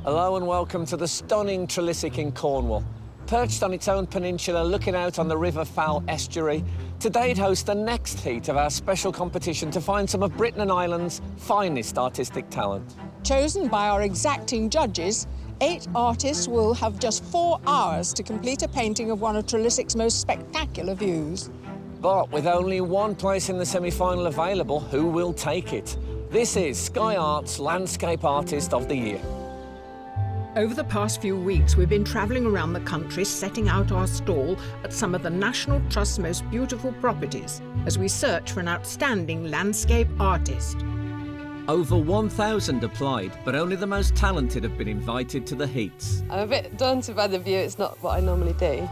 Hello and welcome to the stunning Trelissick in Cornwall. Perched on its own peninsula, looking out on the River Fowl estuary, today it hosts the next heat of our special competition to find some of Britain and Ireland's finest artistic talent. Chosen by our exacting judges, 8 artists will have just 4 hours to complete a painting of one of Trelissic's most spectacular views. But with only one place in the semi-final available, who will take it? This is Sky Arts Landscape Artist of the Year. Over the past few weeks, we've been travelling around the country setting out our stall at some of the National Trust's most beautiful properties as we search for an outstanding landscape artist. Over 1,000 applied, but only the most talented have been invited to the heats. I'm a bit daunted by the view, it's not what I normally do.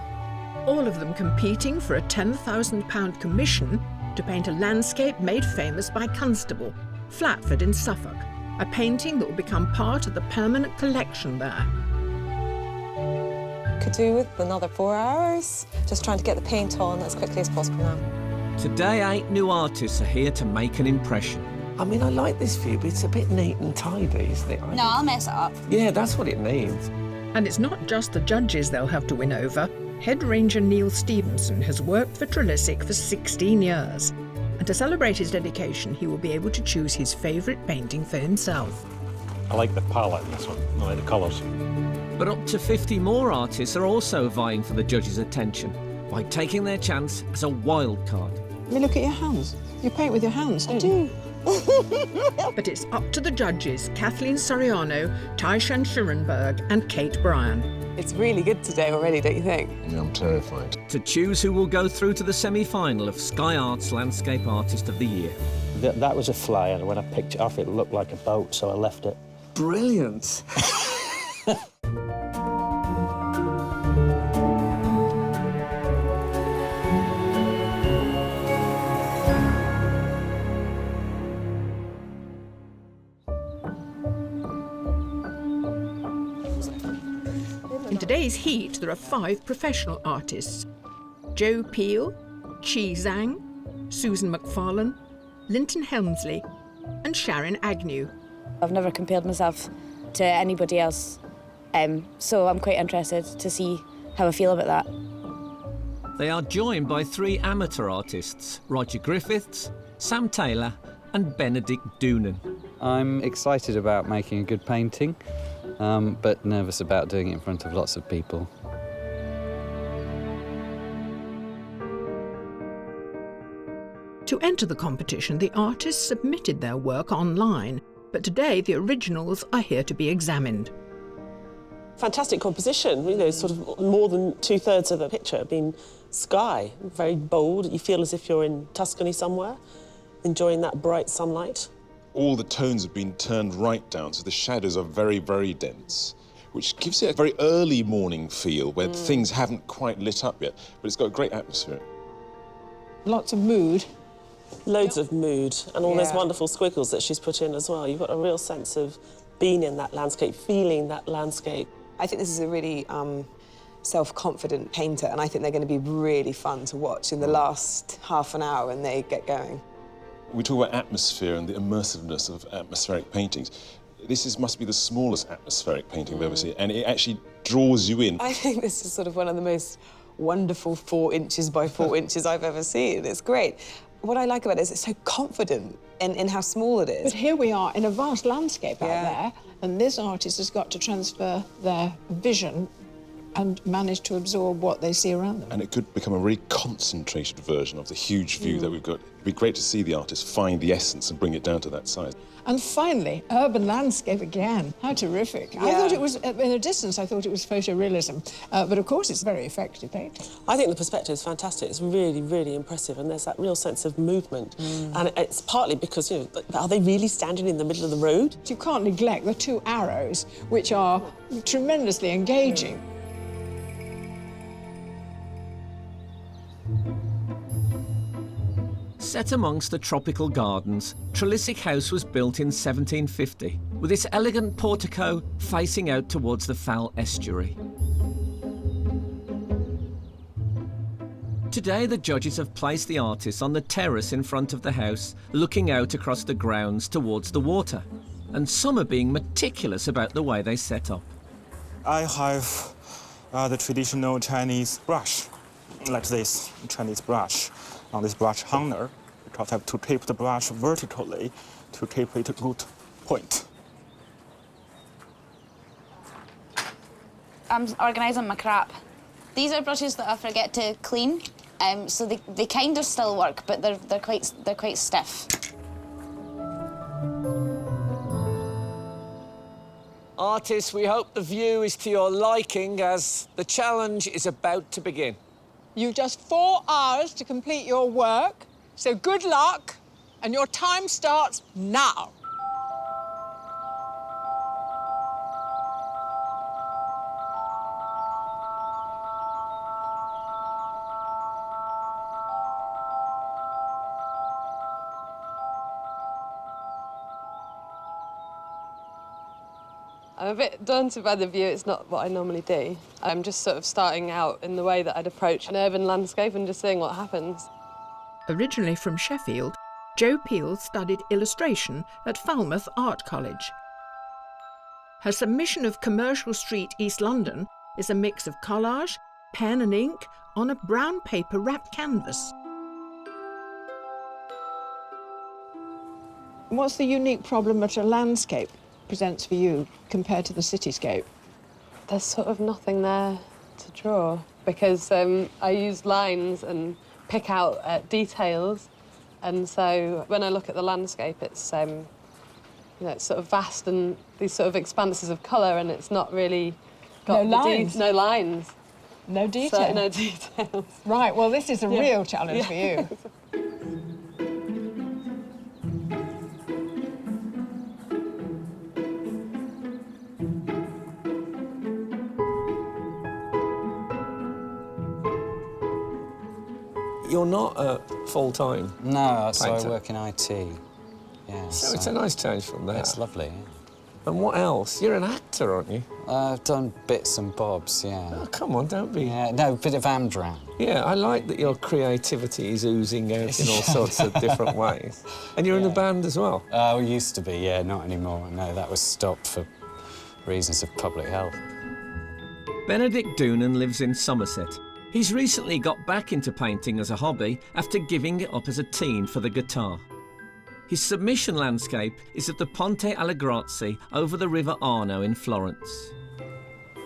All of them competing for a £10,000 commission to paint a landscape made famous by Constable, Flatford in Suffolk. A painting that will become part of the permanent collection there. Could do with another 4 hours. Just trying to get the paint on as quickly as possible now. Today, 8 new artists are here to make an impression. I mean, I like this view, but it's a bit neat and tidy, isn't it? No, I'll mess it up. Yeah, that's what it needs. And it's not just the judges they'll have to win over. Head Ranger Neil Stevenson has worked for Trelissick for 16 years. And to celebrate his dedication, he will be able to choose his favourite painting for himself. I like the palette in this one, I like the colours. But up to 50 more artists are also vying for the judges' attention by taking their chance as a wild card. I mean, look at your hands. You paint with your hands, don't you? But it's up to the judges, Kathleen Soriano, Tai-Shan and Kate Bryan. It's really good today already, don't you think? Yeah, I'm terrified. To choose who will go through to the semi-final of Sky Arts Landscape Artist of the Year. That was a fly, and when I picked it off, it looked like a boat, so I left it. Brilliant. In today's heat, there are 5 professional artists. Joe Peele, Chi Zhang, Susan McFarlane, Linton Helmsley and Sharon Agnew. I've never compared myself to anybody else, so I'm quite interested to see how I feel about that. They are joined by 3 amateur artists, Roger Griffiths, Sam Taylor and Benedict Doonan. I'm excited about making a good painting, but nervous about doing it in front of lots of people. To enter the competition, the artists submitted their work online, but today the originals are here to be examined. Fantastic composition, you know, sort of more than 2/3 of the picture being sky, very bold. You feel as if you're in Tuscany somewhere, enjoying that bright sunlight. All the tones have been turned right down, so the shadows are very, very dense, which gives it a very early morning feel where things haven't quite lit up yet, but it's got a great atmosphere. Lots of mood. Loads of mood, and all those wonderful squiggles that she's put in as well. You've got a real sense of being in that landscape, feeling that landscape. I think this is a really self-confident painter, and I think they're going to be really fun to watch in the last half an hour when they get going. We talk about atmosphere and the immersiveness of atmospheric paintings. This must be the smallest atmospheric painting I've ever seen, and it actually draws you in. I think this is sort of one of the most wonderful 4 inches by 4 inches I've ever seen. It's great. What I like about it is it's so confident in how small it is. But here we are in a vast landscape out there, and this artist has got to transfer their vision and manage to absorb what they see around them. And it could become a really concentrated version of the huge view that we've got. It'd be great to see the artist find the essence and bring it down to that size. And finally, urban landscape again. How terrific. I thought it was, in a distance, I thought it was photorealism. But of course, it's very effective painting. I think the perspective is fantastic. It's really, really impressive, and there's that real sense of movement. And it's partly because, you know, are they really standing in the middle of the road? You can't neglect the 2 arrows, which are tremendously engaging. Set amongst the tropical gardens, Trelissick House was built in 1750, with its elegant portico facing out towards the Fowl estuary. Today, the judges have placed the artists on the terrace in front of the house, looking out across the grounds towards the water. and some are being meticulous about the way they set up. I have the traditional Chinese brush, like this Chinese brush, on this brush hanger, because I have to tape the brush vertically to tape it root point. I'm organising my crap. These are brushes that I forget to clean, so they kind of still work, but they're quite stiff. Artists, we hope the view is to your liking as the challenge is about to begin. You've just 4 hours to complete your work, so good luck, and your time starts now. I'm a bit daunted by the view. It's not what I normally do. I'm just sort of starting out in the way that I'd approach an urban landscape and just seeing what happens. Originally from Sheffield, Joe Peele studied illustration at Falmouth Art College. Her submission of Commercial Street, East London, is a mix of collage, pen and ink on a brown paper wrapped canvas. What's the unique problem that a landscape presents for you compared to the cityscape? There's sort of nothing there to draw because I use lines and pick out details, and so when I look at the landscape, it's you know, it's sort of vast and these sort of expanses of colour, and it's not really got No lines. No lines. No detail. So, no details. Right. Well, this is a real challenge for you. You're not full-time. No, so I painter. work in IT. Yeah. So it's a nice change from that. It's lovely. Yeah. And what else? You're an actor, aren't you? I've done bits and bobs, yeah. Oh, come on, don't be... Yeah, no, a bit of Amdram. Yeah, I like that your creativity is oozing out in all sorts of different ways. And you're in the band as well? We used to be, yeah, not anymore. No, that was stopped for reasons of public health. Benedict Doonan lives in Somerset. He's recently got back into painting as a hobby after giving it up as a teen for the guitar. His submission landscape is at the Ponte alle Grazie over the River Arno in Florence.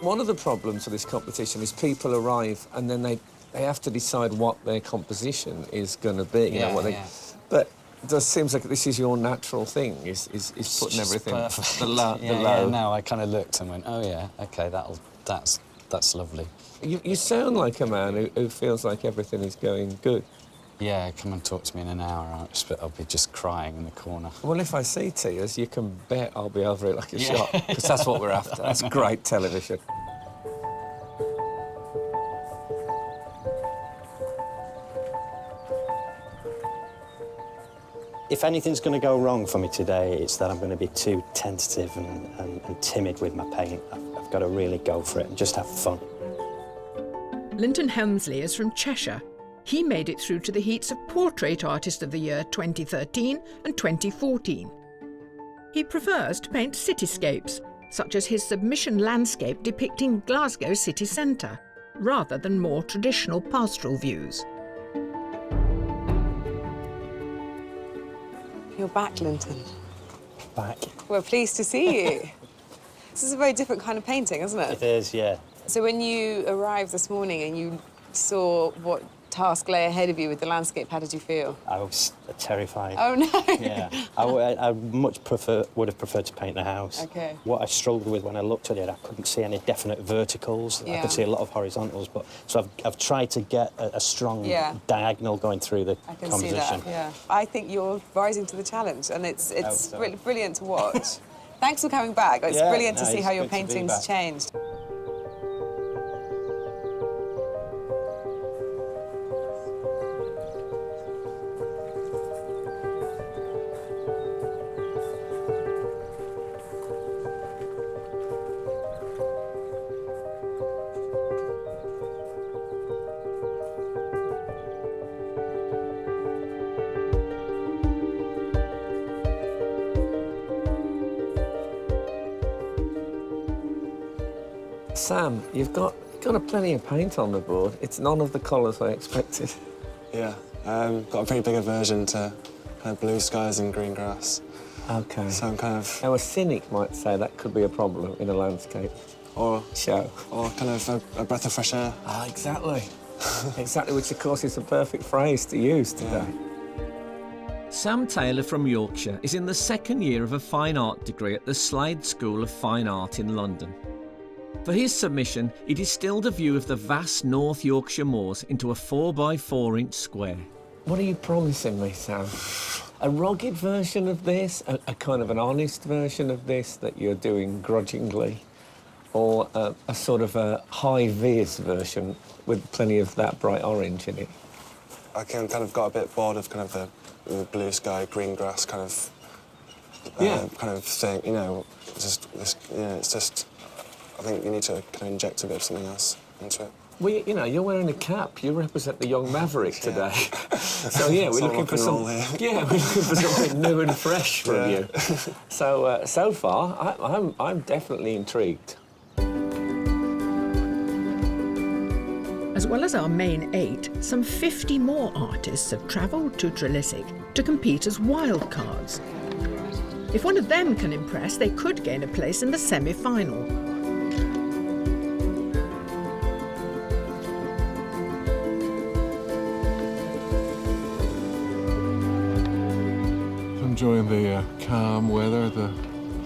One of the problems with this competition is people arrive and then they have to decide what their composition is going to be. You know, what they, but it just seems like this is your natural thing, is putting everything perfect. the low. Yeah, no, I kind of looked and went, oh yeah, okay, that's lovely. You sound like a man who feels like everything is going good. Yeah, come and talk to me in an hour. I'll be just crying in the corner. Well, if I see tears, you can bet I'll be over it like a shot, because that's what we're after. That's great television. If anything's going to go wrong for me today, it's that I'm going to be too tentative and timid with my paint. I've got to really go for it and just have fun. Linton Helmsley is from Cheshire. He made it through to the heats of Portrait Artist of the Year 2013 and 2014. He prefers to paint cityscapes, such as his submission landscape depicting Glasgow city centre, rather than more traditional pastoral views. You're back, Linton. Back. We're pleased to see you. This is a very different kind of painting, isn't it? It is, yeah. So when you arrived this morning and you saw what task lay ahead of you with the landscape, how did you feel? I was terrified. Oh, no. Yeah. I would have preferred to paint the house. OK. What I struggled with when I looked at it, I couldn't see any definite verticals. Yeah. I could see a lot of horizontals, so I've tried to get a strong diagonal going through the composition. I can see that, yeah. I think you're rising to the challenge, and it's brilliant to watch. Thanks for coming back. It's brilliant to see how your painting's changed. Sam, you've got a plenty of paint on the board. It's none of the colours I expected. Yeah, got a pretty big aversion to kind of blue skies and green grass. OK. So I'm kind of... Now, a cynic might say that could be a problem in a landscape show. Or kind of a breath of fresh air. Ah, exactly. Exactly, which, of course, is the perfect phrase to use today. Yeah. Sam Taylor from Yorkshire is in the second year of a fine art degree at the Slade School of Fine Art in London. For his submission, he distilled a view of the vast North Yorkshire moors into a 4x4-inch square. What are you promising me, Sam? A rugged version of this? A kind of an honest version of this that you're doing grudgingly? Or a sort of a high-vis version with plenty of that bright orange in it? I kind of got a bit bored of kind of the blue sky, green grass kind of thing, you know, just this, you know, it's just, I think you need to kind of inject a bit of something else into it. Well, you know, you're wearing a cap. You represent the young maverick today. So, yeah, we're looking for some... Yeah, we're looking for something new and fresh from you. So, so far, I'm definitely intrigued. As well as our main 8, some 50 more artists have travelled to Trelissick to compete as wildcards. If one of them can impress, they could gain a place in the semi-final. Enjoying the calm weather, the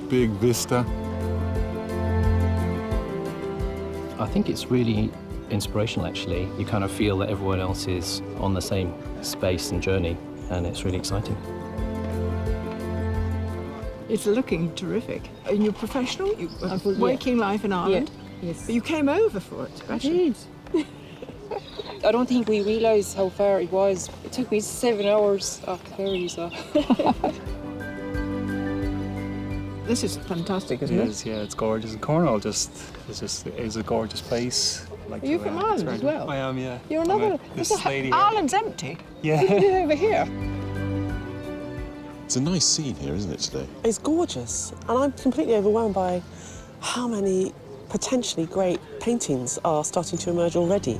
big vista. I think it's really inspirational, actually. You kind of feel that everyone else is on the same space and journey, and it's really exciting. It's looking terrific. And you're professional? You working life in Ireland? Yeah. Yes. But you came over for it, especially. I don't think we realised how far it was. It took me 7 hours off the ferry, so... This is fantastic, isn't it? It is, yeah, it's gorgeous. Cornwall is a gorgeous place. Are you from Ireland as well? I am, yeah. You're another... Ireland's empty. Yeah. What are you doing over here? It's a nice scene here, isn't it, today? It's gorgeous, and I'm completely overwhelmed by how many potentially great paintings are starting to emerge already.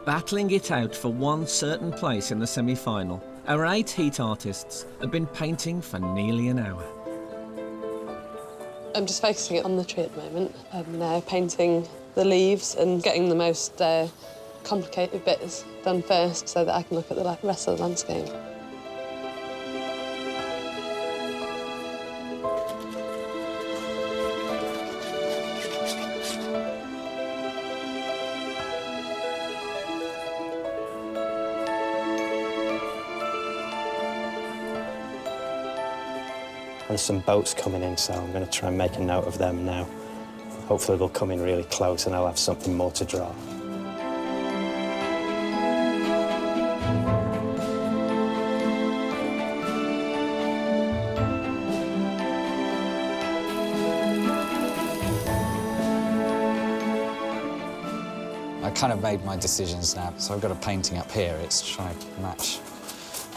Battling it out for one certain place in the semi-final, our 8 heat artists have been painting for nearly an hour. I'm just focusing on the tree at the moment and painting the leaves and getting the most complicated bits done first so that I can look at the rest of the landscape. There's some boats coming in, so I'm going to try and make a note of them now. Hopefully they'll come in really close and I'll have something more to draw. I kind of made my decisions now, so I've got a painting up here. It's trying to match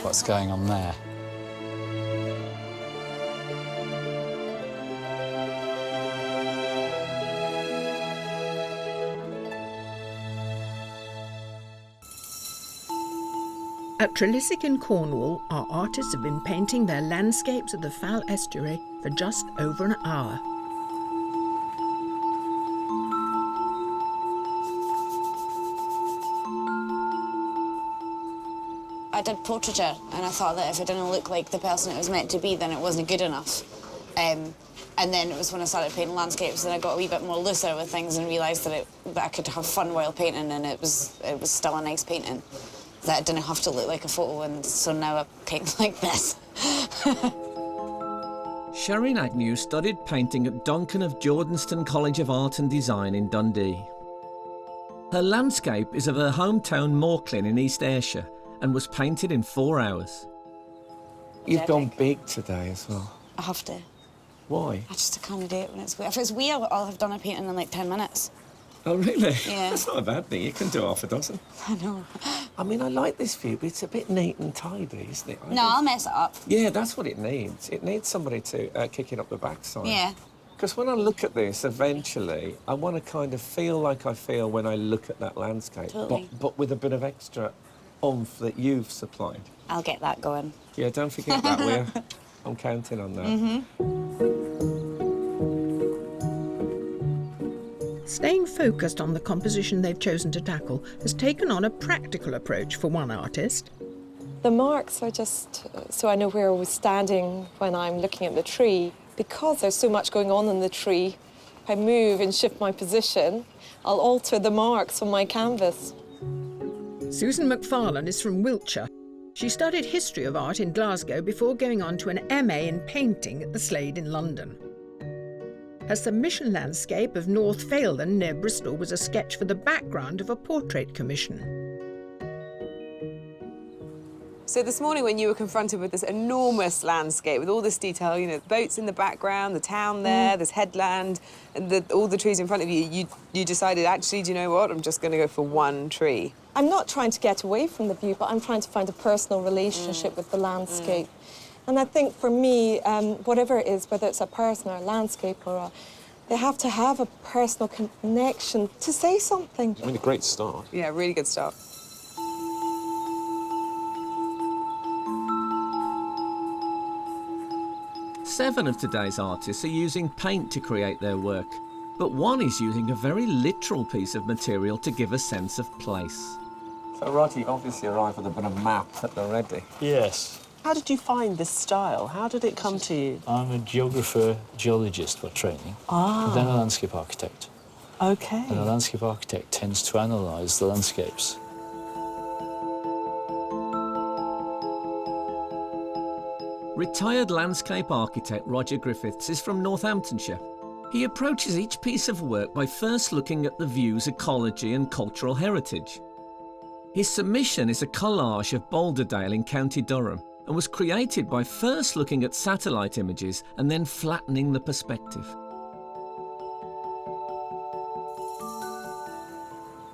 what's going on there. At Trelissick in Cornwall, our artists have been painting their landscapes of the Fal estuary for just over an hour. I did portraiture, and I thought that if it didn't look like the person it was meant to be, then it wasn't good enough. And then it was when I started painting landscapes that I got a wee bit more looser with things and realised that I could have fun while painting, and it was still a nice painting. That it didn't have to look like a photo, and so now I paint like this. Sharon Agnew studied painting at Duncan of Jordenston College of Art and Design in Dundee. Her landscape is of her hometown Morclin in East Ayrshire and was painted in 4 hours. You've gone big today as well. I have to. Why? I just can't do it when it's wet. If it's wee, I'll have done a painting in like 10 minutes. Oh, really? Yeah. That's not a bad thing. You can do half a dozen. I know. I mean, I like this view, but it's a bit neat and tidy, isn't it? No, I'll mess it up. Yeah, that's what it needs. It needs somebody to kick it up the backside. Yeah. Because when I look at this, eventually, I want to kind of feel like I feel when I look at that landscape, Totally. but with a bit of extra oomph that you've supplied. I'll get that going. Yeah, don't forget that, will you? I'm counting on that. Staying focused on the composition they've chosen to tackle has taken on a practical approach for one artist. The marks are just so I know where I was standing when I'm looking at the tree. Because there's so much going on in the tree, if I move and shift my position, I'll alter the marks on my canvas. Susan McFarlane is from Wiltshire. She studied history of art in Glasgow before going on to an MA in painting at the Slade in London. Her submission landscape of North Failden near Bristol was a sketch for the background of a portrait commission. So this morning when you were confronted with this enormous landscape with all this detail, you know, boats in the background, the town there, this headland, and all the trees in front of you, you decided, actually, do you know what, I'm just going to go for one tree. I'm not trying to get away from the view, but I'm trying to find a personal relationship with the landscape. And I think for me, whatever it is, whether it's a person or a landscape they have to have a personal connection to say something. I mean, a great start. Yeah, really good start. Seven of today's artists are using paint to create their work, but one is using a very literal piece of material to give a sense of place. So, Roger, you obviously arrived with a bit of map at the ready. Yes. How did you find this style? How did it come to you? I'm a geographer, geologist by training, Ah. and then a landscape architect. OK. And a landscape architect tends to analyse the landscapes. Retired landscape architect Roger Griffiths is from Northamptonshire. He approaches each piece of work by first looking at the view's ecology and cultural heritage. His submission is a collage of Boulderdale in County Durham and was created by first looking at satellite images and then flattening the perspective.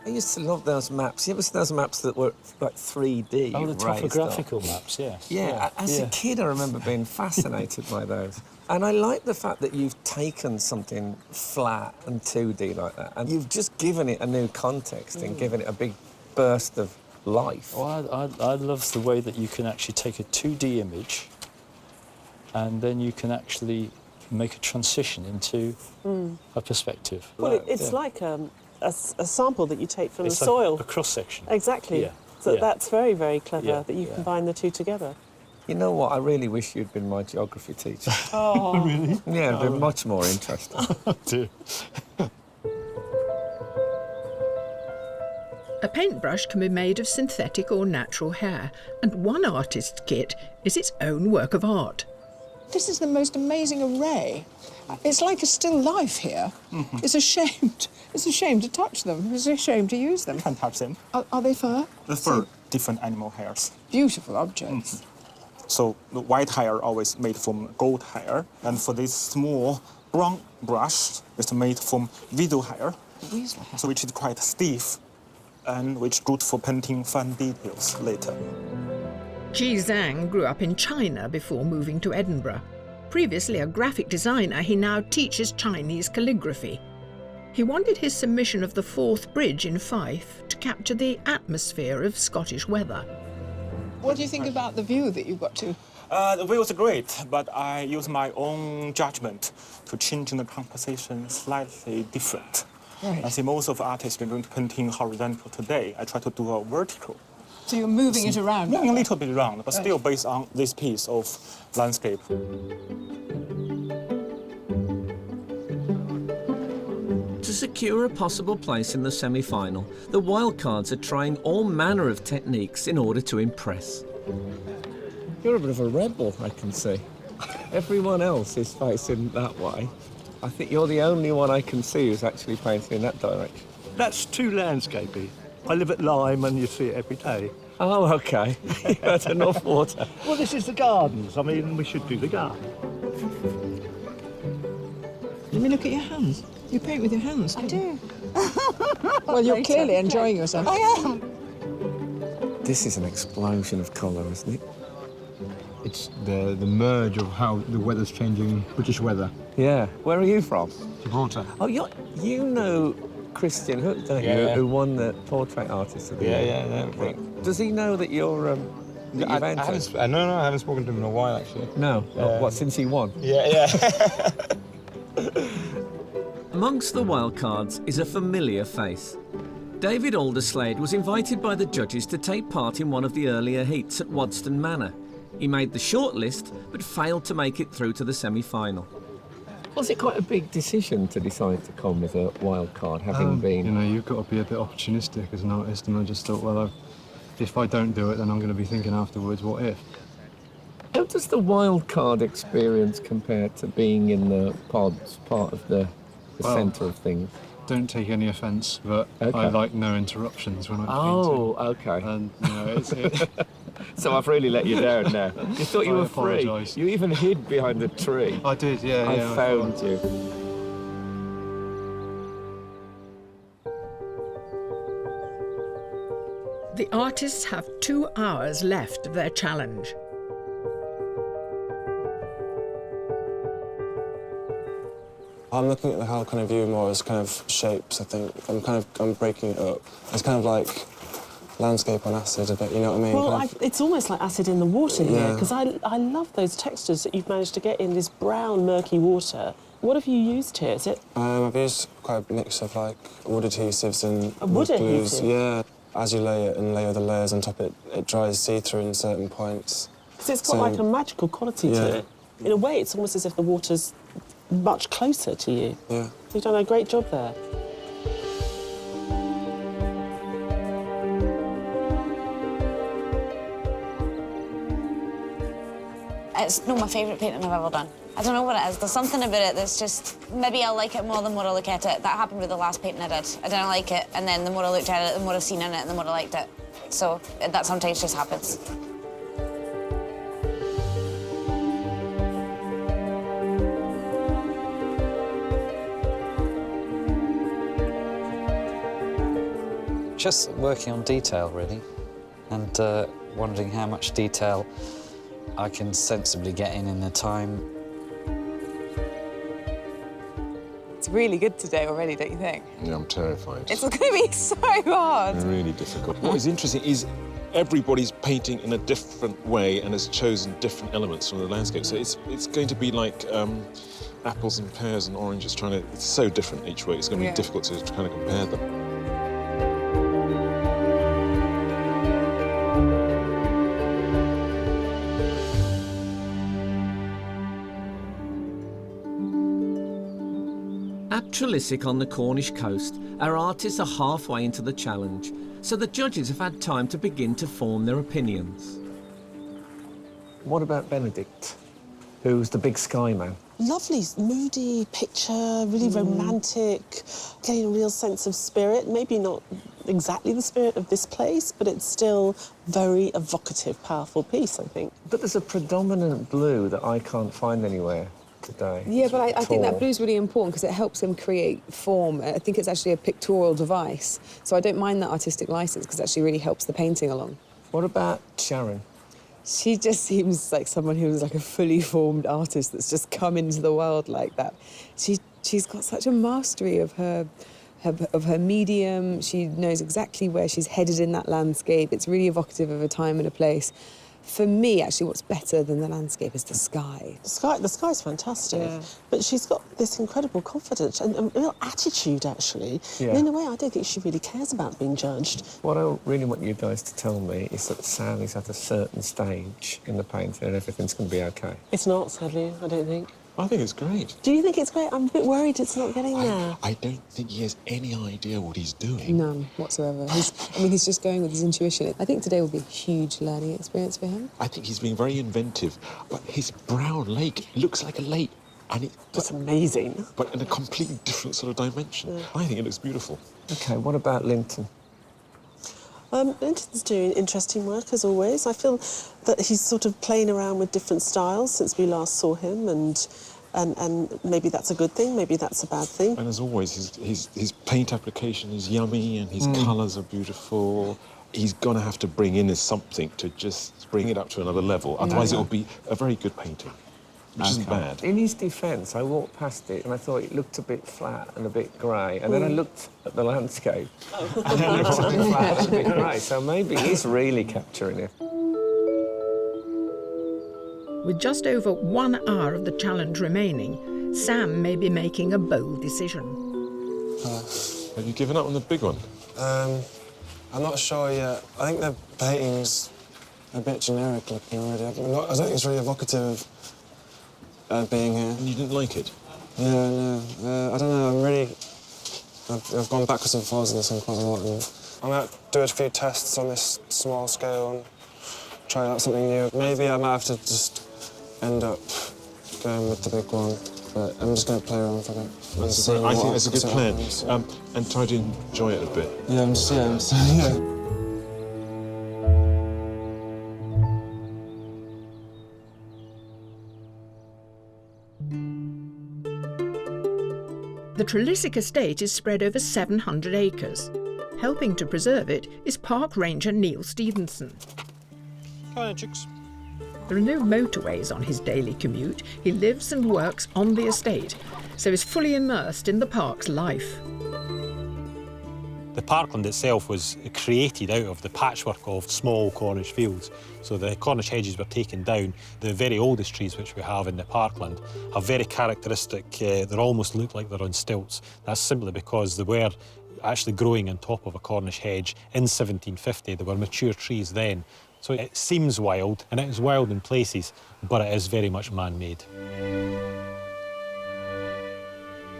I used to love those maps. You ever see those maps that were like 3D? Oh, the topographical maps, yes. Yeah, as a kid I remember being fascinated by those. And I like the fact that you've taken something flat and 2D like that and you've just given it a new context and given it a big burst of life. Well, I love the way that you can actually take a 2D image and then you can actually make a transition into a perspective. Well, it's like a sample that you take from It's the like soil. a cross-section. Exactly. Yeah. So Yeah. that's very, very clever that you Yeah. combine the two together. You know what? I really wish you'd been my geography teacher. Oh. Really? Yeah, it'd been much more interesting. Dear. A paintbrush can be made of synthetic or natural hair, and one artist's kit is its own work of art. This is the most amazing array. It's like a still life here. It's a shame. It's a shame to touch them. It's a shame to use them. You can touch them. Are they fur? The fur, different animal hairs. Beautiful objects. So the white hair always made from goat hair, and for this small brown brush, it's made from weasel hair. Weasel hair. So which is quite stiff, and which good for painting fine details later. Ji Zhang grew up in China before moving to Edinburgh. Previously a graphic designer, he now teaches Chinese calligraphy. He wanted his submission of the Forth Bridge in Fife to capture the atmosphere of Scottish weather. What do you think about the view that you've got to? The view is great, but I use my own judgment to change the composition slightly different. Right. I see most of artists are going to painting horizontal today. I try to do a vertical. So you're moving it around? Moving a little bit around, but still based on this piece of landscape. To secure a possible place in the semi-final, the Wildcards are trying all manner of techniques in order to impress. You're a bit of a rebel, I can see. Everyone else is facing that way. I think you're the only one I can see who's actually painting in that direction. That's too landscapey. I live at Lyme and you see it every day. Oh, OK. You had enough water. Well, this is the gardens. I mean, we should do the garden. Let me look at your hands. You paint with your hands, I do. Well, you're clearly enjoying yourself. I am. This is an explosion of colour, isn't it? It's the merge of how the weather's changing, British weather. Yeah. Where are you from? Gibraltar. Oh, you know Christian Hook, don't you? Yeah. Who won the Portrait Artist of the Year? Yeah. Does he know that you're I haven't spoken to him in a while, actually. No? What, since he won? Yeah. Amongst the wildcards is a familiar face. David Alderslade was invited by the judges to take part in one of the earlier heats at Wadston Manor. He made the shortlist, but failed to make it through to the semi-final. Was it quite a big decision to decide to come as a wild card, having been... You know, you've got to be a bit opportunistic as an artist, and I just thought, well, if I don't do it, then I'm going to be thinking afterwards, what if? How does the wild card experience compare to being in the pods, part of the centre of things? Don't take any offence, but Okay. I like no interruptions when I'm Oh, painting. okay. And, you know, So I've really let you down now. You thought you I were free. apologise. You even hid behind the tree. I did, yeah. I yeah, found you. The artists have 2 hours left of their challenge. I'm looking at the whole kind of view more as kind of shapes, I think. I'm breaking it up. It's kind of like landscape on acid a bit, you know what I mean? Well, it's almost like acid in the water here, Yeah. because I love those textures that you've managed to get in this brown, murky water. What have you used here? Is it I've used quite a mix of like wood adhesives and wood glues. adhesive? Yeah. As you lay it and layer the layers on top, it dries see-through in certain points. Because it's got like a magical quality to it. In a way, it's almost as if the water's much closer to you. Yeah. You've done a great job there. It's not my favourite painting I've ever done. I don't know what it is. There's something about it that's just... Maybe I'll like it more the more I look at it. That happened with the last painting I did. I didn't like it, and then the more I looked at it, the more I've seen in it, and the more I liked it. So that sometimes just happens. Just working on detail, really, and wondering how much detail I can sensibly get in the time. It's really good today already, don't you think? Yeah, I'm terrified. It's going to be so hard. Really difficult. What is interesting is everybody's painting in a different way and has chosen different elements from the landscape. So it's going to be like apples and pears and oranges it's so different each way. It's going to be difficult to kind of compare them. At Trelissick on the Cornish coast, our artists are halfway into the challenge, so the judges have had time to begin to form their opinions. What about Benedict, who's the big sky man? Lovely, moody picture, really romantic, getting a real sense of spirit. Maybe not exactly the spirit of this place, but it's still very evocative, powerful piece, I think. But there's a predominant blue that I can't find anywhere today. Yeah, but I think that blue's really important because it helps them create form. I think it's actually a pictorial device. So I don't mind that artistic license because it actually really helps the painting along. What about Sharon? She just seems like someone who's like a fully formed artist that's just come into the world like that. She's got such a mastery of her medium. She knows exactly where she's headed in that landscape. It's really evocative of a time and a place. For me, actually, what's better than the landscape is the sky. The sky's fantastic, but she's got this incredible confidence and a real attitude, actually. Yeah. And in a way, I don't think she really cares about being judged. What I really want you guys to tell me is that Sally's at a certain stage in the painting and everything's going to be OK. It's not, sadly, I don't think. I think it's great. Do you think it's great? I'm a bit worried it's not getting there. I don't think he has any idea what he's doing. None whatsoever. He's just going with his intuition. I think today will be a huge learning experience for him. I think he's being very inventive, but his brown lake looks like a lake. And it's amazing. But in a completely different sort of dimension. Yeah. I think it looks beautiful. OK, what about Linton? Linton's doing interesting work, as always. I feel that he's sort of playing around with different styles since we last saw him, and And maybe that's a good thing, maybe that's a bad thing. And as always, his paint application is yummy and his colours are beautiful. He's going to have to bring in something to just bring it up to another level. Otherwise, it'll be a very good painting, which isn't bad. In his defence, I walked past it and I thought it looked a bit flat and a bit grey. And then I looked at the landscape and it looked a bit flat and a bit grey. So maybe he's really capturing it. With just over 1 hour of the challenge remaining, Sam may be making a bold decision. Have you given up on the big one? I'm not sure yet. I think the painting's a bit generic looking already. I don't think it's really evocative of being here. And you didn't like it? Yeah, no. I don't know, I've gone backwards and forwards in this one quite a lot. And I might do a few tests on this small scale and try out something new. Maybe I might have to just end up going with the big one, but I'm just going to play around for a bit. I think that's a good plan. And try to enjoy it a bit. Yeah, yeah. The Trelissick estate is spread over 700 acres. Helping to preserve it is park ranger Neil Stevenson. Come on, chicks. There are no motorways on his daily commute. He lives and works on the estate, so is fully immersed in the park's life. The parkland itself was created out of the patchwork of small Cornish fields. So the Cornish hedges were taken down. The very oldest trees which we have in the parkland are very characteristic. They almost look like they're on stilts. That's simply because they were actually growing on top of a Cornish hedge in 1750. They were mature trees then. So it seems wild, and it is wild in places, but it is very much man-made.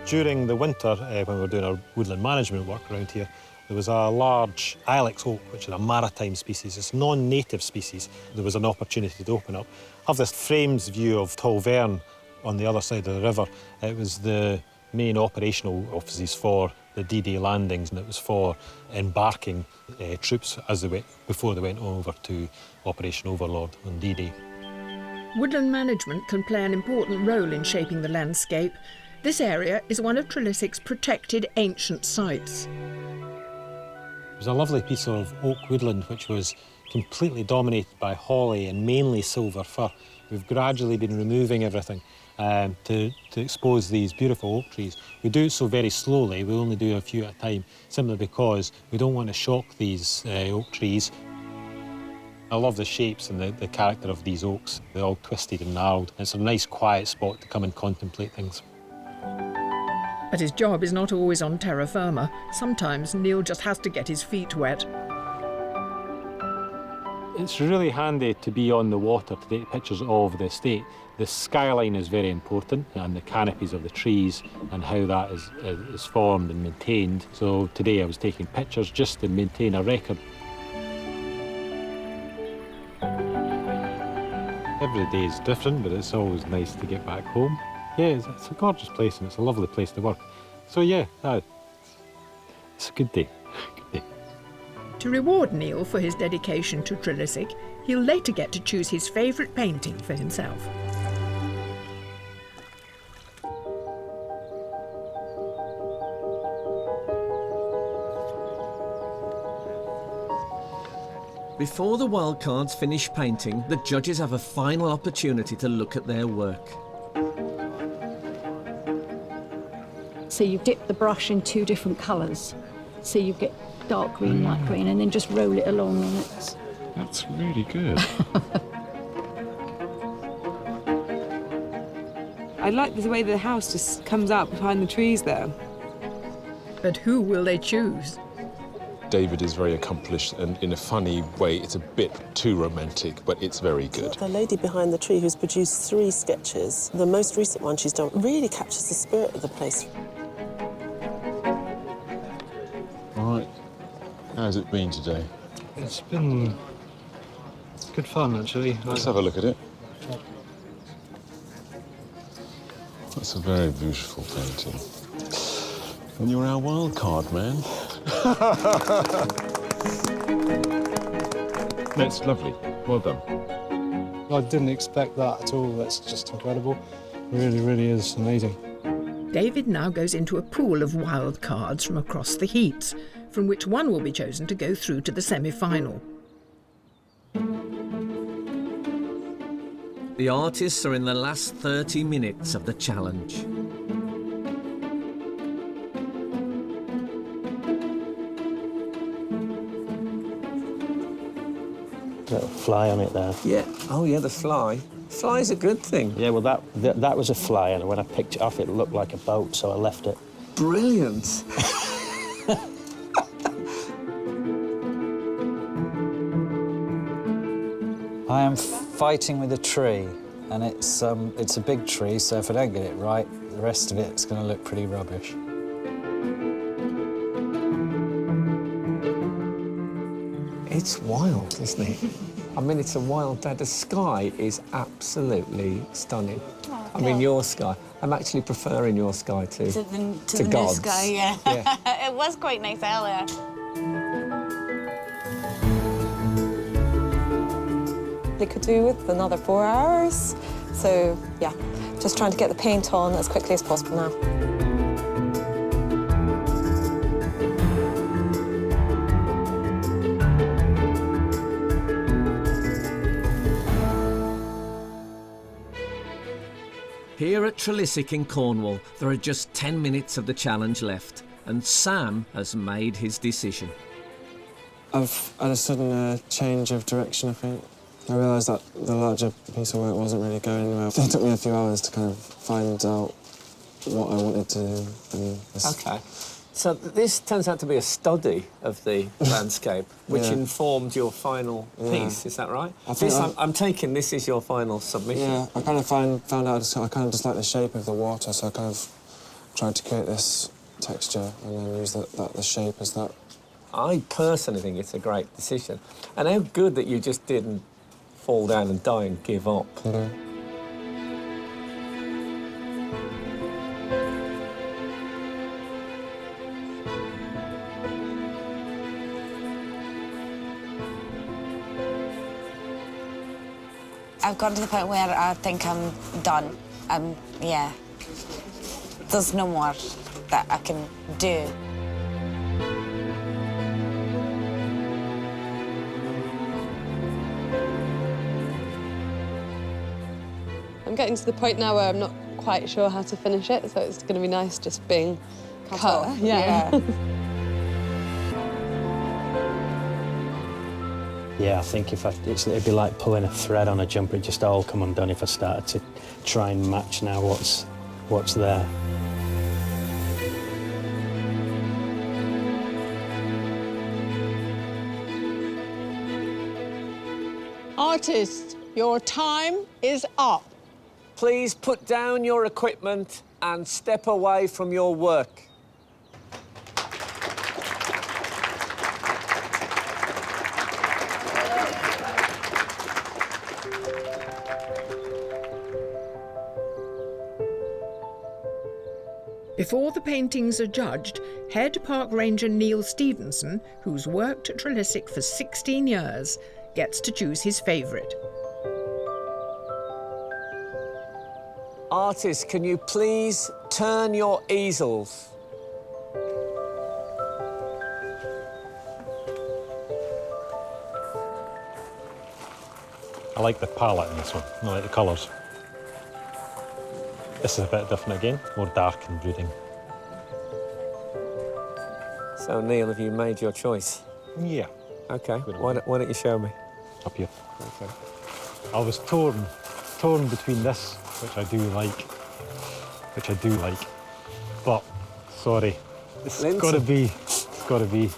During the winter, when we were doing our woodland management work around here, there was a large ilex oak, which is a maritime species. It's a non-native species. There was an opportunity to open up. I have this framed view of Tolvern on the other side of the river. It was the main operational offices for the D-Day landings, and it was for embarking troops as they went, before they went over to Operation Overlord on D-Day. Woodland management can play an important role in shaping the landscape. This area is one of Trelissick's protected ancient sites. It was a lovely piece of oak woodland which was completely dominated by holly and mainly silver fir. We've gradually been removing everything to expose these beautiful oak trees. We do it so very slowly, we only do a few at a time, simply because we don't want to shock these oak trees. I love the shapes and the character of these oaks. They're all twisted and gnarled. It's a nice quiet spot to come and contemplate things. But his job is not always on terra firma. Sometimes Neil just has to get his feet wet. It's really handy to be on the water to take pictures of the estate. The skyline is very important, and the canopies of the trees and how that is formed and maintained. So today I was taking pictures just to maintain a record. Every day is different, but it's always nice to get back home. Yeah, it's a gorgeous place and it's a lovely place to work. So yeah, it's a good day. Good day. To reward Neil for his dedication to Trelissick, he'll later get to choose his favourite painting for himself. Before the Wildcards finish painting, the judges have a final opportunity to look at their work. So you dip the brush in 2 different colours. So you get dark green, light green, and then just roll it along, and it's... That's really good. I like the way the house just comes out behind the trees there. But who will they choose? David is very accomplished, and in a funny way, it's a bit too romantic, but it's very good. The lady behind the tree who's produced 3 sketches, the most recent one she's done, really captures the spirit of the place. All right. How's it been today? It's been good fun, actually. Let's have a look at it. That's a very beautiful painting. And you're our wild card, man. That's lovely. Well done. I didn't expect that at all. That's just incredible. Really, really is amazing. David now goes into a pool of wild cards from across the heats, from which one will be chosen to go through to the semi-final. The artists are in the last 30 minutes of the challenge. Little fly on it there. Yeah. Oh, yeah, the fly. Fly's a good thing. Yeah, well, that was a fly, and when I picked it off, it looked like a boat, so I left it. Brilliant. I am fighting with a tree, and it's a big tree, so if I don't get it right, the rest of it's going to look pretty rubbish. It's wild, isn't it? I mean, it's a wild day. The sky is absolutely stunning. Oh, I mean, your sky. I'm actually preferring your sky to the new God's. sky, yeah. Yeah. It was quite nice earlier. They could do with another 4 hours. So, yeah, just trying to get the paint on as quickly as possible now. Here at Trelissick in Cornwall, there are just 10 minutes of the challenge left, and Sam has made his decision. I've had a sudden change of direction, I think. I realised that the larger piece of work wasn't really going anywhere. It took me a few hours to kind of find out what I wanted to do. And OK. So this turns out to be a study of the landscape, which Yeah. informed your final Yeah. piece, is that right? I think I'm taking this is your final submission. Yeah, I kind of found out I kind of just like the shape of the water, so I kind of tried to create this texture and then use the shape as that. I personally think it's a great decision. And how good that you just didn't fall down and die and give up. Yeah. I've gotten to the point where I think I'm done. Yeah. There's no more that I can do. I'm getting to the point now where I'm not quite sure how to finish it, so it's going to be nice just being cut. Yeah. Yeah, I think it'd be like pulling a thread on a jumper. It'd just all come undone if I started to try and match now what's there. Artists, your time is up. Please put down your equipment and step away from your work. Before the paintings are judged, head park ranger Neil Stevenson, who's worked at Trelissick for 16 years, gets to choose his favourite. Artists, can you please turn your easels? I like the palette in this one. I like the colours. This is a bit different again, more dark and brooding. So, Neil, have you made your choice? Yeah. OK, why don't you show me? Up here. OK. I was torn between this, which I do like, but, sorry, it's got to be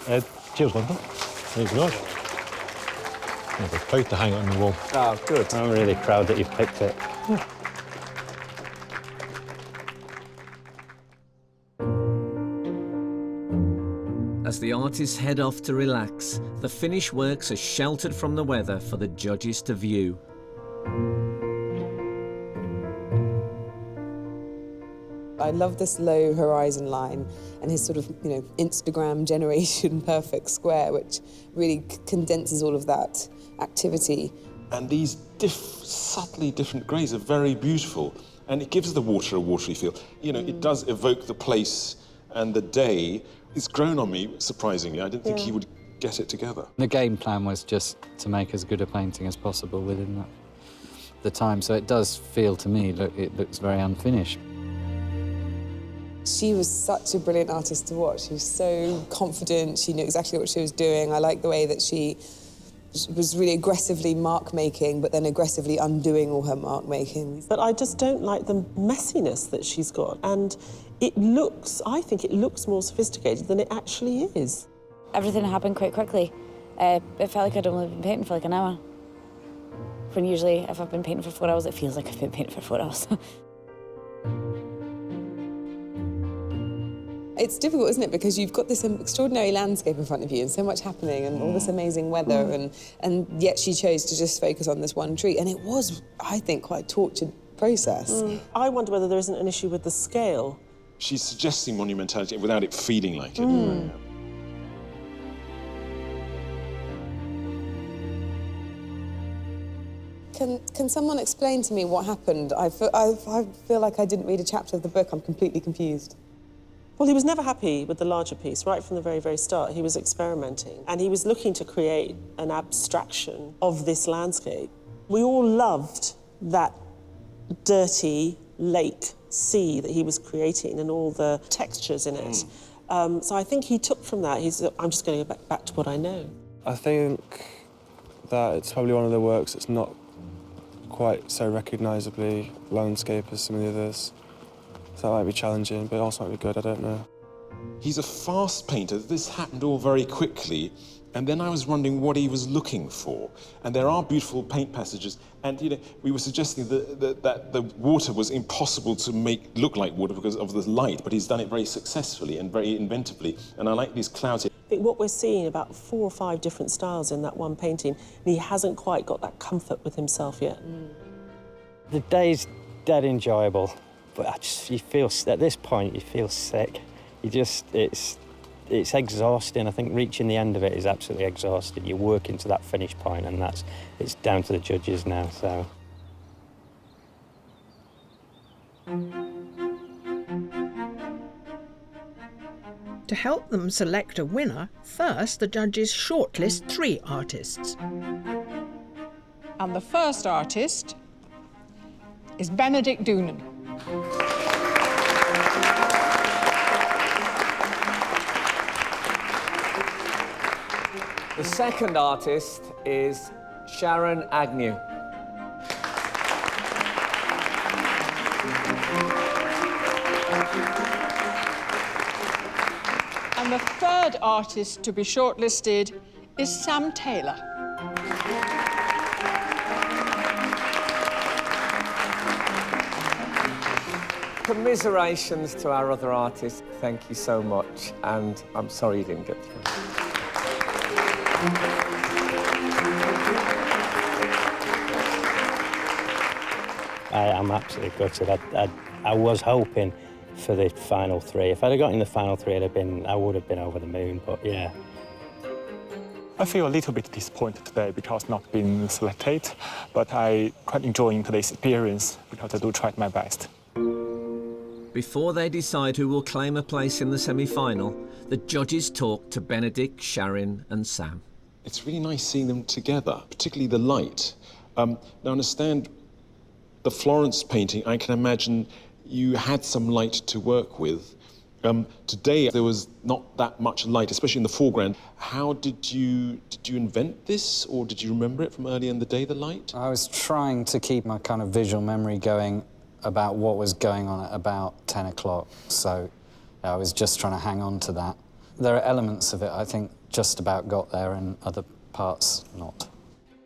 Ed. Cheers, Linda. There you go. I'll be proud to hang it on the wall. Oh, good. I'm really proud that you've picked it. As the artists head off to relax, the finished works are sheltered from the weather for the judges to view. I love this low horizon line and his sort of, Instagram generation perfect square, which really condenses all of that activity. And these subtly different greys are very beautiful. and it gives the water a watery feel. You know, it does evoke the place and the day. It's grown on me, surprisingly. I didn't think he would get it together. The game plan was just to make as good a painting as possible within the time, so it does feel to me, it looks very unfinished. She was such a brilliant artist to watch. She was so confident. She knew exactly what she was doing. I like the way that she was really aggressively mark-making, but then aggressively undoing all her mark-making. But I just don't like the messiness that she's got. And it looks, I think it looks more sophisticated than it actually is. Everything happened quite quickly. It felt like I'd only been painting for like an hour. When usually, if I've been painting for 4 hours, it feels like I've been painting for 4 hours. It's difficult, isn't it? Because you've got this extraordinary landscape in front of you and so much happening and all this amazing weather and yet she chose to just focus on this one tree. And it was, I think, quite a tortured process. I wonder whether there isn't an issue with the scale. She's suggesting monumentality without it feeling like it. Can someone explain to me what happened? I feel like I didn't read a chapter of the book. I'm completely confused. Well, he was never happy with the larger piece, right from the very, very start. He was experimenting, and he was looking to create an abstraction of this landscape. We all loved that dirty lake sea that he was creating and all the textures in it. So I think he took from that, I'm just going to go back to what I know. I think that it's probably one of the works that's not quite so recognisably landscape as some of the others. So that might be challenging, but it also might be good, I don't know. He's a fast painter. This happened all very quickly, and then I was wondering what he was looking for. And there are beautiful paint passages, and you know, we were suggesting that the water was impossible to make look like water because of the light, but he's done it very successfully and very inventively. And I like these clouds. I think what we're seeing about 4 or 5 different styles in that one painting, and he hasn't quite got that comfort with himself yet. The day's dead enjoyable, but you feel, at this point, you feel sick. It's exhausting. I think reaching the end of it is absolutely exhausting. You work into that finish point, and it's down to the judges now, so. To help them select a winner, first the judges shortlist 3 artists. And the first artist is Benedict Doonan. The second artist is Sharon Agnew. And the third artist to be shortlisted is Sam Taylor. Commiserations to our other artists. Thank you so much, and I'm sorry you didn't get through. I'm absolutely gutted. I was hoping for the final 3. If I'd have got in the final 3, I would have been over the moon, but yeah. I feel a little bit disappointed today because not being selected, but I quite enjoying today's experience because I do try my best. Before they decide who will claim a place in the semi-final, the judges talk to Benedict, Sharon and Sam. It's really nice seeing them together, particularly the light. Now, I understand the Florence painting, I can imagine you had some light to work with. Today, there was not that much light, especially in the foreground. How did you invent this, or did you remember it from earlier in the day, the light? I was trying to keep my kind of visual memory going about what was going on at about 10 o'clock, so I was just trying to hang on to that. There are elements of it I think just about got there and other parts not.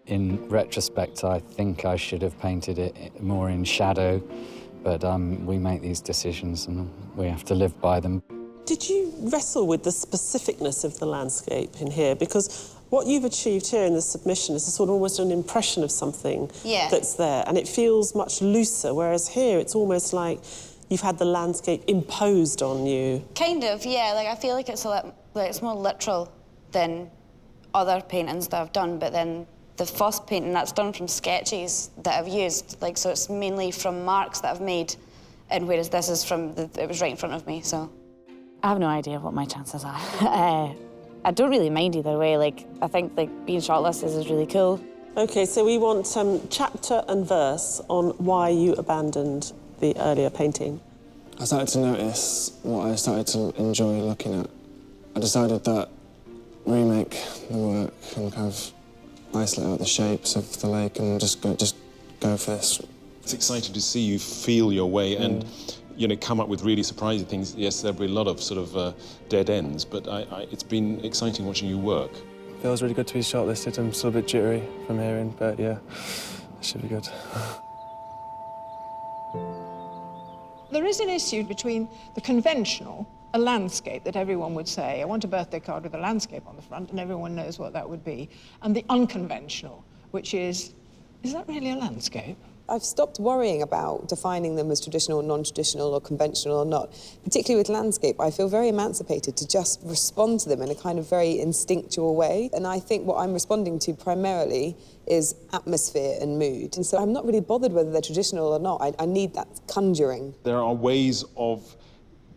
In retrospect, I think I should have painted it more in shadow, but we make these decisions and we have to live by them. Did you wrestle with the specificness of the landscape in here? Because what you've achieved here in the submission is a sort of almost an impression of something that's there, and it feels much looser, whereas here it's almost like you've had the landscape imposed on you. Kind of, yeah. Like I feel like it's it's more literal than other paintings that I've done, but then The fuss painting, that's done from sketches that I've used, like, so it's mainly from marks that I've made, and whereas this is from, it was right in front of me, so. I have no idea what my chances are. I don't really mind either way, like, I think, like, being shortlisted is really cool. OK, so we want chapter and verse on why you abandoned the earlier painting. I started to notice what I started to enjoy looking at. I decided that remake the work and kind of isolate out the shapes of the lake and just go for this. It's exciting to see you feel your way and, you know, come up with really surprising things. Yes, there'll be a lot of sort of dead ends, but it's been exciting watching you work. Feels really good to be shortlisted. I'm still a bit jittery from hearing, but yeah, it should be good. There is an issue between the conventional, a landscape that everyone would say, I want a birthday card with a landscape on the front, and everyone knows what that would be, and the unconventional, which is that really a landscape? I've stopped worrying about defining them as traditional, non-traditional or conventional or not. Particularly with landscape, I feel very emancipated to just respond to them in a kind of very instinctual way. And I think what I'm responding to primarily is atmosphere and mood. And so I'm not really bothered whether they're traditional or not. I need that conjuring. There are ways of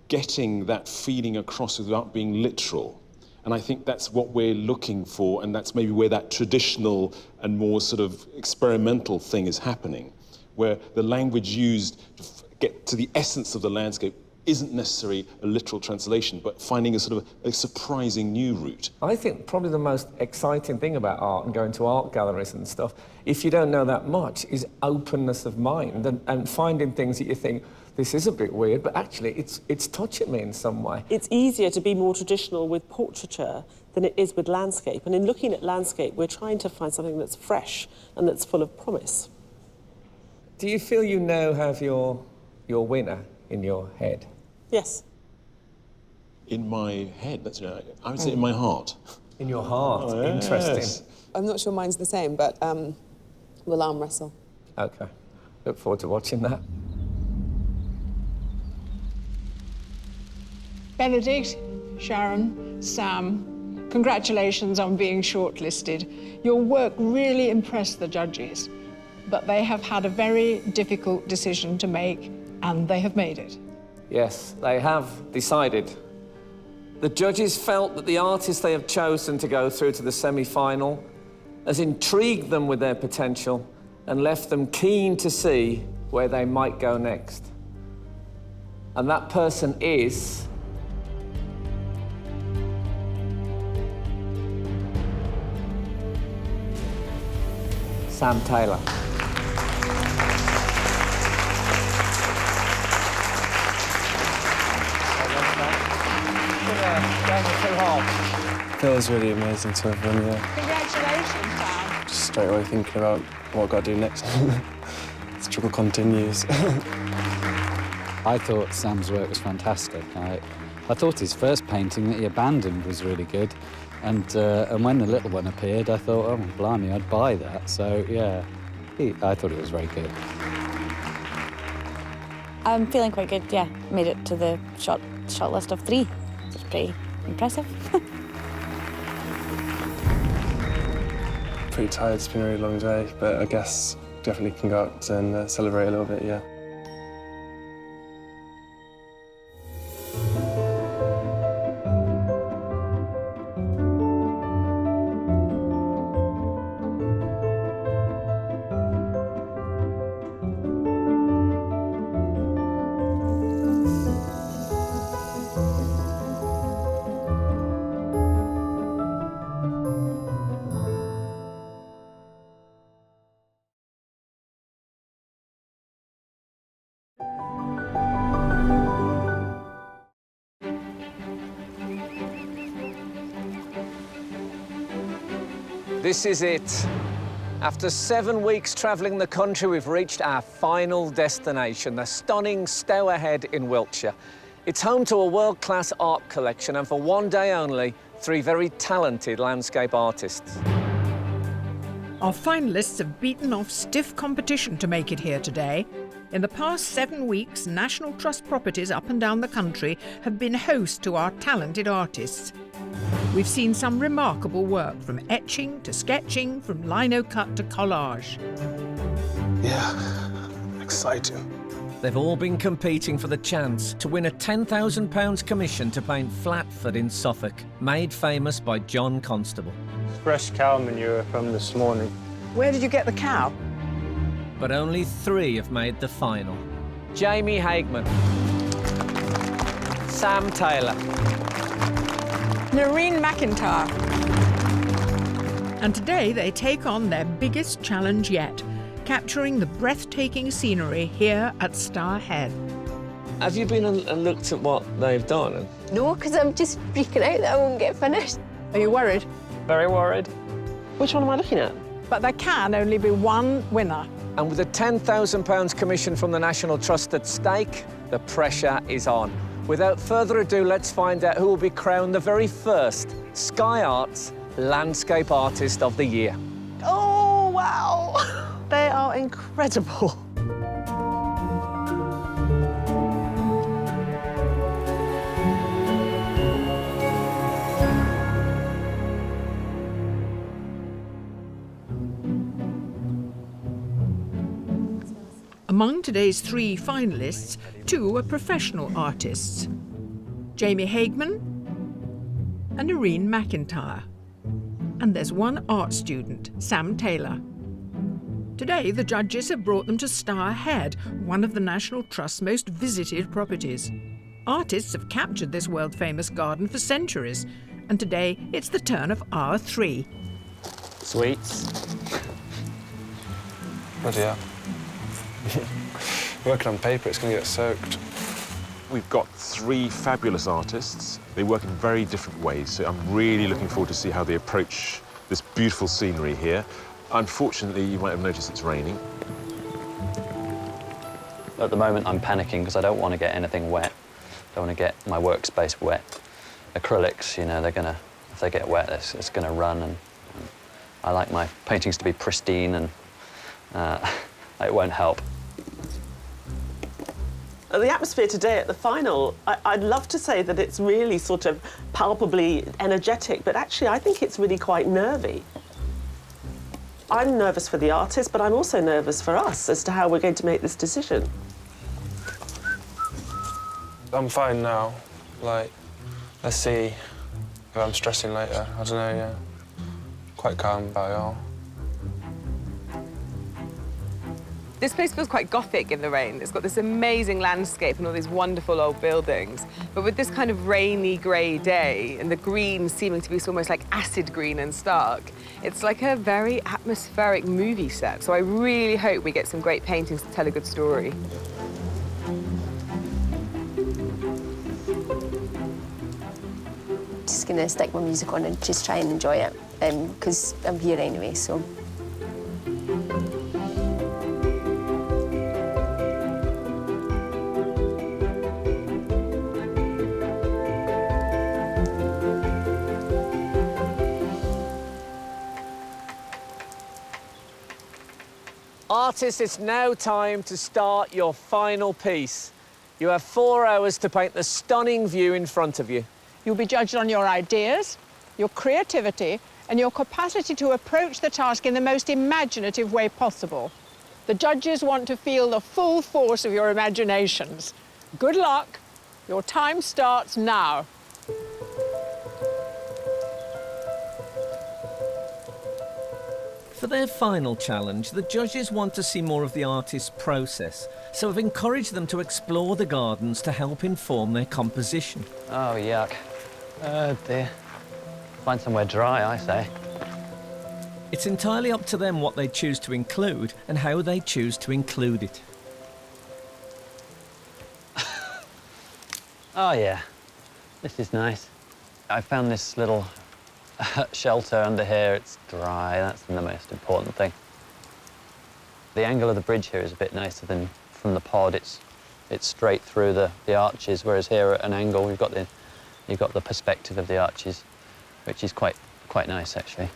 getting that feeling across without being literal. And I think that's what we're looking for, and that's maybe where that traditional and more sort of experimental thing is happening, where the language used to get to the essence of the landscape isn't necessarily a literal translation, but finding a sort of a surprising new route. I think probably the most exciting thing about art and going to art galleries and stuff, if you don't know that much, is openness of mind and finding things that you think, this is a bit weird, but actually it's touching me in some way. It's easier to be more traditional with portraiture than it is with landscape. And in looking at landscape, we're trying to find something that's fresh and that's full of promise. Do you feel you now have your winner in your head? Yes. In my head, that's, I would say in my heart. In your heart, Oh, yes. Interesting. I'm not sure mine's the same, but we'll arm wrestle. OK. Look forward to watching that. Benedict, Sharon, Sam, congratulations on being shortlisted. Your work really impressed the judges, but they have had a very difficult decision to make, and they have made it. Yes, they have decided. The judges felt that the artist they have chosen to go through to the semi-final has intrigued them with their potential and left them keen to see where they might go next. And that person is... Sam Taylor. Feels really amazing to have won, yeah. Congratulations, Sam. Just straight away thinking about what I've got to do next. The struggle continues. I thought Sam's work was fantastic. I thought his first painting that he abandoned was really good. And when the little one appeared, I thought, oh, blimey, I'd buy that. So, yeah, I thought it was very good. I'm feeling quite good, yeah. Made it to the short list of 3. It's pretty impressive. Pretty tired, it's been a really long day, but I guess definitely can go out and celebrate a little bit, yeah. This is it. After 7 weeks travelling the country, we've reached our final destination, the stunning Stourhead in Wiltshire. It's home to a world-class art collection and for one day only, 3 very talented landscape artists. Our finalists have beaten off stiff competition to make it here today. In the past 7 weeks, National Trust properties up and down the country have been host to our talented artists. We've seen some remarkable work, from etching to sketching, from lino cut to collage. Yeah, exciting. They've all been competing for the chance to win a £10,000 commission to paint Flatford in Suffolk, made famous by John Constable. Fresh cow manure from this morning. Where did you get the cow? But only 3 have made the final. Jamie Hageman, Sam Taylor, Narin McIntyre. And today they take on their biggest challenge yet, capturing the breathtaking scenery here at Star Head. Have you been and looked at what they've done? No, because I'm just freaking out that I won't get finished. Are you worried? Very worried. Which one am I looking at? But there can only be one winner. And with a £10,000 commission from the National Trust at stake, the pressure is on. Without further ado, let's find out who will be crowned the very first Sky Arts Landscape Artist of the Year. Oh, wow. They are incredible. Among today's 3 finalists, 2 are professional artists, Jamie Hageman and Narin McIntyre. And there's 1 art student, Sam Taylor. Today, the judges have brought them to Star Head, one of the National Trust's most visited properties. Artists have captured this world-famous garden for centuries, and today it's the turn of our 3. Sweets. Bloody hell. Working on paper, it's going to get soaked. We've got 3 fabulous artists. They work in very different ways, so I'm really looking forward to see how they approach this beautiful scenery here. Unfortunately, you might have noticed it's raining. At the moment, I'm panicking because I don't want to get anything wet. I don't want to get my workspace wet. Acrylics, you know, if they get wet, it's going to run, and I like my paintings to be pristine, and it won't help. The atmosphere today at the final, I'd love to say that it's really sort of palpably energetic, but actually I think it's really quite nervy. I'm nervous for the artist, but I'm also nervous for us as to how we're going to make this decision. I'm fine now. Like, let's see if I'm stressing later. I don't know, yeah. Quite calm about it all. This place feels quite Gothic in the rain. It's got this amazing landscape and all these wonderful old buildings. But with this kind of rainy, grey day and the green seeming to be almost like acid green and stark, it's like a very atmospheric movie set. So I really hope we get some great paintings to tell a good story. Just gonna stick my music on and just try and enjoy it, because I'm here anyway, so. Artists, it's now time to start your final piece. You have 4 hours to paint the stunning view in front of you. You'll be judged on your ideas, your creativity, and your capacity to approach the task in the most imaginative way possible. The judges want to feel the full force of your imaginations. Good luck. Your time starts now. For their final challenge, the judges want to see more of the artist's process, so have encouraged them to explore the gardens to help inform their composition. Oh, yuck. Oh, dear. Find somewhere dry, I say. It's entirely up to them what they choose to include and how they choose to include it. Oh, yeah. This is nice. I found this little shelter under here. It's dry. That's the most important thing. The angle of the bridge here is a bit nicer than from the pod. It's straight through the arches, whereas here at an angle you've got the perspective of the arches, which is quite nice actually.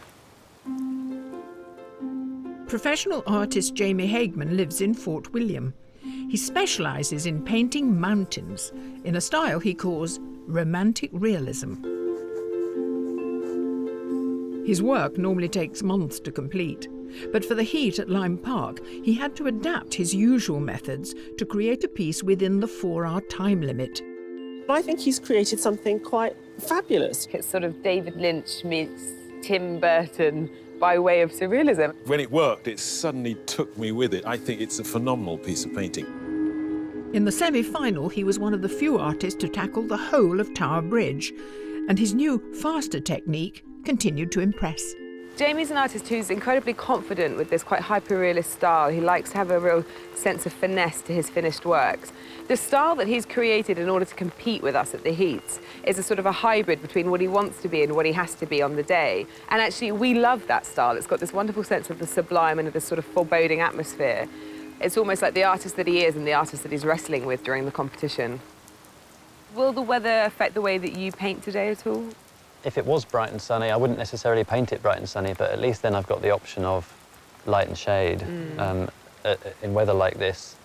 Professional artist Jamie Hageman lives in Fort William. He specialises in painting mountains in a style he calls romantic realism. His work normally takes months to complete, but for the heat at Lime Park, he had to adapt his usual methods to create a piece within the 4-hour time limit. I think he's created something quite fabulous. It's sort of David Lynch meets Tim Burton by way of surrealism. When it worked, it suddenly took me with it. I think it's a phenomenal piece of painting. In the semi-final, he was one of the few artists to tackle the whole of Tower Bridge, and his new, faster technique continued to impress. Jamie's an artist who's incredibly confident with this quite hyper-realist style. He likes to have a real sense of finesse to his finished works. The style that he's created in order to compete with us at the Heats is a sort of a hybrid between what he wants to be and what he has to be on the day. And actually, we love that style. It's got this wonderful sense of the sublime and of this sort of foreboding atmosphere. It's almost like the artist that he is and the artist that he's wrestling with during the competition. Will the weather affect the way that you paint today at all? If it was bright and sunny, I wouldn't necessarily paint it bright and sunny, but at least then I've got the option of light and shade. In weather like this,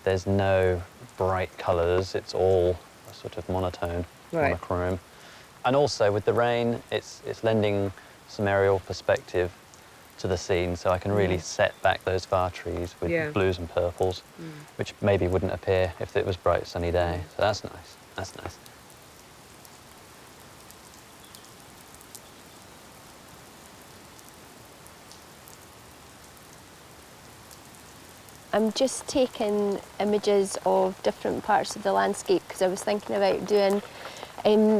there's no bright colours. It's all a sort of monotone, monochrome. And also with the rain, it's lending some aerial perspective to the scene, so I can really set back those far trees with blues and purples, which maybe wouldn't appear if it was a bright sunny day. So that's nice. That's nice. I'm just taking images of different parts of the landscape because I was thinking about doing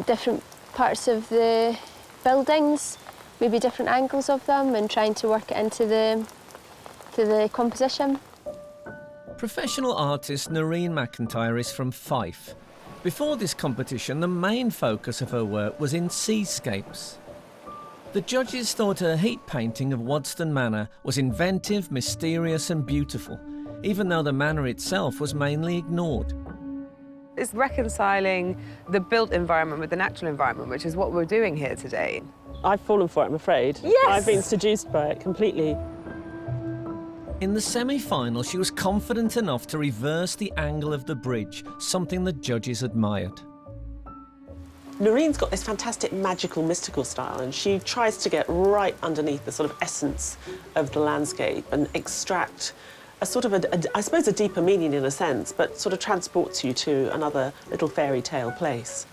different parts of the buildings, maybe different angles of them, and trying to work it into the composition. Professional artist Narin McIntyre is from Fife. Before this competition, the main focus of her work was in seascapes. The judges thought her heat painting of Wadston Manor was inventive, mysterious and beautiful, even though the manor itself was mainly ignored. It's reconciling the built environment with the natural environment, which is what we're doing here today. I've fallen for it, I'm afraid. Yes! I've been seduced by it completely. In the semi-final, she was confident enough to reverse the angle of the bridge, something the judges admired. Narin's got this fantastic magical, mystical style, and she tries to get right underneath the sort of essence of the landscape and extract a sort of, I suppose, a deeper meaning in a sense, but sort of transports you to another little fairy tale place.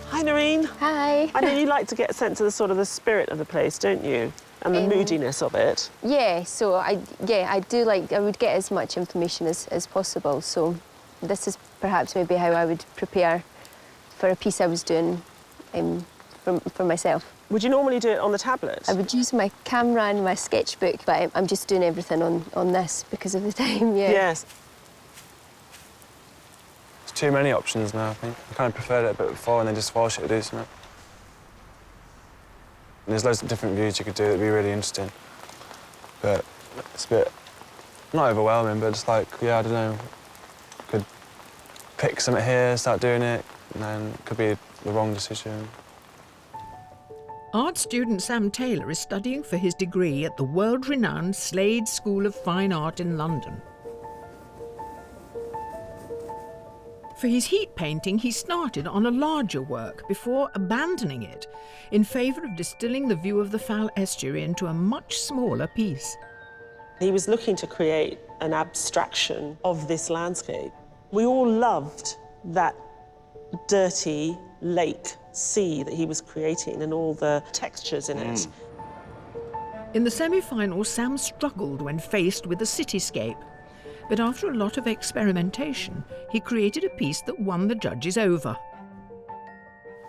Hi, Narin. Hi. I know you like to get a sense of the sort of the spirit of the place, don't you? And the moodiness of it. Yeah, so I do like, I would get as much information as possible. So this is perhaps maybe how I would prepare for a piece I was doing for myself. Would you normally do it on the tablet? I would use my camera and my sketchbook, but I'm just doing everything on this because of the time, yeah. Yes. There's too many options now, I think. I kind of preferred it a bit before and then just force it to do something. And there's loads of different views you could do that'd be really interesting. But it's a bit, not overwhelming, but just like, yeah, I don't know, could pick something here, start doing it, and then it could be the wrong decision. Art student Sam Taylor is studying for his degree at the world-renowned Slade School of Fine Art in London. For his heat painting, he started on a larger work before abandoning it in favour of distilling the view of the Fal estuary into a much smaller piece. He was looking to create an abstraction of this landscape. We all loved that dirty lake sea that he was creating and all the textures in it. In the semi-final, Sam struggled when faced with a cityscape. But after a lot of experimentation, he created a piece that won the judges over.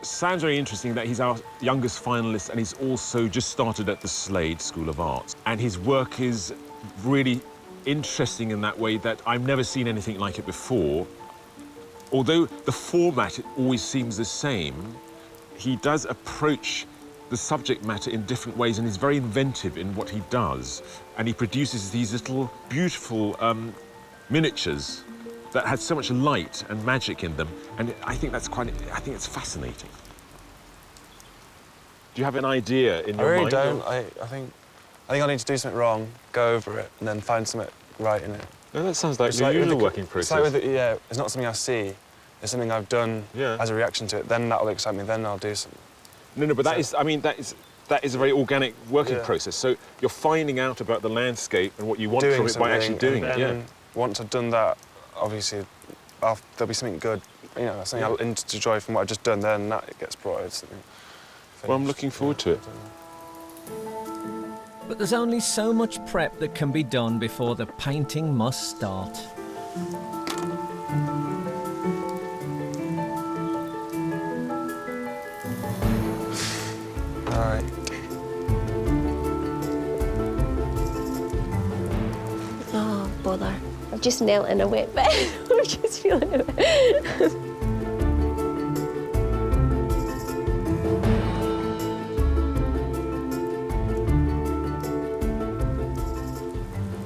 Sounds very interesting that he's our youngest finalist and he's also just started at the Slade School of Arts. And his work is really interesting in that way that I've never seen anything like it before. Although the format always seems the same, he does approach the subject matter in different ways and is very inventive in what he does. And he produces these little beautiful miniatures that had so much light and magic in them. And I think that's I think it's fascinating. Do you have an idea in your mind? I really don't. I think I need to do something wrong, go over it, and then find something right in it. No, that sounds like the usual working process. It's like with it's not something I see. It's something I've done as a reaction to it. Then that'll excite me. Then I'll do something. No, but that is a very organic working process. So you're finding out about the landscape and what you want from it by actually doing it. Yeah. Once I've done that, obviously, there'll be something good. You know, something I'll enjoy from what I've just done. Then that it gets brought out something. Well, I'm looking forward to it. But there's only so much prep that can be done before the painting must start. All right. Oh, bother. I've just knelt in a wet bed. I'm just feeling it.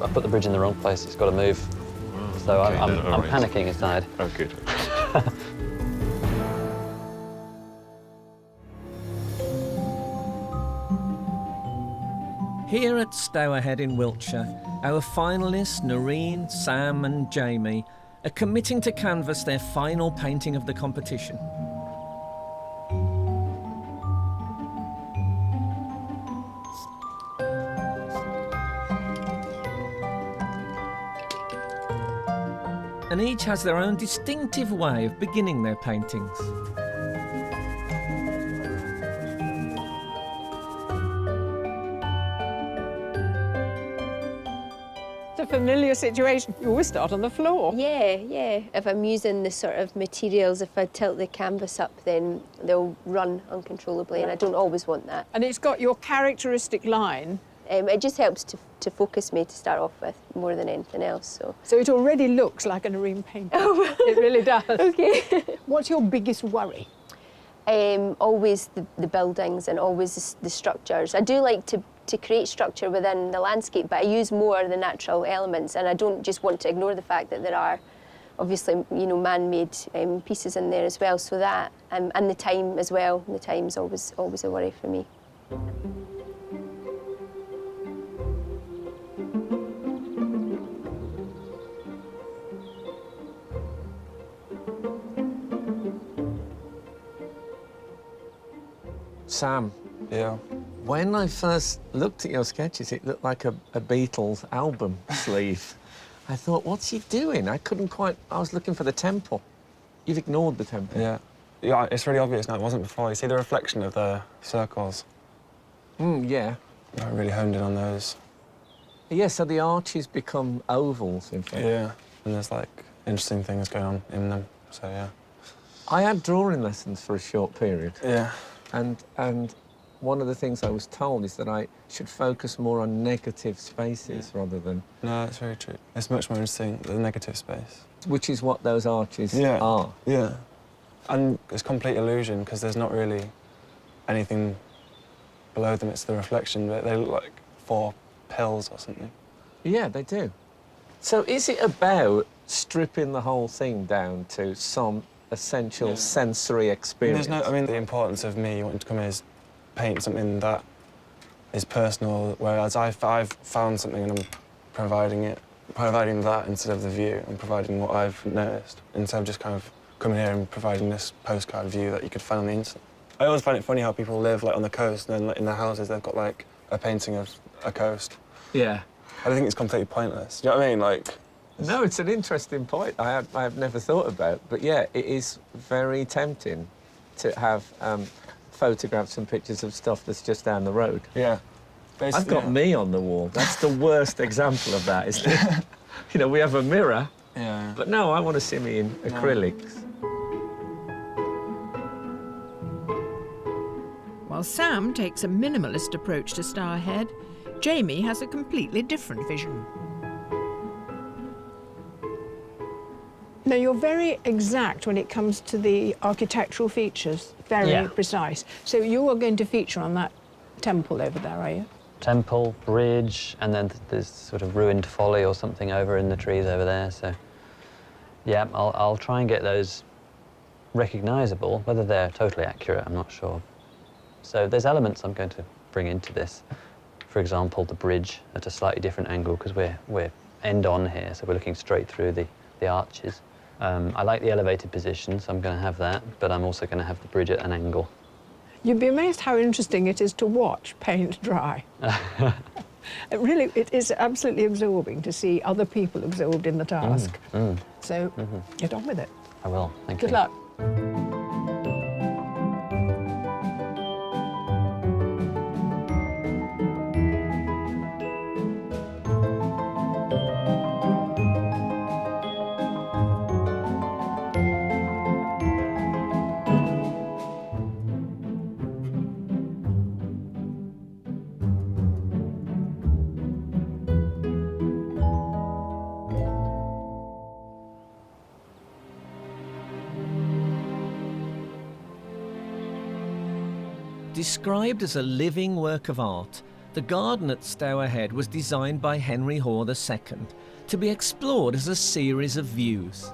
I put the bridge in the wrong place, it's got to move. So okay, I'm panicking inside. Oh, good. Here at Stourhead in Wiltshire, our finalists Narin, Sam and Jamie are committing to canvas their final painting of the competition. And each has their own distinctive way of beginning their paintings. It's a familiar situation. You always start on the floor. Yeah. If I'm using the sort of materials, if I tilt the canvas up, then they'll run uncontrollably, and I don't always want that. And it's got your characteristic line. It just helps to focus me to start off with more than anything else. So it already looks like a Narin painting. Oh, it really does. Okay. What's your biggest worry? Always the buildings and always the structures. I do like to create structure within the landscape, but I use more of the natural elements, and I don't just want to ignore the fact that there are obviously, you know, man-made pieces in there as well. So that and the time as well. The time's always a worry for me. Sam. Yeah. When I first looked at your sketches, it looked like a Beatles album sleeve. I thought, what's he doing? I was looking for the temple. You've ignored the temple. Yeah. Yeah, it's really obvious now. It wasn't before. You see the reflection of the circles? Yeah. I really honed in on those. Yeah, so the arches become ovals, in fact. Yeah. And there's, like, interesting things going on in them, so, yeah. I had drawing lessons for a short period. Yeah. And one of the things I was told is that I should focus more on negative spaces rather than... No, that's very true. It's much more interesting, the negative space. Which is what those arches are. Yeah. And it's complete illusion, because there's not really anything below them. It's the reflection. They look like 4 pills or something. Yeah, they do. So is it about stripping the whole thing down to some essential sensory experience? There's no... I mean, the importance of me wanting to come in is paint something that is personal, whereas I've found something and I'm providing that instead of the view. I'm providing what I've noticed, instead of just kind of coming here and providing this postcard view that you could find on the internet. I always find it funny how people live, like, on the coast, and then, like, in their houses they've got, like, a painting of a coast. Yeah. I think it's completely pointless. Do you know what I mean? Like... No, it's an interesting point I have never thought about. But, yeah, it is very tempting to have photographs and pictures of stuff that's just down the road. Yeah. I've got me on the wall. That's the worst example of that, isn't it? You know, we have a mirror. Yeah. But no, I want to see me in acrylics. While Sam takes a minimalist approach to Stourhead, Jamie has a completely different vision. Now, you're very exact when it comes to the architectural features, very precise. So you are going to feature on that temple over there, are you? Temple, bridge, and then there's sort of ruined folly or something over in the trees over there, so... Yeah, I'll try and get those recognisable. Whether they're totally accurate, I'm not sure. So there's elements I'm going to bring into this. For example, the bridge at a slightly different angle, because we're end-on here, so we're looking straight through the arches. I like the elevated position, so I'm going to have that, but I'm also going to have the bridge at an angle. You'd be amazed how interesting it is to watch paint dry. It is absolutely absorbing to see other people absorbed in the task. So get on with it. I will, thank you. Good luck. Described as a living work of art, the garden at Stour Head was designed by Henry Hoare II to be explored as a series of views.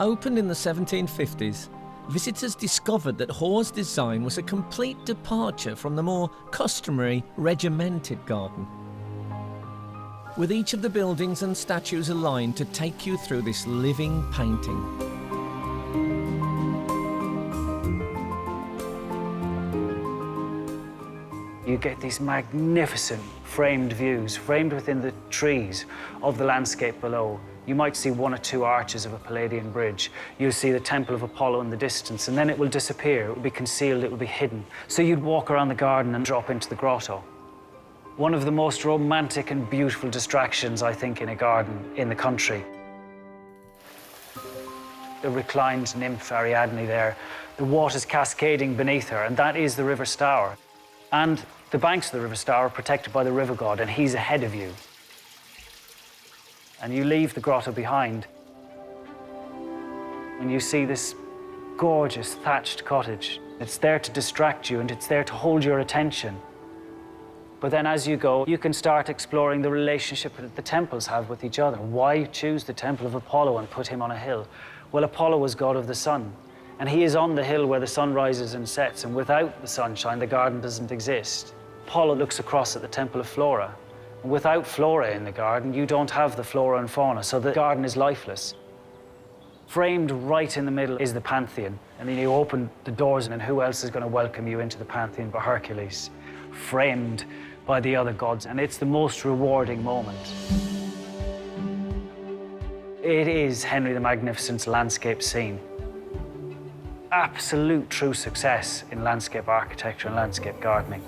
Opened in the 1750s, visitors discovered that Hoare's design was a complete departure from the more customary regimented garden, with each of the buildings and statues aligned to take you through this living painting. You get these magnificent framed views, framed within the trees of the landscape below. You might see one or two arches of a Palladian bridge. You'll see the Temple of Apollo in the distance, and then it will disappear. It will be concealed, it will be hidden. So you'd walk around the garden and drop into the grotto. One of the most romantic and beautiful distractions, I think, in a garden in the country. The reclined nymph Ariadne there, the water's cascading beneath her, and that is the River Stour. And the banks of the River Stour are protected by the river god, and he's ahead of you. And you leave the grotto behind, and you see this gorgeous thatched cottage. It's there to distract you, and it's there to hold your attention. But then as you go, you can start exploring the relationship that the temples have with each other. Why choose the Temple of Apollo and put him on a hill? Well, Apollo was god of the sun, and he is on the hill where the sun rises and sets, and without the sunshine, the garden doesn't exist. Apollo looks across at the Temple of Flora. And without flora in the garden, you don't have the flora and fauna, so the garden is lifeless. Framed right in the middle is the Pantheon, and then you open the doors, and who else is going to welcome you into the Pantheon but Hercules, framed by the other gods, and it's the most rewarding moment. It is Henry the Magnificent's landscape scene. Absolute true success in landscape architecture and landscape gardening.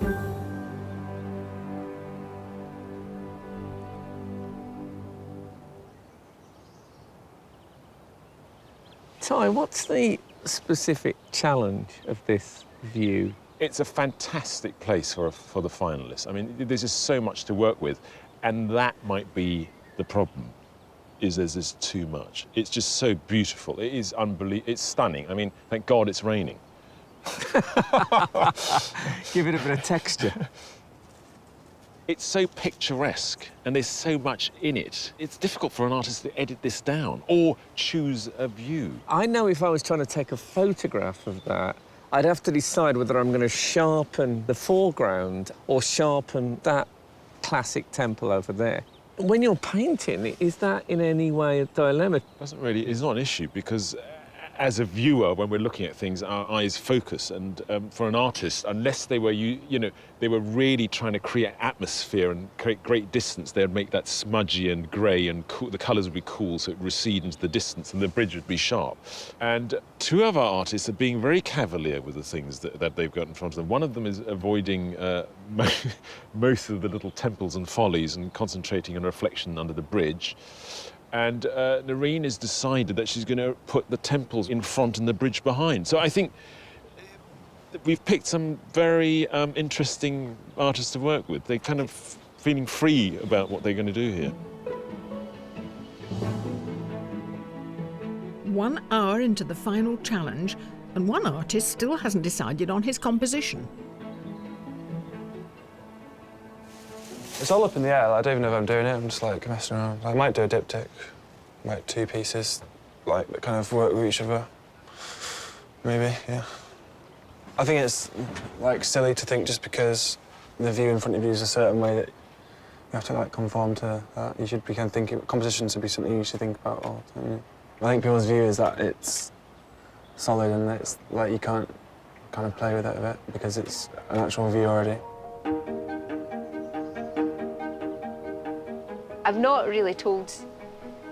Tai, what's the specific challenge of this view? It's a fantastic place for the finalists. I mean, there's just so much to work with, and that might be the problem, is there's just too much. It's just so beautiful. It is unbelievable. It's stunning. I mean, thank God it's raining. Give it a bit of texture. It's so picturesque, and there's so much in it. It's difficult for an artist to edit this down or choose a view. I know if I was trying to take a photograph of that, I'd have to decide whether I'm going to sharpen the foreground or sharpen that classic temple over there. When you're painting, is that in any way a dilemma? It's not an issue, because as a viewer, when we're looking at things, our eyes focus, and for an artist, unless they were, they were really trying to create atmosphere and create great distance, they'd make that smudgy and grey, and cool, the colours would be cool, so it would recede into the distance, and the bridge would be sharp. And two of our artists are being very cavalier with the things that they've got in front of them. One of them is avoiding most of the little temples and follies and concentrating on reflection under the bridge. And Narin has decided that she's going to put the temples in front and the bridge behind. So I think we've picked some very interesting artists to work with. They're kind of feeling free about what they're going to do here. 1 hour into the final challenge, and one artist still hasn't decided on his composition. It's all up in the air. I don't even know if I'm doing it. I'm just like messing around. I might do a diptych, like 2 pieces, like that kind of work with each other. Maybe, yeah. I think it's like silly to think just because the view in front of you is a certain way that you have to like conform to that. You should be kind of thinking composition should be something you should think about all the time. I think people's view is that it's solid and it's like you can't kind of play with it a bit because it's an actual view already. I've not really told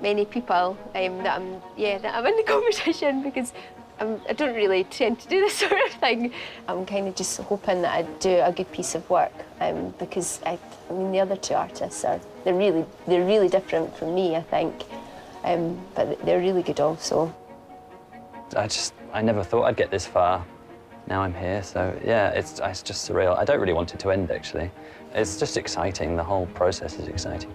many people that I'm in the competition because I don't really tend to do this sort of thing. I'm kind of just hoping that I do a good piece of work because I mean the other two artists they're really different from me, I think, but they're really good also. I never thought I'd get this far. Now I'm here, so yeah, it's just surreal. I don't really want it to end, actually. It's just exciting. The whole process is exciting.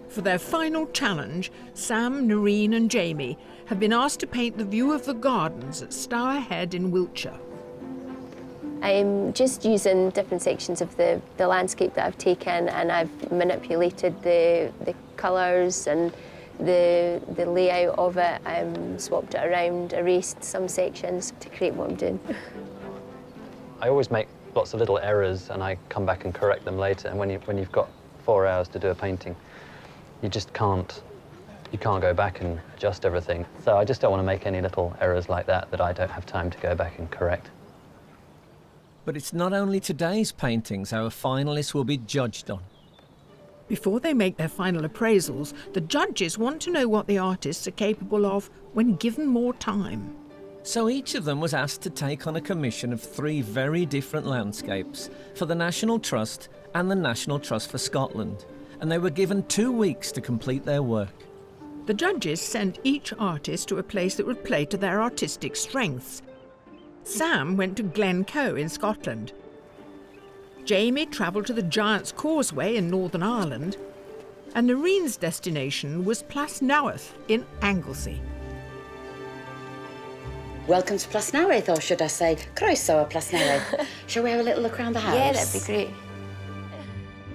For their final challenge, Sam, Narin and Jamie have been asked to paint the view of the gardens at Stour Head in Wiltshire. I'm just using different sections of the landscape that I've taken, and I've manipulated the colours and the layout of it. Swapped it around, erased some sections to create what I'm doing. I always make lots of little errors and I come back and correct them later, and when you've got 4 hours to do a painting, you just can't go back and adjust everything. So I just don't want to make any little errors like that I don't have time to go back and correct. But it's not only today's paintings our finalists will be judged on. Before they make their final appraisals, the judges want to know what the artists are capable of when given more time. So each of them was asked to take on a commission of 3 very different landscapes for the National Trust and the National Trust for Scotland, and they were given 2 weeks to complete their work. The judges sent each artist to a place that would play to their artistic strengths. Sam went to Glencoe in Scotland. Jamie travelled to the Giant's Causeway in Northern Ireland, and Narin's destination was Plasnoweth in Anglesey. Welcome to Plasnoweth, or should I say, Croeso Plasnoweth. Shall we have a little look around the house? Yeah, that'd be great.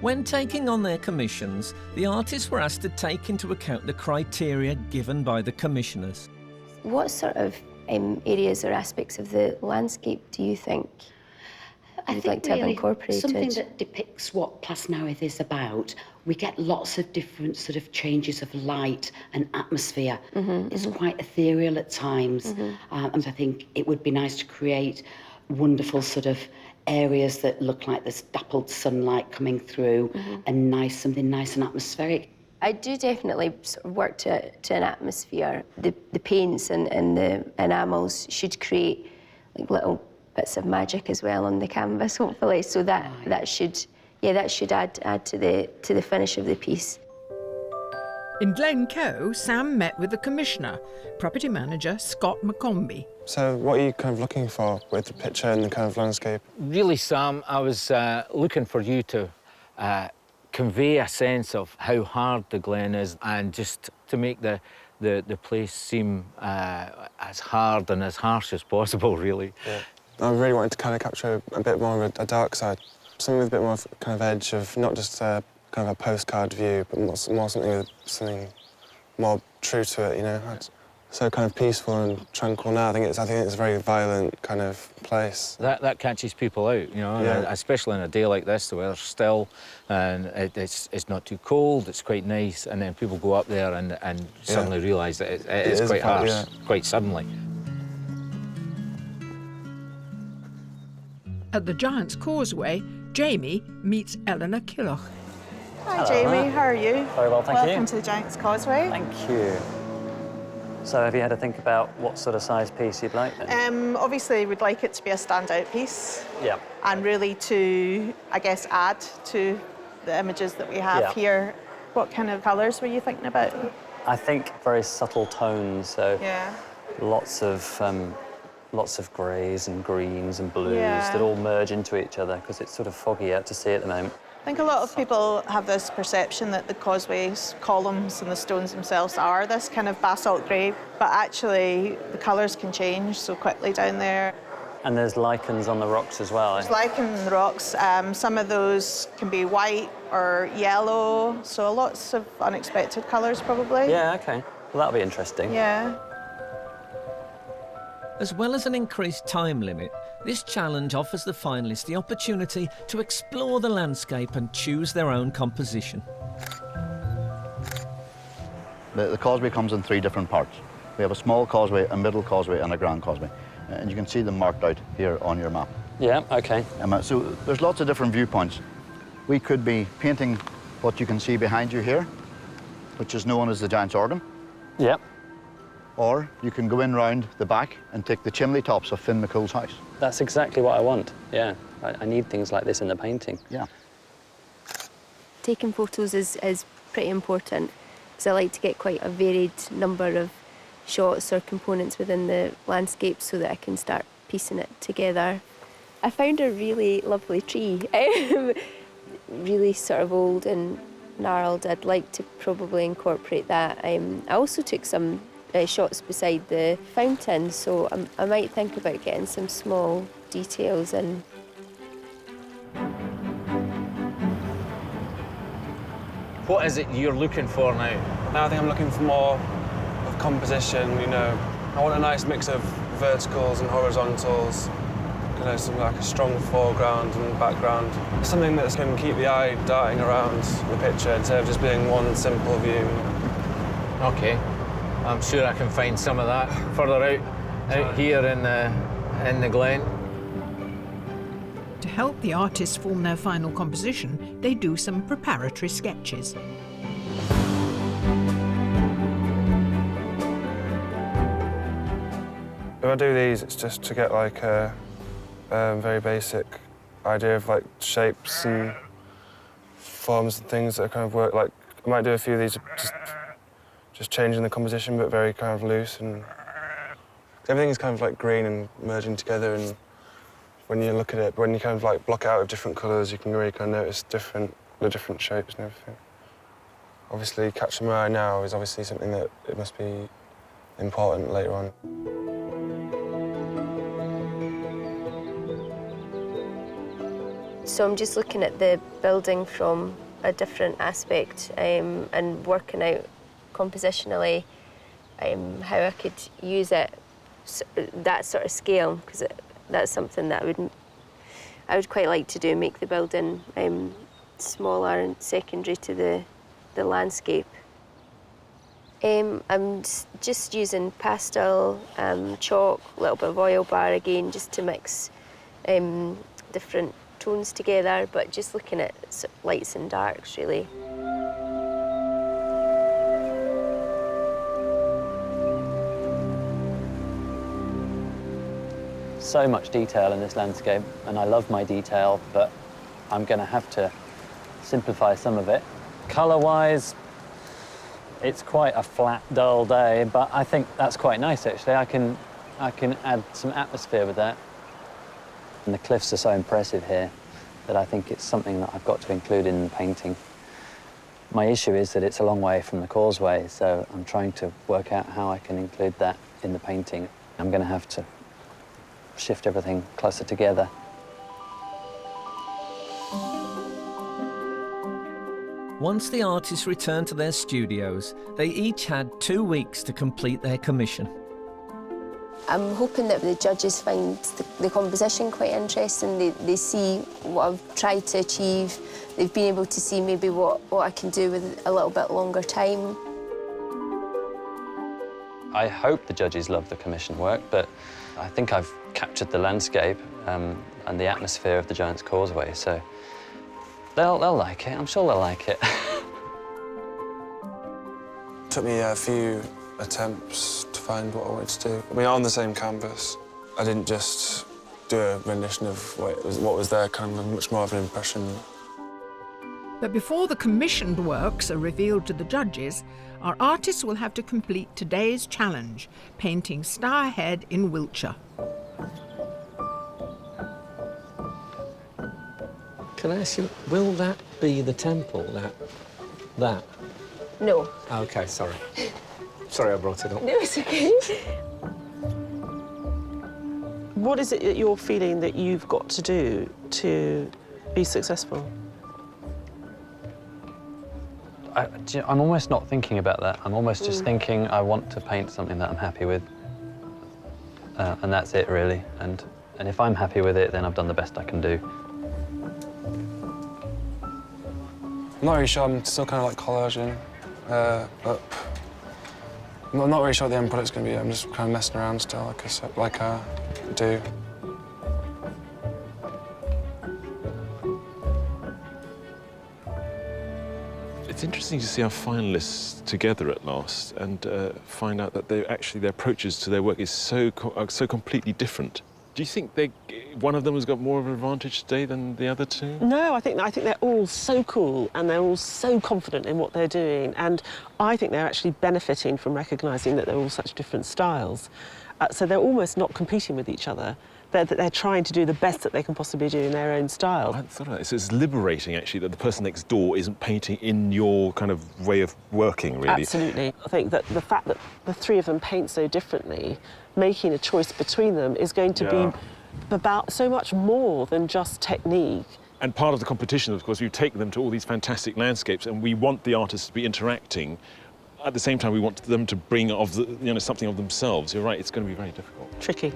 When taking on their commissions, the artists were asked to take into account the criteria given by the commissioners. What sort of areas or aspects of the landscape do you think you'd like to have incorporated? Something that depicts what Plasnoweth is about. We get lots of different sort of changes of light and atmosphere. It's quite ethereal at times, and I think it would be nice to create wonderful sort of areas that look like there's dappled sunlight coming through and something nice and atmospheric. I do definitely sort of work to an atmosphere. The paints and the enamels should create like little bits of magic as well on the canvas, hopefully. So that should add to the finish of the piece. In Glencoe, Sam met with the commissioner, property manager Scott McCombie. So what are you kind of looking for with the picture and the kind of landscape? Really, Sam, I was looking for you to convey a sense of how hard the glen is and just to make the place seem as hard and as harsh as possible, really. Yeah. I really wanted to kind of capture a bit more of a dark side, something with a bit more of kind of edge of not just kind of a postcard view, but more something with something more true to it, you know. So kind of peaceful and tranquil now. I think it's a very violent kind of place. That catches people out, you know, especially on a day like this, the weather's still and it's not too cold, it's quite nice, and then people go up there and suddenly realise that it is quite harsh, quite suddenly. At the Giant's Causeway, Jamie meets Eleanor Killoch. Hi, Jamie. How are you? Very well, thank you. Welcome to the Giant's Causeway. Thank you. So have you had to think about what sort of size piece you'd like then? Obviously, we'd like it to be a standout piece. Yeah. And really to, I guess, add to the images that we have here. What kind of colours were you thinking about? I think very subtle tones, so lots of greys and greens and blues that all merge into each other because it's sort of foggy out to sea at the moment. I think a lot of people have this perception that the causeways, columns and the stones themselves are this kind of basalt grey, but actually the colours can change so quickly down there. And there's lichens on the rocks as well. There's lichen in the rocks. Some of those can be white or yellow, so lots of unexpected colours probably. Yeah, OK. Well, that'll be interesting. Yeah. As well as an increased time limit, this challenge offers the finalists the opportunity to explore the landscape and choose their own composition. The causeway comes in 3 different parts. We have a small causeway, a middle causeway and a grand causeway. And you can see them marked out here on your map. Yeah, OK. So there's lots of different viewpoints. We could be painting what you can see behind you here, which is known as the Giant's Organ. Yep. Or you can go in round the back and take the chimney tops of Finn McCool's house. That's exactly what I want, yeah. I need things like this in the painting. Yeah. Taking photos is pretty important, because I like to get quite a varied number of shots or components within the landscape so that I can start piecing it together. I found a really lovely tree, really sort of old and gnarled. I'd like to probably incorporate that. I also took some shots beside the fountain, so I might think about getting some small details in. What is it you're looking for now? Now I think I'm looking for more of composition, you know. I want a nice mix of verticals and horizontals, you know, something like a strong foreground and background. Something that can keep the eye darting around the picture instead of just being one simple view. OK. I'm sure I can find some of that further out here in the glen. To help the artists form their final composition, they do some preparatory sketches. If I do these, it's just to get like a very basic idea of like shapes and forms and things that kind of work. Like I might do a few of these just changing the composition, but very kind of loose, and everything is kind of like green and merging together. And when you look at it, when you kind of like block it out with different colours, you can really kind of notice the different shapes and everything. Obviously, catching my eye now is obviously something that it must be important later on. So I'm just looking at the building from a different aspect and working out compositionally how I could use it, that sort of scale, because that's something that I would quite like to do, make the building smaller and secondary to the landscape. I'm just using pastel, chalk, a little bit of oil bar again, just to mix different tones together, but just looking at lights and darks, really. So much detail in this landscape, and I love my detail, but I'm going to have to simplify some of it. Colour-wise, it's quite a flat, dull day, but I think that's quite nice, actually. I can add some atmosphere with that. And the cliffs are so impressive here that I think it's something that I've got to include in the painting. My issue is that it's a long way from the causeway, so I'm trying to work out how I can include that in the painting. I'm going to have to shift everything closer together. Once the artists returned to their studios, they each had 2 weeks to complete their commission. I'm hoping that the judges find the composition quite interesting. They see what I've tried to achieve. They've been able to see maybe what I can do with a little bit longer time. I hope the judges love the commission work, but I think I've captured the landscape and the atmosphere of the Giant's Causeway, so they'll like it. I'm sure they'll like it. It took me a few attempts to find what I wanted to do. I mean, on the same canvas, I didn't just do a rendition of what was there, kind of much more of an impression. But before the commissioned works are revealed to the judges, our artists will have to complete today's challenge, painting Starhead in Wiltshire. Can I ask you, will that be the temple, that? No. OK, sorry. Sorry I brought it up. No, it's OK. What is it that you're feeling that you've got to do to be successful? I'm almost not thinking about that. I'm almost just thinking I want to paint something that I'm happy with. and that's it really. And if I'm happy with it, then I've done the best I can do. I'm not really sure. I'm still kind of like collaging, but I'm not really sure what the end product's going to be. I'm just kind of messing around still, like I do. It's interesting to see our finalists together at last and find out that their approaches to their work is so completely different. Do you think one of them has got more of an advantage today than the other two? No, I think they're all so cool and they're all so confident in what they're doing, and I think they're actually benefiting from recognising that they're all such different styles. So they're almost not competing with each other. They're trying to do the best that they can possibly do in their own style. I hadn't thought of that. So it's liberating, actually, that the person next door isn't painting in your kind of way of working, really. Absolutely. I think that the fact that the three of them paint so differently, making a choice between them is going to be about so much more than just technique. And part of the competition, of course, we take them to all these fantastic landscapes, and we want the artists to be interacting. At the same time, we want them to bring something of themselves. You're right, it's going to be very difficult. Tricky.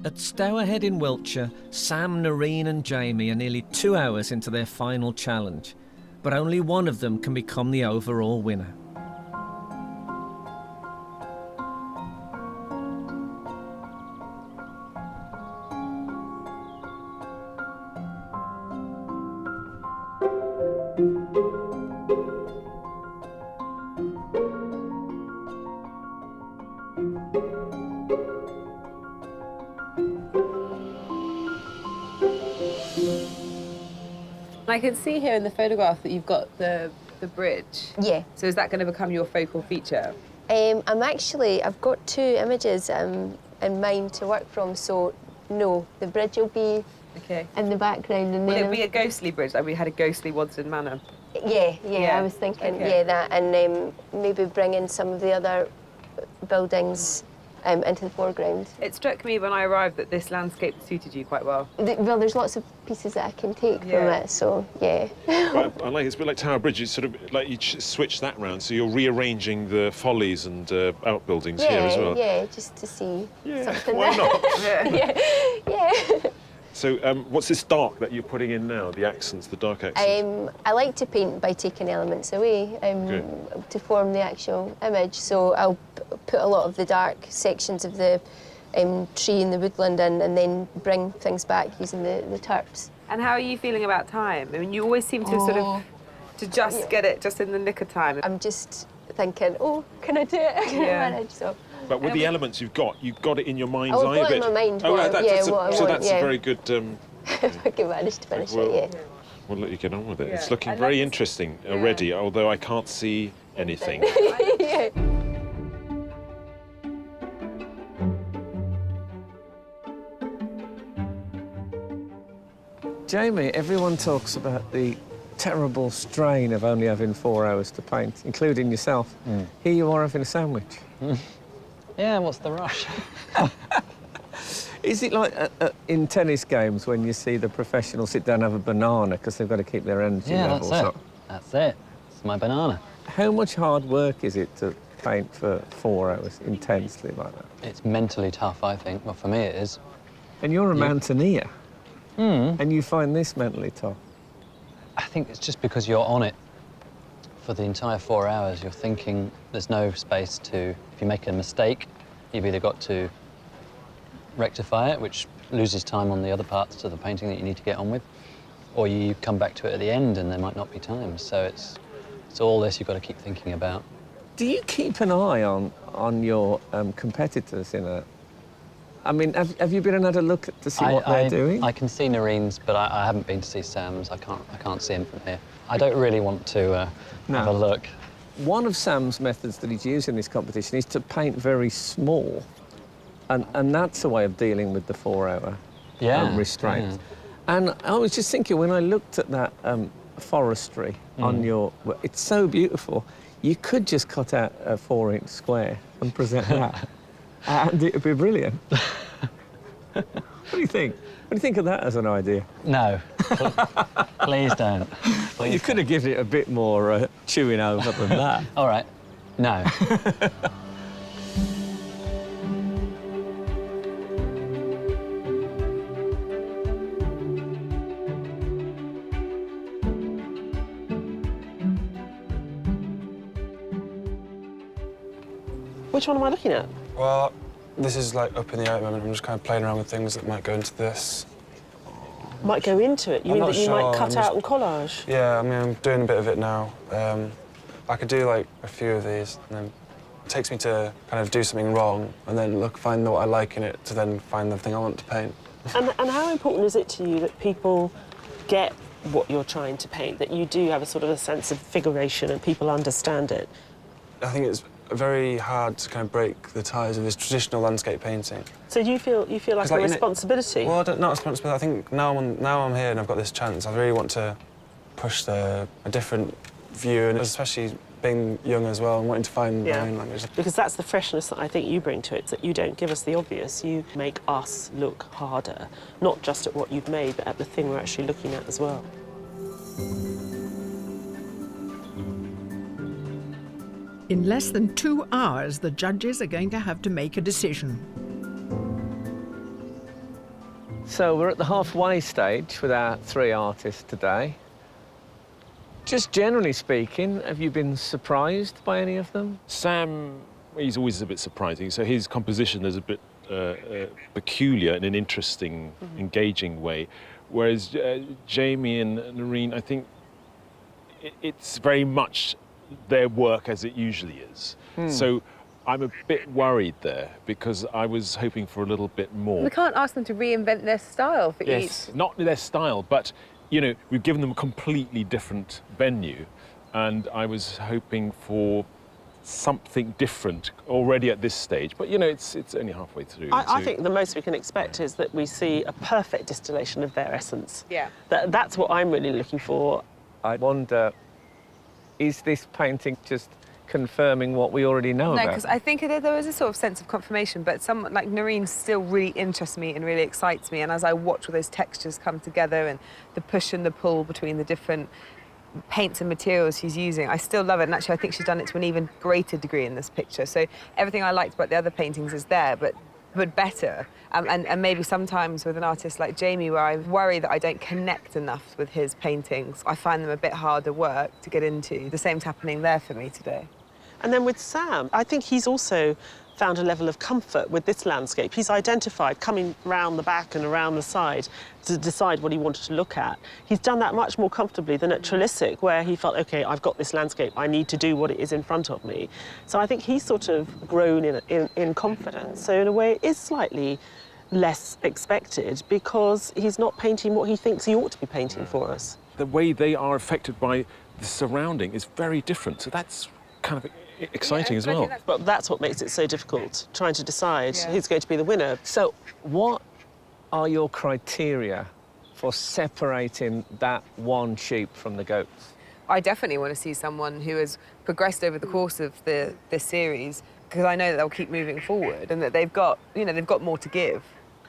At Stourhead in Wiltshire, Sam, Narin and Jamie are nearly 2 hours into their final challenge, but only one of them can become the overall winner. I can see here in the photograph that you've got the bridge. Yeah. So is that going to become your focal feature? I've got two images in mind to work from, so no, the bridge will be in the background. And Will then it be a ghostly bridge, like we had a ghostly Wadston Manor? Yeah, I was thinking, that, and maybe bring in some of the other buildings into the foreground. It struck me when I arrived that this landscape suited you quite well. Well, there's lots of pieces that I can take from it, so yeah. Well, I like it's a bit like Tower Bridge. It's sort of like you switch that round, so you're rearranging the follies and outbuildings here as well. Yeah, just to see something why there. not? yeah. So what's this dark that you're putting in now, the accents, the dark accents? I like to paint by taking elements away to form the actual image, so I'll put a lot of the dark sections of the tree and the woodland in, and then bring things back using the turps. And how are you feeling about time? I mean, you always seem to just get it just in the nick of time. I'm just thinking, can I do it? Can I manage? So. But with the elements you've got it in your mind's I've eye got a bit. in my mind what that's a very good. If I can manage to finish it, We'll let you get on with it. It's looking very interesting already, although I can't see anything. Jamie, everyone talks about the terrible strain of only having 4 hours to paint, including yourself. Here you are having a sandwich. Yeah, what's the rush? Is it like in tennis games when you see the professionals sit down and have a banana because they've got to keep their energy levels up? That's it. It's my banana. How much hard work is it to paint for 4 hours intensely like that? It's mentally tough, I think. Well, for me it is. And you're a mountaineer. And you find this mentally tough? I think it's just because you're on it for the entire 4 hours. You're thinking there's no space to... If you make a mistake, you've either got to rectify it, which loses time on the other parts of the painting that you need to get on with, or you come back to it at the end and there might not be time. So it's all this you've got to keep thinking about. Do you keep an eye on your competitors in a... I mean, have you been and had a look to see what they're doing? I can see Narin's, but I haven't been to see Sam's. I can't see him from here. I don't really want to have a look. One of Sam's methods that he's used in this competition is to paint very small. And that's a way of dealing with the 4-hour restraint. Yeah. And I was just thinking, when I looked at that forestry on your... It's so beautiful. You could just cut out a 4-inch square and present that. And it would be brilliant. What do you think? What do you think of that as an idea? No. Please don't. Please You could have given it a bit more chewing over than that. All right. No. Which one am I looking at? Well, this is like up in the air at the moment. I'm just kind of playing around with things that might go into this. Might go into it? You I'm mean not that you might sure, cut out and collage? Yeah, I mean, I'm doing a bit of it now. I could do like a few of these, and then it takes me to kind of do something wrong, and then find what I like in it, to then find the thing I want to paint. And how important is it to you that people get what you're trying to paint, that you do have a sort of a sense of figuration and people understand it? I think it's very hard to kind of break the ties of this traditional landscape painting. So do you feel like a responsibility? Well, not responsibility. I think now I'm here and I've got this chance, I really want to push a different view, and especially being young as well and wanting to find my own language. Because that's the freshness that I think you bring to it, that you don't give us the obvious. You make us look harder, not just at what you've made, but at the thing we're actually looking at as well. In less than 2 hours, the judges are going to have to make a decision. So we're at the halfway stage with our 3 artists today. Just generally speaking, have you been surprised by any of them? Sam, he's always a bit surprising. So his composition is a bit peculiar in an interesting, engaging way. Whereas Jamie and Narin, I think it's very much their work as it usually is. So I'm a bit worried there, because I was hoping for a little bit more. We can't ask them to reinvent their style for each. Not their style, but, you know, we've given them a completely different venue, and I was hoping for something different already at this stage. But, you know, it's only halfway through. I think the most we can expect is that we see a perfect distillation of their essence. Yeah. That's what I'm really looking for. I wonder, is this painting just confirming what we already know No, about? because I think there was a sort of sense of confirmation, but someone like Narin still really interests me and really excites me. And as I watch all those textures come together and the push and the pull between the different paints and materials she's using, I still love it. And actually, I think she's done it to an even greater degree in this picture. So everything I liked about the other paintings is there, but better. And maybe sometimes with an artist like Jamie, where I worry that I don't connect enough with his paintings, I find them a bit harder work to get into. The same's happening there for me today. And then with Sam, I think he's also found a level of comfort with this landscape. He's identified, coming round the back and around the side to decide what he wanted to look at. He's done that much more comfortably than at Trelissick, where he felt, OK, I've got this landscape, I need to do what it is in front of me. So I think he's sort of grown in confidence. So in a way, it is slightly less expected, because he's not painting what he thinks he ought to be painting for us. The way they are affected by the surrounding is very different. So that's kind of exciting as well. But that's what makes it so difficult, trying to decide who's going to be the winner. So what are your criteria for separating that one sheep from the goats? I definitely want to see someone who has progressed over the course of this series, because I know that they'll keep moving forward and that they've got more to give.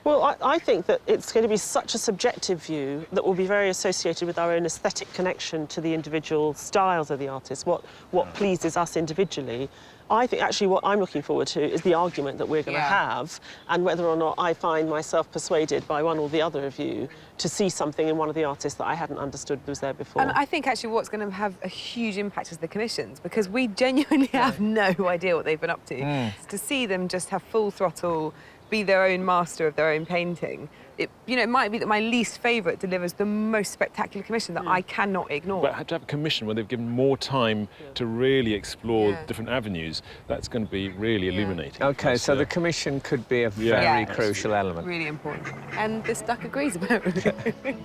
Well, I think that it's going to be such a subjective view that will be very associated with our own aesthetic connection to the individual styles of the artist, what pleases us individually. I think actually what I'm looking forward to is the argument that we're going to have, and whether or not I find myself persuaded by one or the other of you to see something in one of the artists that I hadn't understood was there before. And I think actually what's going to have a huge impact is the commissions, because we genuinely have no idea what they've been up to. To see them just have full throttle, be their own master of their own painting, it might be that my least favourite delivers the most spectacular commission that I cannot ignore. But to have a commission where they've given more time to really explore different avenues, that's going to be really illuminating. OK, so the commission could be a very crucial element. Really important. And this duck agrees, apparently.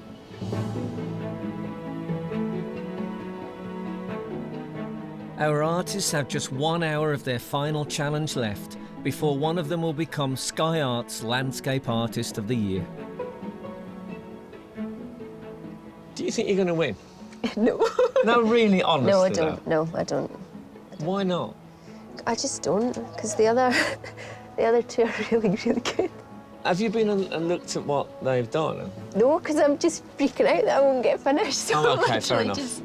Our artists have just 1 hour of their final challenge left before one of them will become Sky Arts Landscape Artist of the Year. Do you think you're going to win? No. No, really, honestly. No, I don't. No, I don't. Why not? I just don't, because the other two are really, really good. Have you been and looked at what they've done? No, because I'm just freaking out that I won't get finished. So Oh, okay, I'm fair actually enough.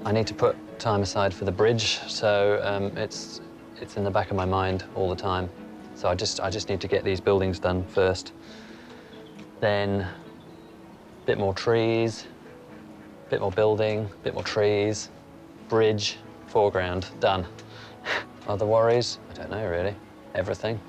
I need to put time aside for the bridge, so it's in the back of my mind all the time. So I just need to get these buildings done first. Then a bit more trees, a bit more building, a bit more trees, bridge, foreground, done. Other worries? I don't know, really. Everything.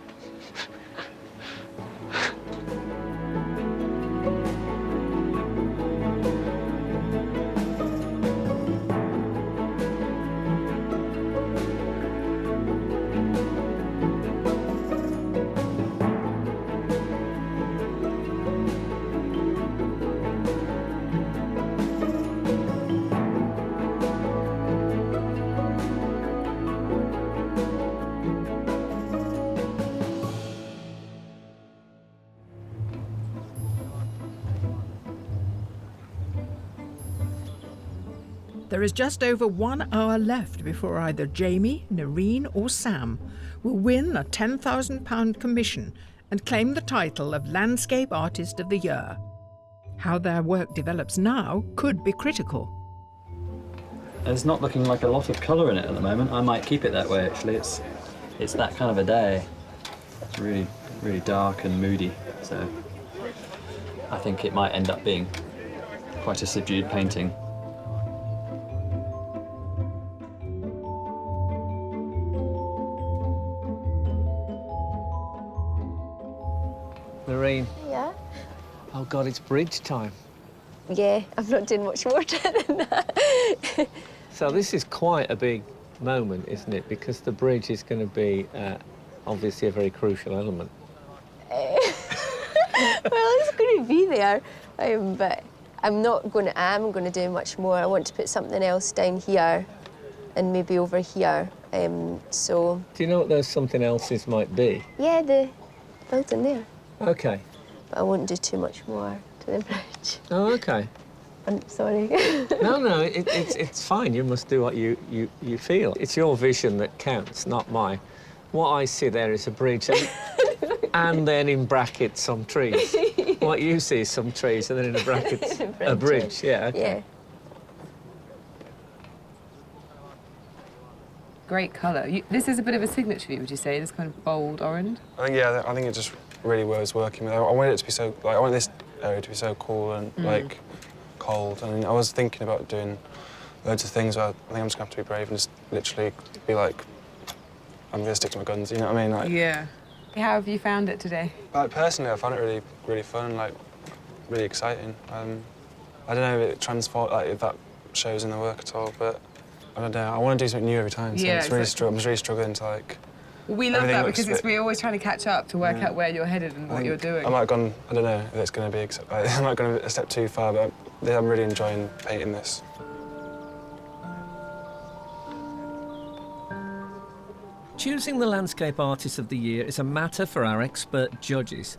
There is just over 1 hour left before either Jamie, Narin or Sam will win a £10,000 commission and claim the title of Landscape Artist of the Year. How their work develops now could be critical. It's not looking like a lot of colour in it at the moment. I might keep it that way, actually. It's that kind of a day. It's really, really dark and moody, so I think it might end up being quite a subdued painting. Narin. Yeah? Oh, God, it's bridge time. Yeah, I'm not doing much more to it than that. So this is quite a big moment, isn't it? Because the bridge is going to be obviously a very crucial element. Well, it's going to be there, but I'm going to do much more. I want to put something else down here and maybe over here. So. Do you know what those something else's might be? Yeah, the building there. Okay. But I won't do too much more to the bridge. Oh, okay. I'm sorry. No, it's fine. You must do what you feel. It's your vision that counts, not mine. What I see there is a bridge and then in brackets some trees. What you see is some trees and then in the brackets a bridge. Yeah, okay. Yeah. Great colour. This is a bit of a signature for you, would you say? This kind of bold orange? I think it just really was working with it. I wanted it to be so, I want this area to be so cool and, like, cold. I mean, I was thinking about doing loads of things, but I think I'm just going to have to be brave and just literally be like, I'm going to stick to my guns, you know what I mean? Like, yeah. How have you found it today? Like, personally, I found it really, really fun, like, really exciting. I don't know if if that shows in the work at all, but I don't know. I want to do something new every time, so Yeah, I'm just really struggling to, like... Well, we love that because we're always trying to catch up to work out where you're headed and what you're doing. I might have gone, I don't know if it's going to be, I might have gone a step too far, but I'm really enjoying painting this. Choosing the Landscape Artist of the Year is a matter for our expert judges.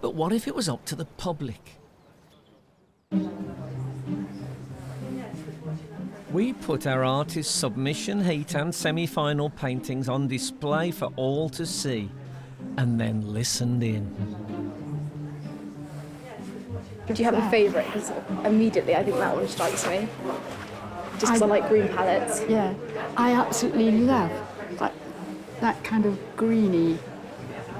But what if it was up to the public? We put our artists' submission, heat and semi-final paintings on display for all to see, and then listened in. Do you have a favourite? Because immediately I think that one strikes me. Just because I like green palettes. Yeah, I absolutely love that kind of greeny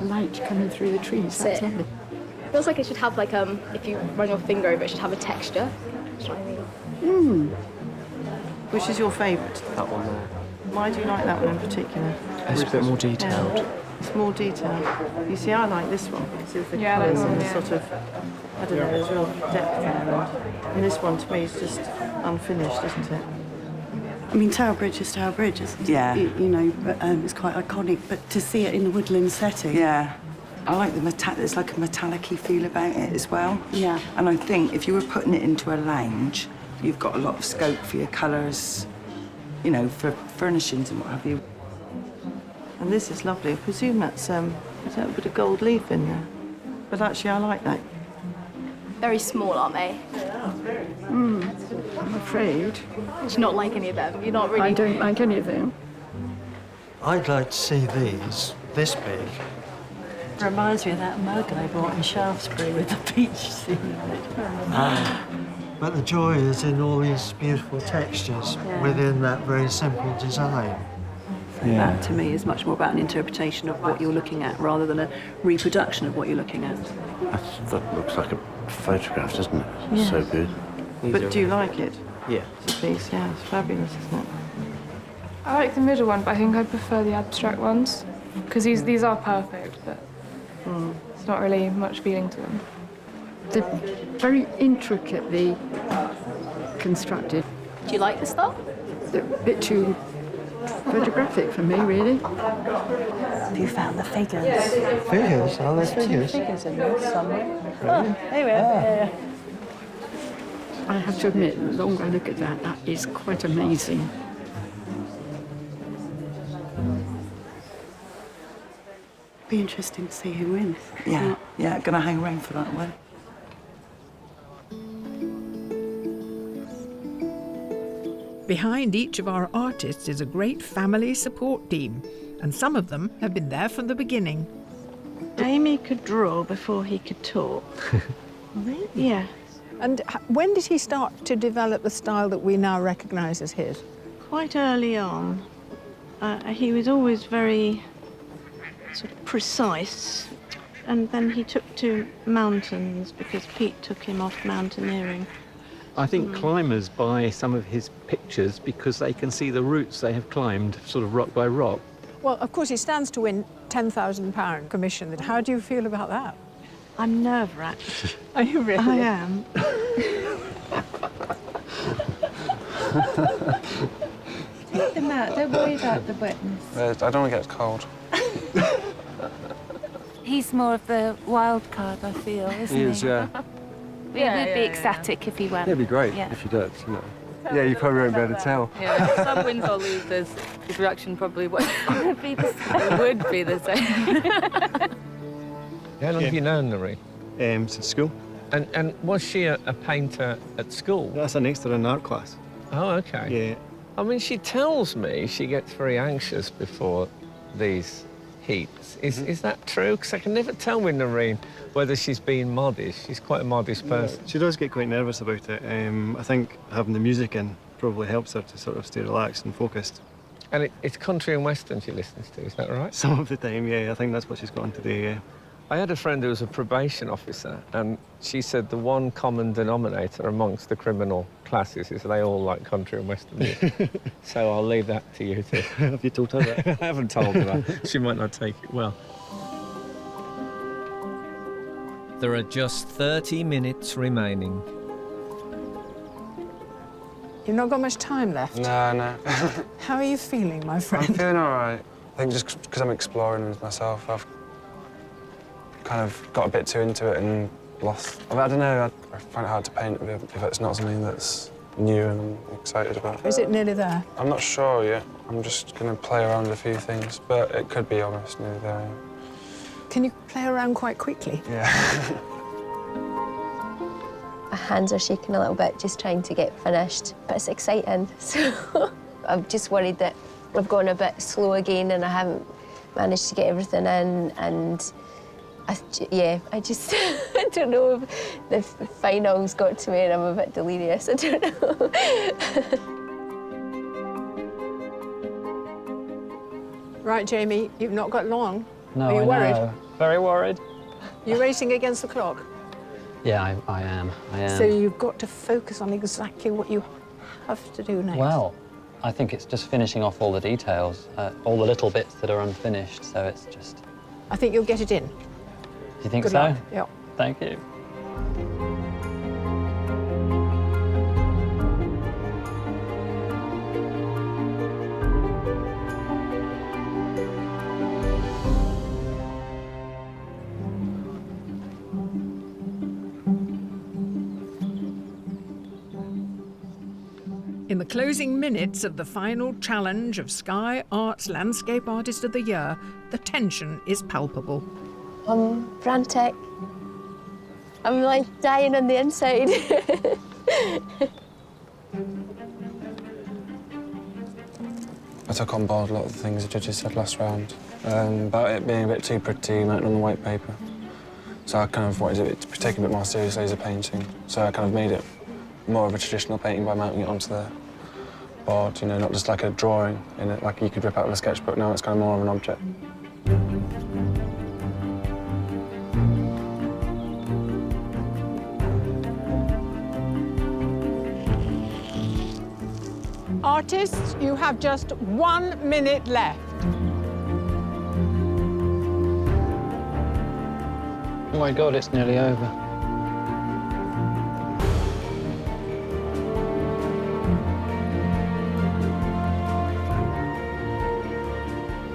light coming through the trees. That's lovely. It feels like it should have like if you run your finger over it, should have a texture. Shiny. Which is your favourite? That one there. Why do you like that one in particular? It's a bit more detailed. Yeah. It's more detailed. You see, I like this one. It's the Yeah, that's colours and one, the yeah. sort of, I don't know, there's real depth there. And this one, to me, is just unfinished, isn't it? I mean, Tower Bridge is Tower Bridge, isn't it? Yeah. You know, but it's quite iconic. But to see it in the woodland setting. Yeah. I like there's like a metallic-y feel about it as well. Yeah. And I think if you were putting it into a lounge, You've got a lot of scope for your colours, you know, for furnishings and what have you. And this is lovely. I presume that's a little bit of gold leaf in there. But actually, I like that. Very small, aren't they? I'm afraid. It's not like any of them. You're not really. I don't like any of them. I'd like to see these this big. Reminds me of that mug I bought in Shaftesbury with the peach scene on it. But the joy is in all these beautiful textures within that very simple design. That, to me, is much more about an interpretation of what you're looking at rather than a reproduction of what you're looking at. That looks like a photograph, doesn't it? Yes. So good. But do you like it? Yeah. It's a piece, yeah, it's fabulous, isn't it? I like the middle one, but I think I prefer the abstract ones because these are perfect, but it's not really much feeling to them. They're very intricately constructed. Do you like the style? They're a bit too photographic for me, really. Have you found the figures? Figures? Are there There's figures? 2 figures in there somewhere. Oh, there we are. Yeah. I have to admit, the longer I look at that, that is quite amazing. Be interesting to see who wins. Yeah, yeah, gonna hang around for that one. Behind each of our artists is a great family support team, and some of them have been there from the beginning. Jamie could draw before he could talk. Really? Yeah. And when did he start to develop the style that we now recognise as his? Quite early on. He was always very sort of precise. And then he took to mountains because Pete took him off mountaineering. I think climbers buy some of his pictures because they can see the routes they have climbed, sort of rock by rock. Well, of course, he stands to win £10,000 commission. How do you feel about that? I'm nerve-wracked. Are you really? I am. Take them out. Don't worry about the buttons. I don't want to get cold. He's more of the wild card, I feel, isn't he? He is, yeah. We would be ecstatic if he won. It'd be great if you did, you know. Yeah, you probably won't be able to tell. Yeah, if some wins or loses, his reaction probably would be the same. Would be the same. How long have you known Narin? Since school. And was she a painter at school? That's an extra in art class. Oh, okay. Yeah. I mean, she tells me she gets very anxious before these heats. Is that true? Because I can never tell with Narin whether she's being modest. She's quite a modest person. Yeah, she does get quite nervous about it. I think having the music in probably helps her to sort of stay relaxed and focused. And it's country and western she listens to, is that right? Some of the time, yeah. I think that's what she's got on today, yeah. I had a friend who was a probation officer, and she said the one common denominator amongst the criminal classes is they all like country and western music. So I'll leave that to you two. Have you told her that? I haven't told her that. She might not take it well. There are just 30 minutes remaining. You've not got much time left. No. How are you feeling, my friend? I'm feeling all right. I think just because I'm exploring with myself, I've kind of got a bit too into it and lost. I don't know, I find it hard to paint if it's not something that's new and I'm excited about. Is it nearly there? I'm not sure yet. I'm just going to play around with a few things, but it could be almost nearly there. Can you play around quite quickly? Yeah. My hands are shaking a little bit, just trying to get finished, but it's exciting. So I'm just worried that I've gone a bit slow again and I haven't managed to get everything in, and I just I don't know if the finals got to me and I'm a bit delirious. I don't know. Right, Jamie, you've not got long. No, Are you worried? know. Very worried. You're racing against the clock. Yeah, I am. So you've got to focus on exactly what you have to do next. Well, I think it's just finishing off all the details, all the little bits that are unfinished, so it's just... I think you'll get it in. You think Good so? luck. Yeah. Thank you. In the closing minutes of the final challenge of Sky Arts Landscape Artist of the Year, the tension is palpable. I'm frantic. I'm like dying on the inside. I took on board a lot of the things the judges said last round about it being a bit too pretty mounted on the white paper. So I kind of wanted it to be taken a bit more seriously as a painting. So I kind of made it more of a traditional painting by mounting it onto the board, you know, not just like a drawing in it, like you could rip out of a sketchbook. Now it's kind of more of an object. Artists, you have just 1 minute left. Oh my God, it's nearly over.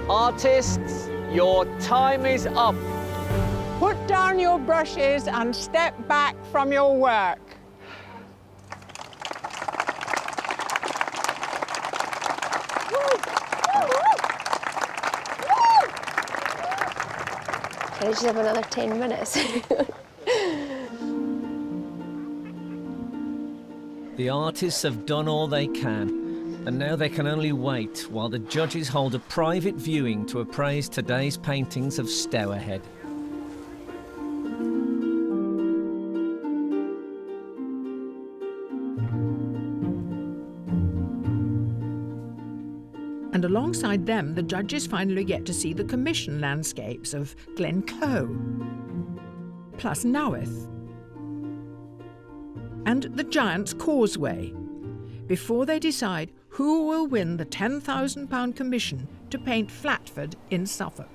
Artists, your time is up. Put down your brushes and step back from your work. Can I just have another 10 minutes? The artists have done all they can, and now they can only wait while the judges hold a private viewing to appraise today's paintings of Stourhead. And alongside them, the judges finally get to see the commission landscapes of Glencoe, plus Nawyth, and the Giant's Causeway, before they decide who will win the £10,000 commission to paint Flatford in Suffolk.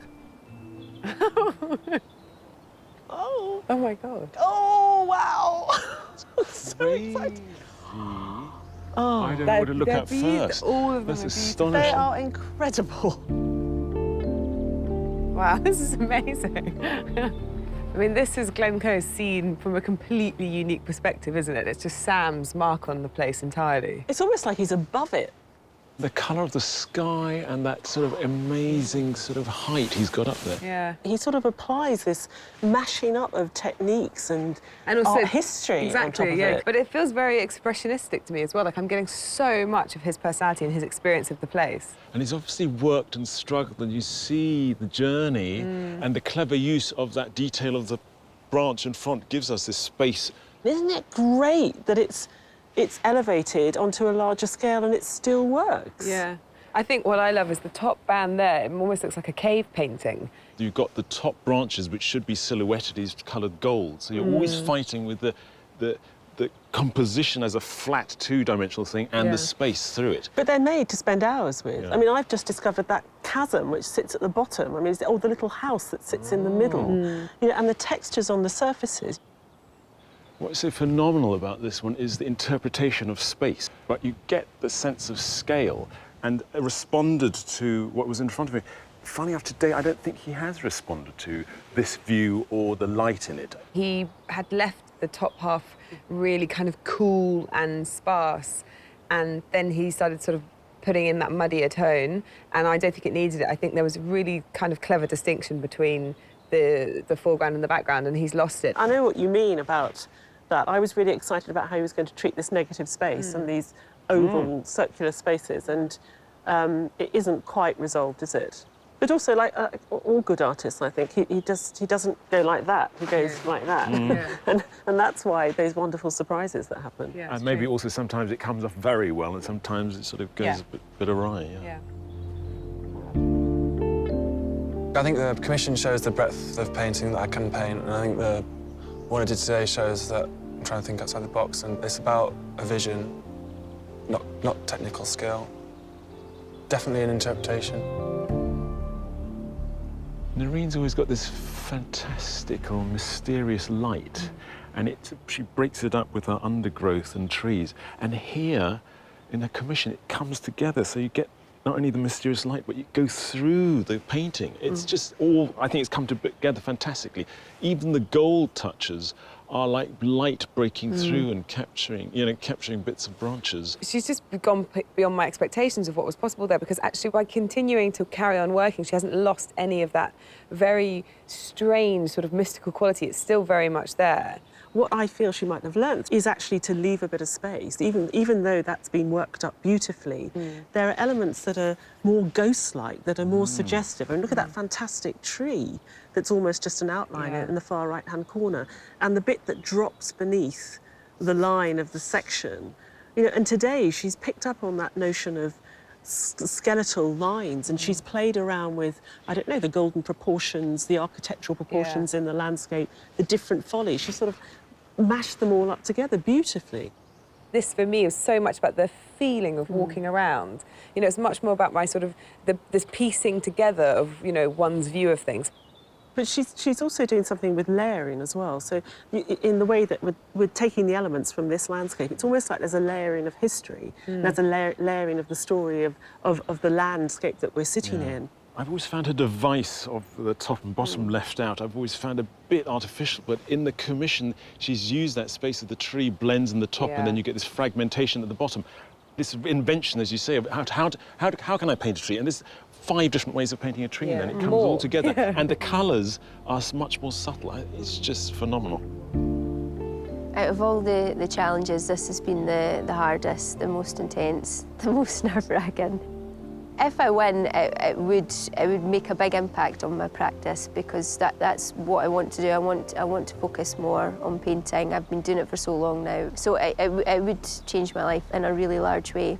Oh my God. Oh, wow. So excited. Oh, I don't know what to look at first. All of them That's are astonishing. They are incredible. Wow, this is amazing. I mean, this is Glencoe seen from a completely unique perspective, isn't it? It's just Sam's mark on the place entirely. It's almost like he's above it. The colour of the sky and that sort of amazing sort of height he's got up there. Yeah. He sort of applies this mashing up of techniques and also art history on top exactly, of yeah. it. But it feels very expressionistic to me as well. Like I'm getting so much of his personality and his experience of the place. And he's obviously worked and struggled, and you see the journey and the clever use of that detail of the branch in front gives us this space. Isn't it great that it's elevated onto a larger scale and it still works? Yeah. I think what I love is the top band there. It almost looks like a cave painting. You've got the top branches, which should be silhouetted as coloured gold. So you're always fighting with the composition as a flat two-dimensional thing and the space through it. But they're made to spend hours with. Yeah. I mean, I've just discovered that chasm which sits at the bottom. I mean, it's the little house that sits in the middle. You know, and the textures on the surfaces. What's so phenomenal about this one is the interpretation of space. But you get the sense of scale and responded to what was in front of me. Funny enough, today, I don't think he has responded to this view or the light in it. He had left the top half really kind of cool and sparse, and then he started sort of putting in that muddier tone, and I don't think it needed it. I think there was a really kind of clever distinction between the foreground and the background, and he's lost it. I know what you mean about that. I was really excited about how he was going to treat this negative space and these oval circular spaces, and it isn't quite resolved, is it? But also, like all good artists, I think, he doesn't go like that. He goes like that. And that's why those wonderful surprises that happen. Yeah, and maybe also sometimes it comes off very well and sometimes it sort of goes a bit awry. I think the commission shows the breadth of painting that I can paint, and I think the one I did today shows that I'm trying to think outside the box, and it's about a vision, not technical skill. Definitely an interpretation. Narin's always got this fantastical, mysterious light, and she breaks it up with her undergrowth and trees. And here, in the commission, it comes together, so you get not only the mysterious light, but you go through the painting. It's just all, I think it's come together fantastically. Even the gold touches are like light breaking through and capturing bits of branches. She's just gone beyond my expectations of what was possible there, because actually by continuing to carry on working, she hasn't lost any of that very strange sort of mystical quality. It's still very much there. What I feel she might have learnt is actually to leave a bit of space, even though that's been worked up beautifully. There are elements that are more ghost-like, that are more suggestive. I mean, look at that fantastic tree that's almost just an outline in the far right-hand corner, and the bit that drops beneath the line of the section. You know, and today she's picked up on that notion of skeletal lines, and she's played around with, I don't know, the golden proportions, the architectural proportions in the landscape, the different follies. She sort of mashed them all up together beautifully. This, for me, is so much about the feeling of walking around. You know, it's much more about my sort of, this piecing together of, you know, one's view of things. But she's also doing something with layering as well. So in the way that we're taking the elements from this landscape, it's almost like there's a layering of history. There's a layering of the story of the landscape that we're sitting in. I've always found her device of the top and bottom left out, I've always found a bit artificial, but in the commission, she's used that space of the tree blends in the top, and then you get this fragmentation at the bottom. This invention, as you say, of how can I paint a tree? And there's 5 different ways of painting a tree, and then it comes all together. And the colours are much more subtle. It's just phenomenal. Out of all the challenges, this has been the hardest, the most intense, the most nerve-wracking. If I win, it would make a big impact on my practice, because that's what I want to do. I want to focus more on painting. I've been doing it for so long now. So it would change my life in a really large way.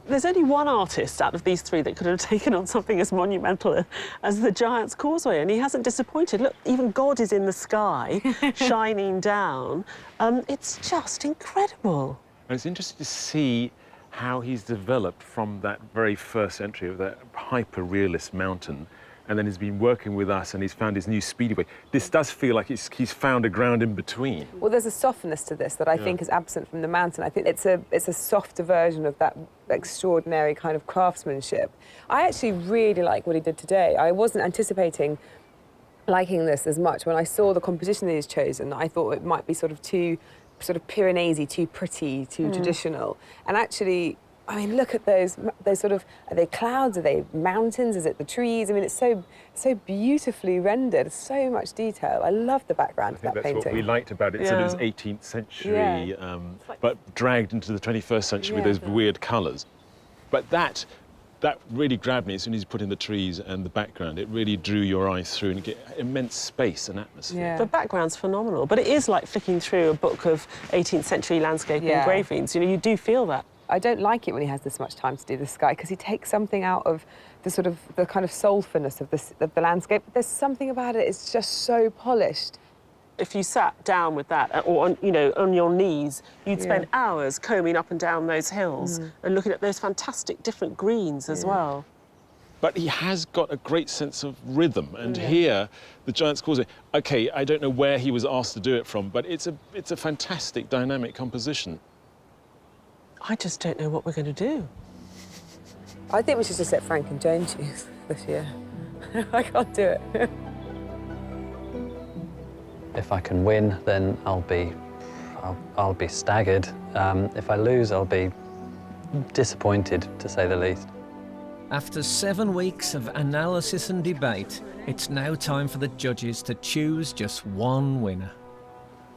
There's only one artist out of these 3 that could have taken on something as monumental as the Giant's Causeway, and he hasn't disappointed. Look, even God is in the sky, shining down. It's just incredible. And it's interesting to see how he's developed from that very first entry of that hyper-realist mountain, and then he's been working with us and he's found his new speedy way. This does feel like he's found a ground in between. Well, there's a softness to this that I think is absent from the mountain. I think it's a softer version of that extraordinary kind of craftsmanship. I actually really like what he did today. I wasn't anticipating liking this as much. When I saw the composition that he's chosen, I thought it might be sort of too Piranesi, too pretty, too traditional. And actually, I mean, look at those sort of, are they clouds, are they mountains, is it the trees? I mean, it's so beautifully rendered, so much detail. I love the background of that painting. That's what we liked about it. So it was 18th century, but dragged into the 21st century with those weird colours. But that really grabbed me as soon as you put in the trees and the background. It really drew your eye through and get immense space and atmosphere. The background's phenomenal, but it is like flicking through a book of 18th century landscape engravings. You know, you do feel that. I don't like it when he has this much time to do the sky, because he takes something out of the kind of soulfulness of the landscape. There's something about it, it's just so polished. If you sat down with that, or on your knees, you'd spend hours combing up and down those hills and looking at those fantastic different greens as well. But he has got a great sense of rhythm, and here, the Giant's Causeway, OK, I don't know where he was asked to do it from, but it's a fantastic, dynamic composition. I just don't know what we're going to do. I think we should just let Frank and Joan choose this year. I can't do it. If I can win, then I'll be staggered. If I lose, I'll be disappointed, to say the least. After 7 weeks of analysis and debate, it's now time for the judges to choose just one winner.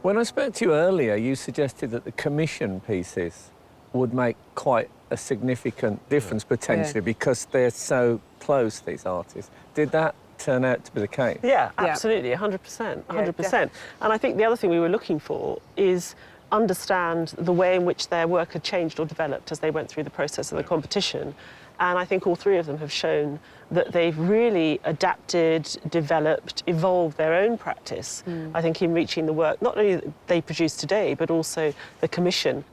When I spoke to you earlier, you suggested that the commission pieces would make quite a significant difference, potentially, because they're so close, these artists. Did that turn out to be the case? Yeah, absolutely, 100%, 100%. And I think the other thing we were looking for is understand the way in which their work had changed or developed as they went through the process of the competition. And I think all 3 of them have shown that they've really adapted, developed, evolved their own practice, I think, in reaching the work, not only that they produced today, but also the commission.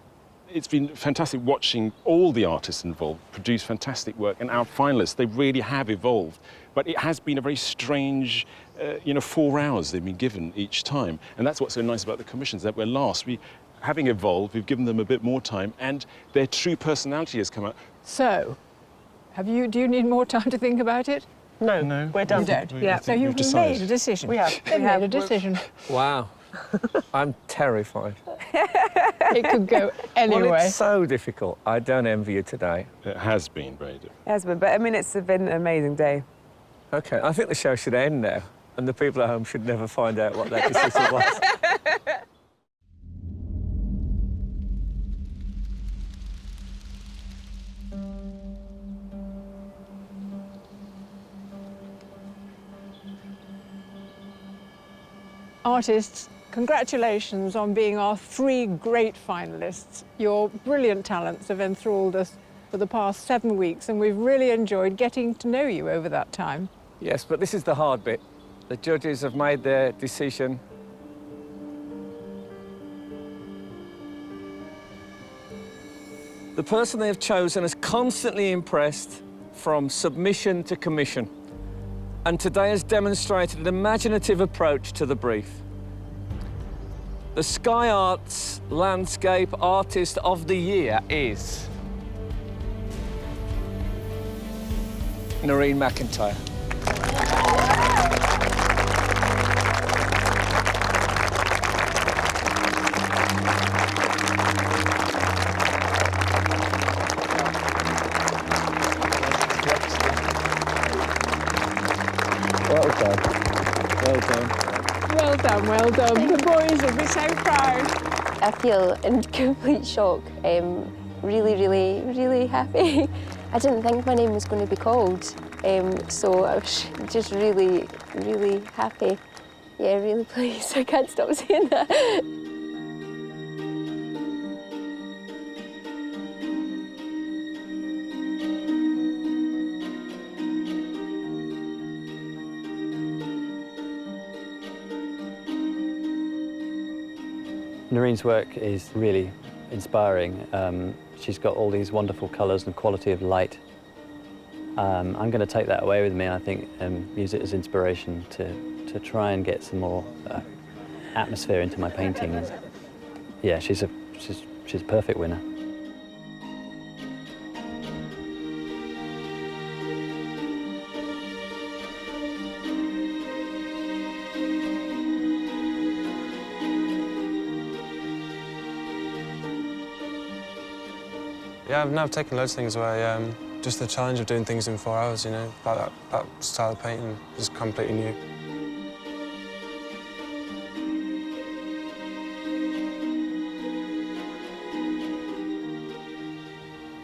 It's been fantastic watching all the artists involved produce fantastic work, and our finalists, they really have evolved. But it has been a very strange, 4 hours they've been given each time. And that's what's so nice about the commissions, that we're last. Having evolved, we've given them a bit more time, and their true personality has come out. So, do you need more time to think about it? No, we're done. You don't? So you've made a decision. We have. They've made a decision. Wow. I'm terrified. It could go anyway. Well, it's so difficult. I don't envy you today. It has been very difficult. It has been, but I mean, it's been an amazing day. OK, I think the show should end now, and the people at home should never find out what that decision was. Artists, congratulations on being our 3 great finalists. Your brilliant talents have enthralled us for the past 7 weeks, and we've really enjoyed getting to know you over that time. Yes, but this is the hard bit. The judges have made their decision. The person they have chosen has constantly impressed from submission to commission, and today has demonstrated an imaginative approach to the brief. The Sky Arts Landscape Artist of the Year is Narin McIntyre. Well done. Well done. Well done, well done. The boys will be so proud. I feel in complete shock. Really, really, really happy. I didn't think my name was going to be called, so I was just really, really happy. Yeah, really pleased. I can't stop saying that. Narin's work is really inspiring. She's got all these wonderful colours and quality of light. I'm going to take that away with me, I think, and use it as inspiration to try and get some more atmosphere into my paintings. Yeah, she's a perfect winner. Yeah, I've taken loads of things away. Just the challenge of doing things in 4 hours, you know, like that style of painting is completely new.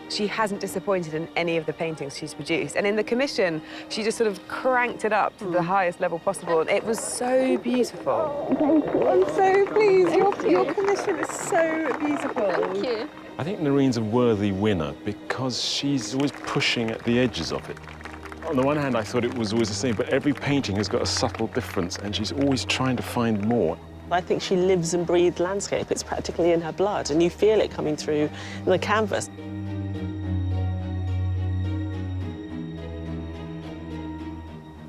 She hasn't disappointed in any of the paintings she's produced. And in the commission, she just sort of cranked it up to the highest level possible. And it was so beautiful. I'm so pleased. Your commission is so beautiful. Thank you. I think Narin's a worthy winner because she's always pushing at the edges of it. On the one hand, I thought it was always the same, but every painting has got a subtle difference, and she's always trying to find more. I think she lives and breathes landscape. It's practically in her blood, and you feel it coming through the canvas.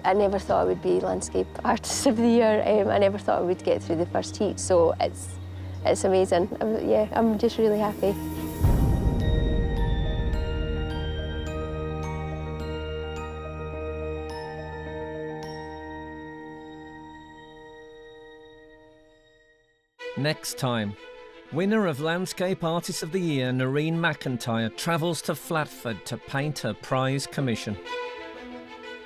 I never thought I would be Landscape Artist of the Year. I never thought I would get through the first heat, so it's amazing. I'm just really happy. Next time, winner of Landscape Artist of the Year, Narin McIntyre, travels to Flatford to paint her prize commission.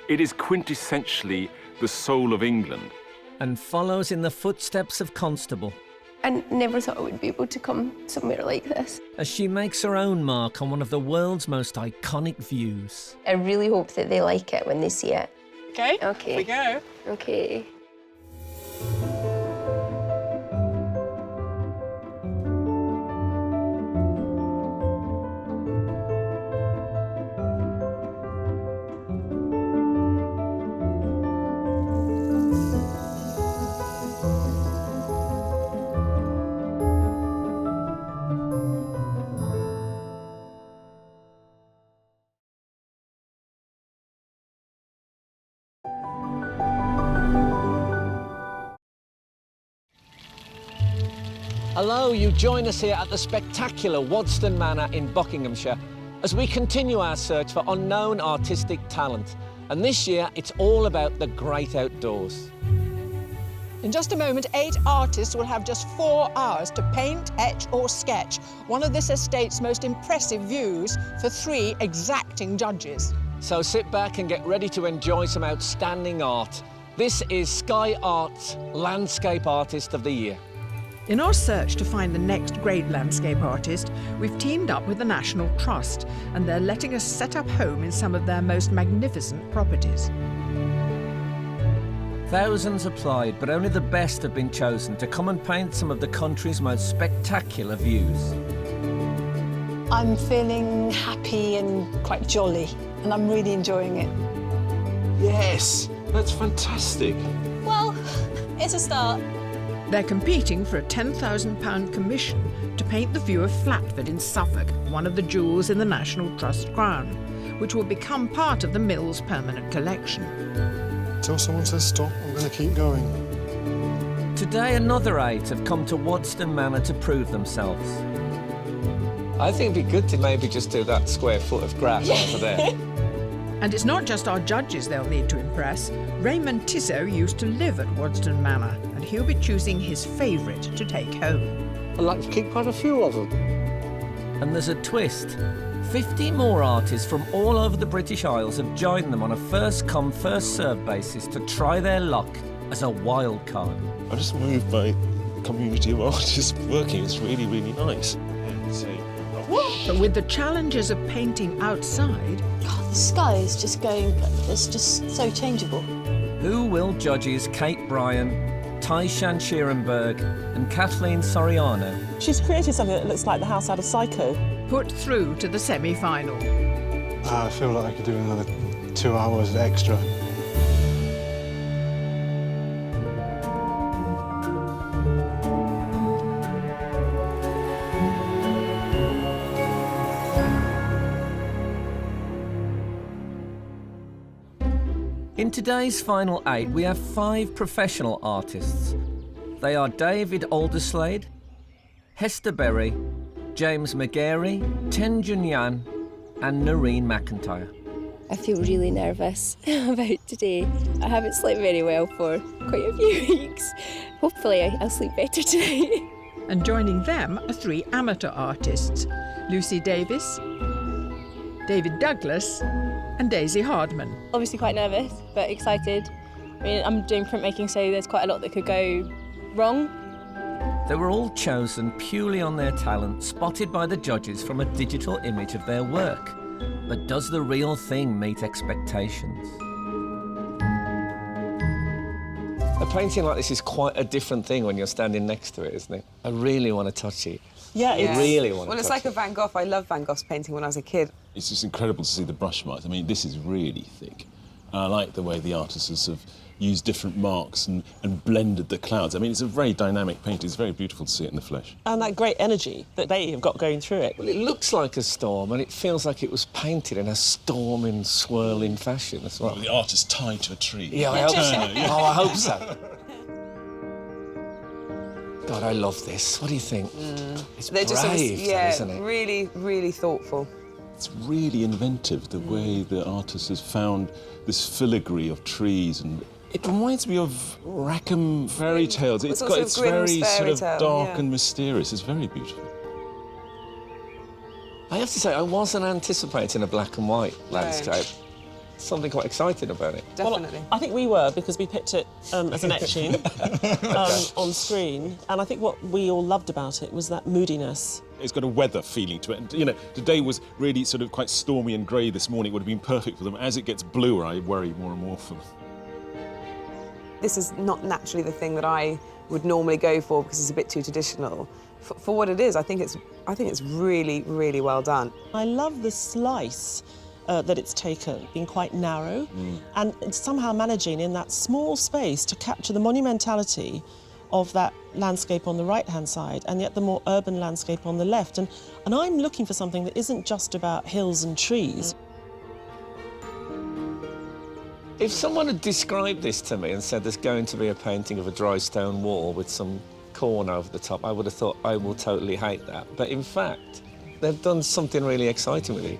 It is quintessentially the soul of England. And follows in the footsteps of Constable. I never thought I would be able to come somewhere like this. As she makes her own mark on one of the world's most iconic views. I really hope that they like it when they see it. Okay, okay. Here we go. Okay. Hello, you join us here at the spectacular Wadston Manor in Buckinghamshire as we continue our search for unknown artistic talent. And this year, it's all about the great outdoors. In just a moment, 8 artists will have just 4 hours to paint, etch or sketch one of this estate's most impressive views for 3 exacting judges. So sit back and get ready to enjoy some outstanding art. This is Sky Arts Landscape Artist of the Year. In our search to find the next great landscape artist, we've teamed up with the National Trust, and they're letting us set up home in some of their most magnificent properties. Thousands applied, but only the best have been chosen to come and paint some of the country's most spectacular views. I'm feeling happy and quite jolly, and I'm really enjoying it. Yes, that's fantastic. Well, it's a start. They're competing for a £10,000 commission to paint the view of Flatford in Suffolk, one of the jewels in the National Trust crown, which will become part of the Mill's permanent collection. Until someone says stop, I'm going to keep going. Today, another 8 have come to Wadston Manor to prove themselves. I think it'd be good to maybe just do that square foot of grass over there. And it's not just our judges they'll need to impress. Raymond Tizzo used to live at Wadston Manor, and he'll be choosing his favourite to take home. I'd like to keep quite a few of them. And there's a twist. 50 more artists from all over the British Isles have joined them on a first-come, first-served basis to try their luck as a wild card. I'm just moved by the community of artists working. It's really, really nice. But with the challenges of painting outside... God, the sky is just going... It's just so changeable. Who will judges Kate Bryan, Tai-Shan and Kathleen Soriano She's created something that looks like the house out of Psycho. put through to the semi-final? I feel like I could do another 2 hours extra. In today's final 8, we have 5 professional artists. They are David Alderslade, Hester Berry, James McGarry, Ten Junyan, and Narin McIntyre. I feel really nervous about today. I haven't slept very well for quite a few weeks. Hopefully I'll sleep better tonight. And joining them are 3 amateur artists, Lucy Davis, David Douglas, and Daisy Hardman. Obviously quite nervous, but excited. I mean, I'm doing printmaking, so there's quite a lot that could go wrong. They were all chosen purely on their talent, spotted by the judges from a digital image of their work. But does the real thing meet expectations? A painting like this is quite a different thing when you're standing next to it, isn't it? I really want to touch it. Yeah, I really want to Well, it's touch like a Van Gogh. I love Van Gogh's painting when I was a kid. It's just incredible to see the brush marks. I mean, this is really thick. And I like the way the artists have used different marks and blended the clouds. I mean, it's a very dynamic painting. It's very beautiful to see it in the flesh. And that great energy that they have got going through it. Well, it looks like a storm, and it feels like it was painted in a storming, swirling fashion as well. Well, the artist tied to a tree. Yeah, I hope so. Oh, I hope so. God, I love this. What do you think? It's They're brave, just isn't it? really, really thoughtful. It's really inventive, the way the artist has found this filigree of trees, and it reminds me of Rackham fairy tales. It's very sort of dark and mysterious. It's very beautiful. I have to say, I wasn't anticipating a black and white landscape. Something quite exciting about it. Definitely. Well, I think we were, because we picked it as an etching on screen. And I think what we all loved about it was that moodiness. It's got a weather feeling to it. And, you know, today was really sort of quite stormy and grey this morning. It would have been perfect for them. As it gets bluer, I worry more and more for them. This is not naturally the thing that I would normally go for because it's a bit too traditional. For what it is, I think it's really, really well done. I love the slice that it's taken, being quite narrow, and somehow managing in that small space to capture the monumentality of that landscape on the right-hand side, and yet the more urban landscape on the left. And I'm looking for something that isn't just about hills and trees. If someone had described this to me and said there's going to be a painting of a dry stone wall with some corn over the top, I would have thought, I will totally hate that. But in fact, they've done something really exciting with it.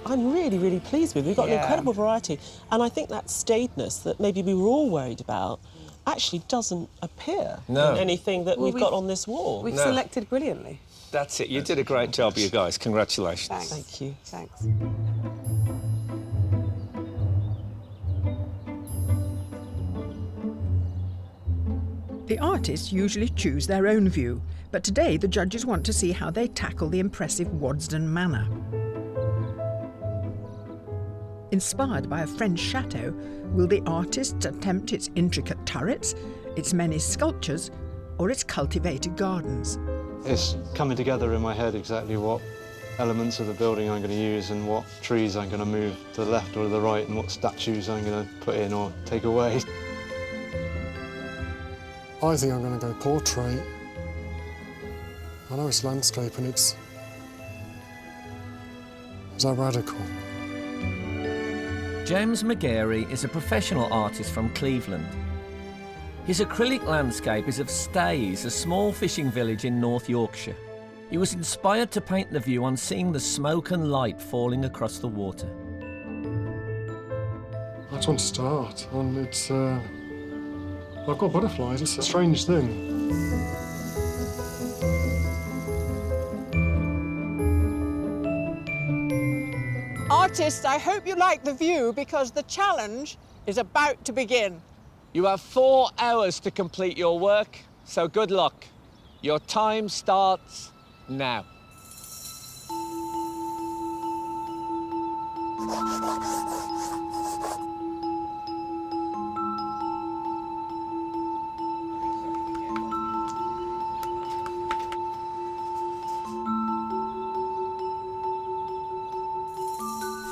I'm really, really pleased with it. We've got an incredible variety. And I think that staidness that maybe we were all worried about actually doesn't appear No. in anything that we've got on this wall. We've selected brilliantly. That's it. You did a great job, you guys. Congratulations. Thanks. Thank you. Thanks. The artists usually choose their own view, but today the judges want to see how they tackle the impressive Wadston Manor. Inspired by a French chateau, will the artists attempt its intricate turrets, its many sculptures, or its cultivated gardens? It's coming together in my head exactly what elements of the building I'm going to use and what trees I'm going to move to the left or to the right and what statues I'm going to put in or take away. I think I'm going to go portrait. I know it's landscape and it's... Is that radical? James McGarry is a professional artist from Cleveland. His acrylic landscape is of Stays, a small fishing village in North Yorkshire. He was inspired to paint the view on seeing the smoke and light falling across the water. I just want to start, and it's... I've got butterflies, it's a strange thing. Artists, I hope you like the view because the challenge is about to begin. You have 4 hours to complete your work, so good luck. Your time starts now.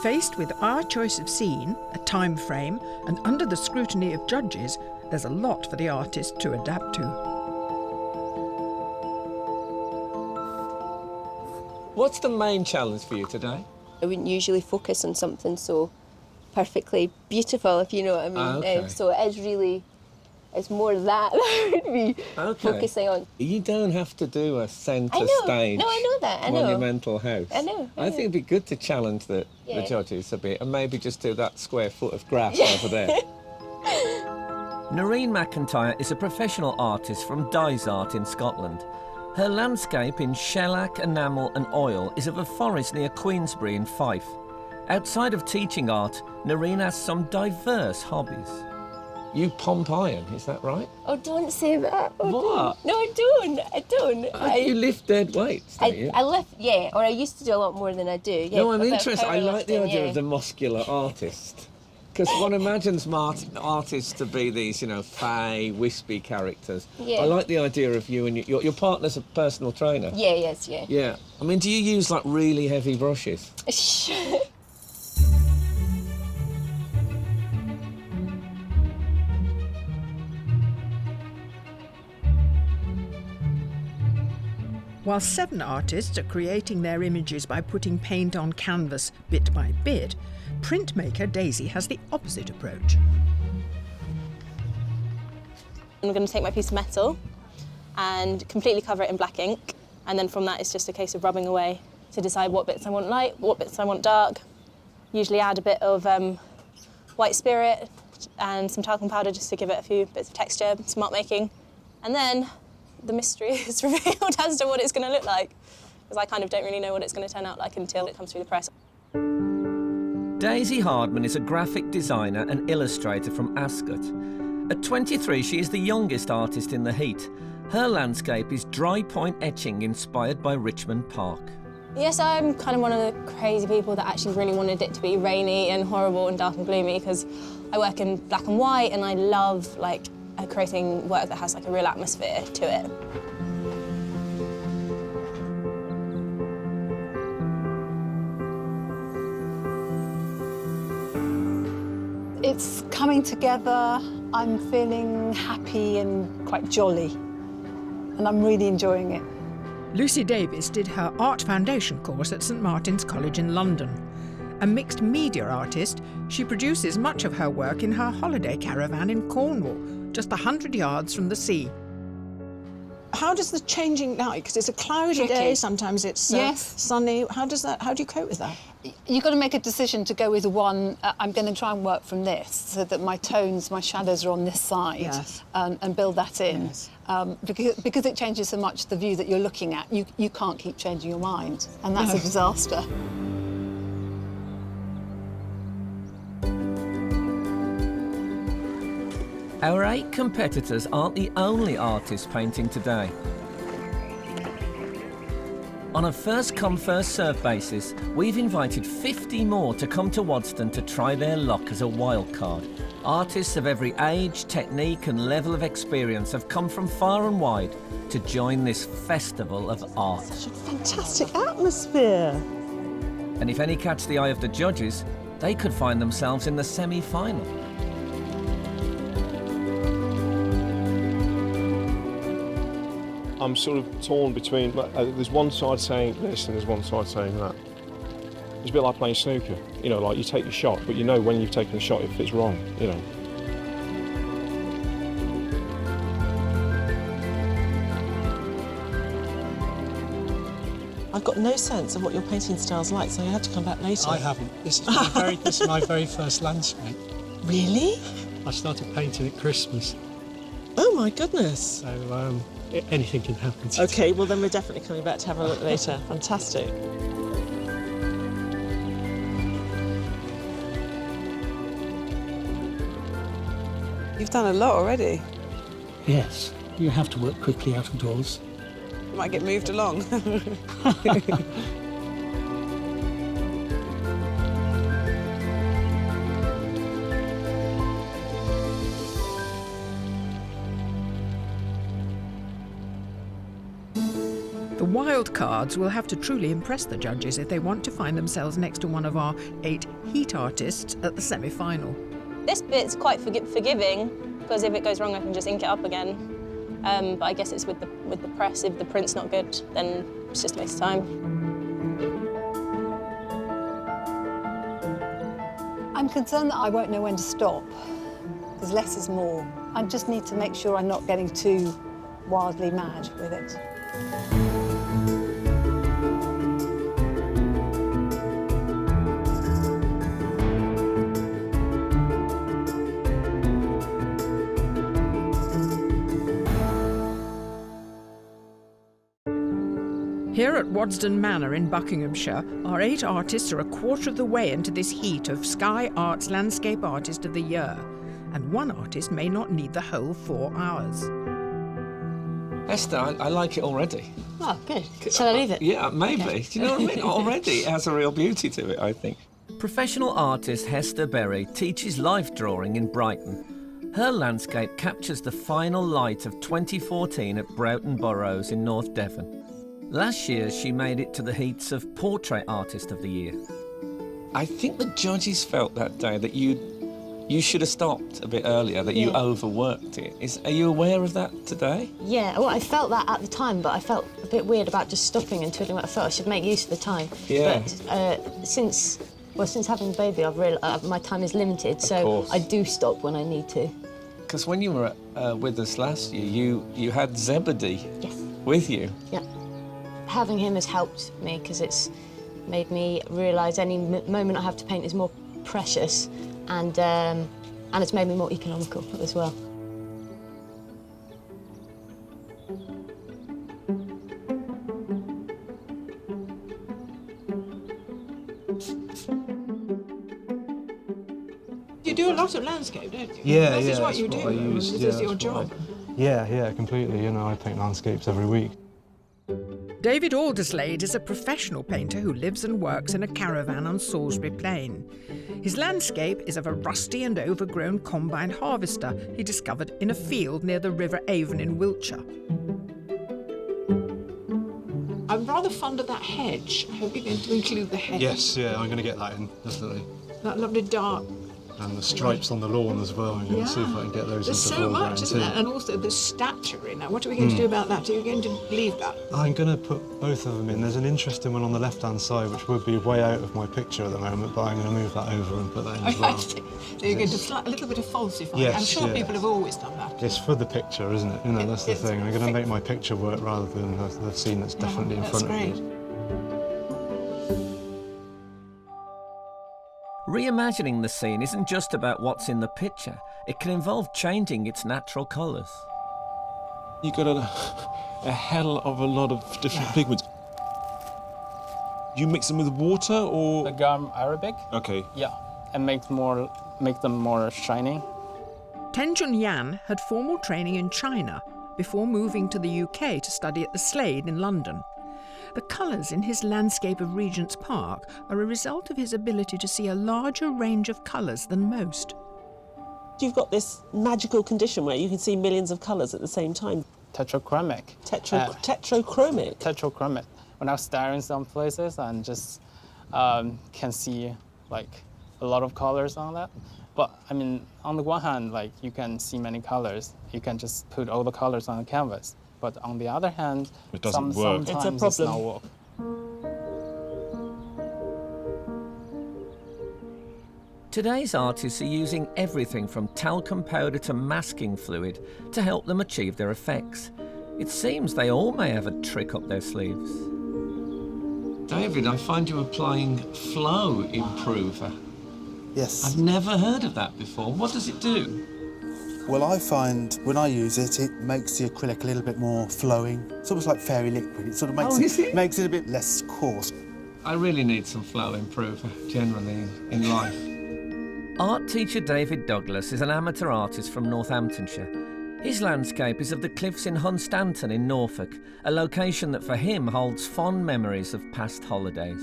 Faced with our choice of scene, a time frame, and under the scrutiny of judges, there's a lot for the artist to adapt to. What's the main challenge for you today? I wouldn't usually focus on something so perfectly beautiful, if you know what I mean. Okay. So it is really, it's more that I would be focusing on. You don't have to do a centre I know. stage No, I know that. I know. monumental house. I know. I think it'd be good to challenge the judges a bit and maybe just do that square foot of grass over there. Narin McIntyre is a professional artist from Dysart in Scotland. Her landscape in shellac, enamel and oil is of a forest near Queensbury in Fife. Outside of teaching art, Narin has some diverse hobbies. You pump iron, is that right? Oh, don't say that. Oh, What? Don't. No, I don't. You lift dead weights, don't you? I lift, yeah, or I used to do a lot more than I do. Yeah, No, I'm about interested. I like the powerlifting, idea yeah. of the muscular artist. Because one imagines artists to be these, fey, wispy characters. Yeah. I like the idea of you and your partner's a personal trainer. Yeah, yes, yeah. Yeah. I mean, do you use, like, really heavy brushes? While 7 artists are creating their images by putting paint on canvas bit by bit, printmaker Daisy has the opposite approach. I'm going to take my piece of metal and completely cover it in black ink, and then from that it's just a case of rubbing away to decide what bits I want light, what bits I want dark. Usually add a bit of white spirit and some talcum powder just to give it a few bits of texture, some mark making, and then the mystery is revealed as to what it's going to look like, because I kind of don't really know what it's going to turn out like until it comes through the press. Daisy Hardman is a graphic designer and illustrator from Ascot. At 23, she is the youngest artist in the heat. Her landscape is dry point etching inspired by Richmond Park. Yes, I'm kind of one of the crazy people that actually really wanted it to be rainy and horrible and dark and gloomy, because I work in black and white and I love creating work that has a real atmosphere to it. It's coming together. I'm feeling happy and quite jolly, and I'm really enjoying it. Lucy Davis did her Art Foundation course at St Martin's College in London. A mixed media artist, she produces much of her work in her holiday caravan in Cornwall, just 100 yards from the sea. How does the changing light, because it's a cloudy day, sometimes it's sunny, how do you cope with that? You've got to make a decision to go with one. I'm going to try and work from this so that my tones, my shadows are on this side, and build that in. Yes. Because it changes so much the view that you're looking at, you can't keep changing your mind, and that's a disaster. Our 8 competitors aren't the only artists painting today. On a first-come, first-served basis, we've invited 50 more to come to Wadston to try their luck as a wildcard. Artists of every age, technique and level of experience have come from far and wide to join this festival of art. Such a fantastic atmosphere. And if any catch the eye of the judges, they could find themselves in the semi-final. I'm sort of torn between, there's one side saying this and there's one side saying that. It's a bit like playing snooker, you know, like you take your shot, but you know when you've taken the shot if it's wrong, you know. I've got no sense of what your painting style's like, so you have to come back later. I haven't. This is my very first landscape. Really? I started painting at Christmas. Oh my goodness. So anything can happen. OK, well then we're definitely coming back to have a look later. Fantastic. You've done a lot already. Yes, you have to work quickly out of doors. You might get moved along. The Wildcards will have to truly impress the judges if they want to find themselves next to one of our 8 heat artists at the semi-final. This bit's quite forgiving, because if it goes wrong, I can just ink it up again. But I guess it's with the press. If the print's not good, then it's just a waste of time. I'm concerned that I won't know when to stop, because less is more. I just need to make sure I'm not getting too wildly mad with it. Here at Wadston Manor in Buckinghamshire, our 8 artists are a quarter of the way into this heat of Sky Arts Landscape Artist of the Year, and one artist may not need the whole 4 hours. Esther, I like it already. Oh, good. Shall I leave it? Yeah, maybe. Okay. Do you know what I mean? Already it has a real beauty to it, I think. Professional artist Hester Berry teaches life drawing in Brighton. Her landscape captures the final light of 2014 at Broughton Burrows in North Devon. Last year, she made it to the heats of Portrait Artist of the Year. I think the judges felt that day that you should have stopped a bit earlier, that you overworked it. Are you aware of that today? Yeah, well, I felt that at the time, but I felt a bit weird about just stopping and twiddling. I felt I should make use of the time. Yeah. But since having a baby, I've realised my time is limited, so I do stop when I need to. Because when you were with us last year, you had Zebedee with you. Yeah. Having him has helped me because it's made me realise any moment I have to paint is more precious, and it's made me more economical as well. You do a lot of landscape, don't you? Yeah, This yeah. is what that's you do. I use. This yeah, is your that's what job. Yeah, completely. You know, I paint landscapes every week. David Alderslade is a professional painter who lives and works in a caravan on Salisbury Plain. His landscape is of a rusty and overgrown combine harvester he discovered in a field near the River Avon in Wiltshire. I'm rather fond of that hedge. I hope you're going to include the hedge. Yes, yeah, I'm going to get that in, definitely. That lovely dark And the stripes on the lawn as well. I'm going to see if I can get those There's into so foreground much, isn't too. there? And also the statuary. Now, what are we going to do about that? Are you going to leave that? I'm going to put both of them in. There's an interesting one on the left-hand side, which would be way out of my picture at the moment, but I'm going to move that over and put that in as well. So you're going to a little bit of falsifying. Yes, I'm sure yeah. people have always done that. It's for the picture, isn't it? You know, that's the thing. I'm going to make my picture work rather than the scene that's definitely in front of me. Reimagining the scene isn't just about what's in the picture. It can involve changing its natural colours. You got a hell of a lot of different pigments. You mix them with water or? The gum Arabic. Okay. Yeah, and make them more shining. Tenjun Yan had formal training in China before moving to the UK to study at the Slade in London. The colours in his landscape of Regent's Park are a result of his ability to see a larger range of colours than most. You've got this magical condition where you can see millions of colours at the same time. Tetrachromic. Tetrachromic? Tetrachromic. When I was staring some places and just can see like a lot of colors on that. But I mean, on the one hand, like you can see many colors. You can just put all the colors on the canvas. But on the other hand, it doesn't work. Sometimes it's a problem. not work. Today's artists are using everything from talcum powder to masking fluid to help them achieve their effects. It seems they all may have a trick up their sleeves. David, I find you applying Flow Improver. Yes. I've never heard of that before. What does it do? Well, I find when I use it, it makes the acrylic a little bit more flowing. It's almost like fairy liquid. It sort of makes it a bit less coarse. I really need some Flow Improver, generally, in life. Art teacher David Douglas is an amateur artist from Northamptonshire. His landscape is of the cliffs in Hunstanton in Norfolk, a location that for him holds fond memories of past holidays.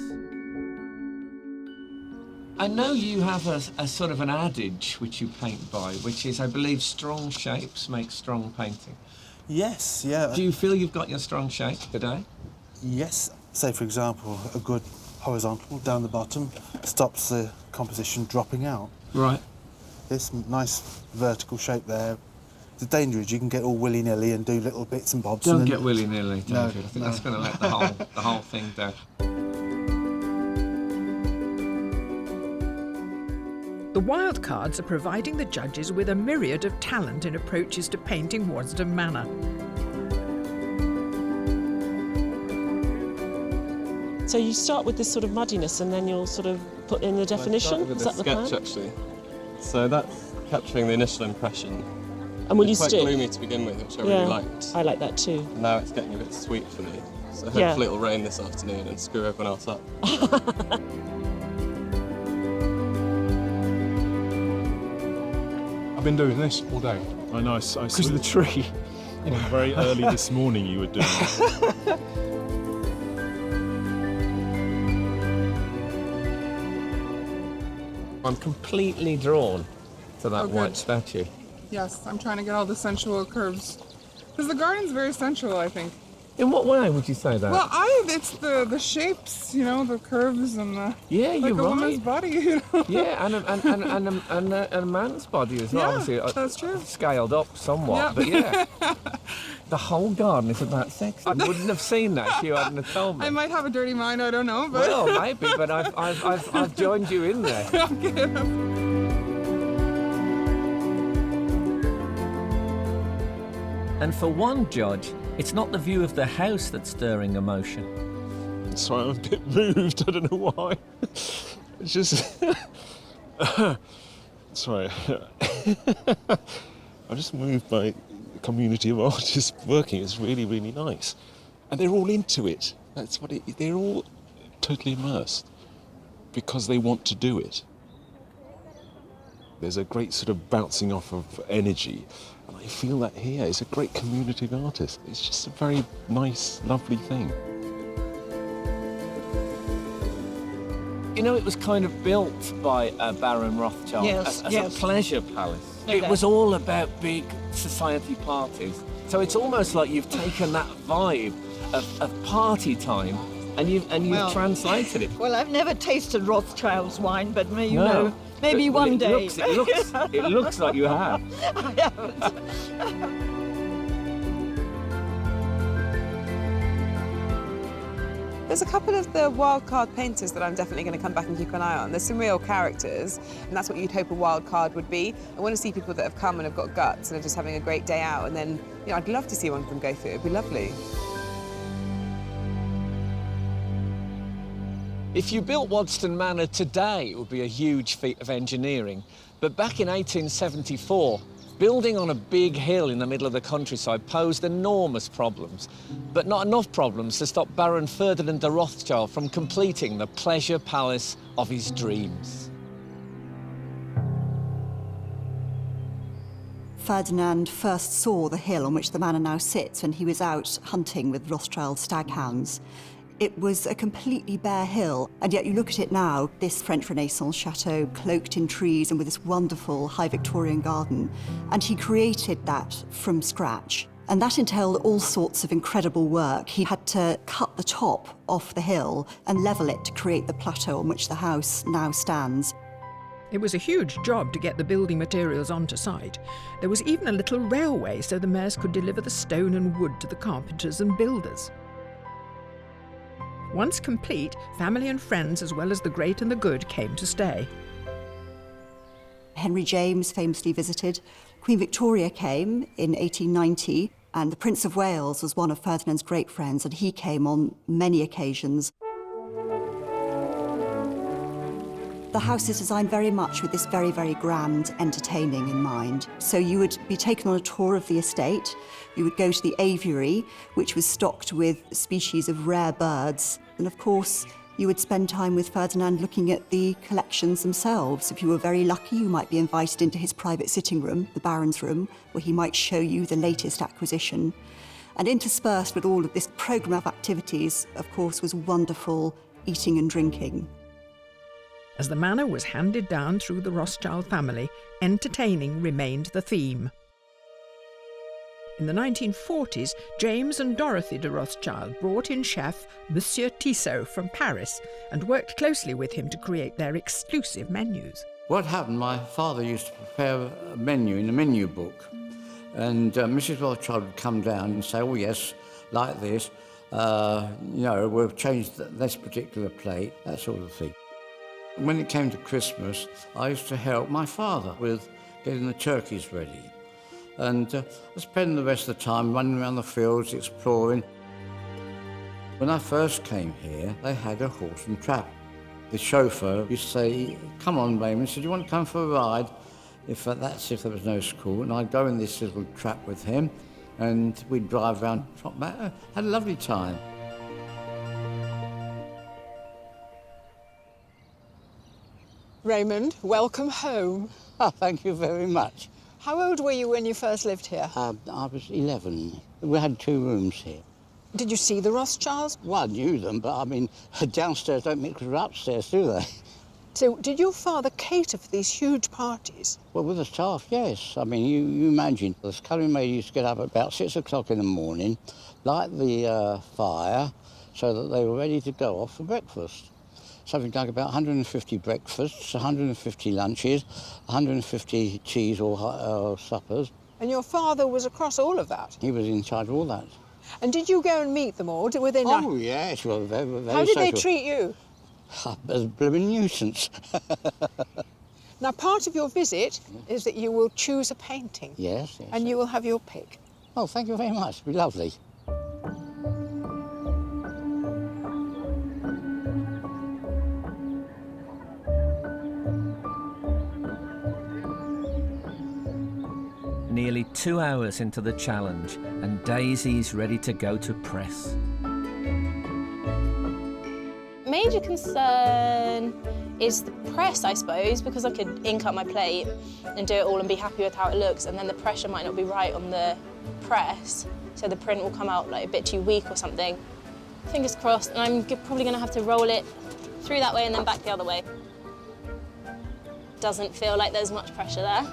I know you have a sort of an adage which you paint by, which is, I believe, strong shapes make strong painting. Yes, yeah. Do you feel you've got your strong shape today? Yes. Say, for example, a good horizontal down the bottom stops the composition dropping out. Right. This nice vertical shape there. The danger is you can get all willy-nilly and do little bits and bobs. Don't get willy-nilly, David. No, I think that's going to let the whole thing down. The Wildcards are providing the judges with a myriad of talent in approaches to painting Wadston Manor. So you start with this sort of muddiness and then you'll sort of put in the definition? With Is that the sketch, plan? actually. So that's capturing the initial impression. And will you it's quite stick? gloomy to begin with, which I really liked. I like that too. Now it's getting a bit sweet for me. So hopefully it'll rain this afternoon and screw everyone else up. I've been doing this all day. I know, I saw the tree. You know, very early this morning you were doing it. I'm completely drawn to that white statue. Yes, I'm trying to get all the sensual curves. Because the garden's very sensual, I think. In what way would you say that? Well, it's the shapes, you know, the curves and the... Yeah, like you're a woman's right. body, you know? Yeah, and a man's body as well. Yeah, obviously, that's true. Scaled up somewhat, but yeah. The whole garden is about sex. I wouldn't have seen that if you hadn't have told me. I might have a dirty mind, I don't know, but... Well, maybe, but I've joined you in there. Okay. And for one judge, it's not the view of the house that's stirring emotion. Sorry, I'm a bit moved, I don't know why. It's just... Sorry. I'm just moved by the community of artists working. It's really, really nice. And they're all into it. That's what they're all totally immersed because they want to do it. There's a great sort of bouncing off of energy. And I feel that here. It's a great community of artists. It's just a very nice, lovely thing. You know, it was kind of built by Baron Rothschild as a pleasure palace. It was all about big society parties. So it's almost like you've taken that vibe of party time and you've translated it. Well, I've never tasted Rothschild's wine, but you know, Maybe one day. It looks like you have. I haven't. There's a couple of the wildcard painters that I'm definitely going to come back and keep an eye on. There's some real characters, and that's what you'd hope a wildcard would be. I want to see people that have come and have got guts and are just having a great day out, and then, you know, I'd love to see one of them go through. It'd be lovely. If you built Wadston Manor today, it would be a huge feat of engineering. But back in 1874, building on a big hill in the middle of the countryside posed enormous problems, but not enough problems to stop Baron Ferdinand de Rothschild from completing the pleasure palace of his dreams. Ferdinand first saw the hill on which the manor now sits when he was out hunting with Rothschild staghounds. It was a completely bare hill, and yet you look at it now, this French Renaissance chateau cloaked in trees and with this wonderful high Victorian garden, and he created that from scratch. And that entailed all sorts of incredible work. He had to cut the top off the hill and level it to create the plateau on which the house now stands. It was a huge job to get the building materials onto site. There was even a little railway so the mayors could deliver the stone and wood to the carpenters and builders. Once complete, family and friends, as well as the great and the good, came to stay. Henry James famously visited. Queen Victoria came in 1890, and the Prince of Wales was one of Ferdinand's great friends, and he came on many occasions. The house is designed very much with this very, very grand entertaining in mind. So you would be taken on a tour of the estate. You would go to the aviary, which was stocked with species of rare birds. And of course, you would spend time with Ferdinand looking at the collections themselves. If you were very lucky, you might be invited into his private sitting room, the Baron's room, where he might show you the latest acquisition. And interspersed with all of this programme of activities, of course, was wonderful eating and drinking. As the manor was handed down through the Rothschild family, entertaining remained the theme. In the 1940s, James and Dorothy de Rothschild brought in chef Monsieur Tissot from Paris and worked closely with him to create their exclusive menus. What happened, my father used to prepare a menu in a menu book, and Mrs. Rothschild would come down and say, oh yes, like this, you know, we'll change this particular plate, that sort of thing. When it came to Christmas, I used to help my father with getting the turkeys ready. And I spend the rest of the time running around the fields, exploring. When I first came here, they had a horse and trap. The chauffeur used to say, come on, Raymond, so do you want to come for a ride? If there was no school. And I'd go in this little trap with him, and we'd drive around, trot back, had a lovely time. Raymond, welcome home. Oh, thank you very much. How old were you when you first lived here? I was 11. We had 2 rooms here. Did you see the Rothschilds? Well, I knew them, but I mean, downstairs don't mix with upstairs, do they? So, did your father cater for these huge parties? Well, with the staff, yes. I mean, you imagine, the scullery maid used to get up at about 6 o'clock in the morning, light the fire, so that they were ready to go off for breakfast. Something like about 150 breakfasts, 150 lunches, 150 teas or suppers. And your father was across all of that? He was in charge of all that. And did you go and meet them all? Were they Oh, yes, well, very How did social. they treat you? As a blooming nuisance. Now, part of your visit is that you will choose a painting. Yes, And you will have your pick. Oh, thank you very much. It'll be lovely. Nearly 2 hours into the challenge, and Daisy's ready to go to press. Major concern is the press, I suppose, because I could ink up my plate and do it all and be happy with how it looks, and then the pressure might not be right on the press, so the print will come out like a bit too weak or something. Fingers crossed, and I'm probably going to have to roll it through that way and then back the other way. Doesn't feel like there's much pressure there.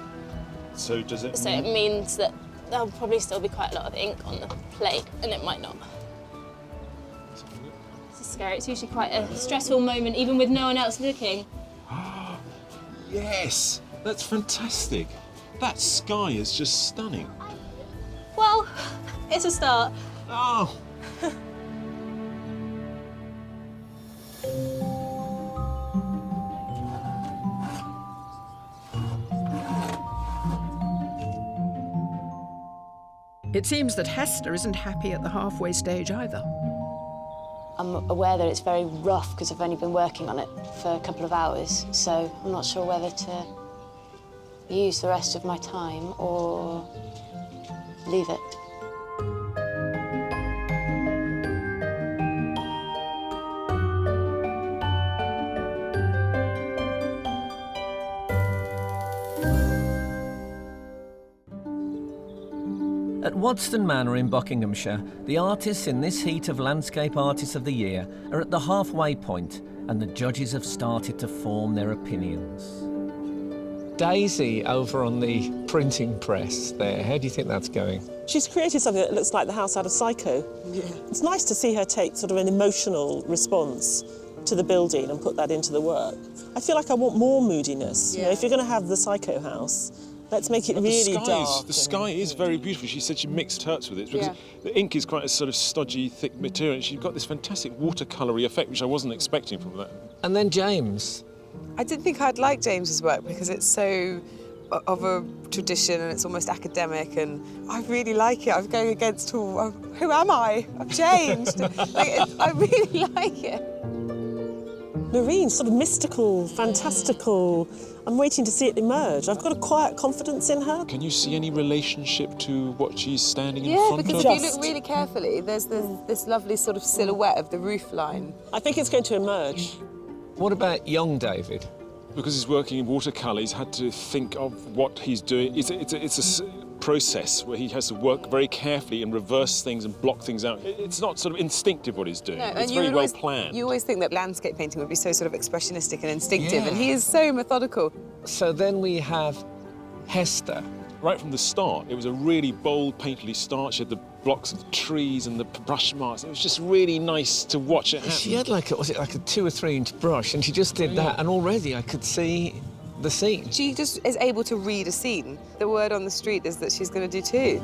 So does it So it means that there'll probably still be quite a lot of ink on the plate, and it might not. This is scary. It's usually quite a stressful moment, even with no one else looking. Yes, that's fantastic. That sky is just stunning. Well, it's a start. Oh. It seems that Hester isn't happy at the halfway stage either. I'm aware that it's very rough because I've only been working on it for a couple of hours, so I'm not sure whether to use the rest of my time or leave it. At Wadston Manor in Buckinghamshire, the artists in this heat of Landscape Artists of the Year are at the halfway point, and the judges have started to form their opinions. Daisy over on the printing press there, how do you think that's going? She's created something that looks like the house out of Psycho. Yeah. It's nice to see her take sort of an emotional response to the building and put that into the work. I feel like I want more moodiness. Yeah. You know, if you're going to have the Psycho house, let's make it really dark. The sky is very beautiful. She said she mixed terts with it because the ink is quite a sort of stodgy, thick material, and she's got this fantastic watercolour-y effect, which I wasn't expecting from that. And then James. I didn't think I'd like James's work because it's so of a tradition and it's almost academic, and I really like it. I'm going against all. Who am I? I've changed. I really like it. Narin, sort of mystical, fantastical. I'm waiting to see it emerge. I've got a quiet confidence in her. Can you see any relationship to what she's standing in Yeah, front of? because if you look really carefully, there's this lovely sort of silhouette of the roof line. I think it's going to emerge. What about young David? Because he's working in watercolour, he's had to think of what he's doing. It's a process where he has to work very carefully and reverse things and block things out. It's not sort of instinctive what he's doing. No, it's very well planned. You always think that landscape painting would be so sort of expressionistic and instinctive, and he is so methodical. So then we have Hester. Right from the start, it was a really bold, painterly start. She had the blocks of the trees and the brush marks. It was just really nice to watch it happen. She had like a 2 or 3 inch brush, and she just did that, and already I could see the scene. She just is able to read a scene. The word on the street is that she's going to do too.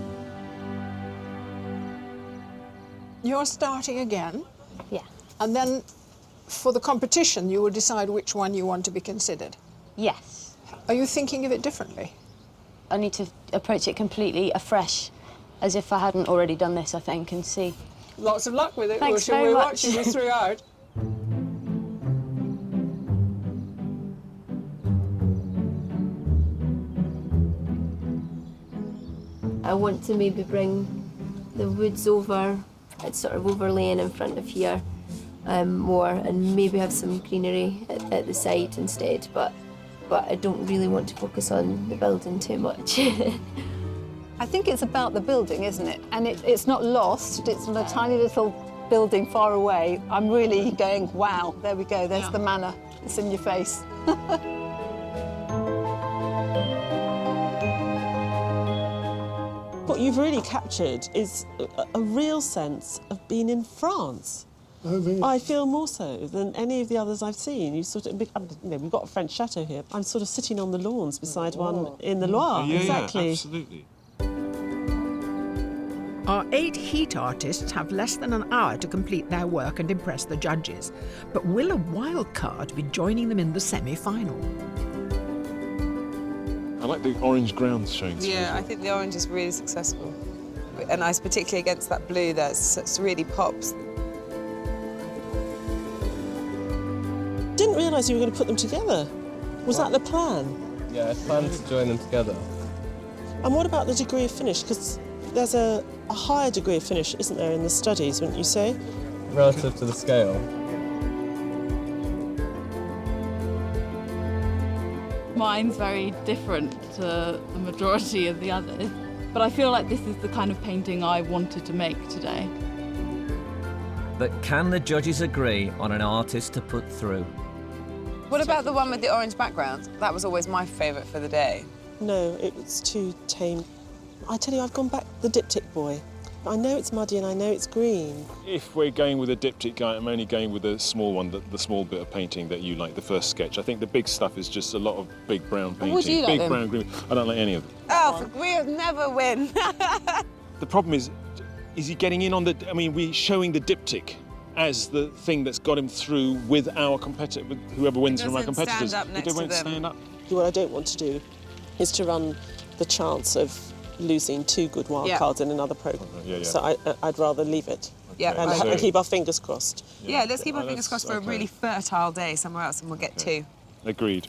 You're starting again? Yeah. And then for the competition, you will decide which one you want to be considered? Yes. Are you thinking of it differently? I need to approach it completely afresh, as if I hadn't already done this, I think, and see. Lots of luck with it. Thanks We'll very be much. watching you throughout. I want to maybe bring the woods over, it's sort of overlaying in front of here more, and maybe have some greenery at the side instead, but I don't really want to focus on the building too much. I think it's about the building, isn't it? And it's not lost, it's a tiny little building far away. I'm really going, wow, there we go, there's the manor. It's in your face. What you've really captured is a real sense of being in France. Oh, really? I feel more so than any of the others I've seen. We've got a French chateau here. I'm sort of sitting on the lawns beside one in the Loire. Yeah, exactly. Yeah, absolutely. Our 8 heat artists have less than an hour to complete their work and impress the judges. But will a wildcard be joining them in the semi-final? I like the orange grounds showing through. Yeah, I think the orange is really successful. And I was particularly against that blue there, it really pops. Didn't realise you were going to put them together. Was that the plan? Yeah, I planned to join them together. And what about the degree of finish? Because there's a higher degree of finish, isn't there, in the studies, wouldn't you say? Relative to the scale. Mine's very different to the majority of the others, but I feel like this is the kind of painting I wanted to make today. But can the judges agree on an artist to put through? What about the one with the orange background? That was always my favourite for the day. No, it was too tame. I tell you, I've gone back the diptych boy. I know it's muddy and I know it's green. If we're going with a diptych guy, I'm only going with the small one, the small bit of painting that you like, the first sketch. I think the big stuff is just a lot of big brown painting. What do you like big then? brown, green. I don't like any of them. Oh, we'll never win. The problem is he getting in on the... I mean, we're showing the diptych as the thing that's got him through with our competitor, with whoever wins from our competitors. Stand up next They won't to them. stand up. What I don't want to do is to run the chance of losing 2 good wildcards in another programme. Yeah, yeah. So I'd rather leave it. Yeah, And keep our fingers crossed. Yeah, let's keep our fingers crossed for a really fertile day somewhere else and we'll get 2. Agreed.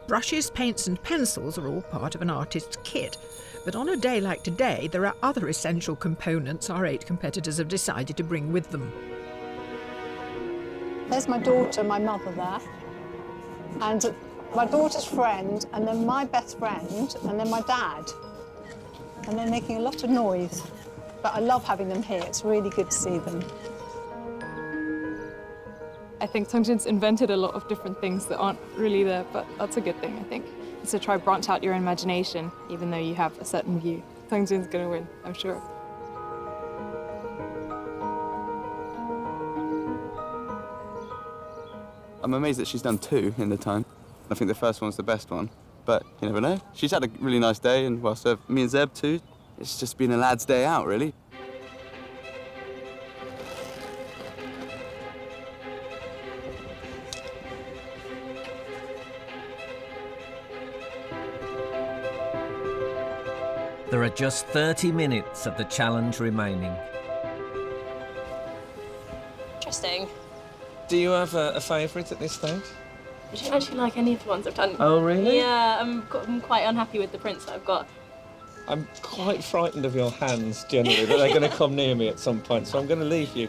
Brushes, paints and pencils are all part of an artist's kit. But on a day like today, there are other essential components our 8 competitors have decided to bring with them. There's my daughter, my mother there, and my daughter's friend, and then my best friend, and then my dad. And they're making a lot of noise, but I love having them here. It's really good to see them. I think Tungjen's invented a lot of different things that aren't really there, but that's a good thing, I think. It's to try branch out your imagination, even though you have a certain view. Tungjen's gonna win, I'm sure. I'm amazed that she's done 2 in the time. I think the first one's the best one, but you never know. She's had a really nice day, and well served. Me and Zeb too. It's just been a lad's day out, really. There are just 30 minutes of the challenge remaining. Interesting. Do you have a favourite at this stage? I don't actually like any of the ones I've done. Oh, really? Yeah, I'm quite unhappy with the prints that I've got. I'm quite frightened of your hands, generally, that they're going to come near me at some point, so I'm going to leave you.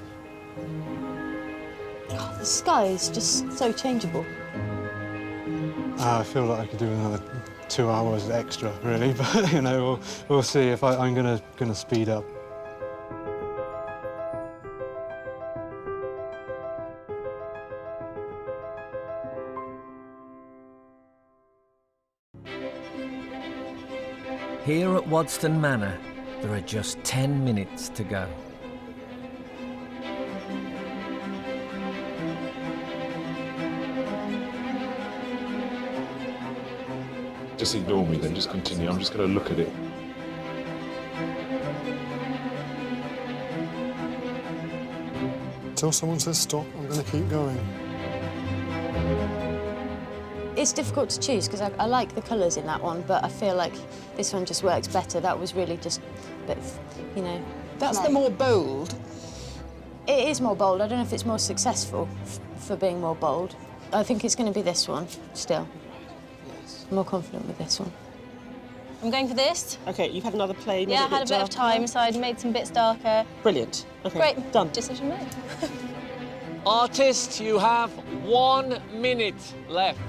God, the sky is just so changeable. I feel like I could do another 2 hours extra, really, but you know, we'll see if I'm gonna speed up. Here at Wadston Manor, there are just 10 minutes to go. Just ignore me then, just continue. I'm just going to look at it. Until someone says stop, I'm gonna keep going. It's difficult to choose because I like the colours in that one, but I feel like this one just works better. That was really just a bit, you know... That's the more bold. It is more bold. I don't know if it's more successful for being more bold. I think it's going to be this one, still. Yes. I'm more confident with this one. I'm going for this. OK, you've had another play. Yeah, I had a bit of time, so I'd made some bits darker. Brilliant. OK, Great. done. Decision made. Artist, you have 1 minute left.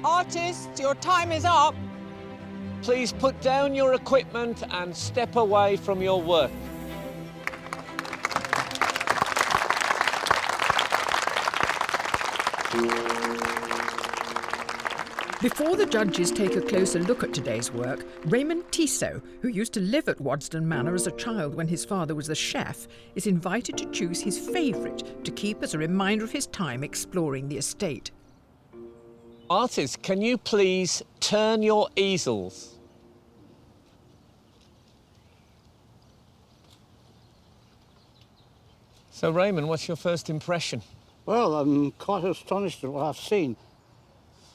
Artist, your time is up. Please put down your equipment and step away from your work. Before the judges take a closer look at today's work, Raymond Tissot, who used to live at Wadston Manor as a child when his father was the chef, is invited to choose his favourite to keep as a reminder of his time exploring the estate. Artist, can you please turn your easels? So, Raymond, what's your first impression? Well, I'm quite astonished at what I've seen.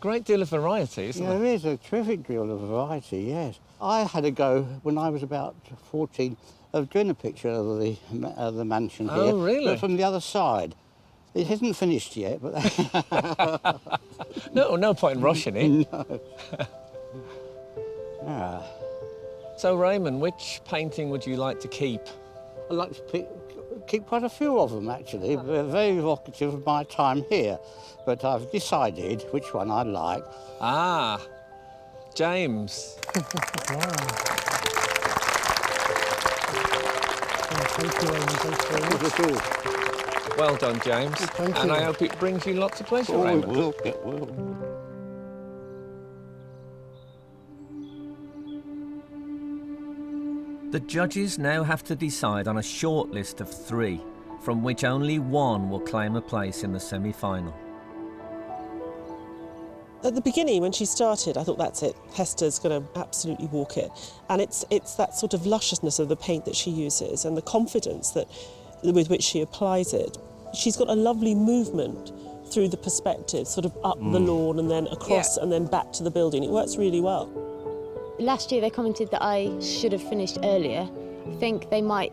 Great deal of variety, isn't there? There is a terrific deal of variety, yes. I had a go when I was about 14 of doing a picture of the mansion here. Oh, really? But from the other side. It isn't finished yet, but... No point in rushing it. No. Ah. So, Raymond, which painting would you like to keep? I'd like to liking quite a few of them, actually. They're very evocative of my time here. But I've decided which one I like. Ah, James. Well done, James. Thank and you. I hope it brings you lots of pleasure, Oh, Raymond. it will. The judges now have to decide on a short list of 3, from which only one will claim a place in the semi-final. At the beginning, when she started, I thought, that's it. Hester's going to absolutely walk it. And it's that sort of lusciousness of the paint that she uses and the confidence with which she applies it. She's got a lovely movement through the perspective, sort of up the lawn and then across and then back to the building. It works really well. Last year they commented that I should have finished earlier. I think they might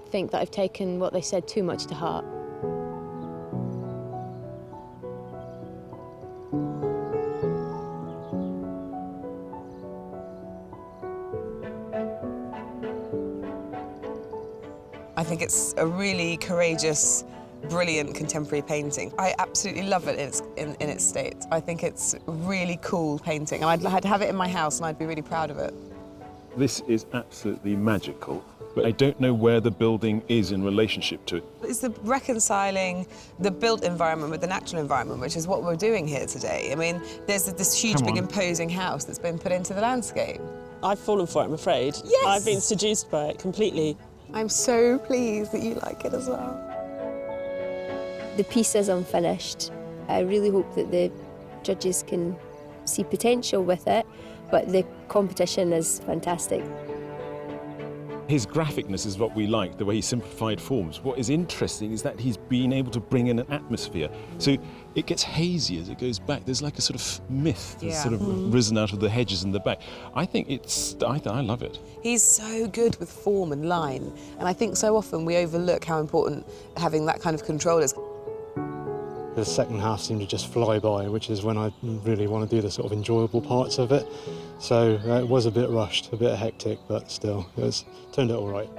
think that I've taken what they said too much to heart. I think it's a really courageous, brilliant contemporary painting. I absolutely love it in its state. I think it's a really cool painting, and I'd have it in my house and I'd be really proud of it. This is absolutely magical, but I don't know where the building is in relationship to it. It's the reconciling the built environment with the natural environment, which is what we're doing here today. I mean, there's this huge, big, imposing house that's been put into the landscape. I've fallen for it, I'm afraid. Yes! I've been seduced by it completely. I'm so pleased that you like it as well. The piece is unfinished. I really hope that the judges can see potential with it, but the competition is fantastic. His graphicness is what we like, the way he simplified forms. What is interesting is that he's been able to bring in an atmosphere. So it gets hazy as it goes back. There's like a sort of mist that's sort of risen out of the hedges in the back. I think I love it. He's so good with form and line, and I think so often we overlook how important having that kind of control is. The second half seemed to just fly by, which is when I really want to do the sort of enjoyable parts of it. So it was a bit rushed, a bit hectic, but still, it turned out all right.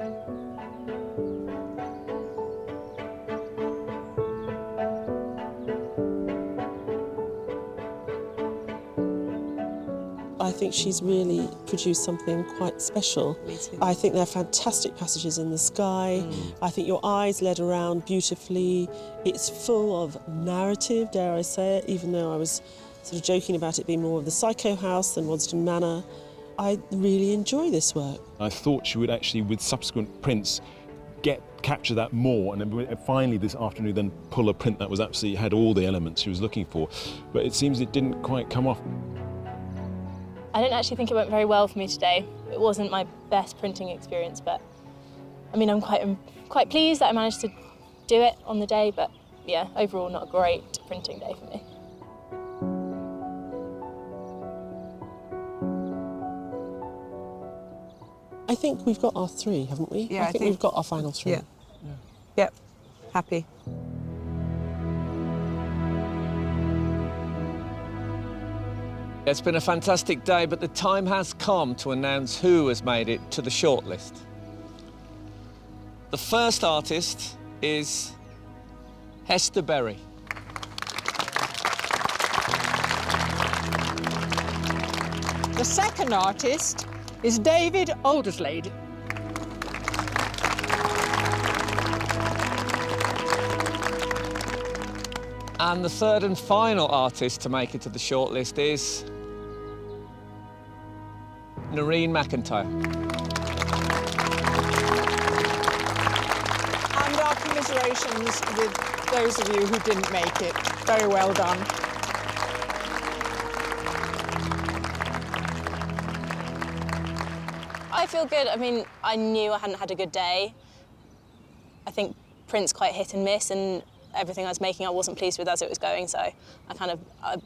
I think she's really produced something quite special. Me too. I think there are fantastic passages in the sky. I think your eyes led around beautifully. It's full of narrative, dare I say it, even though I was sort of joking about it being more of the Psycho House than Wadston Manor. I really enjoy this work. I thought she would actually, with subsequent prints, capture that more, and then finally this afternoon then pull a print that was absolutely had all the elements she was looking for. But it seems it didn't quite come off. I don't actually think it went very well for me today. It wasn't my best printing experience, but I mean, I'm quite pleased that I managed to do it on the day, but yeah, overall not a great printing day for me. I think we've got our 3, haven't we? Yeah, I think we've got our final 3. Yeah. Yep, happy. It's been a fantastic day, but the time has come to announce who has made it to the shortlist. The first artist is Hester Berry. The second artist is David Alderslade. And the third and final artist to make it to the shortlist is Narin McIntyre. And our commiserations with those of you who didn't make it. Very well done. I feel good. I mean, I knew I hadn't had a good day. I think print's quite hit and miss, and everything I was making I wasn't pleased with as it was going, so I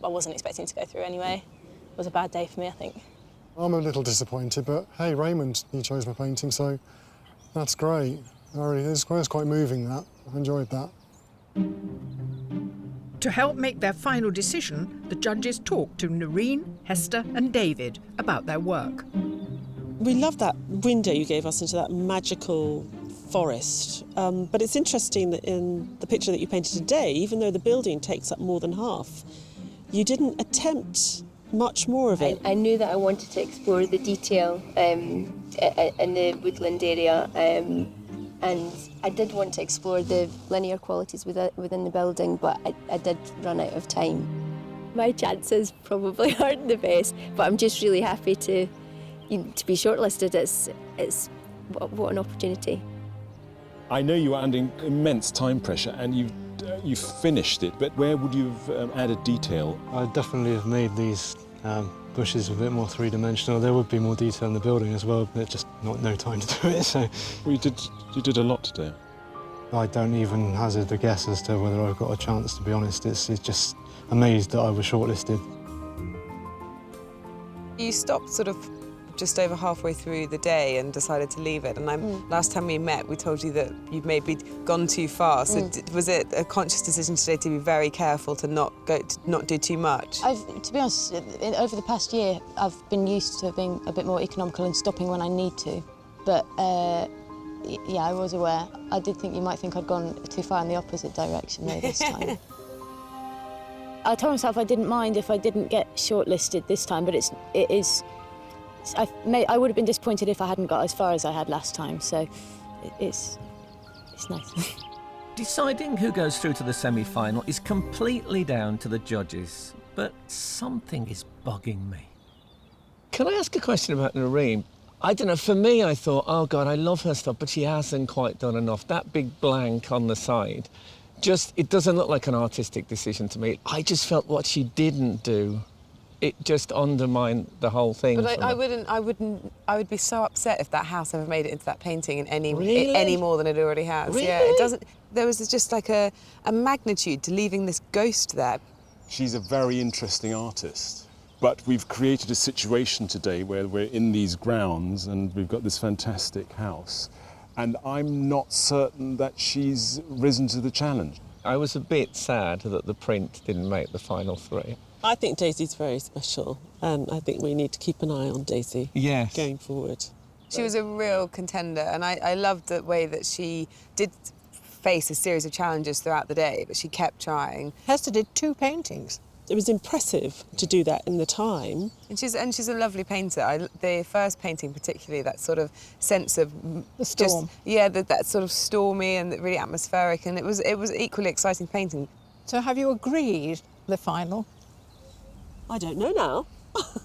wasn't expecting to go through anyway. It was a bad day for me, I think. I'm a little disappointed, but hey, Raymond, he chose my painting, so that's great. It's quite moving, that. I enjoyed that. To help make their final decision, the judges talked to Narin, Hester and David about their work. We loved that window you gave us into that magical forest. But it's interesting that in the picture that you painted today, even though the building takes up more than half, you didn't attempt much more of it. I knew that I wanted to explore the detail in the woodland area, and I did want to explore the linear qualities within the building, but I did run out of time. My chances probably aren't the best, but I'm just really happy to be shortlisted. It's what an opportunity. I know you are under immense time pressure and you've finished it, but where would you have added detail? I'd definitely have made these bushes a bit more three-dimensional. There would be more detail in the building as well, but just no time to do it. So well, you did a lot today. I don't even hazard a guess as to whether I've got a chance, to be honest. It's just amazed that I was shortlisted. You stopped sort of just over halfway through the day and decided to leave it. And last time we met, we told you that you'd maybe gone too far. So was it a conscious decision today to be very careful to not do too much? To be honest, over the past year, I've been used to being a bit more economical and stopping when I need to. But yeah, I was aware. I did think you might think I'd gone too far in the opposite direction though this time. I told myself I didn't mind if I didn't get shortlisted this time, but it is. I would have been disappointed if I hadn't got as far as I had last time, so it's nice. Deciding who goes through to the semi-final is completely down to the judges, but something is bugging me. Can I ask a question about Narin? I don't know, for me I thought, oh God, I love her stuff, but she hasn't quite done enough. That big blank on the side, it doesn't look like an artistic decision to me. I just felt what she didn't do, it just undermined the whole thing. But I would be so upset if that house ever made it into that painting in any more than it already has. Really? Yeah, it doesn't. There was just like a magnitude to leaving this ghost there. She's a very interesting artist, but we've created a situation today where we're in these grounds and we've got this fantastic house, and I'm not certain that she's risen to the challenge. I was a bit sad that the print didn't make the final three. I think Daisy's very special, and I think we need to keep an eye on Daisy going forward. She was a real contender, and I loved the way that she did face a series of challenges throughout the day, but she kept trying. Hester did 2 paintings. It was impressive to do that in the time. And she's a lovely painter. The first painting particularly, that sort of sense of the storm. That sort of stormy and really atmospheric, and it was equally exciting painting. So have you agreed the final? I don't know now.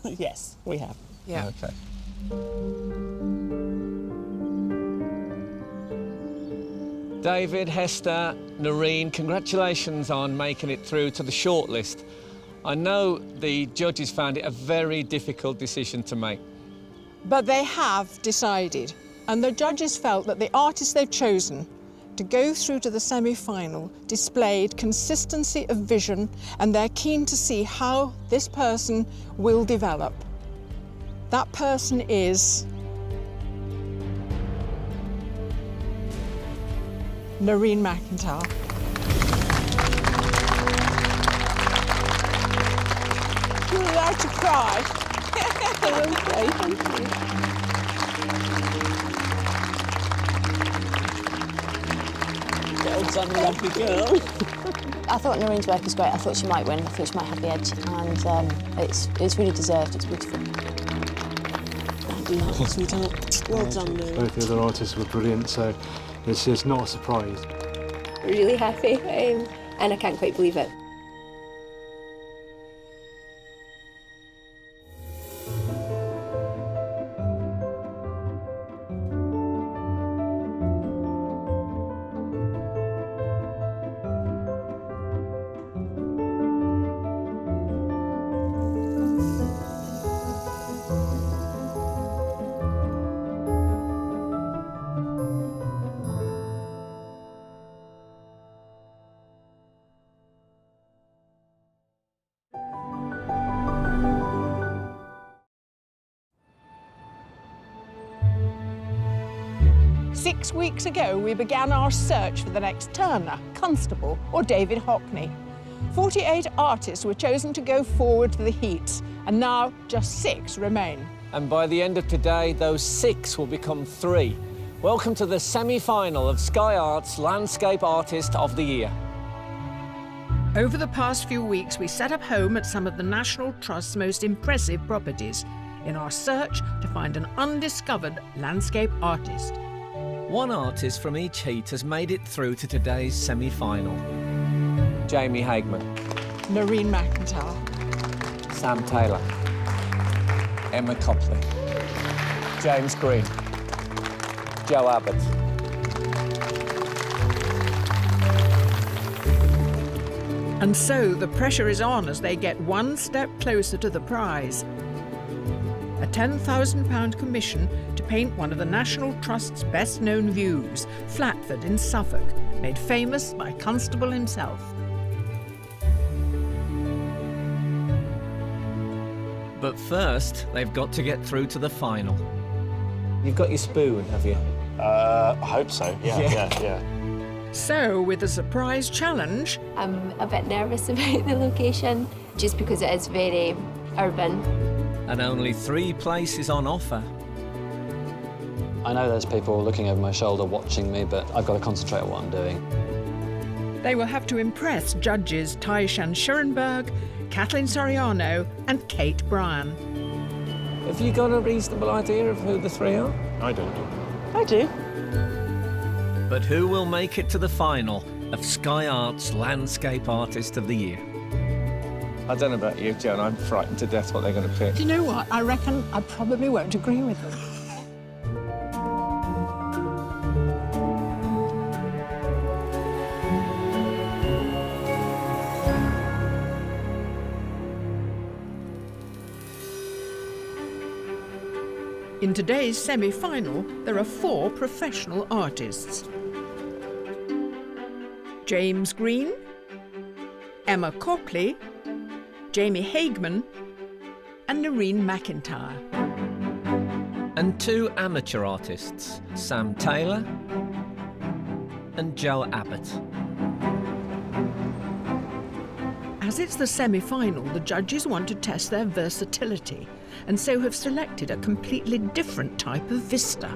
Yes, we have. Yeah. Okay. David, Hester, Narin, congratulations on making it through to the shortlist. I know the judges found it a very difficult decision to make. But they have decided, and the judges felt that the artists they've chosen to go through to the semi-final displayed consistency of vision, and they're keen to see how this person will develop. That person is Narin McIntyre. You're allowed to cry. Okay, thank you. Well done, lovely girl. I thought Narin's work was great. I thought she might win. I thought she might have the edge, and it's really deserved. It's beautiful. Sweetheart. Well done, Narin. Both the other artists were brilliant, so it's not a surprise. Really happy, and I can't quite believe it. Six weeks ago, we began our search for the next Turner, Constable, or David Hockney. 48 artists were chosen to go forward to the heats, and now just 6 remain. And by the end of today, those 6 will become 3, Welcome to the semi-final of Sky Arts Landscape Artist of the Year. Over the past few weeks, we set up home at some of the National Trust's most impressive properties in our search to find an undiscovered landscape artist. One artist from each heat has made it through to today's semi-final. Jamie Hageman. Narin McIntyre. Sam Taylor. Emma Copley. James Green. Joe Abbott. And so the pressure is on as they get one step closer to the prize. A £10,000 commission to paint one of the National Trust's best-known views, Flatford in Suffolk, made famous by Constable himself. But first, they've got to get through to the final. You've got your spoon, have you? I hope so, yeah. So, with a surprise challenge... I'm a bit nervous about the location, just because it is very urban. And only 3 places on offer. I know there's people looking over my shoulder watching me, but I've got to concentrate on what I'm doing. They will have to impress judges Tai-Shan Kathleen Soriano and Kate Bryan. Have you got a reasonable idea of who the 3 are? I don't. I do. But who will make it to the final of Sky Arts Landscape Artist of the Year? I don't know about you, Joan. I'm frightened to death what they're going to pick. Do you know what? I reckon I probably won't agree with them. In today's semi-final, there are 4 professional artists. James Green, Emma Copley, Jamie Hageman and Narin McIntyre. And 2 amateur artists, Sam Taylor and Joe Abbott. As it's the semi-final, the judges want to test their versatility and so have selected a completely different type of vista.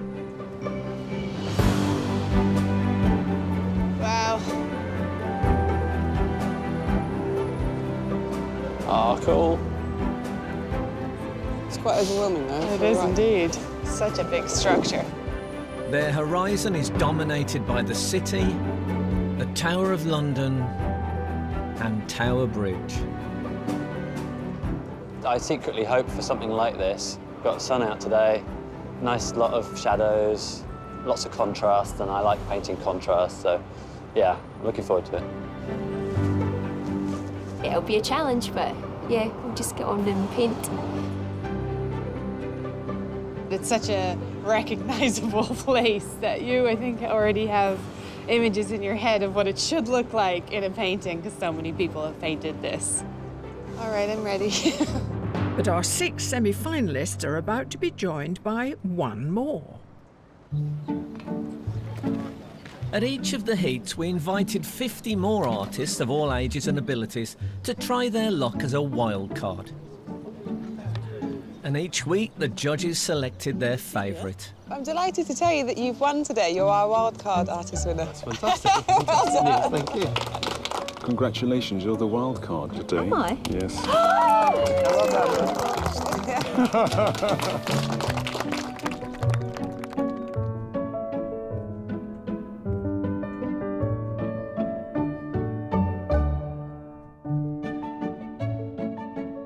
Wow. Oh, cool. It's quite overwhelming, though. It is indeed. Such a big structure. Their horizon is dominated by the city, the Tower of London and Tower Bridge. I secretly hope for something like this. Got the sun out today, nice lot of shadows, lots of contrast, and I like painting contrast, so yeah, I'm looking forward to it. It'll be a challenge, but yeah, we'll just get on and paint. It's such a recognisable place that you, I think, already have images in your head of what it should look like in a painting, because so many people have painted this. All right, I'm ready. But our 6 semi-finalists are about to be joined by 1 more. At each of the heats, we invited 50 more artists of all ages and abilities to try their luck as a wild card. And each week, the judges selected their favourite. I'm delighted to tell you that you've won today. You're our wildcard artist winner. That's fantastic. Thank you. Congratulations, you're the wild card today. Am I? Yes.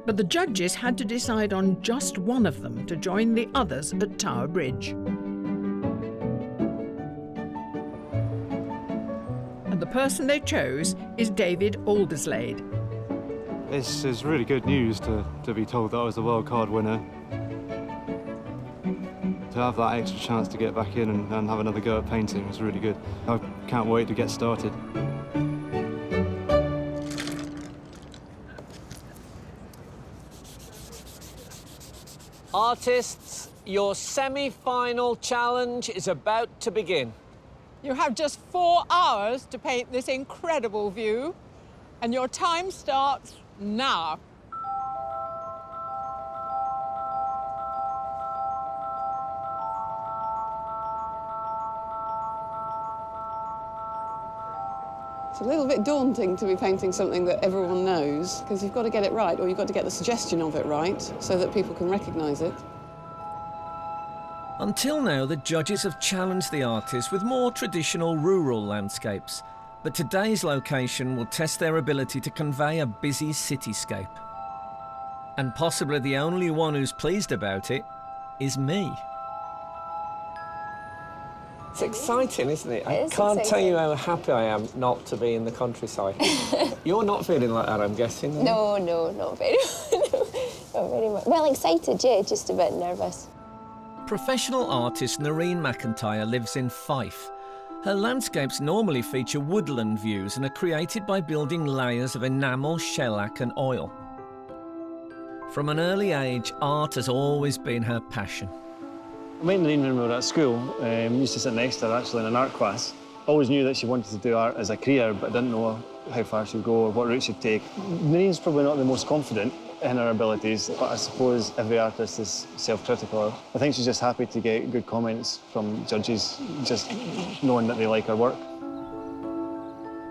But the judges had to decide on just one of them to join the others at Tower Bridge. And the person they chose is David Alderslade. This is really good news to be told that I was the wild card winner. To have that extra chance to get back in and have another go at painting was really good. I can't wait to get started. Artists, your semi-final challenge is about to begin. You have just 4 hours to paint this incredible view, and your time starts now. a little bit daunting to be painting something that everyone knows, because you've got to get it right, or you've got to get the suggestion of it right, so that people can recognise it. Until now, the judges have challenged the artists with more traditional rural landscapes, but today's location will test their ability to convey a busy cityscape. And possibly the only one who's pleased about it is me. It's exciting, isn't it? I can't tell you how happy I am not to be in the countryside. You're not feeling like that, I'm guessing? No, not very, not very much. Well, excited, yeah, just a bit nervous. Professional artist Narin McIntyre lives in Fife. Her landscapes normally feature woodland views and are created by building layers of enamel, shellac and oil. From an early age, art has always been her passion. I met Narin when we were at school. Used to sit next to her, actually, in an art class. Always knew that she wanted to do art as a career, but didn't know how far she'd go or what route she'd take. Narin's probably not the most confident in her abilities, but I suppose every artist is self-critical. I think she's just happy to get good comments from judges, just knowing that they like her work.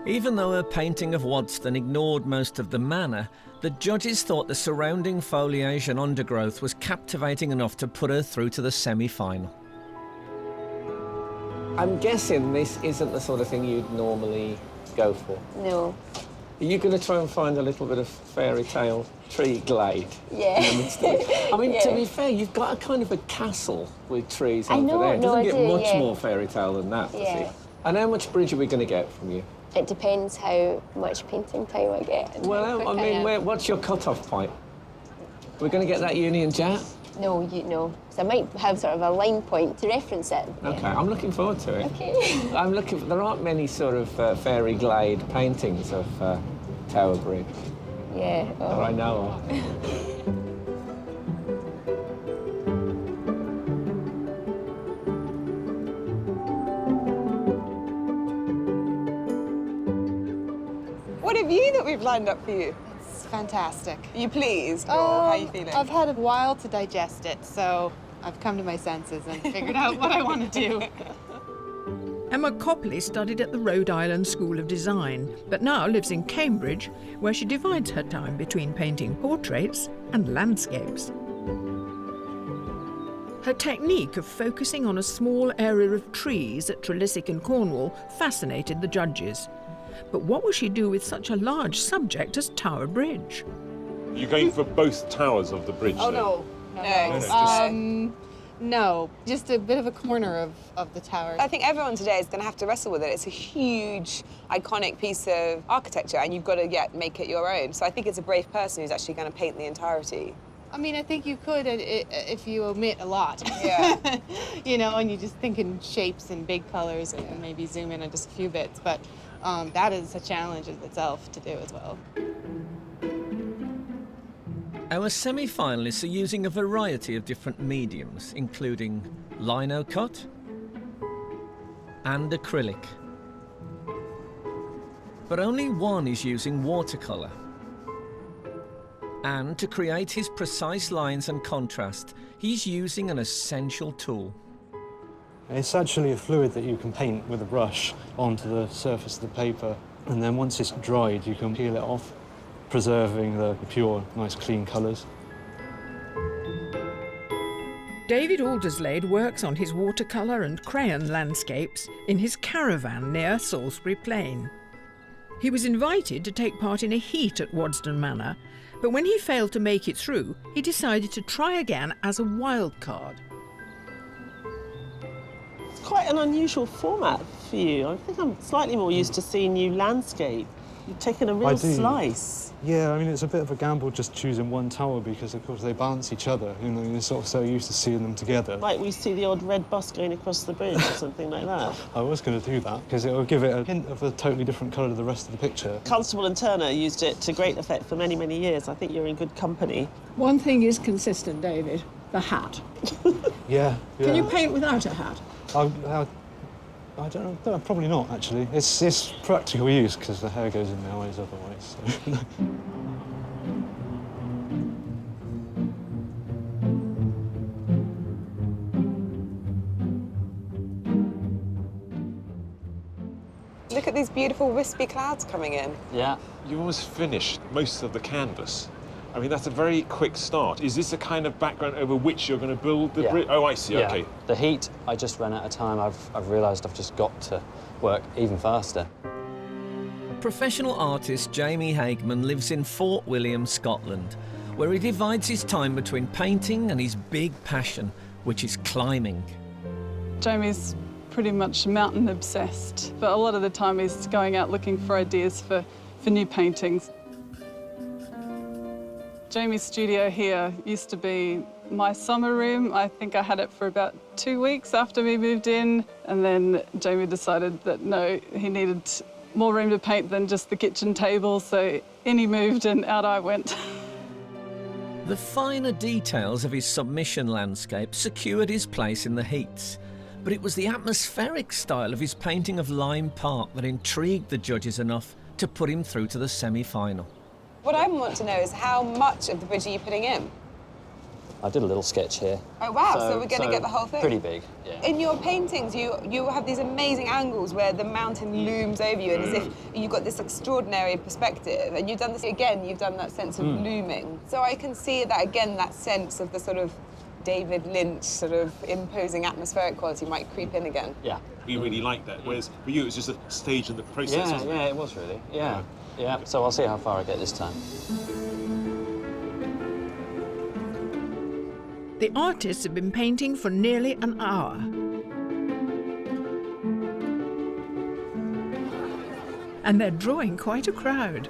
Even though her painting of Wadston ignored most of the manor, the judges thought the surrounding foliage and undergrowth was captivating enough to put her through to the semi-final. I'm guessing this isn't the sort of thing you'd normally go for. No. Are you going to try and find a little bit of fairy tale tree glade? Yeah. In the midst of it? I mean, to Yeah. be fair, you've got a kind of a castle with trees I over know, there. It no, doesn't I get do, much yeah. more fairy tale than that, does Yeah. it? And how much bridge are we going to get from you? It depends how much painting time I get. And how Well, quick I mean, am. what's your cut-off point? We're going to get that Union Jack? No, so I might have sort of a line point to reference it. OK, I'm looking forward to it. Okay. I'm looking for, there aren't many sort of fairy glade paintings of Tower Bridge. Yeah. That I know of. What have you that we've lined up for you? It's fantastic. Are you pleased, or how are you feeling? I've had a while to digest it, so I've come to my senses and figured out what I want to do. Emma Copley studied at the Rhode Island School of Design, but now lives in Cambridge, where she divides her time between painting portraits and landscapes. Her technique of focusing on a small area of trees at Trelissick in Cornwall fascinated the judges. But what will she do with such a large subject as Tower Bridge? You're going for both towers of the bridge, Oh, then? no. No, just a bit of a corner of the tower. I think everyone today is going to have to wrestle with it. It's a huge, iconic piece of architecture, and you've got to make it your own. So I think it's a brave person who's actually going to paint the entirety. I mean, I think you could if you omit a lot. Yeah. And you just think in shapes and big colors and maybe zoom in on just a few bits. But that is a challenge in itself to do as well. Our semi-finalists are using a variety of different mediums, including lino cut and acrylic. But only one is using watercolour. And to create his precise lines and contrast, he's using an essential tool. It's actually a fluid that you can paint with a brush onto the surface of the paper, and then once it's dried, you can peel it off, preserving the pure, nice, clean colours. David Alderslade works on his watercolour and crayon landscapes in his caravan near Salisbury Plain. He was invited to take part in a heat at Wadston Manor, but when he failed to make it through, he decided to try again as a wildcard. It's quite an unusual format for you. I think I'm slightly more used to seeing you landscape. You've taken a real slice. Yeah, I mean, it's a bit of a gamble just choosing one tower because, of course, they balance each other. You're sort of so used to seeing them together. Like we see the odd red bus going across the bridge or something like that. I was going to do that because it will give it a hint of a totally different colour to the rest of the picture. Constable and Turner used it to great effect for many, many years. I think you're in good company. One thing is consistent, David, the hat. Yeah. Can you paint without a hat? I don't know, probably not, actually. It's practical use because the hair goes in my eyes otherwise. So. Look at these beautiful wispy clouds coming in. Yeah. You've almost finished most of the canvas. I mean, that's a very quick start. Is this a kind of background over which you're going to build the bridge? Oh, I see, Yeah. OK. The heat, I just ran out of time. I've realised I've just got to work even faster. Professional artist Jamie Hageman lives in Fort William, Scotland, where he divides his time between painting and his big passion, which is climbing. Jamie's pretty much mountain obsessed, but a lot of the time he's going out looking for ideas for new paintings. Jamie's studio here used to be my summer room. I think I had it for about 2 weeks after we moved in, and then Jamie decided that no, he needed more room to paint than just the kitchen table, so in he moved and out I went. The finer details of his submission landscape secured his place in the heats, but it was the atmospheric style of his painting of Lyme Park that intrigued the judges enough to put him through to the semi-final. What I want to know is how much of the bridge are you putting in? I did a little sketch here. Oh, wow, so we're going to get the whole thing? Pretty big, yeah. In your paintings, you have these amazing angles where the mountain looms over you, and as if you've got this extraordinary perspective. And you've done this again, you've done that sense of looming. So I can see that, again, that sense of the sort of David Lynch sort of imposing atmospheric quality might creep in again. Yeah. We really like that, whereas for you, it was just a stage in the process, wasn't it? Yeah, it was really, yeah. So I'll see how far I get this time. The artists have been painting for nearly an hour. And they're drawing quite a crowd.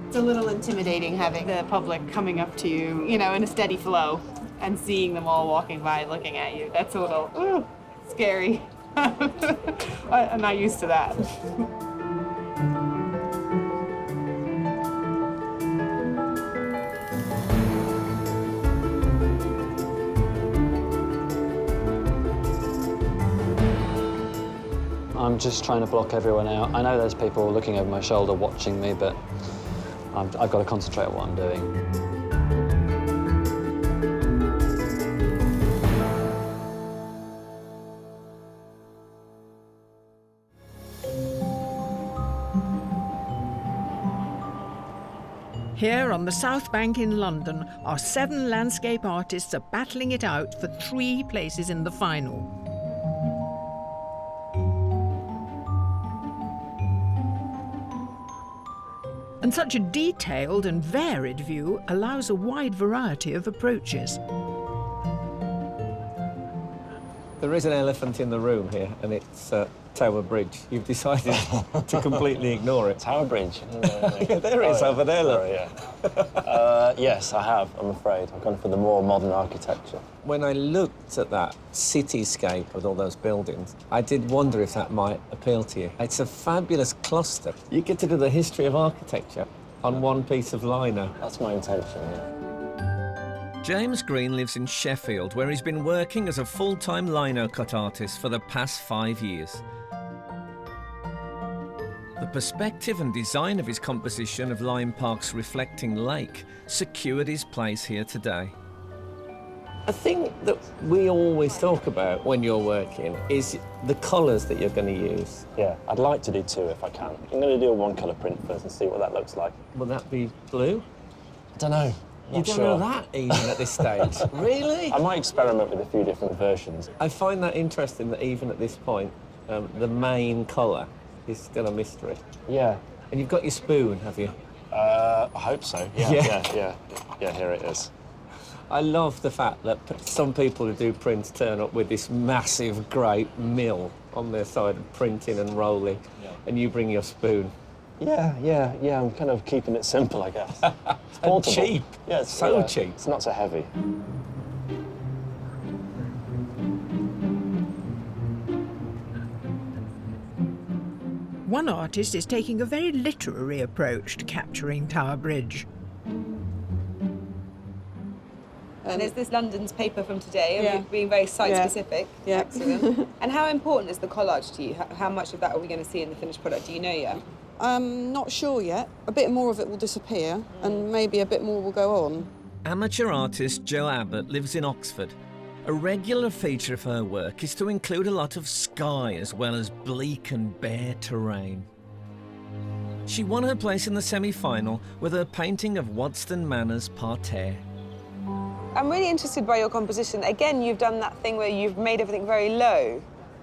It's a little intimidating having the public coming up to you, you know, in a steady flow and seeing them all walking by looking at you. That's a little scary. I'm not used to that. I'm just trying to block everyone out. I know there's people looking over my shoulder watching me, but I've got to concentrate on what I'm doing. Here on the South Bank in London, our 7 landscape artists are battling it out for 3 places in the final. And such a detailed and varied view allows a wide variety of approaches. There is an elephant in the room here, and it's Tower Bridge. You've decided to completely ignore it. Tower Bridge? Yeah, there it is, over there, look. Sorry, yes, I have, I'm afraid. I've gone for the more modern architecture. When I looked at that cityscape with all those buildings, I did wonder if that might appeal to you. It's a fabulous cluster. You get to do the history of architecture on one piece of lino. That's my intention, yeah. James Green lives in Sheffield, where he's been working as a full-time lino cut artist for the past 5 years. The perspective and design of his composition of Lyme Park's reflecting lake secured his place here today. A thing that we always talk about when you're working is the colours that you're going to use. Yeah, I'd like to do 2 if I can. I'm going to do a 1-colour print first and see what that looks like. Will that be blue? I don't know. You don't know that even at this stage? Really? I might experiment with a few different versions. I find that interesting that even at this point, the main colour is still a mystery. Yeah. And you've got your spoon, have you? I hope so. Yeah, here it is. I love the fact that some people who do prints turn up with this massive, great mill on their side of printing and rolling, and you bring your spoon. Yeah, I'm kind of keeping it simple, I guess. It's and cheap. Yeah, it's so cheap. It's not so heavy. One artist is taking a very literary approach to capturing Tower Bridge. And is this London's paper from today? And we've been very site-specific. Yeah. Excellent. And how important is the collage to you? How much of that are we going to see in the finished product? Do you know yet? I'm not sure yet. A bit more of it will disappear, and maybe a bit more will go on. Amateur artist Joe Abbott lives in Oxford. A regular feature of her work is to include a lot of sky as well as bleak and bare terrain. She won her place in the semi-final with her painting of Wadston Manor's parterre. I'm really interested by your composition. Again, you've done that thing where you've made everything very low.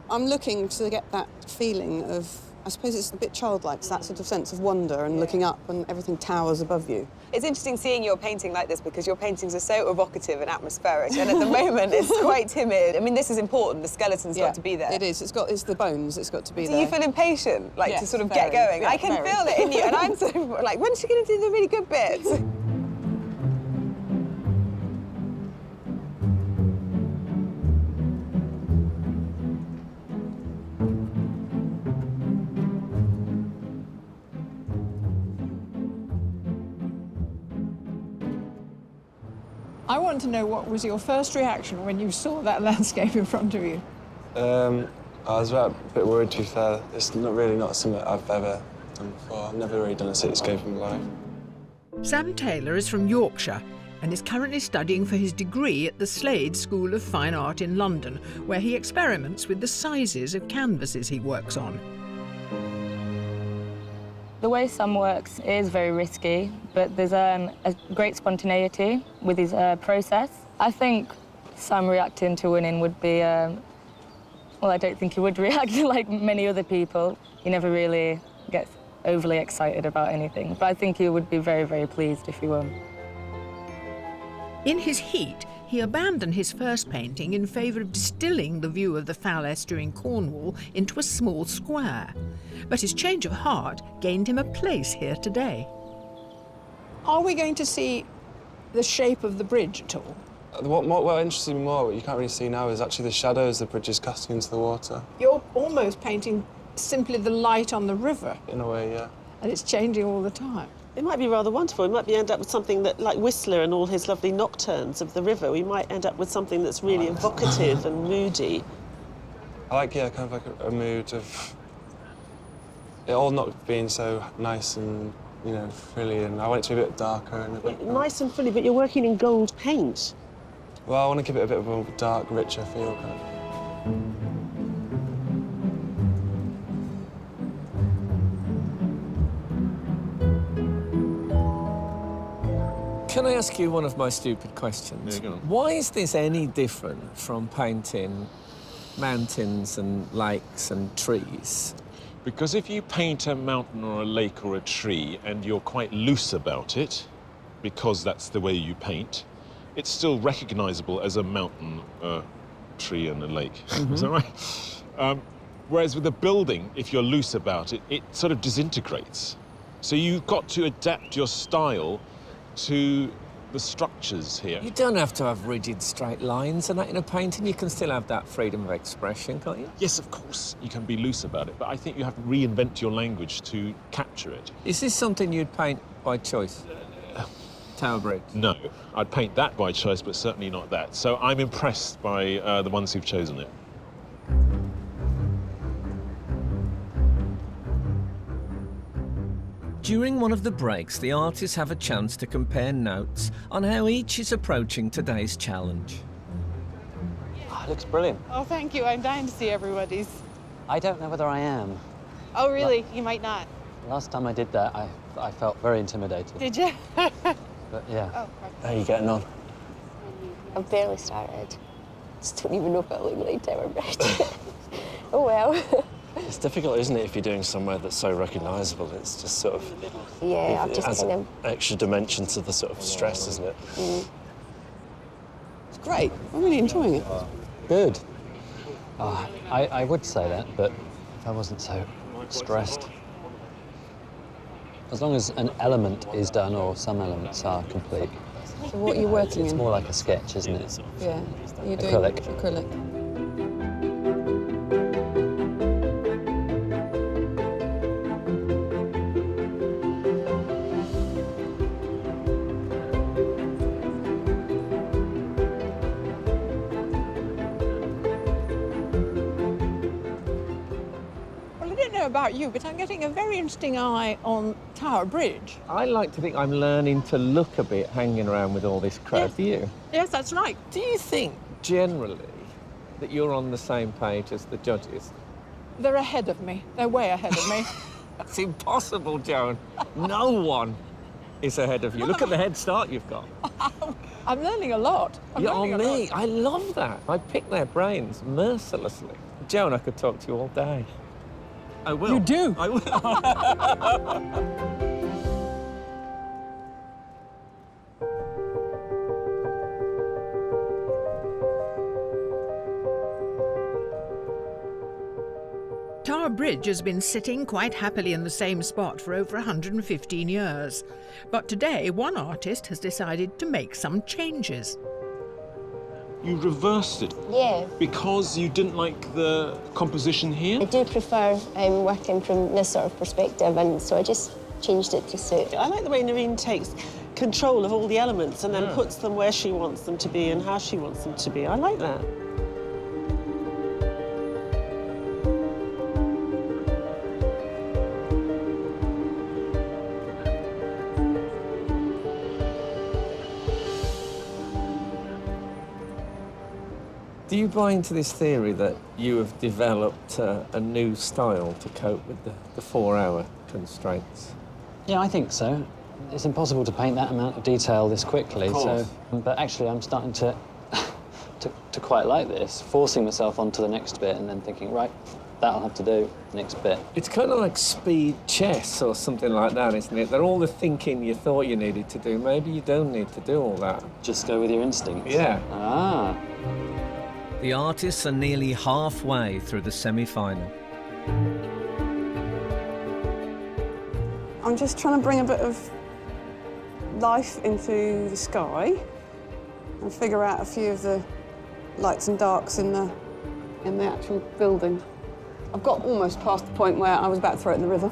I'm looking to get that feeling of, I suppose it's a bit childlike, it's that sort of sense of wonder and looking up and everything towers above you. It's interesting seeing your painting like this because your paintings are so evocative and atmospheric, and at the moment it's quite timid. I mean, this is important. The skeleton's got to be there. It is. It's the bones. It's got to be Do there. you feel impatient, like Yes, to sort of very, get going? yeah, I can very. feel it in you, and I'm sort of like, when's she going to do the really good bits? I want to know what was your first reaction when you saw that landscape in front of you? I was a bit worried, to be fair. It's not something I've ever done before. I've never really done a cityscape in my life. Sam Taylor is from Yorkshire and is currently studying for his degree at the Slade School of Fine Art in London, where he experiments with the sizes of canvases he works on. The way Sam works is very risky, but there's a great spontaneity with his process. I think Sam reacting to winning would be, well, I don't think he would react like many other people. He never really gets overly excited about anything, but I think he would be very, very pleased if he won. In his heat, he abandoned his first painting in favour of distilling the view of the Foul Estuary in Cornwall into a small square. But his change of heart gained him a place here today. Are we going to see the shape of the bridge at all? What interested me more, what you can't really see now, is actually the shadows the bridge is casting into the water. You're almost painting simply the light on the river. In a way, yeah. And it's changing all the time. It might be rather wonderful. We might end up with something that, like Whistler and all his lovely nocturnes of the river, we might end up with something that's really evocative and moody. I like, yeah, kind of like a mood of it all not being so nice and, you know, frilly, and I want it to be a bit darker and a bit... Nice and frilly, but you're working in gold paint. Well, I want to give it a bit of a dark, richer feel, kind of. Can I ask you one of my stupid questions? Yeah, go on. Why is this any different from painting mountains and lakes and trees? Because if you paint a mountain or a lake or a tree and you're quite loose about it, because that's the way you paint, it's still recognizable as a mountain, a tree and a lake. Is that right? Whereas with a building, if you're loose about it, it sort of disintegrates. So you've got to adapt your style to the structures here. You don't have to have rigid straight lines and that in a painting. You can still have that freedom of expression, can't you? Yes, of course, you can be loose about it, but I think you have to reinvent your language to capture it. Is this something you'd paint by choice? Tower Bridge? No, I'd paint that by choice, but certainly not that. So I'm impressed by the ones who've chosen it. During one of the breaks, the artists have a chance to compare notes on how each is approaching today's challenge. Oh, it looks brilliant. Oh, thank you. I'm dying to see everybody's. I don't know whether I am. Oh, really? You might not. Last time I did that, I felt very intimidated. Did you? But yeah. Oh, How are you getting on? I've barely started. Just don't even know if I look like Tower Bridge. Oh well. It's difficult, isn't it, if you're doing somewhere that's so recognisable? It's just sort of... Yeah, I've it just adds kind of... extra dimension to the sort of stress, isn't it? It's great. I'm really enjoying it. Good. I would say that, but if I wasn't so stressed. As long as an element is done or some elements are complete. So what are you working It's in? more like a sketch, isn't it? Yeah. You're doing Acrylic. acrylic. About you, but I'm getting a very interesting eye on Tower Bridge. I like to think I'm learning to look a bit hanging around with all this crowd. Yes. Do you? Yes, that's right. Do you think generally that you're on the same page as the judges? They're ahead of me. They're way ahead of me. That's impossible, Joan. No one is ahead of you. Look at the head start you've got. I'm learning a lot. You're on me. I love that. I pick their brains mercilessly. Joan, I could talk to you all day. I will. You do? I will. Tower Bridge has been sitting quite happily in the same spot for over 115 years. But today, one artist has decided to make some changes. You reversed it? Yeah. Because you didn't like the composition here? I do prefer working from this sort of perspective, and so I just changed it to suit. I like the way Narin takes control of all the elements and then puts them where she wants them to be and how she wants them to be. I like that. Do you buy into this theory that you have developed a new style to cope with the 4-hour constraints? Yeah, I think so. It's impossible to paint that amount of detail this quickly. Of course. But actually, I'm starting to quite like this, forcing myself onto the next bit and then thinking, right, that'll have to do, next bit. It's kind of like speed chess or something like that, isn't it? That all the thinking you thought you needed to do, maybe you don't need to do all that. Just go with your instincts. Yeah. Ah. The artists are nearly halfway through the semi-final. I'm just trying to bring a bit of life into the sky and figure out a few of the lights and darks in the actual building. I've got almost past the point where I was about to throw it in the river.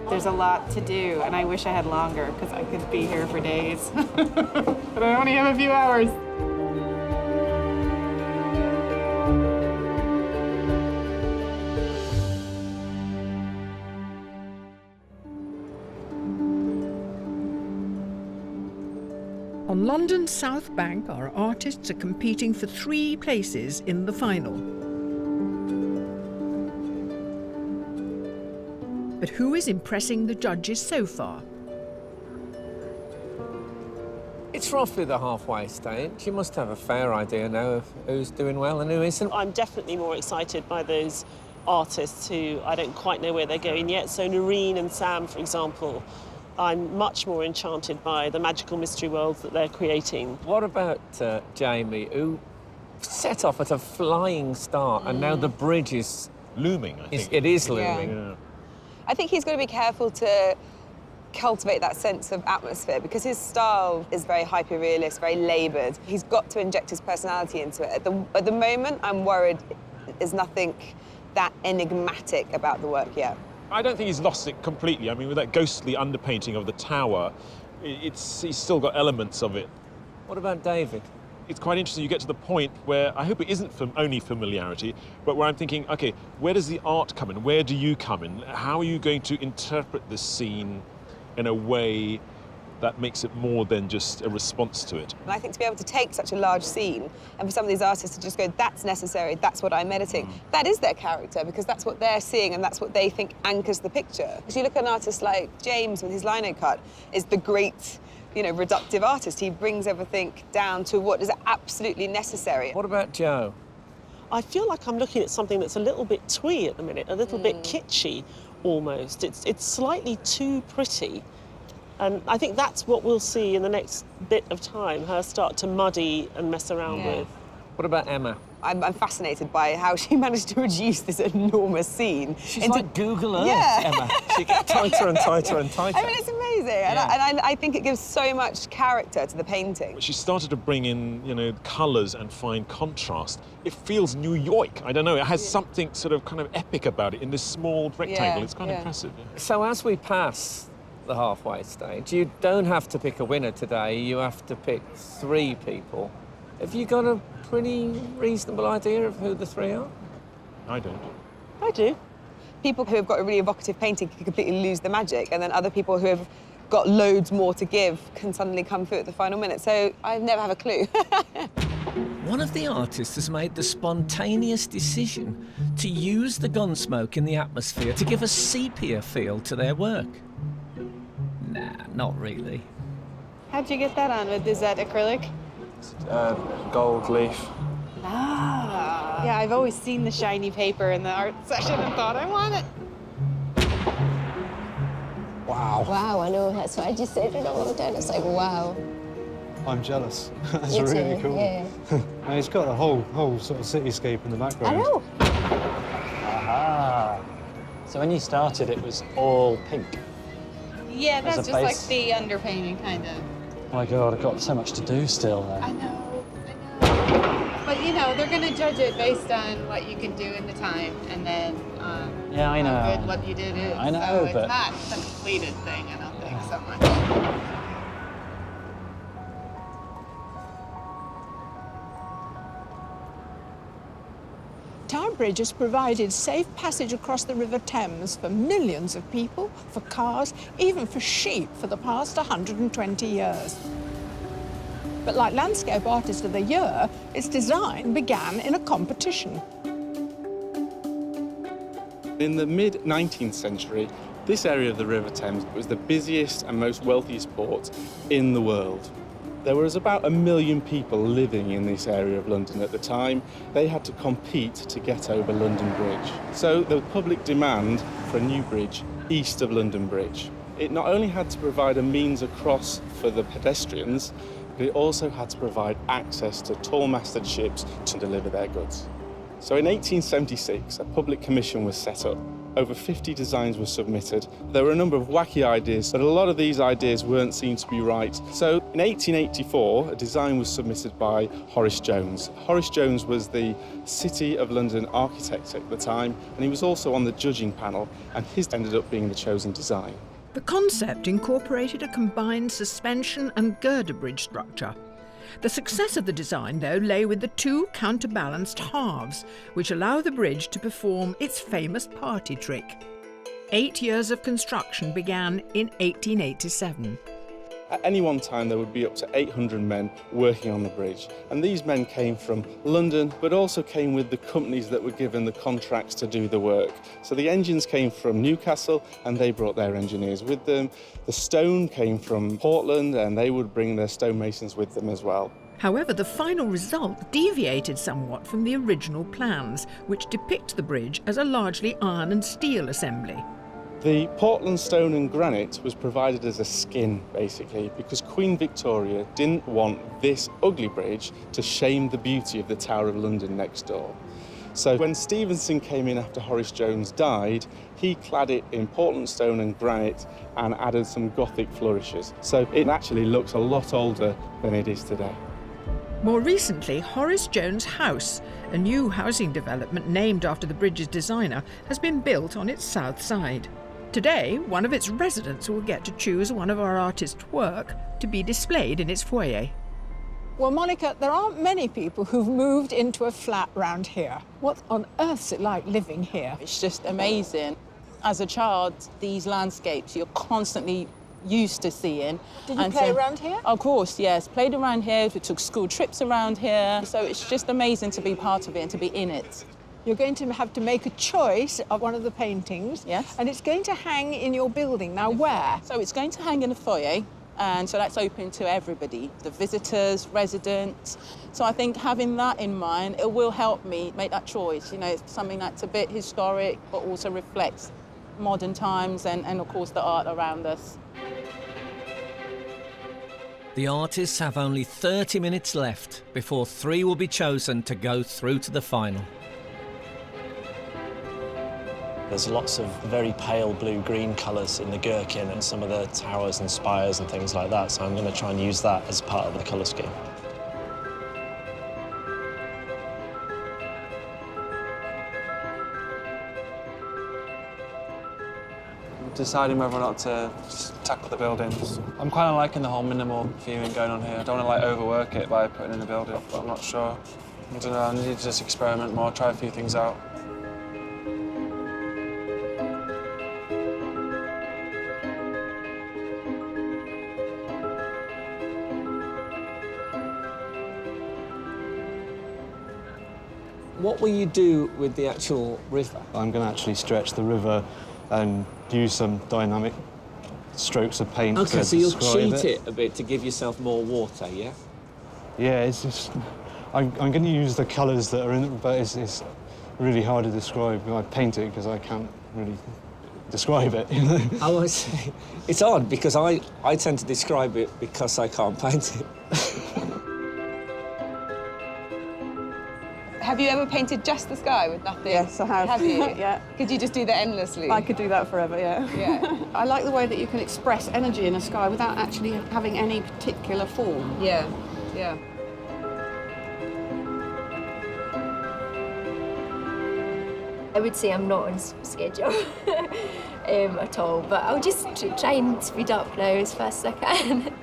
There's a lot to do, and I wish I had longer, because I could be here for days. But I only have a few hours. On London's South Bank, our artists are competing for 3 places in the final. But who is impressing the judges so far? It's roughly the halfway stage. You must have a fair idea now of who's doing well and who isn't. I'm definitely more excited by those artists who I don't quite know where they're going yet. So Narin and Sam, for example, I'm much more enchanted by the magical mystery worlds that they're creating. What about Jamie, who set off at a flying start and now the bridge is looming, I think. It is looming. Yeah. I think he's got to be careful to cultivate that sense of atmosphere because his style is very hyper-realist, very laboured. He's got to inject his personality into it. At the moment, I'm worried there's nothing that enigmatic about the work yet. I don't think he's lost it completely. I mean, with that ghostly underpainting of the tower, he's still got elements of it. What about David? It's quite interesting. You get to the point where I hope it isn't only familiarity, but where I'm thinking, OK, where does the art come in? Where do you come in? How are you going to interpret this scene in a way that makes it more than just a response to it? And I think to be able to take such a large scene and for some of these artists to just go, that's necessary, that's what I'm editing, that is their character because that's what they're seeing and that's what they think anchors the picture. Because you look at an artist like James with his lino cut is the great, reductive artist. He brings everything down to what is absolutely necessary. What about Joe? I feel like I'm looking at something that's a little bit twee at the minute, a little bit kitschy almost. It's slightly too pretty. And I think that's what we'll see in the next bit of time, her start to muddy and mess around with. What about Emma? I'm fascinated by how she managed to reduce this enormous scene. She's like Google Earth, Emma. She gets tighter and tighter and tighter. I mean, it's amazing. Yeah. And I think it gives so much character to the painting. She started to bring in, colours and find contrast. It feels New York. I don't know, it has something sort of kind of epic about it in this small rectangle. It's quite impressive. So as we pass the halfway stage, you don't have to pick a winner today. You have to pick 3 people. Have you got a pretty reasonable idea of who the 3 are? I don't. I do. People who have got a really evocative painting can completely lose the magic, and then other people who have got loads more to give can suddenly come through at the final minute. So I never have a clue. One of the artists has made the spontaneous decision to use the gun smoke in the atmosphere to give a sepia feel to their work. Nah, not really. How'd you get that on? Is that acrylic? Gold leaf. Ah. Yeah, I've always seen the shiny paper in the art session and thought, I want it. Wow. Wow, I know, that's what I just said when I walked down. It's like, wow. I'm jealous. That's Me really too, cool. yeah. And it's got a whole sort of cityscape in the background. I know. Aha! So when you started, it was all pink. Yeah, that's As a just like base. the underpainting, kind of. Oh my God, I've got so much to do still there. I know. But, you know, they're going to judge it based on what you can do in the time, and then Yeah, I know. how good what you did is. I know, so it's but- not a completed thing, I don't think, so much. Tower Bridge has provided safe passage across the River Thames for millions of people, for cars, even for sheep for the past 120 years. But like Landscape Artist of the Year, its design began in a competition. In the mid-19th century, this area of the River Thames was the busiest and most wealthiest port in the world. There was about 1 million people living in this area of London at the time. They had to compete to get over London Bridge. So the public demand for a new bridge east of London Bridge. It not only had to provide a means across for the pedestrians, but it also had to provide access to tall-masted ships to deliver their goods. So in 1876, a public commission was set up. Over 50 designs were submitted. There were a number of wacky ideas, but a lot of these ideas weren't seen to be right. So in 1884, a design was submitted by Horace Jones. Horace Jones was the City of London architect at the time, and he was also on the judging panel, and his ended up being the chosen design. The concept incorporated a combined suspension and girder bridge structure. The success of the design, though, lay with the two counterbalanced halves, which allow the bridge to perform its famous party trick. 8 years of construction began in 1887. At any one time, there would be up to 800 men working on the bridge. And these men came from London, but also came with the companies that were given the contracts to do the work. So the engines came from Newcastle, and they brought their engineers with them. The stone came from Portland, and they would bring their stonemasons with them as well. However, the final result deviated somewhat from the original plans, which depict the bridge as a largely iron and steel assembly. The Portland stone and granite was provided as a skin, basically, because Queen Victoria didn't want this ugly bridge to shame the beauty of the Tower of London next door. So when Stevenson came in after Horace Jones died, he clad it in Portland stone and granite and added some Gothic flourishes. So it actually looks a lot older than it is today. More recently, Horace Jones House, a new housing development named after the bridge's designer, has been built on its south side. Today, one of its residents will get to choose one of our artists' work to be displayed in its foyer. Well, Monica, there aren't many people who've moved into a flat round here. What on earth's it like living here? It's just amazing. As a child, these landscapes you're constantly used to seeing. Did you play around here? Of course, yes. Played around here. We took school trips around here. So it's just amazing to be part of it and to be in it. You're going to have to make a choice of one of the paintings. Yes. And it's going to hang in your building. Now, where? So it's going to hang in the foyer. And so that's open to everybody, the visitors, residents. So I think having that in mind, it will help me make that choice. You know, it's something that's a bit historic, but also reflects modern times and of course, the art around us. The artists have only 30 minutes left before 3 will be chosen to go through to the final. There's lots of very pale blue-green colours in the gherkin and some of the towers and spires and things like that, so I'm going to try and use that as part of the colour scheme. Deciding whether or not to tackle the buildings. I'm kind of liking the whole minimal viewing going on here. I don't want to like overwork it by putting in a building, but I'm not sure. I don't know, I need to just experiment more, try a few things out. What will you do with the actual river? I'm going to actually stretch the river and use some dynamic strokes of paint OK, to so you'll describe cheat it a bit to give yourself more water, yeah? Yeah, it's just... I'm going to use the colours that are in it, but it's really hard to describe. I paint it because I can't really describe it, you know? Oh, I see. It's odd, because I tend to describe it because I can't paint it. Have you ever painted just the sky with nothing? Yes, I have. Have you? Yeah. Could you just do that endlessly? I could do that forever, yeah. Yeah. I like the way that you can express energy in a sky without actually having any particular form. Yeah, yeah. I would say I'm not on schedule at all, but I'll just try and speed up now as fast as I can.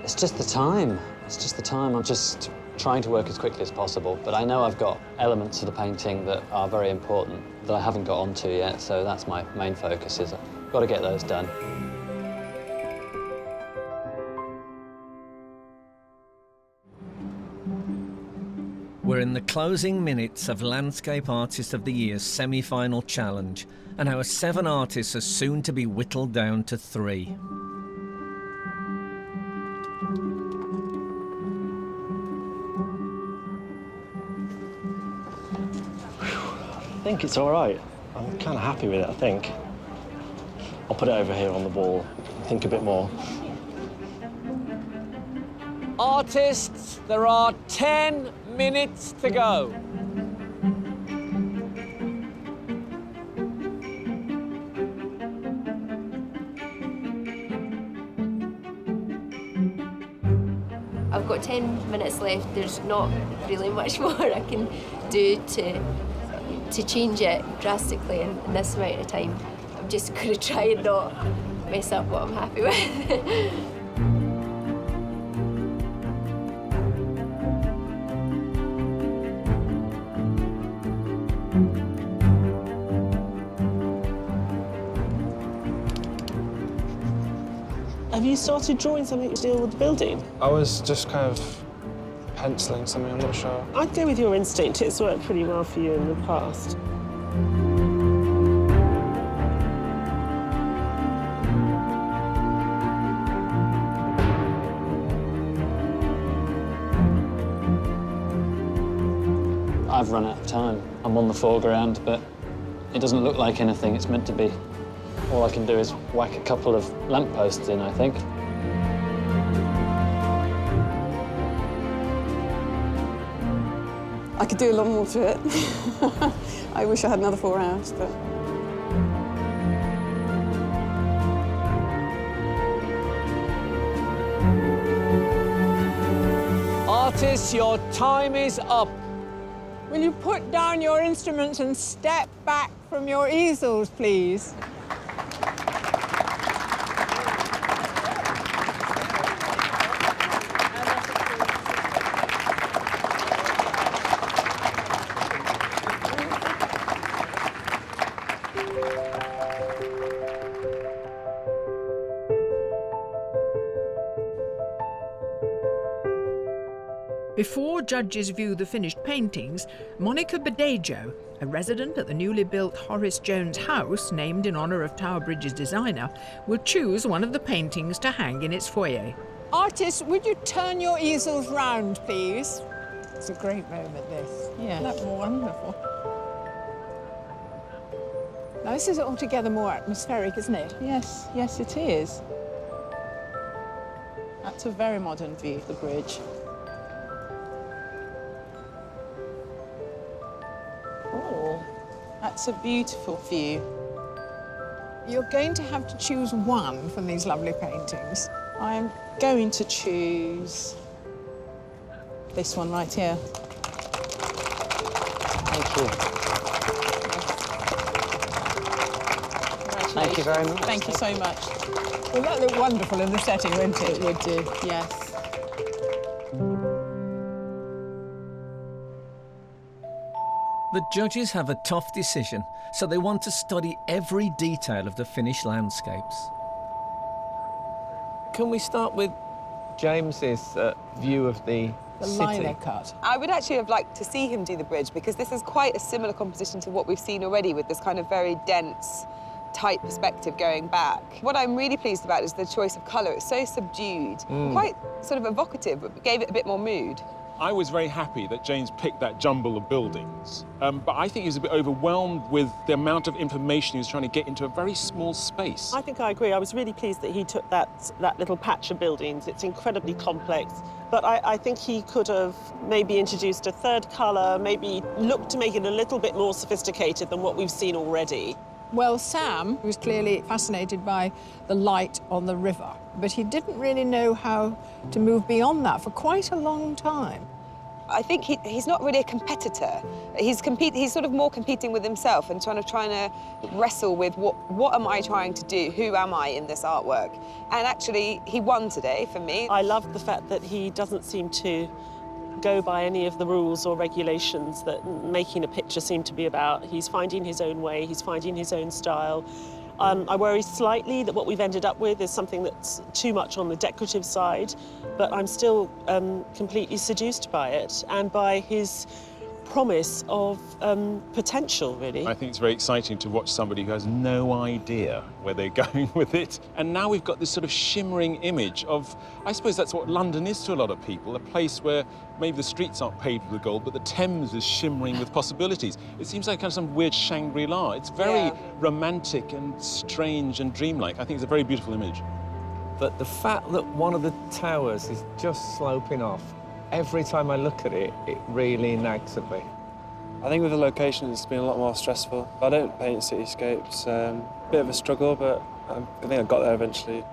It's just the time. It's just the time. I'm just trying to work as quickly as possible, but I know I've got elements of the painting that are very important that I haven't got onto yet, so that's my main focus, is I've got to get those done. We're in the closing minutes of Landscape Artist of the Year's semi-final challenge, and our 7 artists are soon to be whittled down to 3. I think it's all right. I'm kind of happy with it, I think. I'll put it over here on the wall and think a bit more. Artists, there are 10 minutes to go. I've got 10 minutes left. There's not really much more I can do to change it drastically in this amount of time. I'm just going to try and not mess up what I'm happy with. Have you started drawing something to deal with the building? I was just kind of penciling something, I'm not sure. I'd go with your instinct. It's worked pretty well for you in the past. I've run out of time. I'm on the foreground, but it doesn't look like anything it's meant to be. All I can do is whack a couple of lampposts in, I think. I could do a lot more to it. I wish I had another 4 hours, but... Artists, your time is up. Will you put down your instruments and step back from your easels, please? Before judges view the finished paintings, Monica Badejo, a resident at the newly built Horace Jones house, named in honour of Tower Bridge's designer, will choose one of the paintings to hang in its foyer. Artists, would you turn your easels round, please? It's a great moment, this. Yeah. Isn't that wonderful? Now, this is altogether more atmospheric, isn't it? Yes, yes, it is. That's a very modern view of the bridge. Oh, that's a beautiful view. You're going to have to choose one from these lovely paintings. I'm going to choose this one right here. Thank you. Thank you very much. Thank you so much. Well, that looked wonderful in the setting, wouldn't it? It would do, yes. The judges have a tough decision, so they want to study every detail of the finished landscapes. Can we start with James's view of the the city. liner cut. I would actually have liked to see him do the bridge because this is quite a similar composition to what we've seen already with this kind of very dense, tight perspective going back. What I'm really pleased about is the choice of colour. It's so subdued, quite sort of evocative, but gave it a bit more mood. I was very happy that James picked that jumble of buildings, but I think he was a bit overwhelmed with the amount of information he was trying to get into a very small space. I think I agree. I was really pleased that he took that little patch of buildings. It's incredibly complex, but I think he could have maybe introduced a third colour, maybe looked to make it a little bit more sophisticated than what we've seen already. Well, Sam was clearly fascinated by the light on the river, but he didn't really know how to move beyond that for quite a long time. I think he's not really a competitor. He's sort of more competing with himself and trying to wrestle with what am I trying to do? Who am I in this artwork? And actually, he won today for me. I love the fact that he doesn't seem to go by any of the rules or regulations that making a picture seem to be about. He's finding his own way, he's finding his own style. I worry slightly that what we've ended up with is something that's too much on the decorative side, but I'm still completely seduced by it and by his promise of potential, really. I think it's very exciting to watch somebody who has no idea where they're going with it. And now we've got this sort of shimmering image of, I suppose that's what London is to a lot of people, a place where maybe the streets aren't paved with gold, but the Thames is shimmering with possibilities. It seems like kind of some weird Shangri-La. It's very romantic and strange and dreamlike. I think it's a very beautiful image. But the fact that one of the towers is just sloping off, every time I look at it, it really nags at me. I think with the location, it's been a lot more stressful. I don't paint cityscapes. Bit of a struggle, but I think I got there eventually.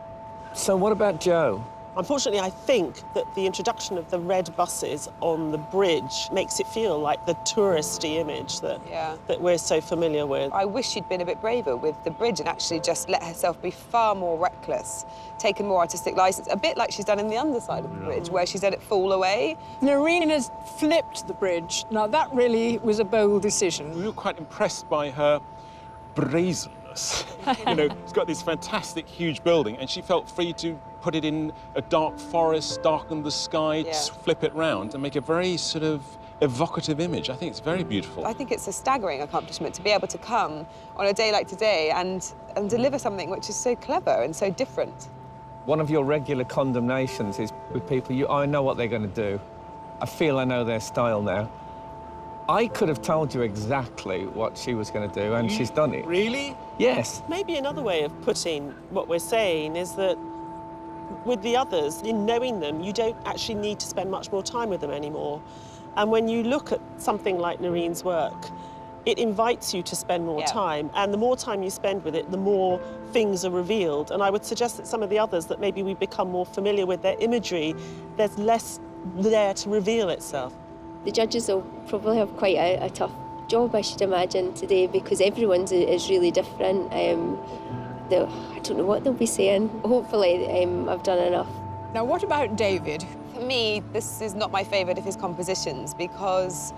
So what about Joe? Unfortunately, I think that the introduction of the red buses on the bridge makes it feel like the touristy image that we're so familiar with. I wish she'd been a bit braver with the bridge and actually just let herself be far more reckless, taken more artistic license, a bit like she's done in the underside of the bridge, where she's let it fall away. Narin has flipped the bridge. Now, that really was a bold decision. We were quite impressed by her brazenness. You know, she's got this fantastic, huge building, and she felt free to put it in a dark forest, darken the sky, flip it round, and make a very sort of evocative image. I think it's very beautiful. I think it's a staggering accomplishment to be able to come on a day like today and deliver something which is so clever and so different. One of your regular condemnations is with people, I know what they're going to do. I feel I know their style now. I could have told you exactly what she was going to do, and she's done it. Really? Yes. Maybe another way of putting what we're saying is that with the others, in knowing them, you don't actually need to spend much more time with them anymore. And when you look at something like Narin's work, it invites you to spend more time. And the more time you spend with it, the more things are revealed. And I would suggest that some of the others that maybe we've become more familiar with their imagery, there's less there to reveal itself. The judges will probably have quite a tough job, I should imagine, today, because everyone's is really different. I don't know what they'll be saying. Hopefully, I've done enough. Now, what about David? For me, this is not my favourite of his compositions because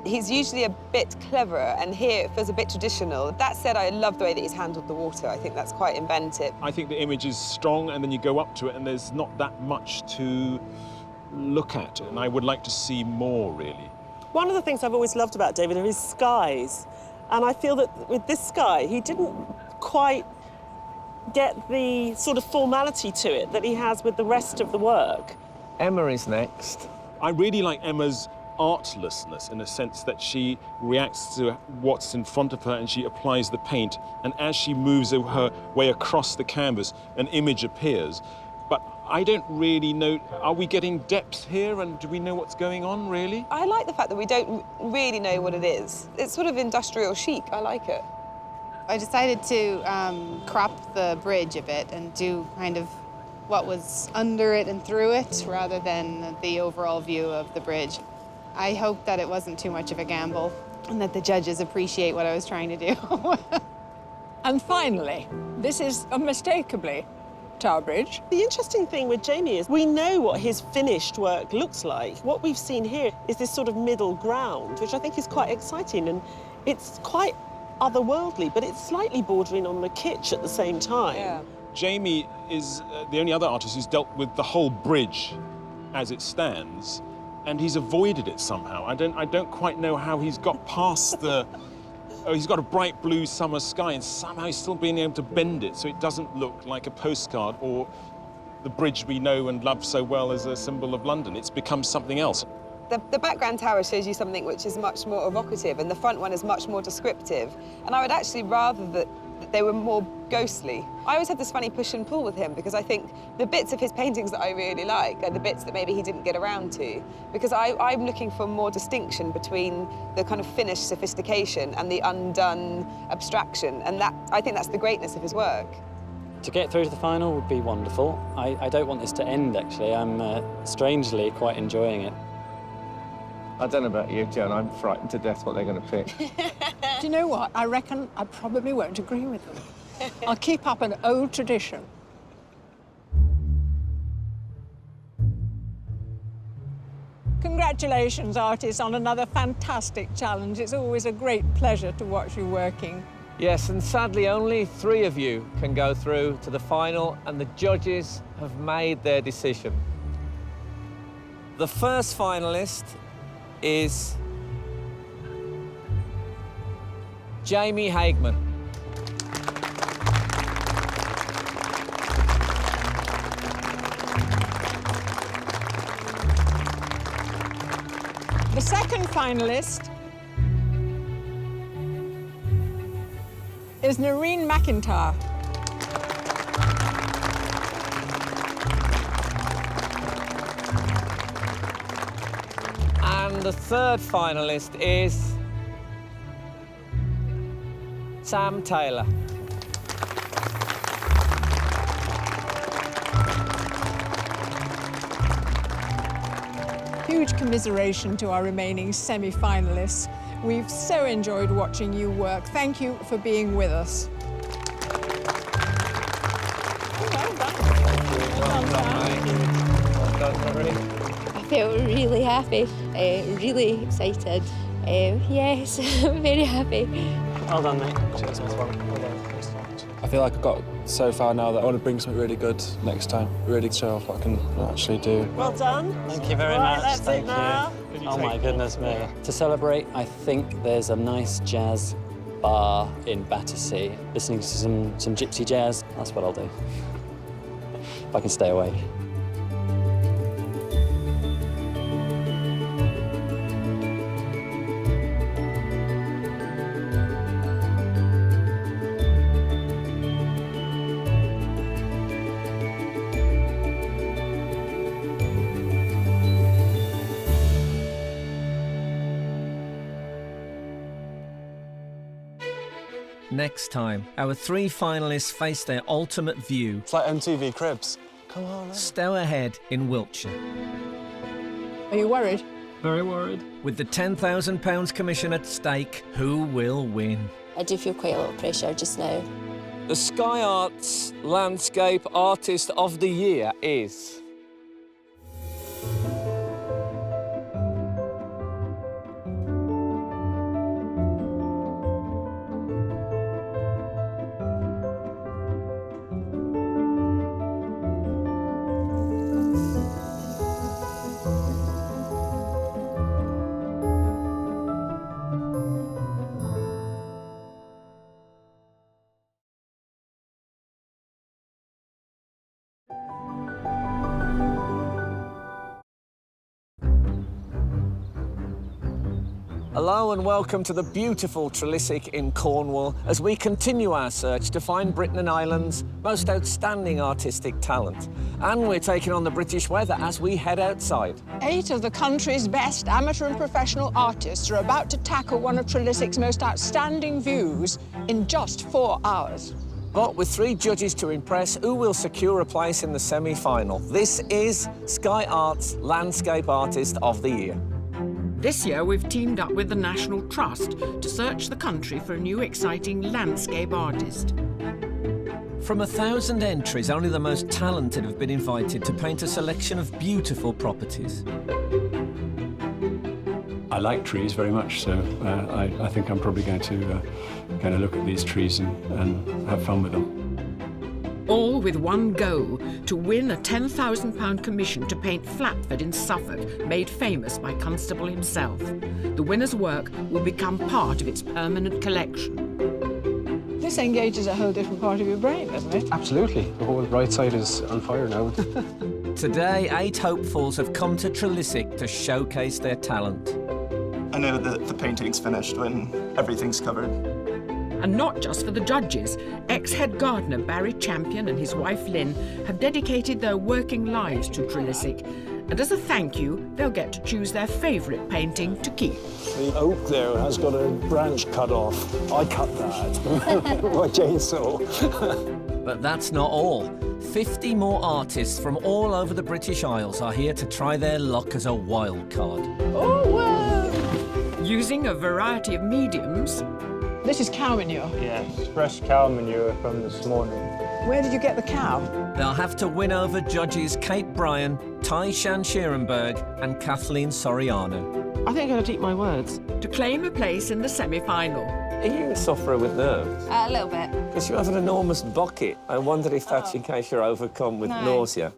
he's usually a bit cleverer, and here it feels a bit traditional. That said, I love the way that he's handled the water. I think that's quite inventive. I think the image is strong, and then you go up to it, and there's not that much to look at, and I would like to see more, really. One of the things I've always loved about David are his skies, and I feel that with this sky, he didn't quite get the sort of formality to it that he has with the rest of the work. Emma is next. I really like Emma's artlessness in a sense that she reacts to what's in front of her and she applies the paint, and as she moves her way across the canvas, an image appears. But I don't really know, are we getting depth here, and do we know what's going on, really? I like the fact that we don't really know what it is. It's sort of industrial chic. I like it. I decided to crop the bridge a bit and do kind of what was under it and through it rather than the overall view of the bridge. I hope that it wasn't too much of a gamble and that the judges appreciate what I was trying to do. And finally, this is unmistakably Tower Bridge. The interesting thing with Jamie is we know what his finished work looks like. What we've seen here is this sort of middle ground, which I think is quite exciting, and it's quite otherworldly, but it's slightly bordering on the kitsch at the same time. Yeah. Jamie is the only other artist who's dealt with the whole bridge as it stands. and he's avoided it somehow. I don't quite know how he's got past the... Oh, he's got a bright blue summer sky, and somehow he's still being able to bend it so it doesn't look like a postcard or the bridge we know and love so well as a symbol of London. It's become something else. The background tower shows you something which is much more evocative, and the front one is much more descriptive. And I would actually rather that they were more ghostly. I always had this funny push and pull with him, because I think the bits of his paintings that I really like are the bits that maybe he didn't get around to. Because I'm looking for more distinction between the kind of finished sophistication and the undone abstraction. And I think that's the greatness of his work. To get through to the final would be wonderful. I don't want this to end, actually. I'm strangely quite enjoying it. I don't know about you, Joan. I'm frightened to death what they're going to pick. Do you know what? I reckon I probably won't agree with them. I'll keep up an old tradition. Congratulations, artists, on another fantastic challenge. It's always a great pleasure to watch you working. Yes, and sadly only 3 of you can go through to the final, and the judges have made their decision. The first finalist is Jamie Hageman. The second finalist is Narin McIntyre. And the third finalist is Sam Taylor. Huge commiseration to our remaining semi-finalists. We've so enjoyed watching you work. Thank you for being with us. I felt really happy, really excited. Yes, I'm very happy. Well done, mate. I feel like I've got so far now that I want to bring something really good next time. Really show off what I can actually do. Well done. Thank you very Right, much. that's Thank it now. you. Oh my goodness me. To celebrate, I think there's a nice jazz bar in Battersea, listening to some gypsy jazz. That's what I'll do. If I can stay awake. Next time, our 3 finalists face their ultimate view. It's like MTV Cribs. Come on. Stow ahead in Wiltshire. Are you worried? Very worried. With the £10,000 commission at stake, who will win? I do feel quite a lot of pressure just now. The Sky Arts Landscape Artist of the Year is... Hello and welcome to the beautiful Trelissick in Cornwall as we continue our search to find Britain and Ireland's most outstanding artistic talent. And we're taking on the British weather as we head outside. 8 of the country's best amateur and professional artists are about to tackle one of Trelissick's most outstanding views in just 4 hours. But with 3 judges to impress, who will secure a place in the semi-final? This is Sky Arts Landscape Artist of the Year. This year, we've teamed up with the National Trust to search the country for a new exciting landscape artist. From 1,000 entries, only the most talented have been invited to paint a selection of beautiful properties. I like trees very much, so I think I'm probably going to look at these trees and have fun with them. all with one goal, to win a £10,000 commission to paint Flatford in Suffolk, made famous by Constable himself. The winner's work will become part of its permanent collection. This engages a whole different part of your brain, doesn't it? Absolutely. The whole right side is on fire now. Today, 8 hopefuls have come to Trelissick to showcase their talent. I know that the painting's finished when everything's covered. And not just for the judges. Ex-head gardener Barry Champion and his wife Lynn have dedicated their working lives to Trelissick. And as a thank you, they'll get to choose their favourite painting to keep. The oak there has got a branch cut off. I cut that with my chainsaw. But that's not all. 50 more artists from all over the British Isles are here to try their luck as a wild card. Oh, wow! Using a variety of mediums. This is cow manure. Yes, fresh cow manure from this morning. Where did you get the cow? They'll have to win over judges Kate Bryan, Tai-Shan and Kathleen Soriano. I think I'm going to eat my words. To claim a place in the semi-final. Are you a sufferer with nerves? A little bit. Because you have an enormous bucket. I wondered if that's in case you're overcome with nausea.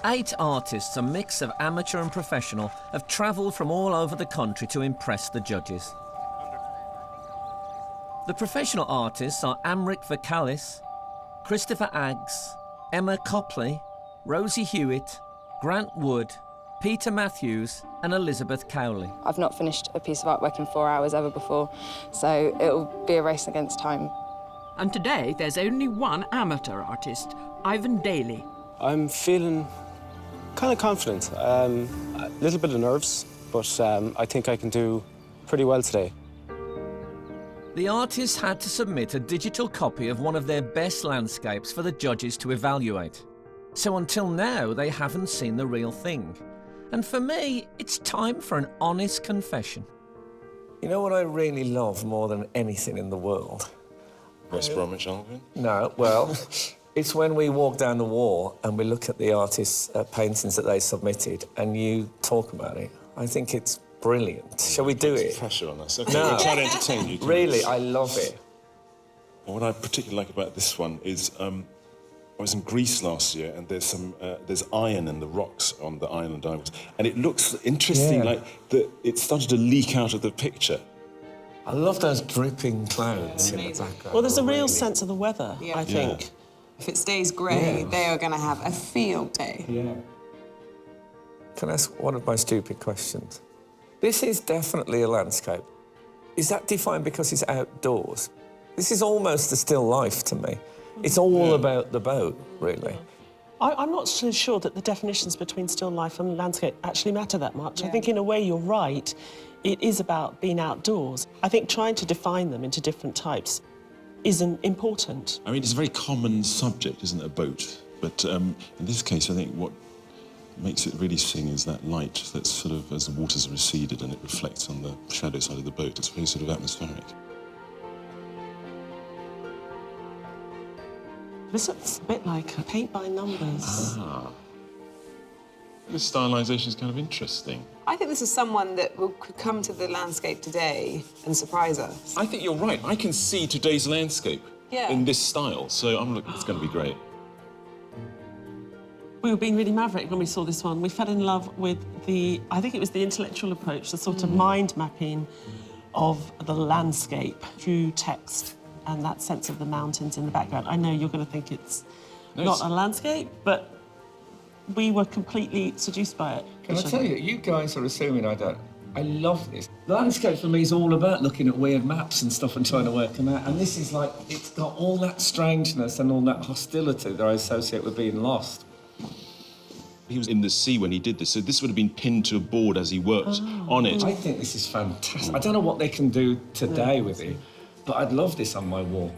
Eight artists, a mix of amateur and professional, have travelled from all over the country to impress the judges. The professional artists are Amric Vakalis, Christopher Aggs, Emma Copley, Rosie Hewitt, Grant Wood, Peter Matthews and Elizabeth Cowley. I've not finished a piece of artwork in 4 hours ever before, so it'll be a race against time. And today there's only one amateur artist, Ivan Daly. I'm feeling kind of confident. A little bit of nerves, but I think I can do pretty well today. The artists had to submit a digital copy of one of their best landscapes for the judges to evaluate. So until now, they haven't seen the real thing. And for me, it's time for an honest confession. You know what I really love more than anything in the world? West Bromwich Albion? No, well, it's when we walk down the wall and we look at the artists' paintings that they submitted and you talk about it. I think it's brilliant. Shall we do it? Pressure on us. Okay, No. we'll try to entertain you. Really, I love it. And what I particularly like about this one is I was in Greece last year, and there's iron in the rocks on the island I was, and it looks interesting, Yeah. like it started to leak out of the picture. I love those dripping clouds in the background. Well, there's a real sense of the weather, I think. If it stays grey, they are going to have a field day. Yeah. Can I ask one of my stupid questions? This is definitely a landscape. Is that defined because it's outdoors? This is almost a still life to me. It's all about the boat, really. I'm not so sure that the definitions between still life and landscape actually matter that much. I think in a way you're right. It is about being outdoors. I think trying to define them into different types isn't important. I mean, it's a very common subject, isn't it, a boat? But in this case, I think what makes it really sing is that light that's sort of, as the waters receded and it reflects on the shadow side of the boat. It's very sort of atmospheric. This looks a bit like a paint by numbers. Ah. This stylisation is kind of interesting. I think this is someone that could come to the landscape today and surprise us. I think you're right. I can see today's landscape in this style, so it's going to be great. We were being really maverick when we saw this one. We fell in love with I think it was the intellectual approach, the sort of mind mapping of the landscape through text and that sense of the mountains in the background. I know you're going to think it's not a landscape, but we were completely seduced by it. Can I tell you, you guys are assuming I don't. I love this. The landscape for me is all about looking at weird maps and stuff and trying to work them out. And this is like, it's got all that strangeness and all that hostility that I associate with being lost. He was in the sea when he did this, so this would have been pinned to a board as he worked on it. I think this is fantastic. I don't know what they can do today with it, but I'd love this on my wall.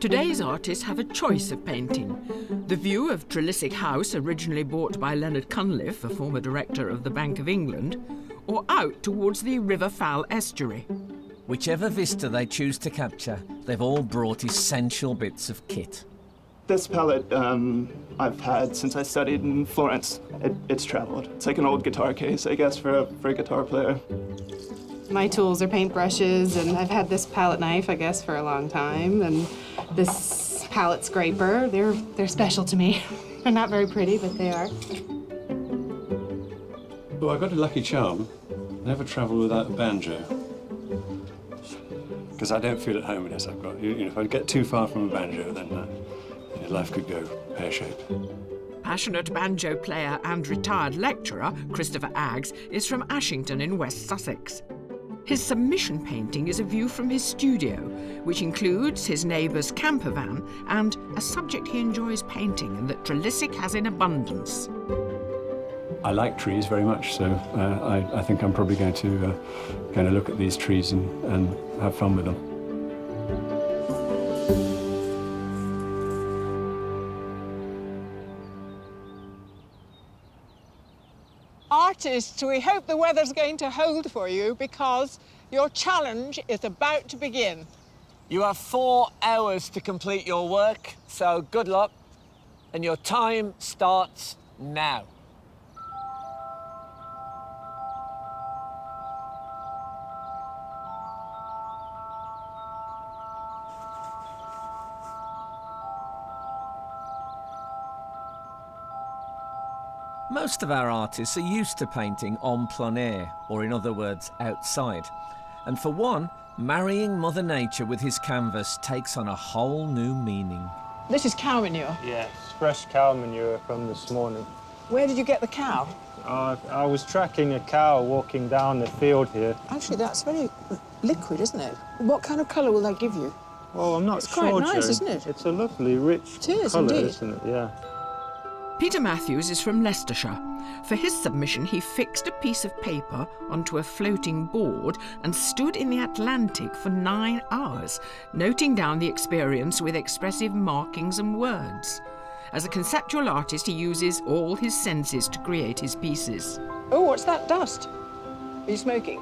Today's artists have a choice of painting. The view of Trelissick House, originally bought by Leonard Cunliffe, a former director of the Bank of England, or out towards the River Fal estuary. Whichever vista they choose to capture, they've all brought essential bits of kit. This palette I've had since I studied in Florence. It's traveled. It's like an old guitar case, I guess, for a guitar player. My tools are paintbrushes, and I've had this palette knife, I guess, for a long time, and this palette scraper. They're special to me. They're not very pretty, but they are. Well, I've got a lucky charm. Never travel without a banjo. Because I don't feel at home unless I've got, if I get too far from a banjo, then life could go pear-shaped. Passionate banjo player and retired lecturer Christopher Aggs is from Ashington in West Sussex. His submission painting is a view from his studio, which includes his neighbour's camper van and a subject he enjoys painting and that Trelissic has in abundance. I like trees very much, so I think I'm probably going to look at these trees and have fun with them. Artists, we hope the weather's going to hold for you because your challenge is about to begin. You have 4 hours to complete your work, so good luck. And your time starts now. Most of our artists are used to painting en plein air, or in other words, outside. And for one, marrying Mother Nature with his canvas takes on a whole new meaning. This is cow manure. Yes, fresh cow manure from this morning. Where did you get the cow? I was tracking a cow walking down the field here. Actually, that's very liquid, isn't it? What kind of colour will that give you? Well, I'm not sure, It's quite nice, Joe. isn't it? It's a lovely, rich colour, indeed. isn't it? Yeah. Peter Matthews is from Leicestershire. For his submission, he fixed a piece of paper onto a floating board and stood in the Atlantic for 9 hours, noting down the experience with expressive markings and words. As a conceptual artist, he uses all his senses to create his pieces. Oh, what's that dust? Are you smoking?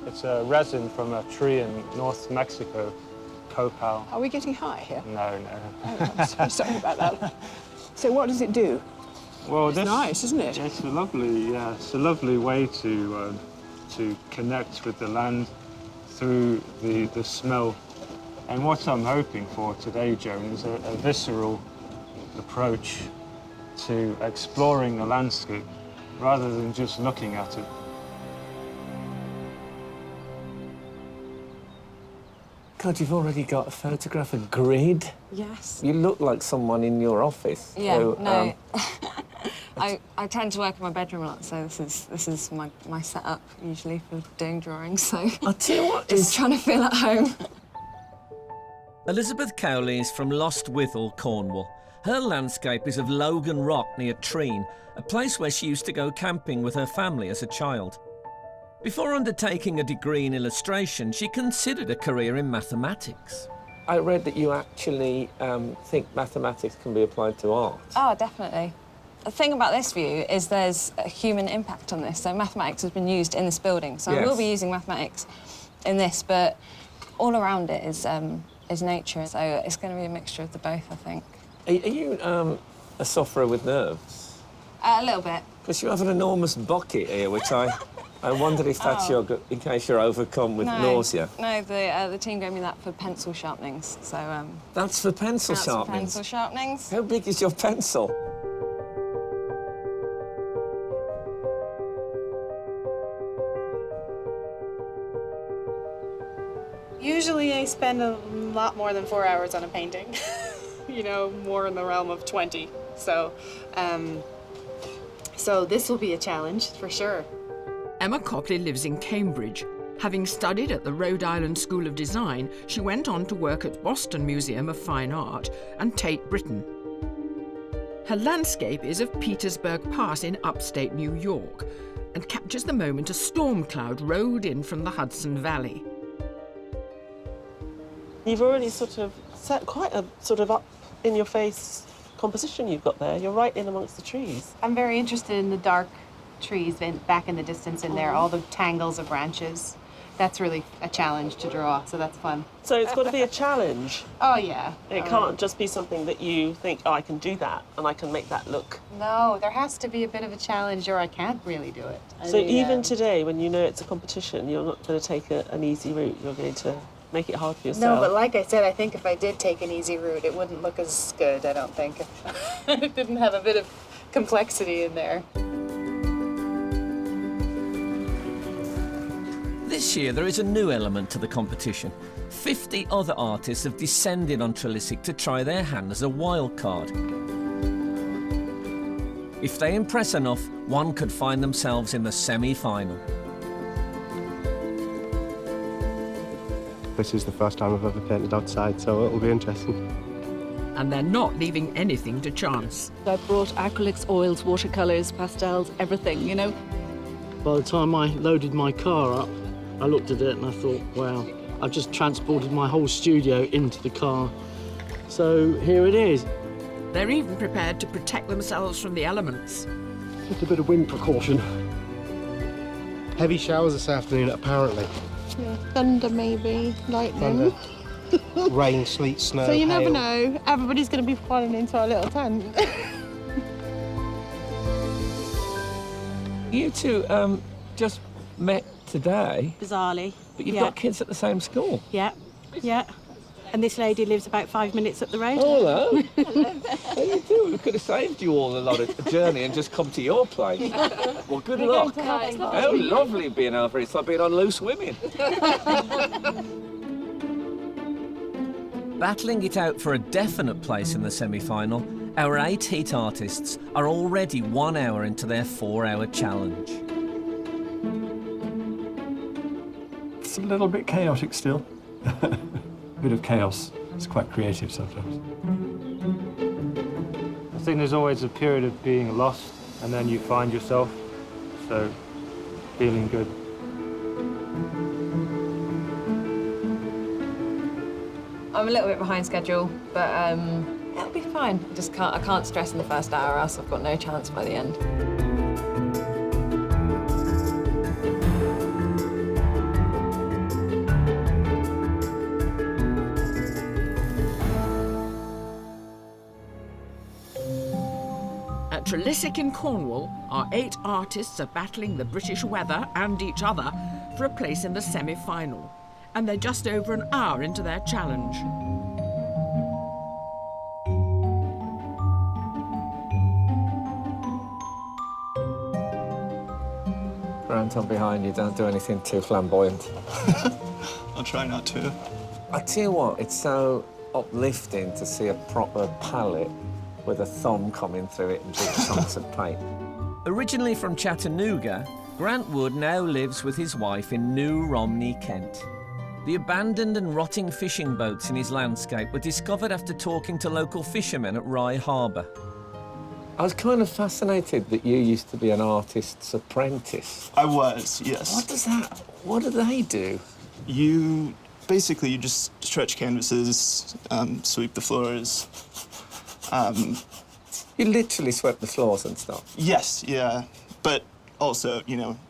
It's a resin from a tree in North Mexico, copal. Are we getting high here? No, no. Oh, I'm sorry about that. So what does it do? Well, It's nice, isn't it? It's a lovely way to connect with the land through the smell. And what I'm hoping for today, Joan, is a visceral approach to exploring the landscape rather than just looking at it. God, you've already got a photograph, a grid. Yes. You look like someone in your office. Yeah, So, no. I tend to work in my bedroom a lot, so this is my setup usually for doing drawings. So I'll tell you what, just trying to feel at home. Elizabeth Cowley is from Lost Withel, Cornwall. Her landscape is of Logan Rock near Treen, a place where she used to go camping with her family as a child. Before undertaking a degree in illustration, she considered a career in mathematics. I read that you actually think mathematics can be applied to art. Oh, definitely. The thing about this view is there's a human impact on this. So mathematics has been used in this building. So I will be using mathematics in this, but all around it is nature. So it's going to be a mixture of the both, I think. Are you a sufferer with nerves? A little bit. Because you have an enormous bucket here, which I wondered if that's in case you're overcome with nausea. No, the team gave me that for pencil sharpenings. So that's for pencil that's sharpenings. For pencil sharpenings. How big is your pencil? Usually I spend a lot more than 4 hours on a painting. You know, more in the realm of 20. So, so this will be a challenge for sure. Emma Copley lives in Cambridge. Having studied at the Rhode Island School of Design, she went on to work at Boston Museum of Fine Art and Tate Britain. Her landscape is of Petersburg Pass in upstate New York and captures the moment a storm cloud rode in from the Hudson Valley. You've already sort of set quite a sort of up-in-your-face composition you've got there. You're right in amongst the trees. I'm very interested in the dark trees back in the distance in there, all the tangles of branches. that's really a challenge to draw, so that's fun. So it's got to be a challenge. Oh, yeah. It can't just be something that you think, oh, I can do that, and I can make that look. No, there has to be a bit of a challenge or I can't really do it. So even today, when you know it's a competition, you're not going to take an easy route. You're going to make it hard for yourself. No, but like I said, I think if I did take an easy route, it wouldn't look as good, I don't think. It didn't have a bit of complexity in there. This year there is a new element to the competition. 50 other artists have descended on Trelissick to try their hand as a wild card. If they impress enough, one could find themselves in the semi-final. This is the first time I've ever painted outside, so it'll be interesting. And they're not leaving anything to chance. I brought acrylics, oils, watercolours, pastels, everything, you know. By the time I loaded my car up, I looked at it and I thought, wow, I've just transported my whole studio into the car. So here it is. They're even prepared to protect themselves from the elements. Just a bit of wind precaution. Heavy showers this afternoon, apparently. Yeah, thunder maybe, lightning. Thunder. Rain, sleet, snow, so you never hail. know, everybody's going to be falling into our little tent. You two just met today. Bizarrely. But you've got kids at the same school. Yeah, yeah. And this lady lives about 5 minutes up the road. Oh, hello. How do you do? We could have saved you all a lot of journey and just come to your place. Well, good luck. How lovely being over here. It's like being on Loose Women. Battling it out for a definite place in the semi-final, our 8 heat artists are already 1 hour into their 4-hour challenge. It's a little bit chaotic still. A bit of chaos. It's quite creative sometimes. I think there's always a period of being lost, and then you find yourself, so feeling good. I'm a little bit behind schedule, but it'll be fine. I can't stress in the first hour, or else I've got no chance by the end. At Trelissick in Cornwall, our 8 artists are battling the British weather and each other for a place in the semi-final. And they're just over an hour into their challenge. Grant, I'm behind you. Don't do anything too flamboyant. I'll try not to. I tell you what, it's so uplifting to see a proper palette with a thumb coming through it and big chunks of paint. Originally from Chattanooga, Grant Wood now lives with his wife in New Romney, Kent. The abandoned and rotting fishing boats in his landscape were discovered after talking to local fishermen at Rye Harbour. I was kind of fascinated that you used to be an artist's apprentice. I was, yes. What do they do? You just stretch canvases, sweep the floors. You literally swept the floors and stuff? Yes, yeah. But also,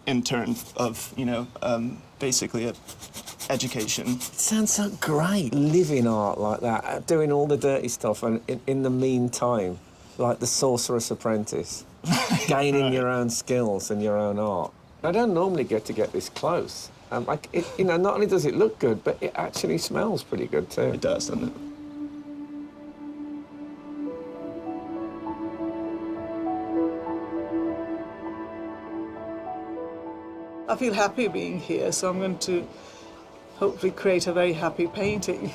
in turn of, basically a education. It sounds so great, living art like that, doing all the dirty stuff and in the meantime, like the Sorcerer's Apprentice, gaining your own skills and your own art. I don't normally get this close. Not only does it look good, but it actually smells pretty good too. It does, doesn't it? I feel happy being here, so I'm going to hopefully create a very happy painting.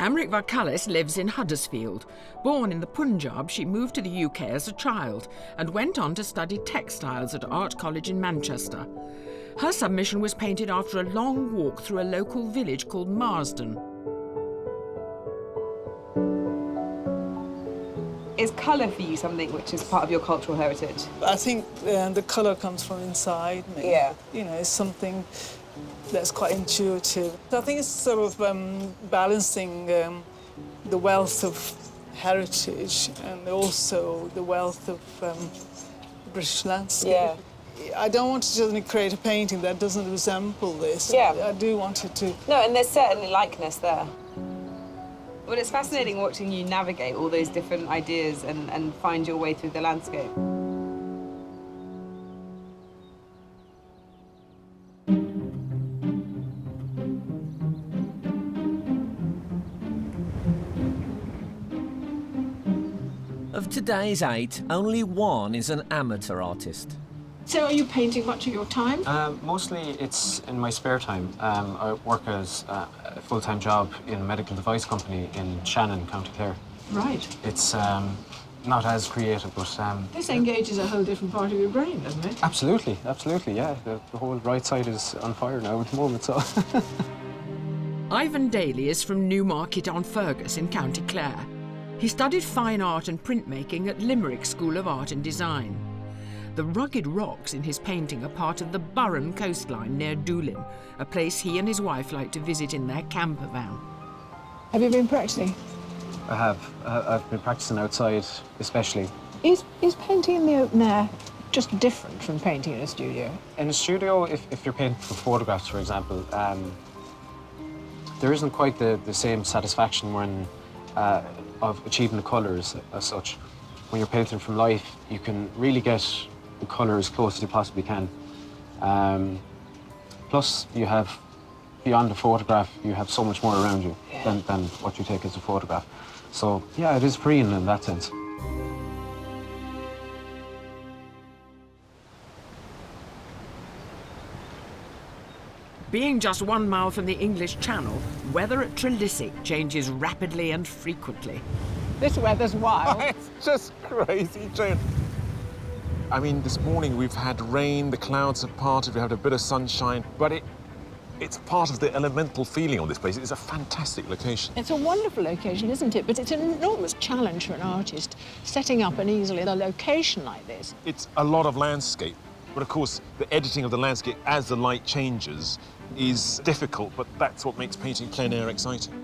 Amrit Varkalis lives in Huddersfield. Born in the Punjab, she moved to the UK as a child and went on to study textiles at Art College in Manchester. Her submission was painted after a long walk through a local village called Marsden. Is colour for you something which is part of your cultural heritage? I think the colour comes from inside me. Yeah. It's something that's quite intuitive. I think it's sort of balancing the wealth of heritage and also the wealth of the British landscape. Yeah. I don't want to suddenly create a painting that doesn't resemble this. Yeah. I do want it to. No, and there's certainly likeness there. Well, it's fascinating watching you navigate all those different ideas and find your way through the landscape. Of today's 8, only 1 is an amateur artist. So are you painting much of your time? Mostly it's in my spare time. I work as a full-time job in a medical device company in Shannon, County Clare. Right. It's not as creative, but... This engages a whole different part of your brain, doesn't it? Absolutely, absolutely, yeah. The whole right side is on fire now at the moment, so... Ivan Daly is from Newmarket-on-Fergus in County Clare. He studied fine art and printmaking at Limerick School of Art and Design. The rugged rocks in his painting are part of the Burren coastline near Doolin, a place he and his wife like to visit in their camper van. Have you been practicing? I have. I've been practicing outside, especially. Is painting in the open air just different from painting in a studio? In a studio, if you're painting for photographs, for example, there isn't quite the same satisfaction when of achieving the colours as such. When you're painting from life, you can really get the colour as close as you possibly can. Plus, you have, beyond the photograph, you have so much more around you than what you take as a photograph. So, yeah, it is freeing in that sense. Being just 1 mile from the English Channel, weather at Trelissic changes rapidly and frequently. This weather's wild. It's just crazy, Jane. I mean, this morning we've had rain, the clouds have parted, we had a bit of sunshine, but it's part of the elemental feeling of this place. It's a fantastic location. It's a wonderful location, isn't it? But it's an enormous challenge for an artist, setting up and easily a location like this. It's a lot of landscape, but of course, the editing of the landscape as the light changes is difficult, but that's what makes painting plein air exciting.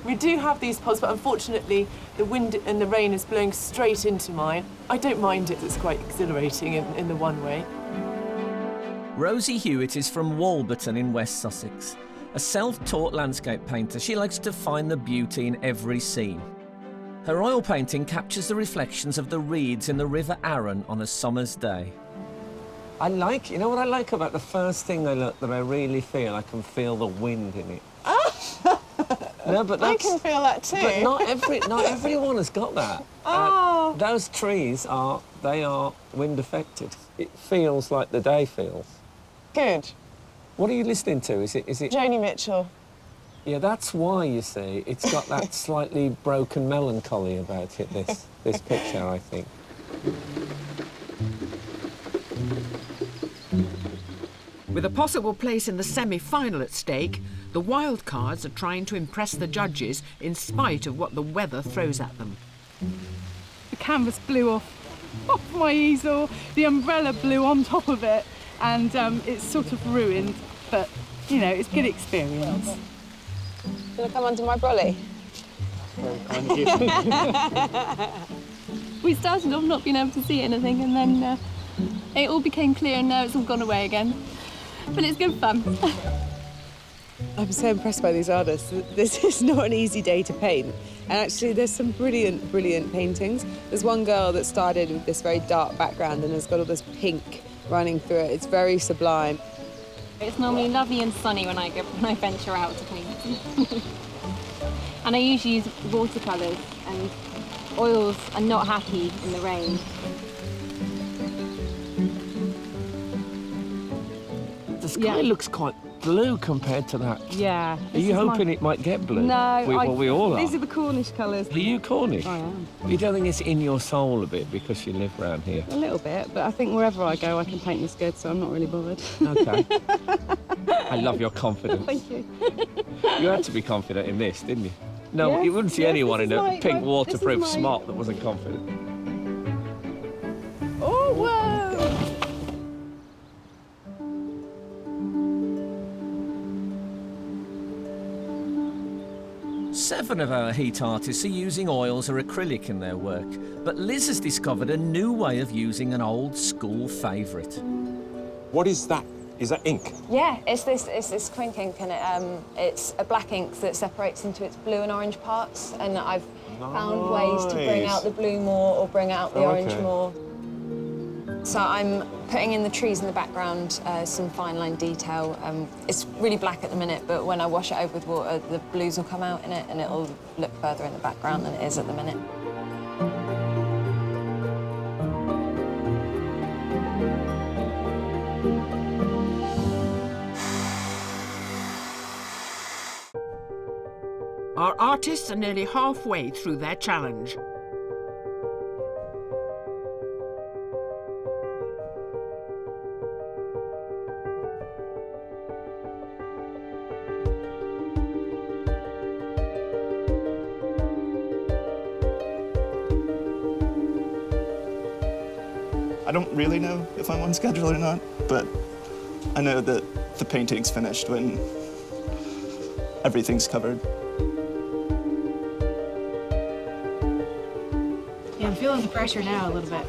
We do have these pods, but unfortunately the wind and the rain is blowing straight into mine. I don't mind it, it's quite exhilarating in the one way. Rosie Hewitt is from Walberton in West Sussex. A self-taught landscape painter, she likes to find the beauty in every scene. Her oil painting captures the reflections of the reeds in the River Arun on a summer's day. You know what I like about the first thing I look that I really feel? I can feel the wind in it. No, but I can feel that too. But not everyone has got that. Those trees are wind affected. It feels like the day feels. Good. What are you listening to? Is it? Joni Mitchell. Yeah, that's why, you see, it's got that slightly broken melancholy about it, this picture, I think. With a possible place in the semi-final at stake, the Wildcards are trying to impress the judges in spite of what the weather throws at them. The canvas blew off my easel, the umbrella blew on top of it, and it's sort of ruined, but, you know, it's good experience. Do you want to come onto my brolly? We started off not being able to see anything, and then it all became clear, and now it's all gone away again. But it's good fun. I'm so impressed by these artists. This is not an easy day to paint. And actually, there's some brilliant, brilliant paintings. There's one girl that started with this very dark background and has got all this pink running through it. It's very sublime. It's normally lovely and sunny when I venture out to paint. And I usually use watercolours, and oils are not happy in the rain. The sky looks quite blue compared to that. Yeah. Are you hoping it might get blue? No. We all are. These are the Cornish colours. Are you Cornish? I am. You don't think it's in your soul a bit because you live around here? A little bit, but I think wherever I go I can paint this good, so I'm not really bothered. OK. I love your confidence. Thank you. You had to be confident in this, didn't you? No, Yes, you wouldn't see yes, anyone in this a is pink my- waterproof this is my- smock that wasn't confident. Oh, whoa! 7 of our heat artists are using oils or acrylic in their work, but Liz has discovered a new way of using an old school favourite. What is that? Is that ink? Yeah, it's this quink ink, and it's a black ink that separates into its blue and orange parts, and I've found ways to bring out the blue more or bring out the orange more. So I'm putting in the trees in the background, some fine line detail. It's really black at the minute, but when I wash it over with water, the blues will come out in it and it'll look further in the background than it is at the minute. Our artists are nearly halfway through their challenge. I don't really know if I'm on schedule or not, but I know that the painting's finished when everything's covered. Yeah, I'm feeling the pressure now a little bit.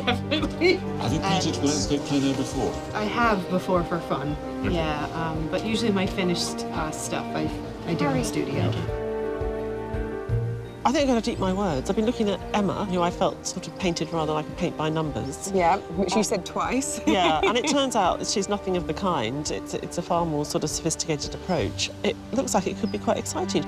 Definitely. Have you painted landscape plein air before? I have before for fun. Yeah, but usually my finished stuff I do in the studio. I think I'm going to eat my words. I've been looking at Emma, who I felt sort of painted rather like a paint by numbers. Yeah, which you said twice. Yeah, and it turns out that she's nothing of the kind. It's a far more sort of sophisticated approach. It looks like it could be quite exciting.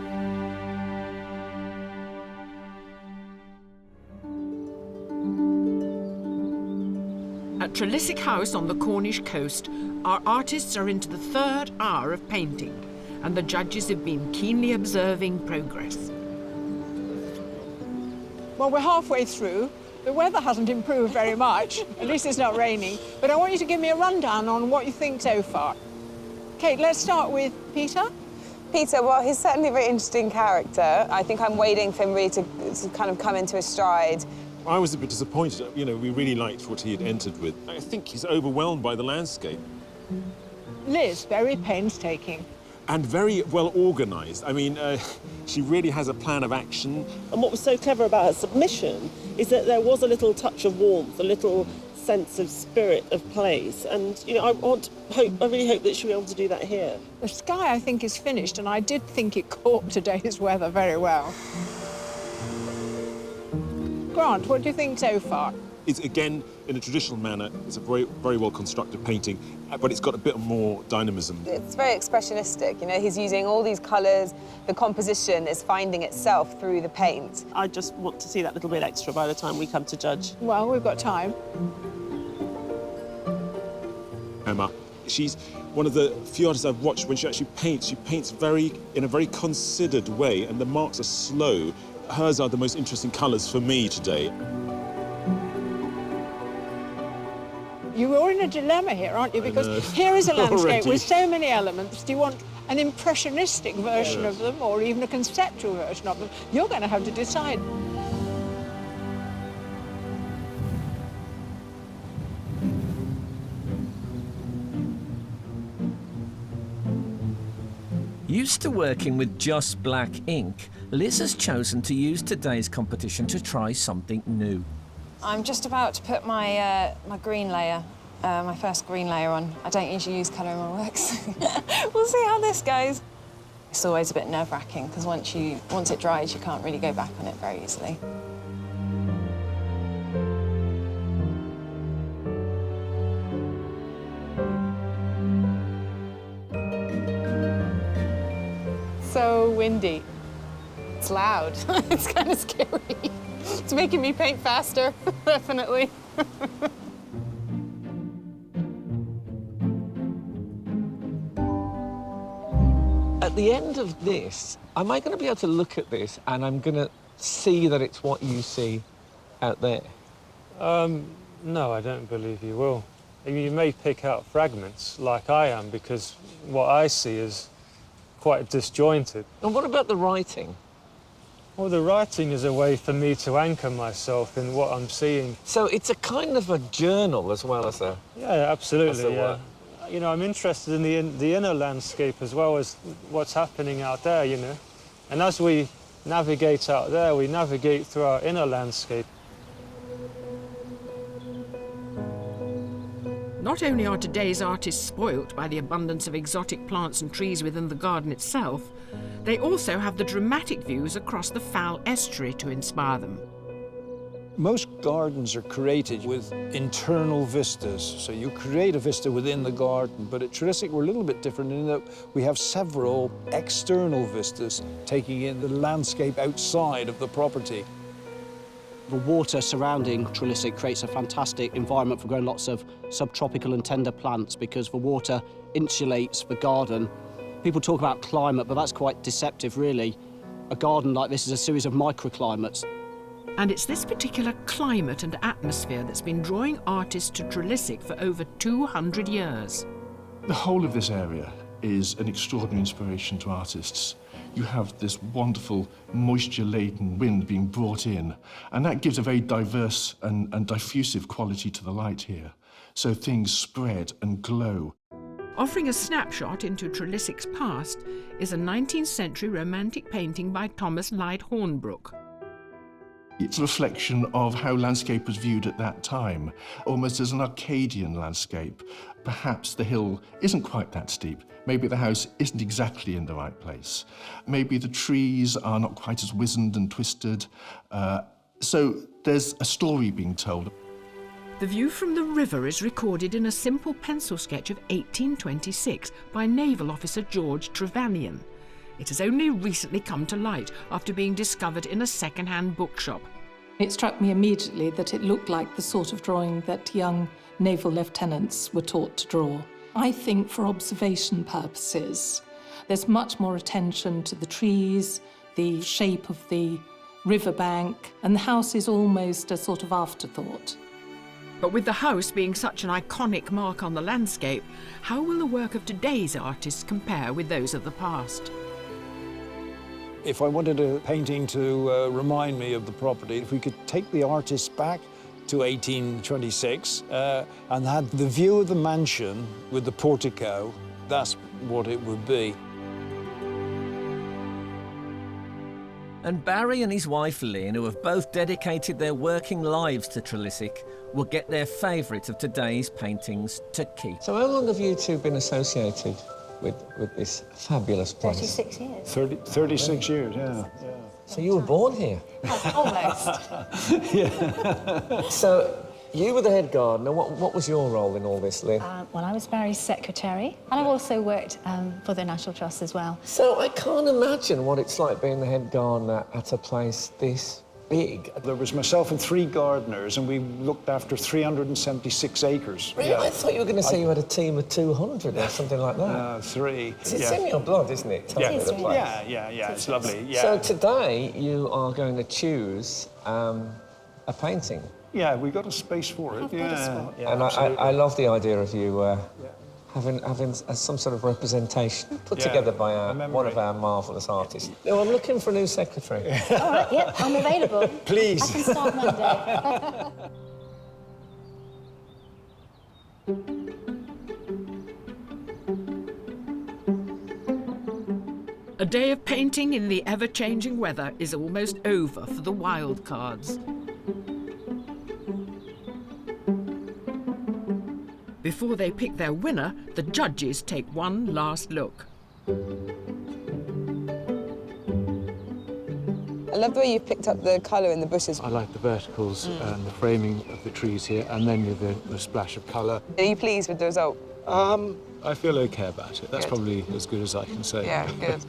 At Trelissick House on the Cornish coast, our artists are into the 3rd hour of painting, and the judges have been keenly observing progress. Well, we're halfway through. The weather hasn't improved very much. At least it's not raining. But I want you to give me a rundown on what you think so far. Kate, let's start with Peter. Peter, well, he's certainly a very interesting character. I think I'm waiting for him really to kind of come into his stride. I was a bit disappointed. You know, we really liked what he had entered with. I think he's overwhelmed by the landscape. Liz, very painstaking. And very well organised. I mean, she really has a plan of action. And what was so clever about her submission is that there was a little touch of warmth, a little sense of spirit of place. And, you know, I really hope that she'll be able to do that here. The sky, I think, is finished, and I did think it caught today's weather very well. Grant, what do you think so far? It's, again, in a traditional manner, it's a very, very well-constructed painting, but it's got a bit more dynamism. It's very expressionistic, you know, he's using all these colours, the composition is finding itself through the paint. I just want to see that little bit extra by the time we come to judge. Well, we've got time. Emma, she's one of the few artists I've watched when she actually paints. She paints in a very considered way, and the marks are slow. Hers are the most interesting colours for me today. You are in a dilemma here, aren't you? Because here is a landscape with so many elements. Do you want an impressionistic version of them or even a conceptual version of them? You're going to have to decide. Used to working with just black ink, Liz has chosen to use today's competition to try something new. I'm just about to put my my green layer, my first green layer on. I don't usually use colour in my works. We'll see how this goes. It's always a bit nerve-wracking because once it dries, you can't really go back on it very easily. So windy. It's loud. It's kind of scary. It's making me paint faster, definitely. At the end of this, am I going to be able to look at this and I'm going to see that it's what you see out there? No, I don't believe you will. You may pick out fragments like I am because what I see is quite disjointed. And what about the writing? Well, the writing is a way for me to anchor myself in what I'm seeing. So it's a kind of a journal as well as a... Yeah, absolutely, as a yeah. work. You know, I'm interested in the inner landscape as well as what's happening out there, you know. And as we navigate out there, we navigate through our inner landscape. Not only are today's artists spoilt by the abundance of exotic plants and trees within the garden itself, they also have the dramatic views across the Fal estuary to inspire them. Most gardens are created with internal vistas, so you create a vista within the garden, but at Trelissick we're a little bit different in that we have several external vistas taking in the landscape outside of the property. The water surrounding Trelissick creates a fantastic environment for growing lots of subtropical and tender plants because the water insulates the garden. People talk about climate, but that's quite deceptive, really. A garden like this is a series of microclimates. And it's this particular climate and atmosphere that's been drawing artists to Trelissick for over 200 years. The whole of this area is an extraordinary inspiration to artists. You have this wonderful moisture-laden wind being brought in, and that gives a very diverse and diffusive quality to the light here. So things spread and glow. Offering a snapshot into Trelissick's past is a 19th century romantic painting by Thomas Lyde Hornbrook. It's a reflection of how landscape was viewed at that time, almost as an Arcadian landscape. Perhaps the hill isn't quite that steep. Maybe the house isn't exactly in the right place. Maybe the trees are not quite as wizened and twisted. So there's a story being told. The view from the river is recorded in a simple pencil sketch of 1826 by naval officer George Trevanion. It has only recently come to light after being discovered in a second-hand bookshop. It struck me immediately that it looked like the sort of drawing that young naval lieutenants were taught to draw. I think for observation purposes, there's much more attention to the trees, the shape of the riverbank, and the house is almost a sort of afterthought. But with the house being such an iconic mark on the landscape, how will the work of today's artists compare with those of the past? If I wanted a painting to remind me of the property, if we could take the artist back to 1826 and had the view of the mansion with the portico, that's what it would be. And Barry and his wife Lynn, who have both dedicated their working lives to Trelissick, will get their favourite of today's paintings to keep. So how long have you two been associated with this fabulous place? 36 years. 36 years, yeah. So you were born here? Almost. Yeah. So you were the head gardener. What was your role in all this, Lynn? Well, I was Barry's secretary, and I've also worked for the National Trust as well. So I can't imagine what it's like being the head gardener at a place this big. There was myself and 3 gardeners, and we looked after 376 acres. Really? Yeah. I thought you were going to say you had a team of 200 or something like that. 3. It's in your blood, isn't it? Yeah. The place. Yeah, it's lovely. Yeah. So today you are going to choose a painting. Yeah, we got a space for it. Yeah, And I love the idea of you having some sort of representation put together by one of our marvellous artists. No, I'm looking for a new secretary. All right, yep, I'm available. Please. I can start Monday. A day of painting in the ever-changing weather is almost over for the Wildcards. Before they pick their winner, the judges take one last look. I love the way you've picked up the colour in the bushes. I like the verticals and the framing of the trees here, and then with the splash of colour. Are you pleased with the result? I feel okay about it. That's probably as good as I can say. Yeah, good.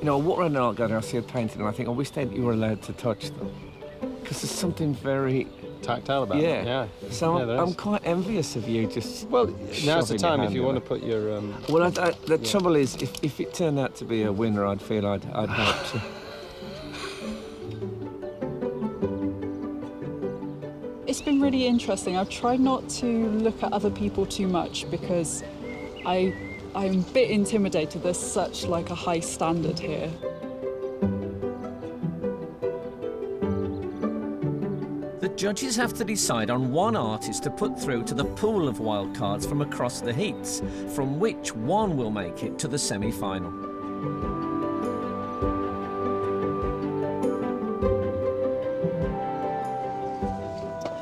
You know, what an art gallery, I see a painting and I think, I wish that you were allowed to touch them. Because there's something very tactile about it. Yeah. So I'm quite envious of you just. Well, now's the time if you want to to put your. Well, the trouble is, if it turned out to be a winner, I'd feel I'd help to. It's been really interesting. I've tried not to look at other people too much because I'm a bit intimidated. There's such like a high standard here. The The judges have to decide on one artist to put through to the pool of wildcards from across the heats, from which one will make it to the semi-final.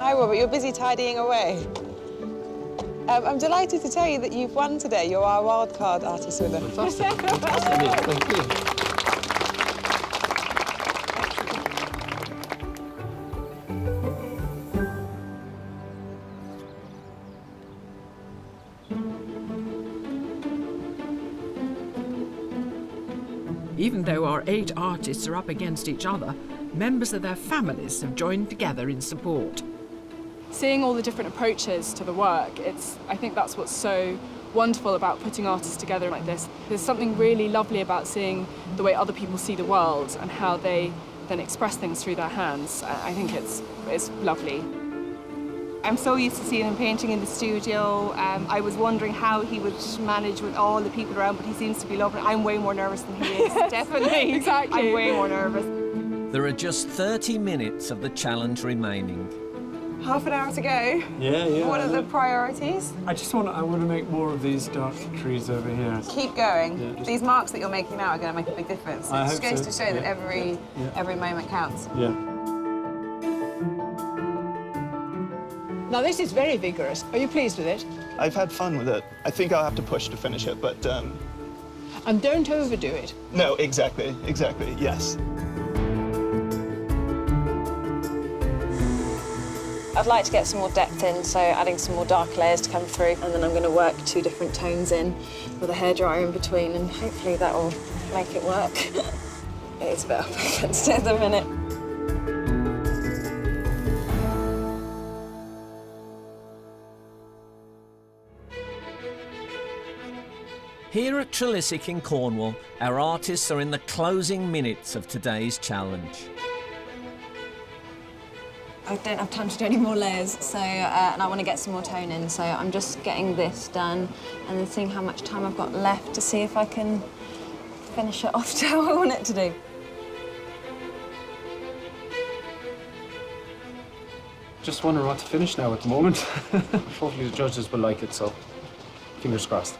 Hi Robert, you're busy tidying away. I'm delighted to tell you that you've won today. You're our wildcard artist winner. Fantastic. Thank you. Even though our 8 artists are up against each other, members of their families have joined together in support. Seeing all the different approaches to the work, I think that's what's so wonderful about putting artists together like this. There's something really lovely about seeing the way other people see the world and how they then express things through their hands. I think it's lovely. I'm so used to seeing him painting in the studio. I was wondering how he would manage with all the people around, but he seems to be loving it. I'm way more nervous than he is, definitely. Exactly. I'm way more nervous. There are just 30 minutes of the challenge remaining. Half an hour to go. Yeah. What are the priorities? I want to make more of these dark trees over here. Keep going. Yeah, These marks that you're making now are going to make a big difference. I It hope goes so. to show that Yeah. every moment counts. Yeah. Now, this is very vigorous. Are you pleased with it? I've had fun with it. I think I'll have to push to finish it, but And don't overdo it. no, exactly, yes. I'd like to get some more depth in, so adding some more dark layers to come through, and then I'm going to work 2 different tones in with a hairdryer in between, and hopefully that will make it work. It's a bit up against it at the minute. Here at Trelissick in Cornwall, our artists are in the closing minutes of today's challenge. I don't have time to do any more layers, so and I want to get some more tone in, so I'm just getting this done and then seeing how much time I've got left to see if I can finish it off to how I want it to do. Just wondering what to finish now at the moment. Hopefully the judges will like it, so fingers crossed.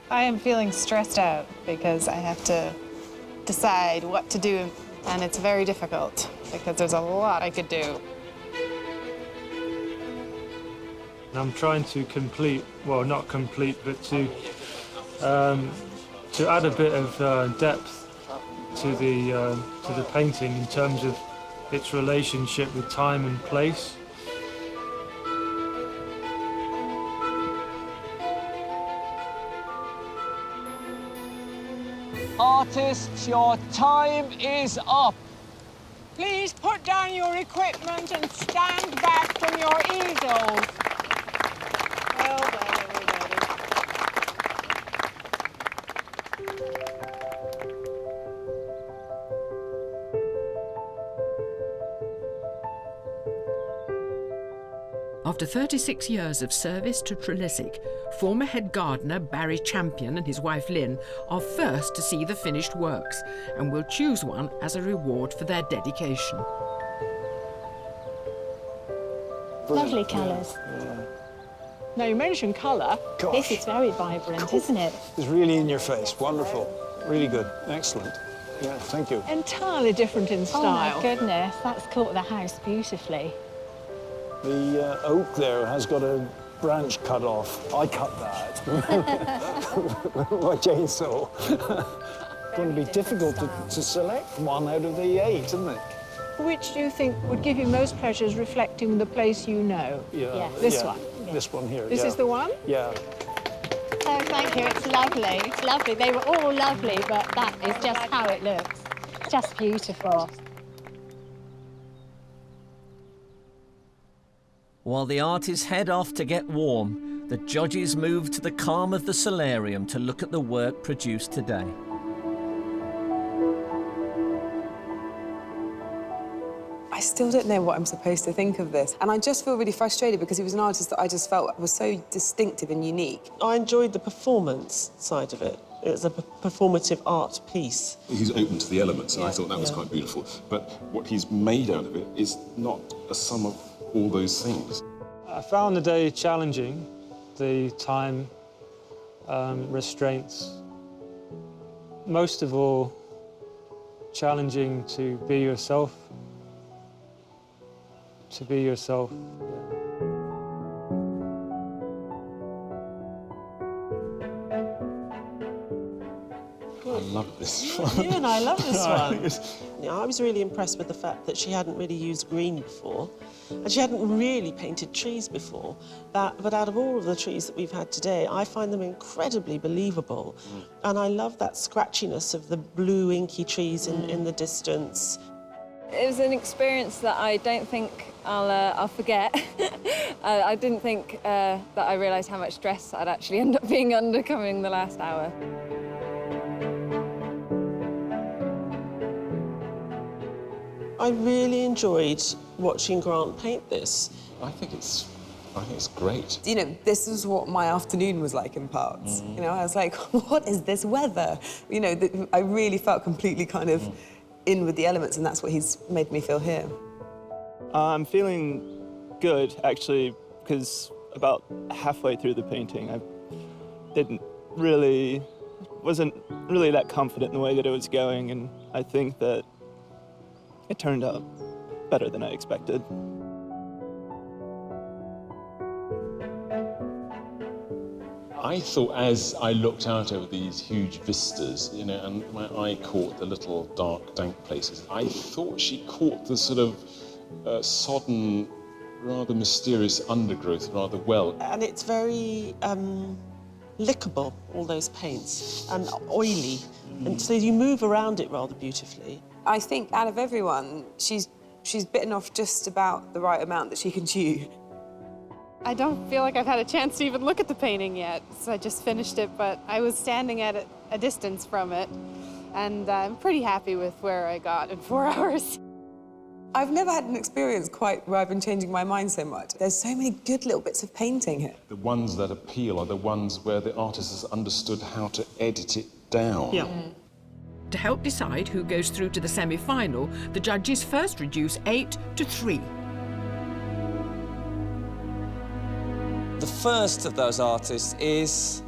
I am feeling stressed out because I have to decide what to do, and it's very difficult because there's a lot I could do. And I'm trying to complete, well, not complete, but to add a bit of depth to the painting in terms of its relationship with time and place. Artists, your time is up. Please put down your equipment and stand back from your easels. Well done, everybody. After 36 years of service to Trelissick, former head gardener Barry Champion and his wife Lynn are first to see the finished works and will choose one as a reward for their dedication. Lovely colours. Now, you mentioned colour. This is very vibrant, isn't it? It's really in your face. Wonderful. Really good. Excellent. Yeah, thank you. Entirely different in Oh my style. goodness, that's caught the house beautifully. The oak there has got a branch cut off. I cut that. My chainsaw. It's going to be difficult to select one out of the 8, isn't it? Which do you think would give you most pleasure as reflecting the place you know? Yeah. This one? This one here. This yeah. is the one? Yeah. Oh, thank you, it's lovely. It's lovely. They were all lovely, but that is just how it looks. Just beautiful. While the artists head off to get warm, the judges move to the calm of the solarium to look at the work produced today. I still don't know what I'm supposed to think of this. And I just feel really frustrated because he was an artist that I just felt was so distinctive and unique. I enjoyed the performance side of it. It was a performative art piece. He's open to the elements, and I thought that was quite beautiful. But what he's made out of it is not a sum of all those things. I found the day challenging, the time restraints. Most of all, challenging to be yourself. To be yourself. I love this one. Yeah, and I love this one. I was really impressed with the fact that she hadn't really used green before, and she hadn't really painted trees before. But out of all of the trees that we've had today, I find them incredibly believable. And I love that scratchiness of the blue inky trees in the distance. It was an experience that I don't think I'll forget. I didn't think that I realised how much stress I'd actually end up being under coming the last hour. I really enjoyed watching Grant paint this. I think it's great. You know, this is what my afternoon was like in parts. You know, I was like, what is this weather? You know, I really felt completely kind of in with the elements, and that's what he's made me feel here. I'm feeling good, actually, because about halfway through the painting, I wasn't really that confident in the way that it was going, and I think that it turned out better than I expected. I thought as I looked out over these huge vistas, you know, and my eye caught the little dark, dank places, I thought she caught the sort of sodden, rather mysterious undergrowth rather well. And it's very lickable, all those paints, and oily. And so you move around it rather beautifully. I think out of everyone, she's bitten off just about the right amount that she can chew. I don't feel like I've had a chance to even look at the painting yet, so I just finished it, but I was standing at a distance from it, and I'm pretty happy with where I got in 4 hours. I've never had an experience quite where I've been changing my mind so much. There's so many good little bits of painting here. The ones that appeal are the ones where the artist has understood how to edit it down. Yeah. To help decide who goes through to the semi-final, the judges first reduce 8 to 3. The first of those artists is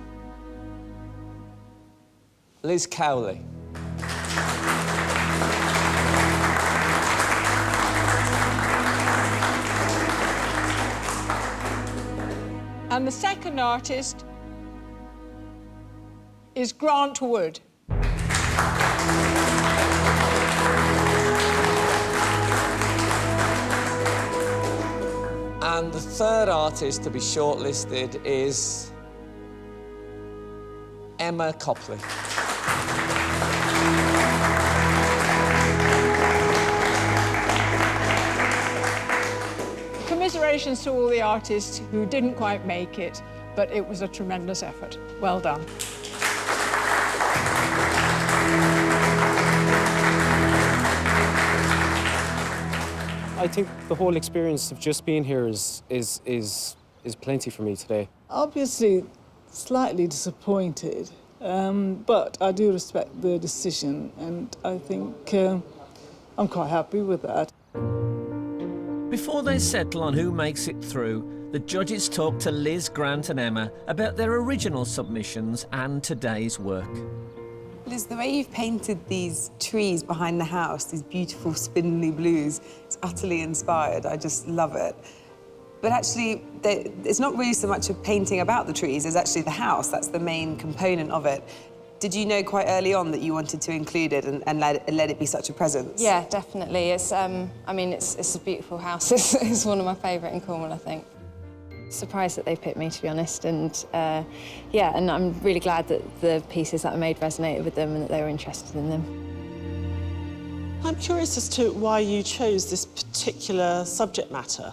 Liz Cowley. And the second artist is Grant Wood. And the third artist to be shortlisted is Emma Copley. Commiserations to all the artists who didn't quite make it, but it was a tremendous effort. Well done. I think the whole experience of just being here is plenty for me today. Obviously, slightly disappointed, but I do respect the decision, and I think I'm quite happy with that. Before they settle on who makes it through, the judges talk to Liz, Grant and Emma about their original submissions and today's work. Liz, the way you've painted these trees behind the house, these beautiful spindly blues, it's utterly inspired. I just love it. But actually, it's not really so much a painting about the trees, it's actually the house. That's the main component of it. Did you know quite early on that you wanted to include it and let it be such a presence? Yeah, definitely. It's, I mean, it's a beautiful house. It's one of my favourite in Cornwall, I think. Surprised that they picked me, to be honest, and yeah, and I'm really glad that the pieces that I made resonated with them and that they were interested in them. I'm curious as to why you chose this particular subject matter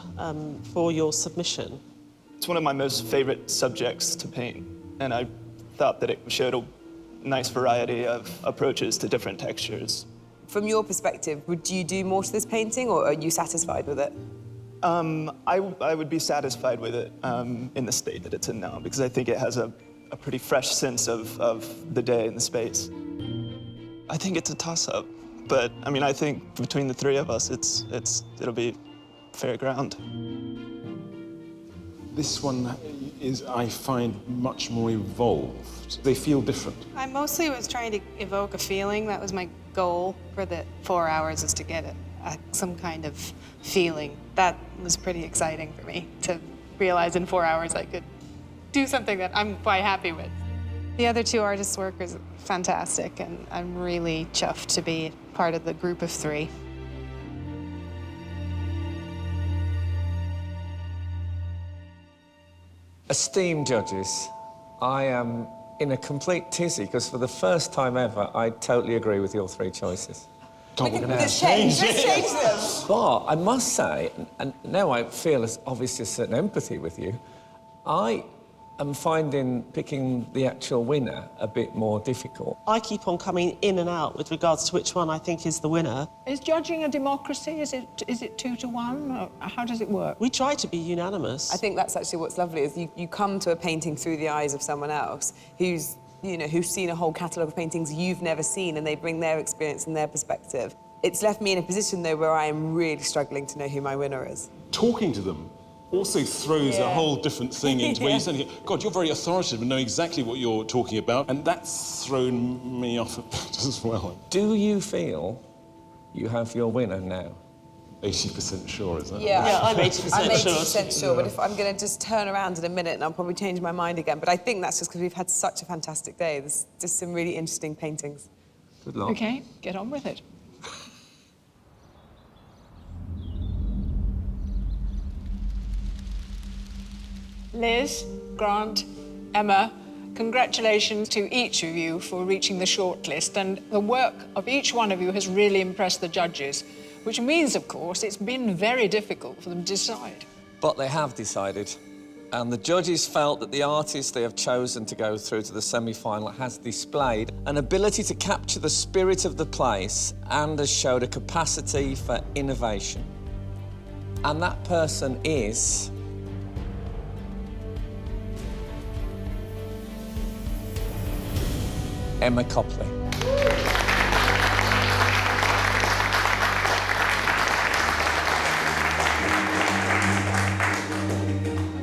for your submission. It's one of my most favourite subjects to paint, and I thought that it showed a nice variety of approaches to different textures. From your perspective, would you do more to this painting, or are you satisfied with it? I would be satisfied with it in the state that it's in now, because I think it has a pretty fresh sense of the day and the space. I think it's a toss-up, but I mean, I think between the three of us, it'll be fair ground. This one is, I find, much more evolved. They feel different. I mostly was trying to evoke a feeling. That was my goal for the 4 hours, is to get some kind of feeling. That was pretty exciting for me, to realize in 4 hours I could do something that I'm quite happy with. The other two artists' work is fantastic, and I'm really chuffed to be part of the group of three. Esteemed judges, I am in a complete tizzy because for the first time ever, I totally agree with your three choices. Let's change them. But I must say, and now I feel obviously a certain empathy with you, I am finding picking the actual winner a bit more difficult. I keep on coming in and out with regards to which one I think is the winner. Is judging a democracy? Is it 2-1? Or how does it work? We try to be unanimous. I think that's actually what's lovely, is you come to a painting through the eyes of someone else who's seen a whole catalogue of paintings you've never seen, and they bring their experience and their perspective. It's left me in a position, though, where I am really struggling to know who my winner is. Talking to them also throws a whole different thing into where you suddenly go, God, you're very authoritative and know exactly what you're talking about, and that's thrown me off a bit as well. Do you feel you have your winner now? 80% sure, is that Yeah, I'm 80% I'm sure. 80% sure, but if I'm going to just turn around in a minute and I'll probably change my mind again. But I think that's just because we've had such a fantastic day. There's just some really interesting paintings. Good luck. OK, get on with it. Liz, Grant, Emma, congratulations to each of you for reaching the shortlist, and the work of each one of you has really impressed the judges, which means, of course, it's been very difficult for them to decide. But they have decided, and the judges felt that the artist they have chosen to go through to the semi-final has displayed an ability to capture the spirit of the place and has showed a capacity for innovation. And that person is... Emma Copley.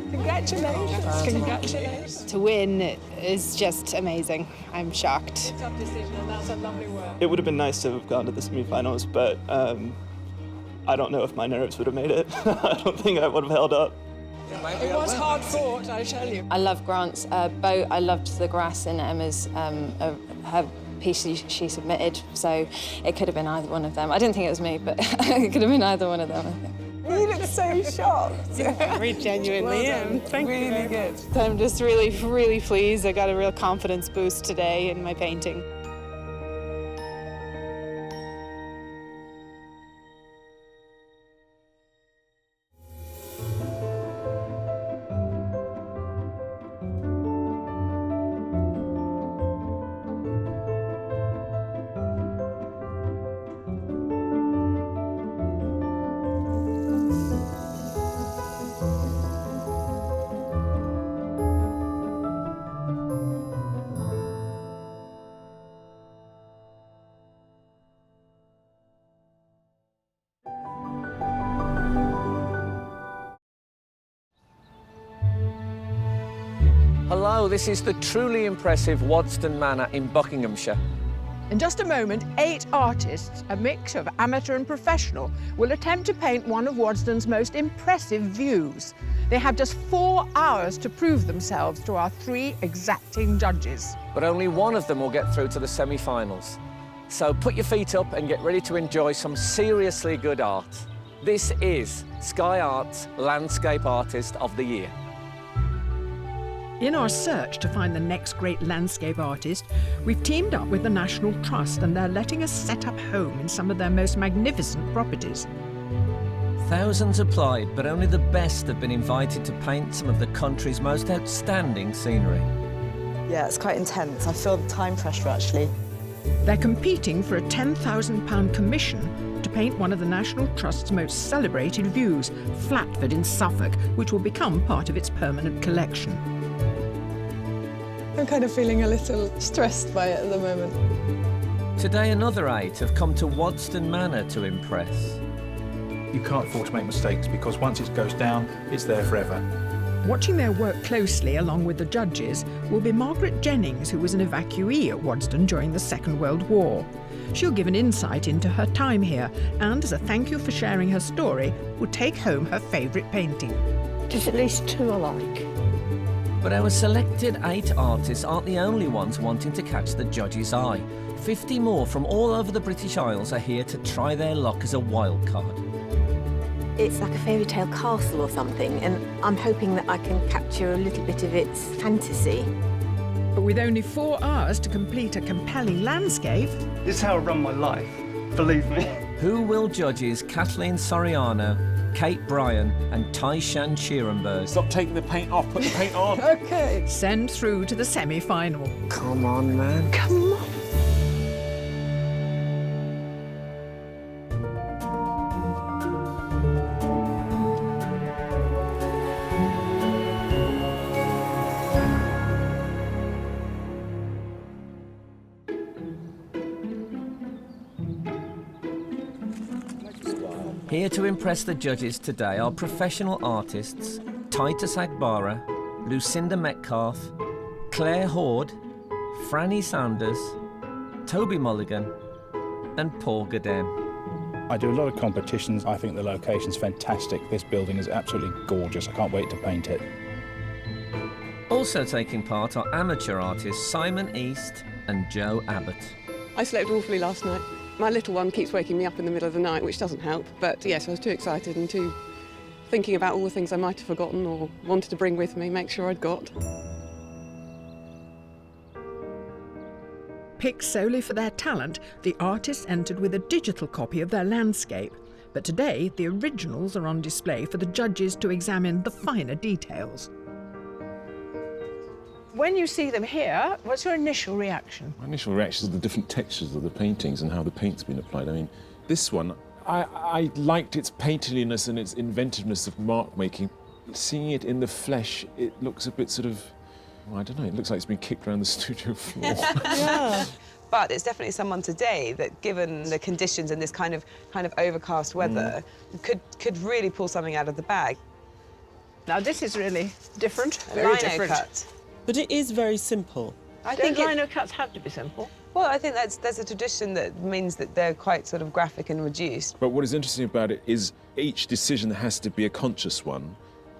Congratulations. Congratulations. To win is just amazing. I'm shocked. Tough decision, and that's a lovely work. It would have been nice to have gone to the semifinals, but I don't know if my nerves would have made it. I don't think I would have held up. It was hard fought, I tell you. I love Grant's boat. I loved the grass in Emma's her piece she submitted, so it could have been either one of them. I didn't think it was me, but it could have been either one of them, I think. You look so shocked. I genuinely am. Thank you. Really good. I'm just really, really pleased. I got a real confidence boost today in my painting. Hello, this is the truly impressive Wadston Manor in Buckinghamshire. In just a moment, 8 artists, a mix of amateur and professional, will attempt to paint one of Wadston's most impressive views. They have just 4 hours to prove themselves to our 3 exacting judges. But only one of them will get through to the semi-finals. So put your feet up and get ready to enjoy some seriously good art. This is Sky Arts Landscape Artist of the Year. In our search to find the next great landscape artist, we've teamed up with the National Trust, and they're letting us set up home in some of their most magnificent properties. Thousands applied, but only the best have been invited to paint some of the country's most outstanding scenery. Yeah, it's quite intense. I feel the time pressure, actually. They're competing for a £10,000 commission to paint one of the National Trust's most celebrated views, Flatford in Suffolk, which will become part of its permanent collection. I'm kind of feeling a little stressed by it at the moment. Today, another 8 have come to Wadston Manor to impress. You can't afford to make mistakes because once it goes down, it's there forever. Watching their work closely along with the judges will be Margaret Jennings, who was an evacuee at Wadston during the Second World War. She'll give an insight into her time here and, as a thank you for sharing her story, will take home her favourite painting. There's at least 2 alike. But our selected 8 artists aren't the only ones wanting to catch the judge's eye. 50 more from all over the British Isles are here to try their luck as a wildcard. It's like a fairy tale castle or something, and I'm hoping that I can capture a little bit of its fantasy. But with only 4 hours to complete a compelling landscape... This is how I run my life, believe me. Who will judges Kathleen Soriano, Kate Bryan and Tai-Shan Sheerenberg? Stop taking the paint off, put the paint on. OK. Send through to the semi-final. Come on, man. Come on. Here to impress the judges today are professional artists Titus Agbara, Lucinda Metcalf, Claire Horde, Franny Sanders, Toby Mulligan and Paul Gaden. I do a lot of competitions. I think the location's fantastic. This building is absolutely gorgeous. I can't wait to paint it. Also taking part are amateur artists Simon East and Joe Abbott. I slept awfully last night. My little one keeps waking me up in the middle of the night, which doesn't help. But yes, I was too excited and too thinking about all the things I might have forgotten or wanted to bring with me, make sure I'd got. Picked solely for their talent, the artists entered with a digital copy of their landscape. But today, the originals are on display for the judges to examine the finer details. When you see them here, what's your initial reaction? My initial reaction is the different textures of the paintings and how the paint's been applied. I mean, this one, I liked its painterliness and its inventiveness of mark making. Seeing it in the flesh, it looks a bit sort of, well, I don't know, it looks like it's been kicked around the studio floor. Yeah. But it's definitely someone today that, given the conditions and this kind of overcast weather, could really pull something out of the bag. Now this is really different, very Lino different. cut. But it is very simple. I Don't think lino cuts have to be simple? Well, I think there's a tradition that means that they're quite sort of graphic and reduced. But what is interesting about it is each decision has to be a conscious one,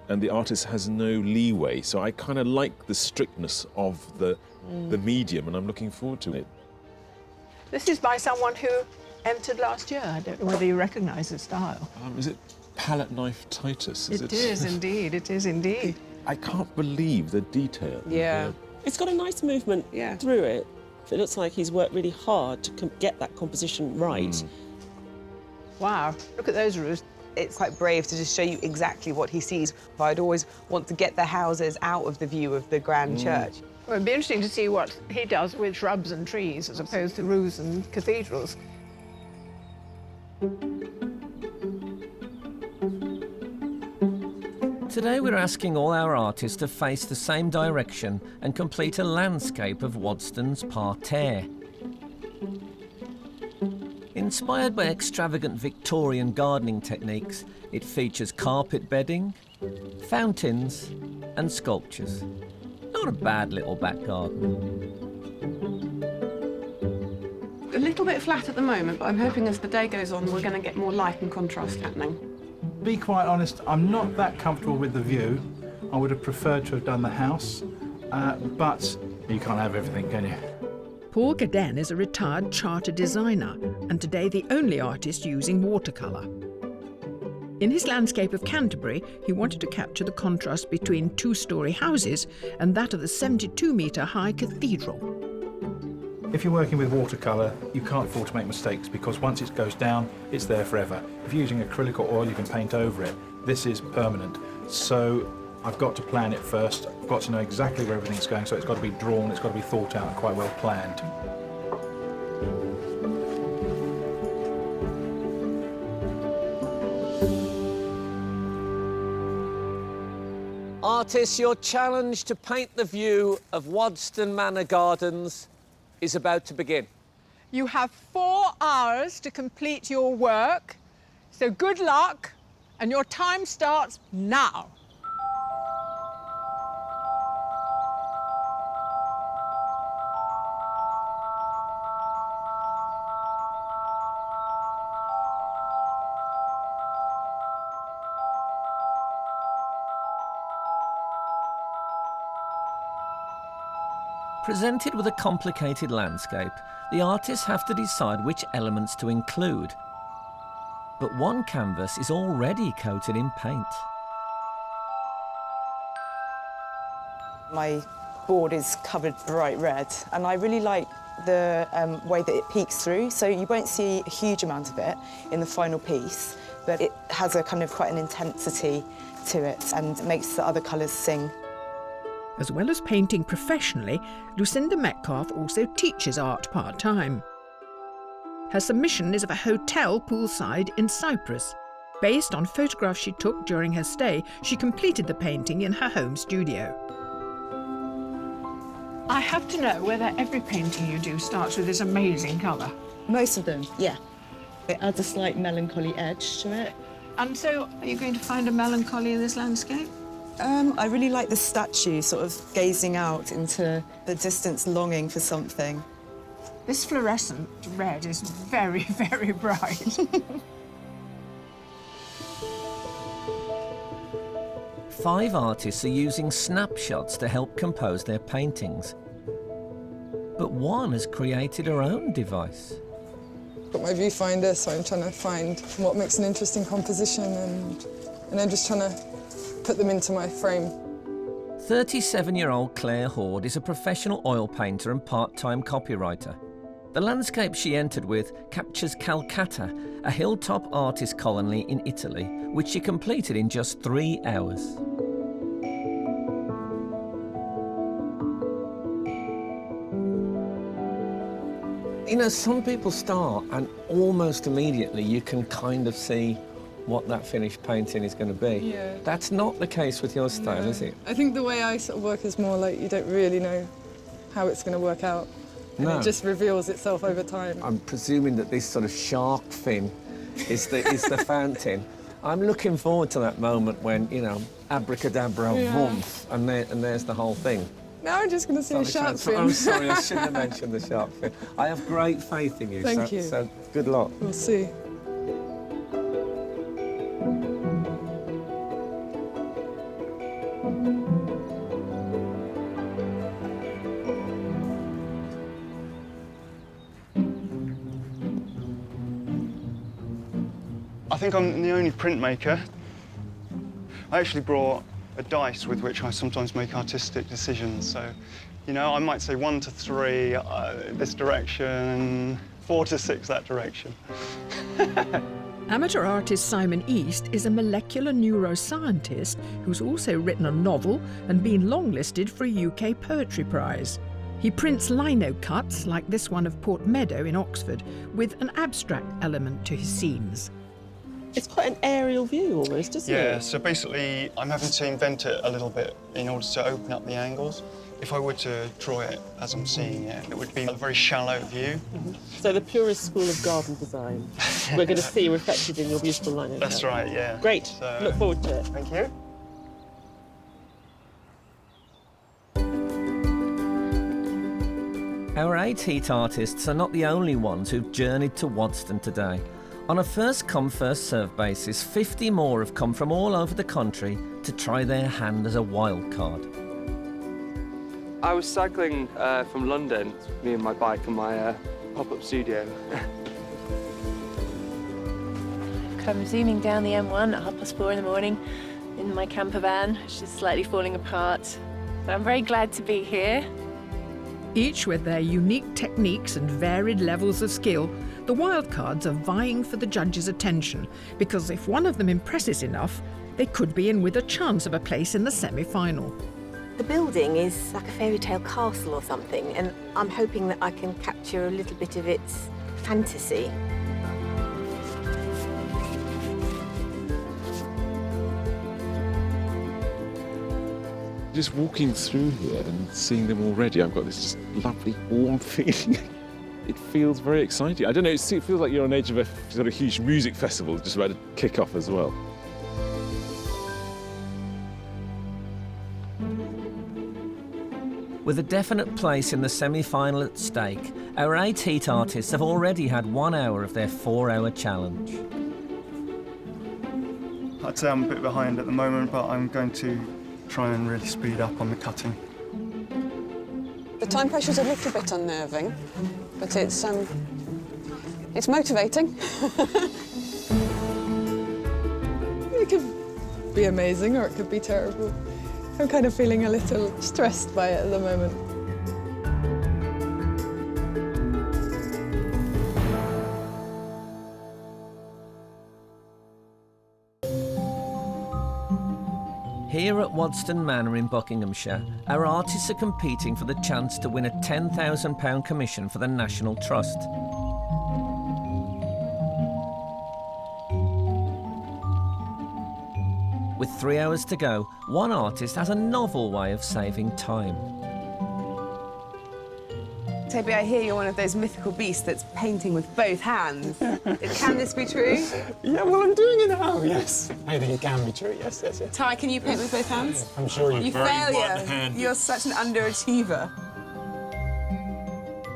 and the artist has no leeway. So I kind of like the strictness of the medium, and I'm looking forward to it. This is by someone who entered last year. I don't know whether you recognise the style. Is it palette knife Titus? It is indeed, it is indeed. I can't believe the detail. Yeah. It's got a nice movement through it. It looks like he's worked really hard to get that composition right. Wow, look at those roofs. It's quite brave to just show you exactly what he sees. I'd always want to get the houses out of the view of the grand church. Well, it'd be interesting to see what he does with shrubs and trees as opposed to roofs and cathedrals. Today we're asking all our artists to face the same direction and complete a landscape of Wadston's parterre. Inspired by extravagant Victorian gardening techniques, it features carpet bedding, fountains and sculptures. Not a bad little back garden. A little bit flat at the moment, but I'm hoping as the day goes on, we're going to get more light and contrast happening. To be quite honest, I'm not that comfortable with the view. I would have preferred to have done the house, but you can't have everything, can you? Paul Gaden is a retired charter designer and today the only artist using watercolour. In his landscape of Canterbury, he wanted to capture the contrast between 2-storey houses and that of the 72-metre high cathedral. If you're working with watercolour, you can't afford to make mistakes because once it goes down, it's there forever. If you're using acrylic or oil, you can paint over it. This is permanent. So I've got to plan it first. I've got to know exactly where everything's going, so it's got to be drawn, it's got to be thought out and quite well planned. Artists, your challenge to paint the view of Wadston Manor Gardens is about to begin. You have 4 hours to complete your work, so good luck, and your time starts now. Presented with a complicated landscape, the artists have to decide which elements to include. But one canvas is already coated in paint. My board is covered bright red, and I really like the way that it peeks through, so you won't see a huge amount of it in the final piece, but it has a kind of quite an intensity to it and makes the other colours sing. As well as painting professionally, Lucinda Metcalf also teaches art part-time. Her submission is of a hotel poolside in Cyprus. Based on photographs she took during her stay, she completed the painting in her home studio. I have to know whether every painting you do starts with this amazing colour. Most of them, yeah. It adds a slight melancholy edge to it. And so, are you going to find a melancholy in this landscape? I really like the statue sort of gazing out into the distance, longing for something. This fluorescent red is very, very bright. 5 artists are using snapshots to help compose their paintings. But one has created her own device. Got my viewfinder, so I'm trying to find what makes an interesting composition and then just trying to put them into my frame. 37-year-old Claire Hoard is a professional oil painter and part-time copywriter. The landscape she entered with captures Calcutta, a hilltop artist colony in Italy, which she completed in just 3 hours. You know, some people start and almost immediately you can kind of see what that finished painting is going to be. Yeah. That's not the case with your style, is it? I think the way I sort of work is more like you don't really know how it's going to work out. And No. it just reveals itself over time. I'm presuming that this sort of shark fin is the fountain. I'm looking forward to that moment when, you know, abracadabra, Yeah. woomph, and there's the whole thing. Now I'm just going to see a shark fin. I'm sorry, I shouldn't have mentioned the shark fin. I have great faith in you. Thank you. So good luck. We'll see. I think I'm the only printmaker. I actually brought a dice with which I sometimes make artistic decisions. So, you know, I might say 1 to 3 this direction, 4 to 6 that direction. Amateur artist Simon East is a molecular neuroscientist who's also written a novel and been longlisted for a UK Poetry Prize. He prints lino cuts, like this one of Port Meadow in Oxford, with an abstract element to his scenes. It's quite an aerial view almost, isn't it? Yeah, so basically I'm having to invent it a little bit in order to open up the angles. If I were to draw it as I'm seeing it, it would be a very shallow view. So the purest school of garden design we're going to see reflected in your beautiful lino. That's right, yeah. Great. So, Look forward to it. Thank you. Our 8 heat artists are not the only ones who've journeyed to Wadston today. On a first-come, first-served basis, 50 more have come from all over the country to try their hand as a wild card. I was cycling from London, me and my bike and my pop-up studio. Come zooming down the M1 at 4:30 in the morning in my camper van, which is slightly falling apart. But I'm very glad to be here. Each with their unique techniques and varied levels of skill, the Wildcards are vying for the judges' attention, because if one of them impresses enough, they could be in with a chance of a place in the semi-final. The building is like a fairy tale castle or something, and I'm hoping that I can capture a little bit of its fantasy. Just walking through here and seeing them already, I've got this just lovely, warm feeling. It feels very exciting. I don't know, it feels like you're on the edge of a sort of huge music festival just about to kick off as well. With a definite place in the semi-final at stake, our 8 heat artists have already had 1 hour of their 4-hour challenge. I'd say I'm a bit behind at the moment, but I'm going to try and really speed up on the cutting. The time pressure's a little bit unnerving, but it's motivating. It could be amazing or it could be terrible. I'm kind of feeling a little stressed by it at the moment. Here at Wadston Manor in Buckinghamshire, our artists are competing for the chance to win a £10,000 commission for the National Trust. With 3 hours to go, one artist has a novel way of saving time. Toby, I hear you're one of those mythical beasts that's painting with both hands. Can this be true? Yeah, well, I'm doing it now, yes. I think it can be true, yes, yes, yes. Tai, can you paint with both hands? I'm sure you can. failure. You're such an underachiever.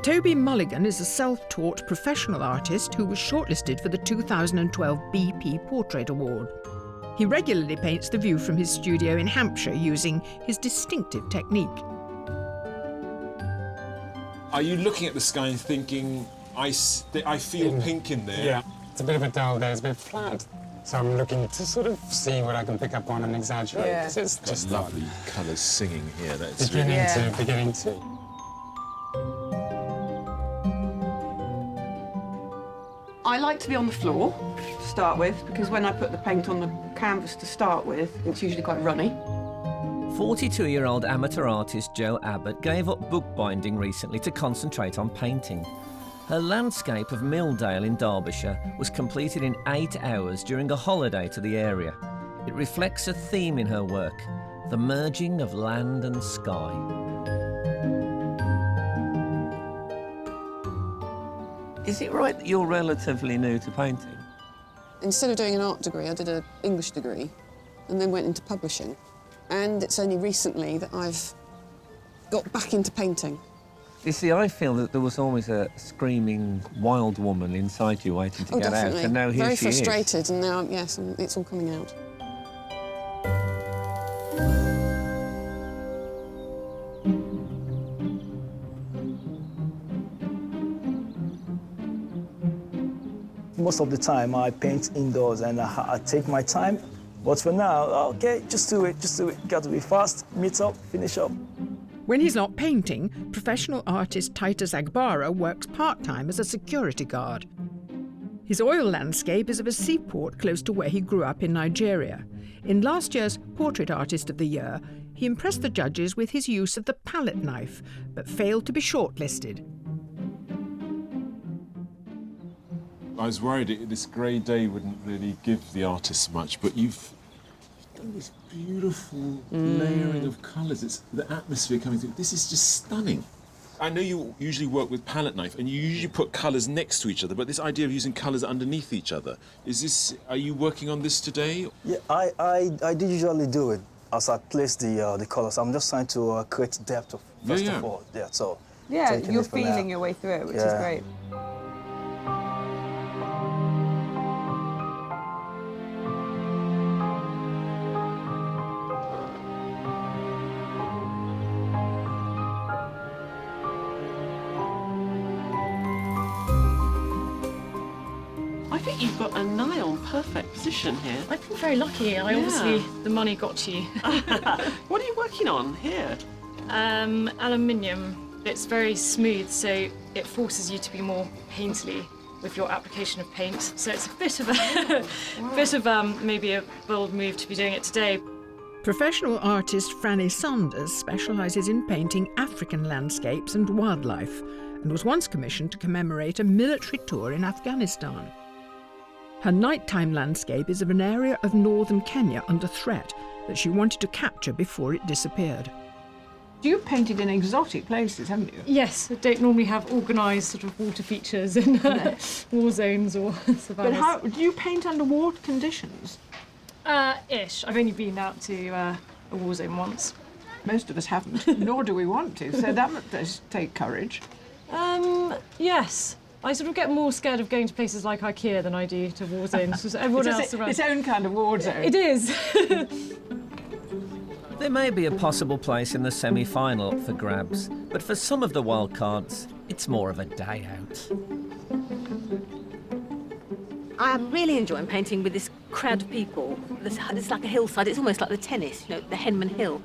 Toby Mulligan is a self-taught professional artist who was shortlisted for the 2012 BP Portrait Award. He regularly paints the view from his studio in Hampshire using his distinctive technique. Are you looking at the sky and thinking, I feel pink in there? Yeah, it's a bit of a dull day, it's a bit flat. So I'm looking to sort of see what I can pick up on and exaggerate. Yeah. It's just lovely colours singing here. That's beginning to. I like to be on the floor to start with, because when I put the paint on the canvas to start with, it's usually quite runny. 42-year-old amateur artist Jo Abbott gave up bookbinding recently to concentrate on painting. Her landscape of Milldale in Derbyshire was completed in 8 hours during a holiday to the area. It reflects a theme in her work, the merging of land and sky. Is it right that you're relatively new to painting? Instead of doing an art degree, I did an English degree and then went into publishing. And it's only recently that I've got back into painting. You see, I feel that there was always a screaming wild woman inside you waiting to get definitely. out, and now here Very she is. Very frustrated, and now, yes, it's all coming out. Most of the time, I paint indoors and I take my time. But for now, okay, just do it. Got to be fast, meet up, finish up. When he's not painting, professional artist Titus Agbara works part-time as a security guard. His oil landscape is of a seaport close to where he grew up in Nigeria. In last year's Portrait Artist of the Year, he impressed the judges with his use of the palette knife, but failed to be shortlisted. I was worried this grey day wouldn't really give the artists much, but you've done this beautiful layering of colours. It's the atmosphere coming through. This is just stunning. I know you usually work with palette knife and you usually put colours next to each other, but this idea of using colours underneath each other, are you working on this today? Yeah, I do usually do it as I place the colours. I'm just trying to create depth first of all. Yeah, so. Yeah, you're feeling your way through it, which is great. I think you've got a nigh on perfect position here. I've been very lucky. Obviously, the money got to you. What are you working on here? Aluminium. It's very smooth, so it forces you to be more painterly with your application of paint. So it's a bit of maybe a bold move to be doing it today. Professional artist Franny Saunders specialises in painting African landscapes and wildlife, and was once commissioned to commemorate a military tour in Afghanistan. Her nighttime landscape is of an area of northern Kenya under threat, that she wanted to capture before it disappeared. You've painted in exotic places, haven't you? Yes, I don't normally have organised sort of water features in war zones or savannas. But how do you paint under war conditions? Ish. I've only been out to a war zone once. Most of us haven't, nor do we want to, so that does take courage. Yes. I sort of get more scared of going to places like IKEA than I do to war zones. Because everyone else around. Its own kind of war zone. It is. There may be a possible place in the semi-final up for grabs, but for some of the wildcards, it's more of a day out. I am really enjoying painting with this crowd of people. It's like a hillside. It's almost like the tennis, you know, the Henman Hill.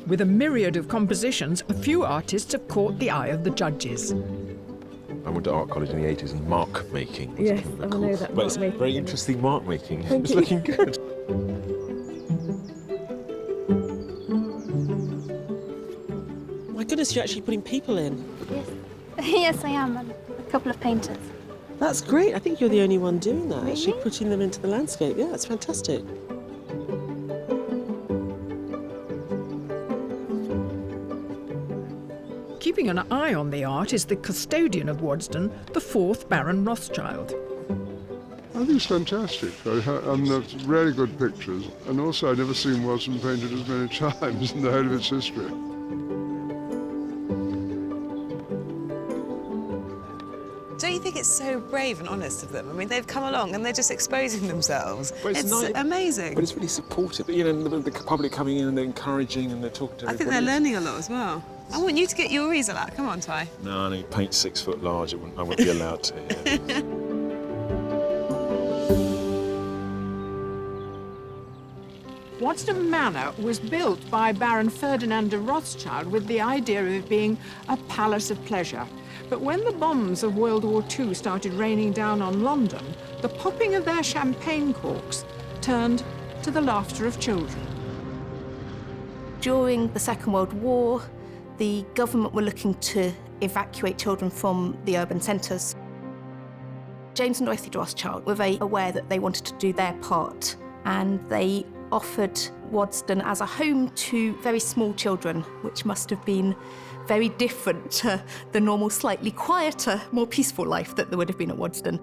With a myriad of compositions, a few artists have caught the eye of the judges. I went to art college in the 80s and mark making. Yes, I know that. But it's very interesting mark making. Thank It's you. looking good. My goodness, you're actually putting people in. Yes, I am. And a couple of painters. That's great. I think you're the only one doing that, actually Really? putting them into the landscape. Yeah, it's fantastic. Keeping an eye on the art is the custodian of Wadston, the 4th Baron Rothschild. I think it's fantastic. And that's really good pictures. And also, I've never seen Wadston painted as many times in the whole of its history. Don't you think it's so brave and honest of them? I mean, they've come along and they're just exposing themselves. But It's nice. amazing. But it's really supportive. You know, the public coming in and they're encouraging and they're talking to I think everybody. they're learning a lot as well. I want you to get your easel out. Come on, Tai. No, I need paint 6 foot large. I wouldn't be allowed to. Yeah. Wadston Manor was built by Baron Ferdinand de Rothschild with the idea of it being a palace of pleasure. But when the bombs of World War II started raining down on London, the popping of their champagne corks turned to the laughter of children. During the Second World War, the government were looking to evacuate children from the urban centres. James and Dorothy de Rothschild were very aware that they wanted to do their part, and they offered Wadston as a home to very small children, which must have been very different to the normal, slightly quieter, more peaceful life that there would have been at Wadston.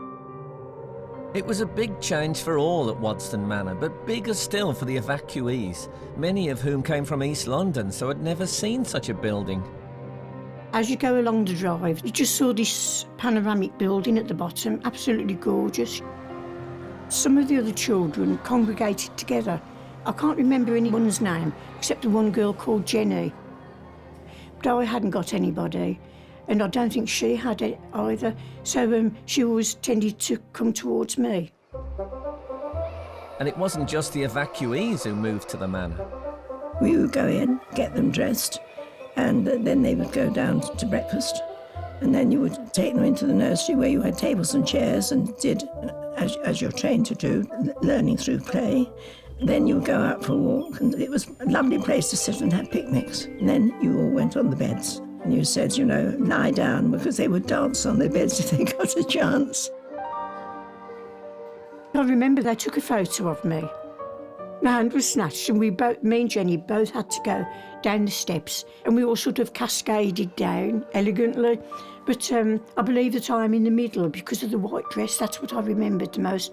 It was a big change for all at Wadston Manor, but bigger still for the evacuees, many of whom came from East London, so had never seen such a building. As you go along the drive, you just saw this panoramic building at the bottom, absolutely gorgeous. Some of the other children congregated together. I can't remember anyone's name, except the one girl called Jenny. But I hadn't got anybody, and I don't think she had it either, so she always tended to come towards me. And it wasn't just the evacuees who moved to the manor. We would go in, get them dressed, and then they would go down to breakfast. And then you would take them into the nursery where you had tables and chairs and did, as you're trained to do, learning through play. Then you would go out for a walk, and it was a lovely place to sit and have picnics. And then you all went on the beds, and you said, you know, lie down, because they would dance on their beds if they got a chance. I remember they took a photo of me. My hand was snatched, and me and Jenny both had to go down the steps, and we all sort of cascaded down elegantly. But I believe that I'm in the middle because of the white dress. That's what I remembered the most.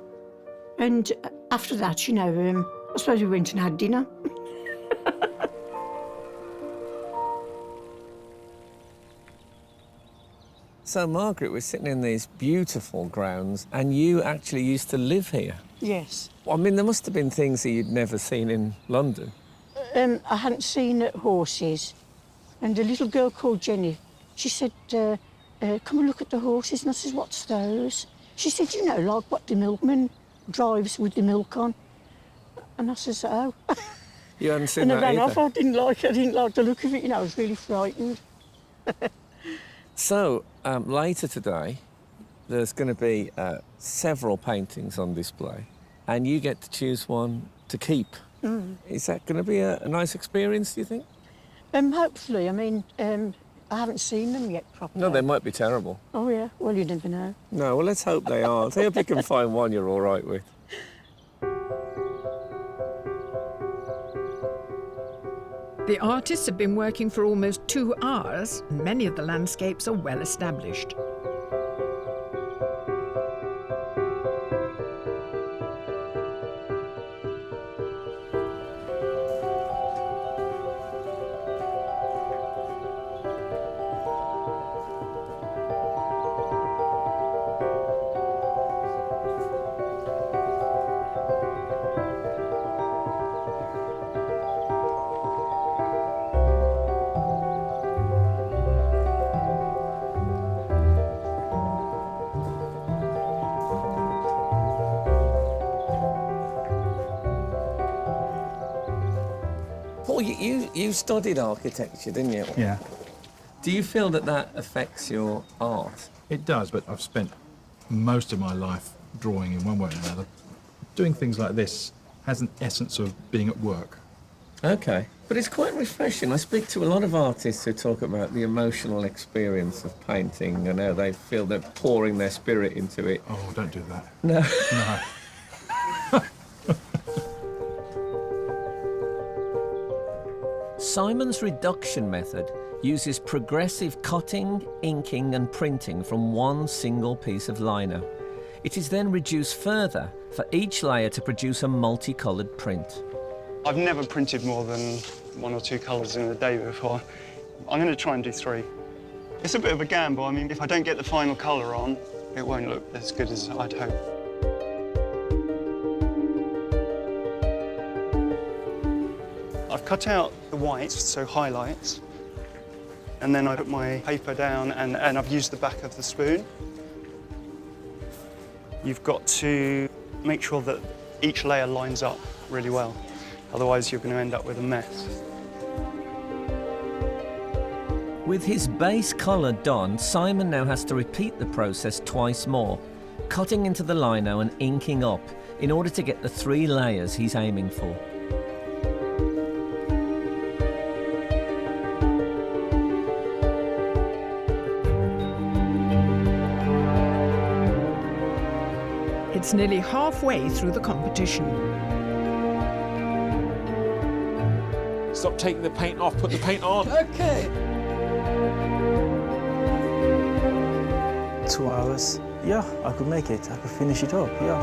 And after that, you know, I suppose we went and had dinner. So, Margaret, we're sitting in these beautiful grounds, and you actually used to live here. Yes. I mean, there must have been things that you'd never seen in London. I hadn't seen horses, and a little girl called Jenny, she said, come and look at the horses, and I said, what's those? She said, you know, like what the milkman drives with the milk on. And I says, oh. You hadn't seen and that I ran either. off. I didn't like the look of it, you know, I was really frightened. So, later today, there's going to be several paintings on display, and you get to choose one to keep. Mm. Is that going to be a nice experience, do you think? Hopefully. I mean, I haven't seen them yet properly. No, they might be terrible. Oh, yeah. Well, you never know. No, well, let's hope they aren't. I hope you can find one you're all right with. The artists have been working for almost 2 hours, and many of the landscapes are well established. Paul, you studied architecture, didn't you? Yeah. Do you feel that that affects your art? It does, but I've spent most of my life drawing in one way or another. Doing things like this has an essence of being at work. OK. But it's quite refreshing. I speak to a lot of artists who talk about the emotional experience of painting and how they feel they're pouring their spirit into it. Oh, don't do that. No. No. Simon's reduction method uses progressive cutting, inking and printing from one single piece of lino. It is then reduced further for each layer to produce a multicoloured print. I've never printed more than 1 or 2 colours in a day before. I'm going to try and do 3. It's a bit of a gamble. I mean, if I don't get the final colour on, it won't look as good as I'd hope. I've cut out the whites, so highlights, and then I put my paper down and I've used the back of the spoon. You've got to make sure that each layer lines up really well, otherwise you're going to end up with a mess. With his base colour done, Simon now has to repeat the process twice more, cutting into the lino and inking up in order to get the 3 layers he's aiming for. It's nearly halfway through the competition. Stop taking the paint off, put the paint on. OK. 2 hours. Yeah, I could make it. I could finish it up, yeah.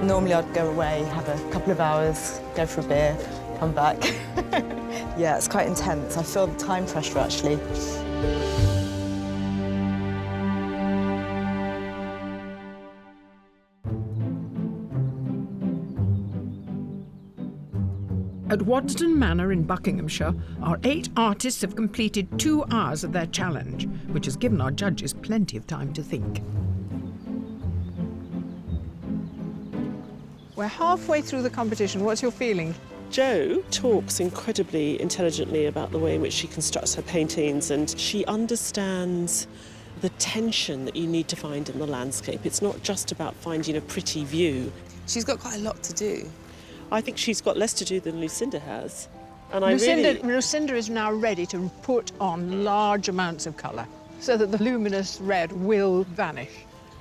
Normally I'd go away, have a couple of hours, go for a beer, come back. Yeah, it's quite intense. I feel the time pressure, actually. At Wadston Manor in Buckinghamshire, our 8 artists have completed 2 hours of their challenge, which has given our judges plenty of time to think. We're halfway through the competition. What's your feeling? Jo talks incredibly intelligently about the way in which she constructs her paintings, and she understands the tension that you need to find in the landscape. It's not just about finding a pretty view. She's got quite a lot to do. I think she's got less to do than Lucinda has. And Lucinda is now ready to put on large amounts of colour so that the luminous red will vanish.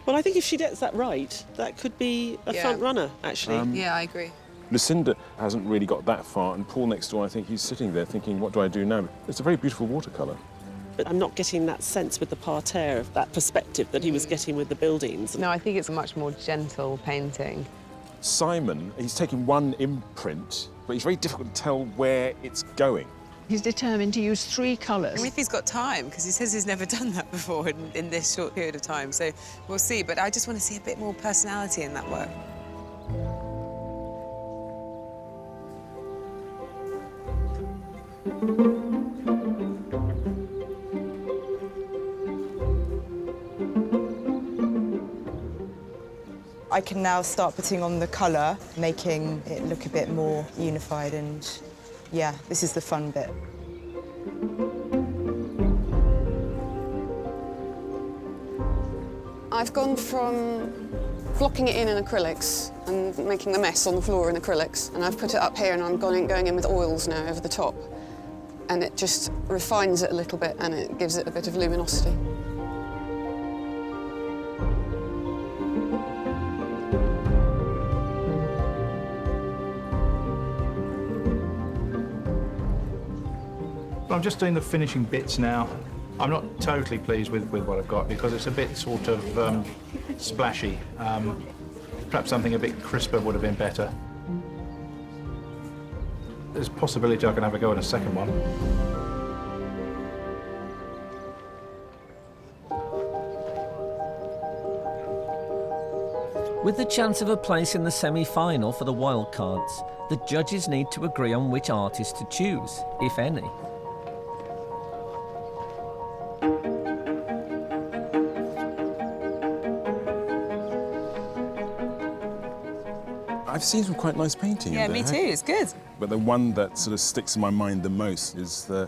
Well, I think if she gets that right, that could be a front runner, actually. Yeah, I agree. Lucinda hasn't really got that far, and Paul next door, I think he's sitting there thinking, what do I do now? It's a very beautiful watercolour. But I'm not getting that sense with the parterre of that perspective that he was getting with the buildings. No, I think it's a much more gentle painting. Simon, he's taken one imprint, but it's very difficult to tell where it's going. He's determined to use 3 colours. If he's got time, because he says he's never done that before in this short period of time, so we'll see. But I just want to see a bit more personality in that work. I can now start putting on the colour, making it look a bit more unified, and yeah, this is the fun bit. I've gone from blocking it in acrylics and making the mess on the floor in acrylics, and I've put it up here and I'm going in with oils now over the top, and it just refines it a little bit and it gives it a bit of luminosity. I'm just doing the finishing bits now. I'm not totally pleased with what I've got because it's a bit sort of splashy. Perhaps something a bit crisper would have been better. There's a possibility I can have a go at a second one. With the chance of a place in the semi-final for the Wildcards, the judges need to agree on which artist to choose, if any. I've seen some quite nice painting in Yeah, there. me too. It's good. But the one that sort of sticks in my mind the most is the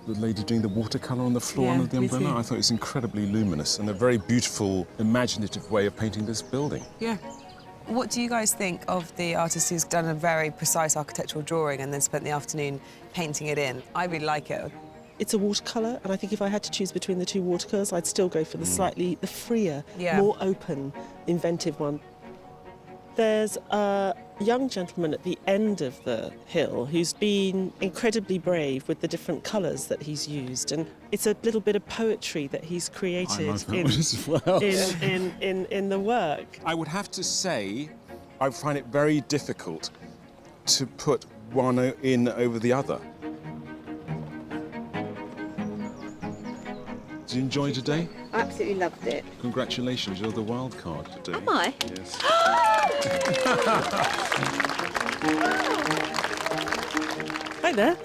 lady doing the watercolour on the floor Yeah, under the me umbrella. too. I thought it was incredibly luminous and a very beautiful, imaginative way of painting this building. Yeah. What do you guys think of the artist who's done a very precise architectural drawing and then spent the afternoon painting it in? I really like it. It's a watercolour, and I think if I had to choose between the two watercolours, I'd still go for the freer, more open, inventive one. There's a young gentleman at the end of the hill who's been incredibly brave with the different colours that he's used, and it's a little bit of poetry that he's created that one as well. in the work. I would have to say I find it very difficult to put one in over the other. Did you enjoy today? I absolutely loved it. Congratulations, you're the wild card today. Am I? Yes. Hi there.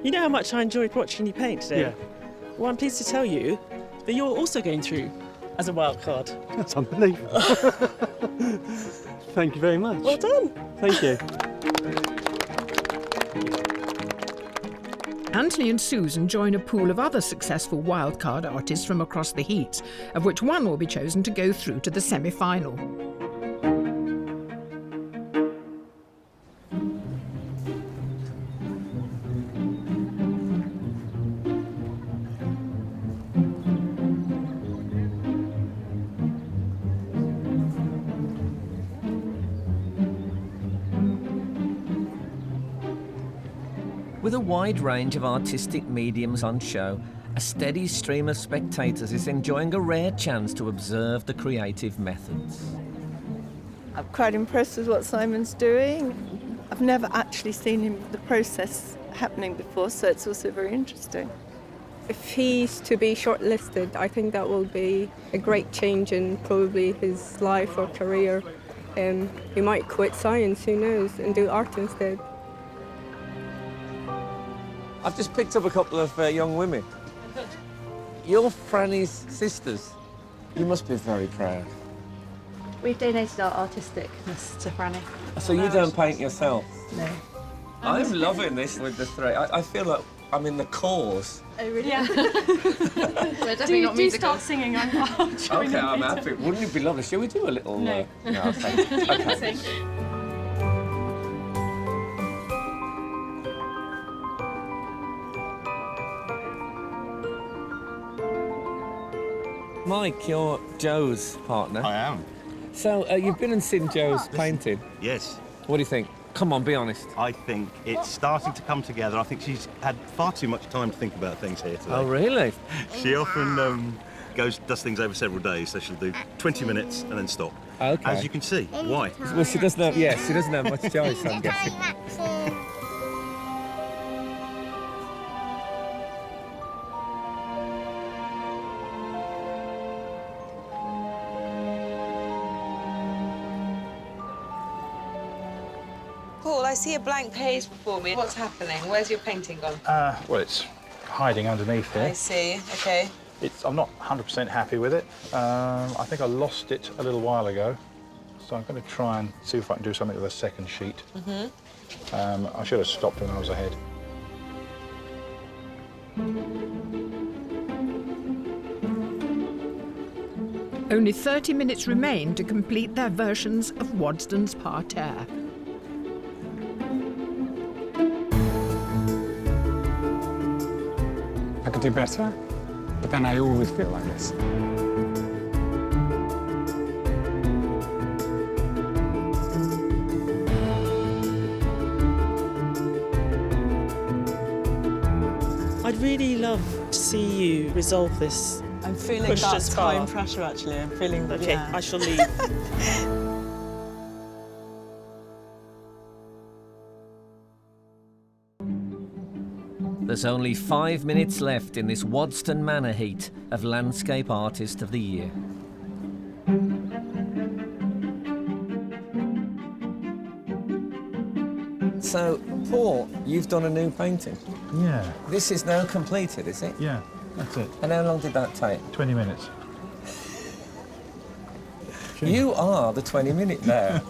You know how much I enjoyed watching you paint today? Yeah. Well, I'm pleased to tell you that you're also going through as a wild card. That's unbelievable. Thank you very much. Well done. Thank you. Anthony and Susan join a pool of other successful wildcard artists from across the heats, of which one will be chosen to go through to the semi-final. With a wide range of artistic mediums on show, a steady stream of spectators is enjoying a rare chance to observe the creative methods. I'm quite impressed with what Simon's doing. I've never actually seen the process happening before, so it's also very interesting. If he's to be shortlisted, I think that will be a great change in probably his life or career. He might quit science, who knows, and do art instead. I've just picked up a couple of young women. You're Franny's sisters. You must be very proud. We've donated our artisticness to Franny. So you don't paint yourself? No. I'm loving this with the three. I feel like I'm in the cause. Oh, really? Yeah. We're definitely not musical. Start singing. I'll join Okay, in I'm later. happy. Wouldn't it be lovely? Shall we do a little... No. No, okay. Sing. Mike, you're Joe's partner. I am. So you've been and seen Joe's painting. Yes. What do you think? Come on, be honest. I think it's starting to come together. I think she's had far too much time to think about things here today. Oh, really? She often does things over several days, so she'll do 20 minutes and then stop. Okay. As you can see. Why? Well, she doesn't have... Yes, she doesn't have much choice, I'm guessing. Paul, I see a blank page before me. What's happening? Where's your painting gone? Well, it's hiding underneath here. I see. Okay. I'm not 100% happy with it. I think I lost it a little while ago. So I'm going to try and see if I can do something with a second sheet. Mm-hmm. I should have stopped when I was ahead. Only 30 minutes remain to complete their versions of Wadston's parterre. I could do better, but then I always feel like this. I'd really love to see you resolve this. I'm feeling Push that this far. time pressure, actually. I'm feeling that, Okay, yeah. I shall leave. There's only 5 minutes left in this Wadston Manor heat of Landscape Artist of the Year. So, Paul, you've done a new painting. Yeah. This is now completed, is it? Yeah, that's it. And how long did that take? 20 minutes. You are the 20-minute there.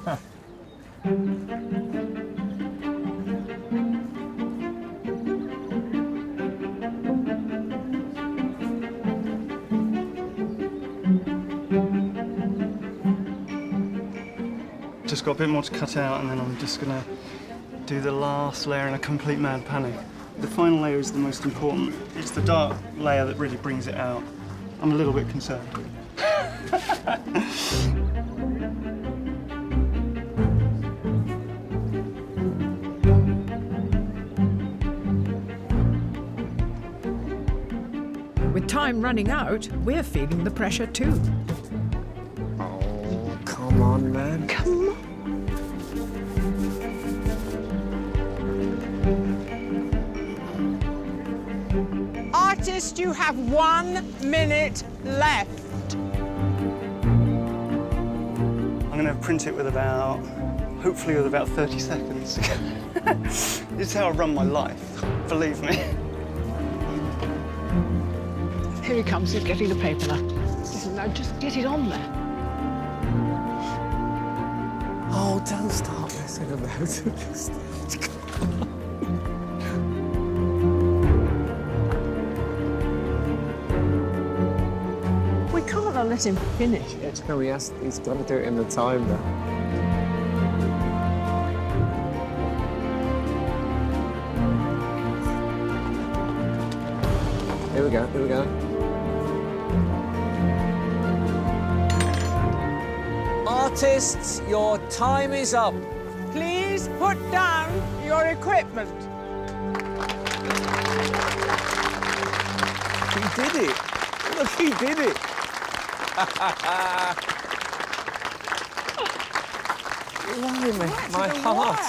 Just got a bit more to cut out, and then I'm just gonna do the last layer in a complete mad panic. The final layer is the most important. It's the dark layer that really brings it out. I'm a little bit concerned. With time running out, we're feeling the pressure too. Oh, come on, man. Come on. Artist, you have 1 minute left. I'm gonna print it with about, hopefully with about 30 seconds. This is how I run my life, believe me. Here he comes, he's getting the paper now. Listen, now just get it on there. Oh, don't start messing about. Just... We can't let him finish it. No, he's got to do it in the time now. Here we go, here we go. Artists, your time is up. Please put down your equipment. He did it. Look, he did it. Blimey, my heart.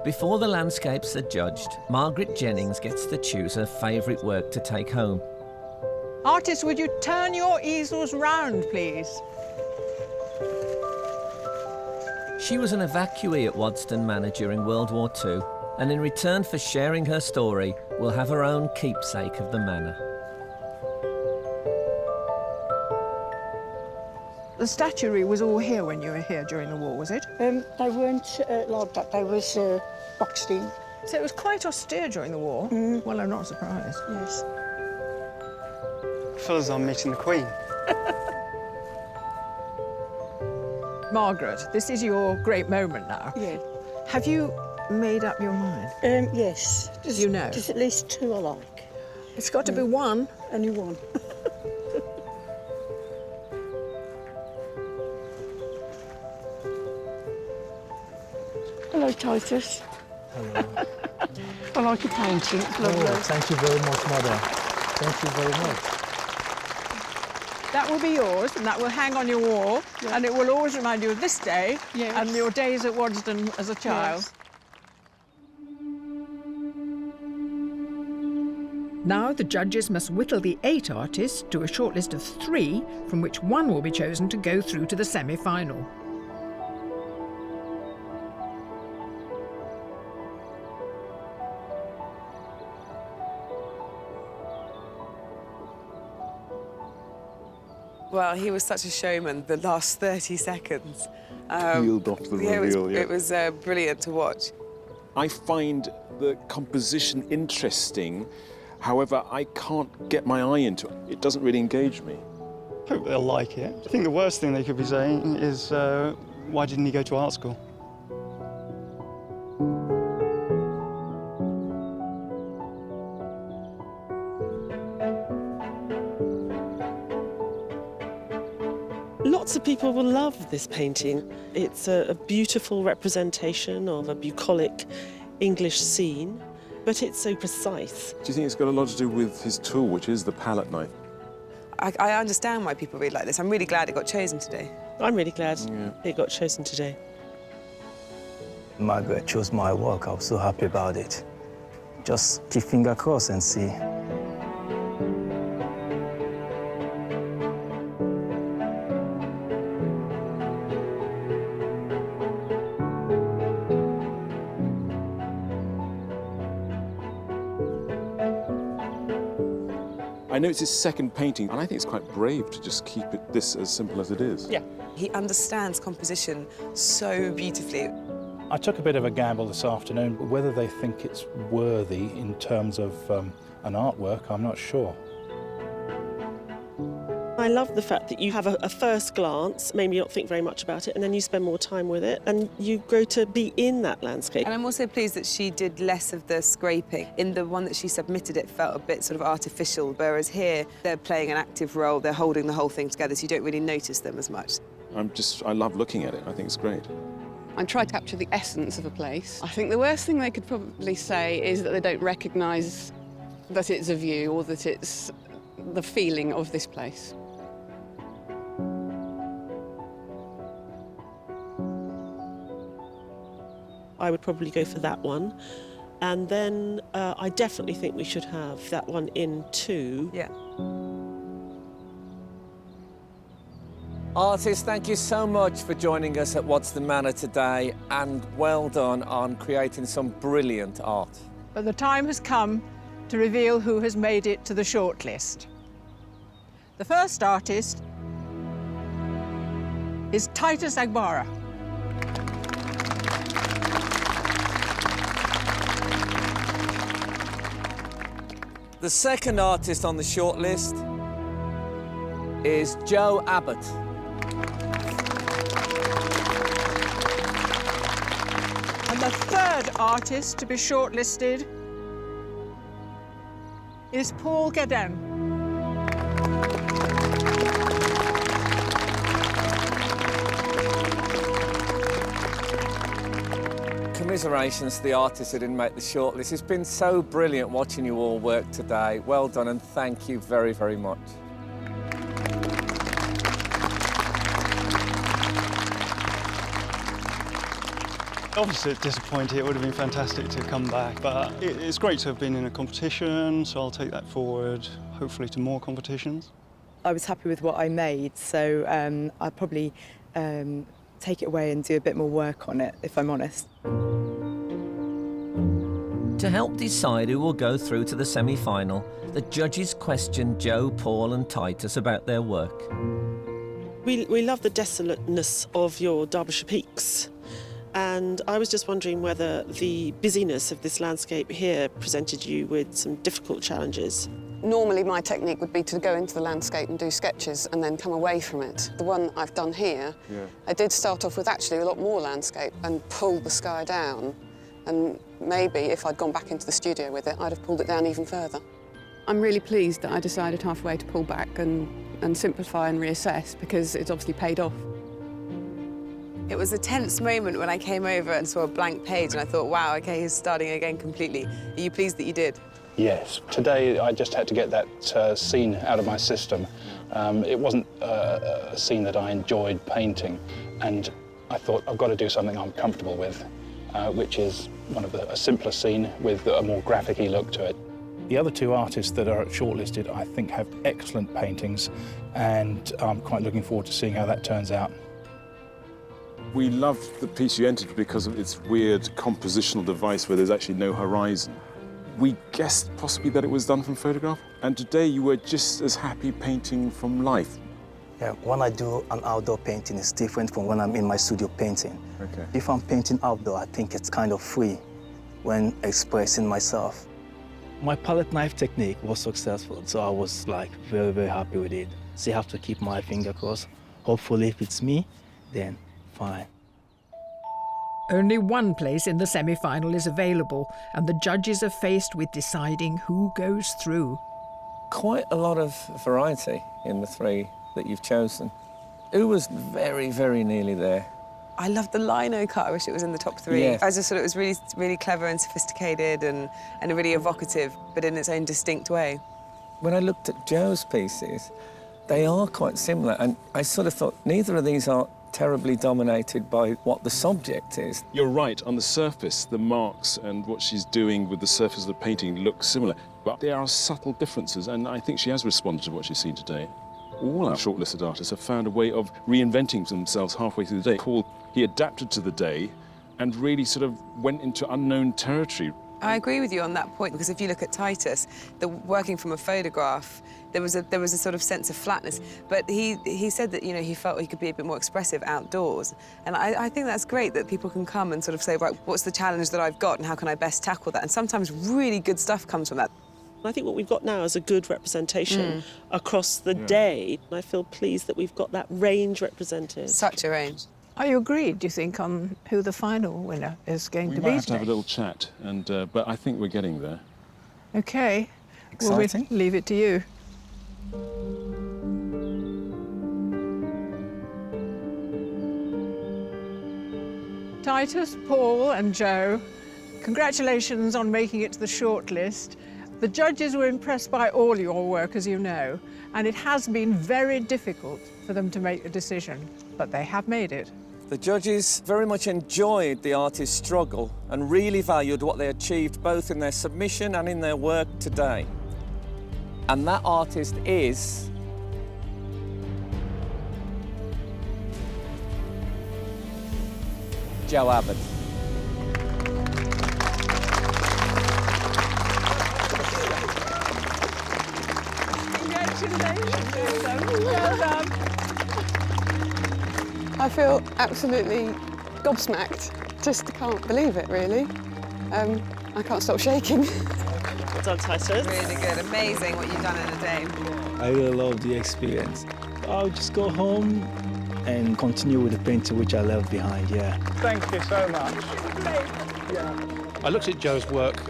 Before the landscapes are judged, Margaret Jennings gets to choose her favourite work to take home. Artist, would you turn your easels round, please? She was an evacuee at Wadston Manor during World War II, and in return for sharing her story, will have her own keepsake of the manor. The statuary was all here when you were here during the war, was it? They weren't like that. They was boxed in. So it was quite austere during the war? Well, I'm not surprised. Yes. I feel as I'm meeting the Queen. Margaret, this is your great moment now. Yeah. Have you made up your mind? Yes. You know? There's at least 2 I like. It's got to be one. Only one. Hello, Titus. Hello. I like your painting. It's lovely. Oh, thank you very much, Mother. Thank you very much. That will be yours, and that will hang on your wall, and it will always remind you of this day and your days at Wadston as a child. Yes. Now the judges must whittle the 8 artists to a shortlist of 3, from which 1 will be chosen to go through to the semi-final. Well, he was such a showman, the last 30 seconds. Peeled off the reveal, It was brilliant to watch. I find the composition interesting. However, I can't get my eye into it. It doesn't really engage me. I hope they'll like it. I think the worst thing they could be saying is, why didn't he go to art school? Lots Lots of people will love this painting. It's a beautiful representation of a bucolic English scene, but it's so precise. Do you think it's got a lot to do with his tool, which is the palette knife? I understand why people really like this. I'm really glad it got chosen today. I'm really glad it got chosen today. Margaret chose my work. I was so happy about it. Just keep finger crossed and see. I know it's his second painting, and I think it's quite brave to just keep it this as simple as it is. Yeah. He understands composition so beautifully. I took a bit of a gamble this afternoon. Whether they think it's worthy in terms of an artwork, I'm not sure. I love the fact that you have a first glance, maybe not think very much about it, and then you spend more time with it, and you grow to be in that landscape. And I'm also pleased that she did less of the scraping. In the one that she submitted, it felt a bit sort of artificial, whereas here, they're playing an active role, they're holding the whole thing together, so you don't really notice them as much. I love looking at it. I think it's great. I try to capture the essence of a place. I think the worst thing they could probably say is that they don't recognise that it's a view or that it's the feeling of this place. I would probably go for that one. And then I definitely think we should have that one in too. Yeah. Artists, thank you so much for joining us at Wadston Manor today, and well done on creating some brilliant art. But the time has come to reveal who has made it to the shortlist. The first artist is Titus Agbara. The second artist on the shortlist is Joe Abbott. And the third artist to be shortlisted is Paul Gadin. Commiserations to the artists who didn't make the shortlist. It's been so brilliant watching you all work today. Well done, and thank you very, very much. Obviously it's disappointing. It would have been fantastic to come back, but it's great to have been in a competition, so I'll take that forward, hopefully to more competitions. I was happy with what I made, so I'll probably take it away and do a bit more work on it, if I'm honest. To help decide who will go through to the semi-final, the judges questioned Joe, Paul and Titus about their work. We love the desolateness of your Derbyshire peaks. And I was just wondering whether the busyness of this landscape here presented you with some difficult challenges. Normally my technique would be to go into the landscape and do sketches and then come away from it. The one I've done here, I did start off with actually a lot more landscape and pull the sky down. And maybe if I'd gone back into the studio with it, I'd have pulled it down even further. I'm really pleased that I decided halfway to pull back and simplify and reassess, because it's obviously paid off. It was a tense moment when I came over and saw a blank page and I thought, wow, OK, he's starting again completely. Are you pleased that you did? Yes. Today I just had to get that scene out of my system. It wasn't a scene that I enjoyed painting, and I thought I've got to do something I'm comfortable with, which is a simpler scene with a more graphic-y look to it. The other two artists that are shortlisted, I think, have excellent paintings, and I'm quite looking forward to seeing how that turns out. We loved the piece you entered because of its weird compositional device where there's actually no horizon. We guessed possibly that it was done from photograph, and today you were just as happy painting from life. Yeah, when I do an outdoor painting, it's different from when I'm in my studio painting. Okay. If I'm painting outdoor, I think it's kind of free when expressing myself. My palette knife technique was successful, so I was like very, very happy with it. So you have to keep my finger crossed. Hopefully, if it's me, then fine. Only one place in the semi-final is available, and the judges are faced with deciding who goes through. Quite a lot of variety in the three that you've chosen. Who was very, very nearly there? I loved the lino cut. I wish it was in the top 3. Yeah. I just thought it was really, really clever and sophisticated and really evocative, but in its own distinct way. When I looked at Joe's pieces, they are quite similar, and I sort of thought neither of these are terribly dominated by what the subject is. You're right, on the surface, the marks and what she's doing with the surface of the painting look similar, but there are subtle differences, and I think she has responded to what she's seen today. All our shortlisted artists have found a way of reinventing themselves halfway through the day. Paul, he adapted to the day and really sort of went into unknown territory. I agree with you on that point, because if you look at Titus, working from a photograph, there was a sort of sense of flatness. But he said that, you know, he felt he could be a bit more expressive outdoors. And I think that's great that people can come and sort of say, right, what's the challenge that I've got and how can I best tackle that? And sometimes really good stuff comes from that. I think what we've got now is a good representation across the day. I feel pleased that we've got that range represented. Such a range. Are you agreed, do you think, on who the final winner is going to be? We might have to today? have a little chat, but I think we're getting there. OK. Exciting. We'll leave it to you. Titus, Paul and Joe, congratulations on making it to the shortlist. The judges were impressed by all your work, as you know, and it has been very difficult for them to make a decision, but they have made it. The judges very much enjoyed the artist's struggle and really valued what they achieved both in their submission and in their work today. And that artist is... Joe Abbott. I feel absolutely gobsmacked. Just can't believe it, really. I can't stop shaking. Well done, Titus. Really good, amazing what you've done in a day. I really love the experience. I'll just go home and continue with the painting which I left behind, yeah. Thank you so much. I looked at Joe's work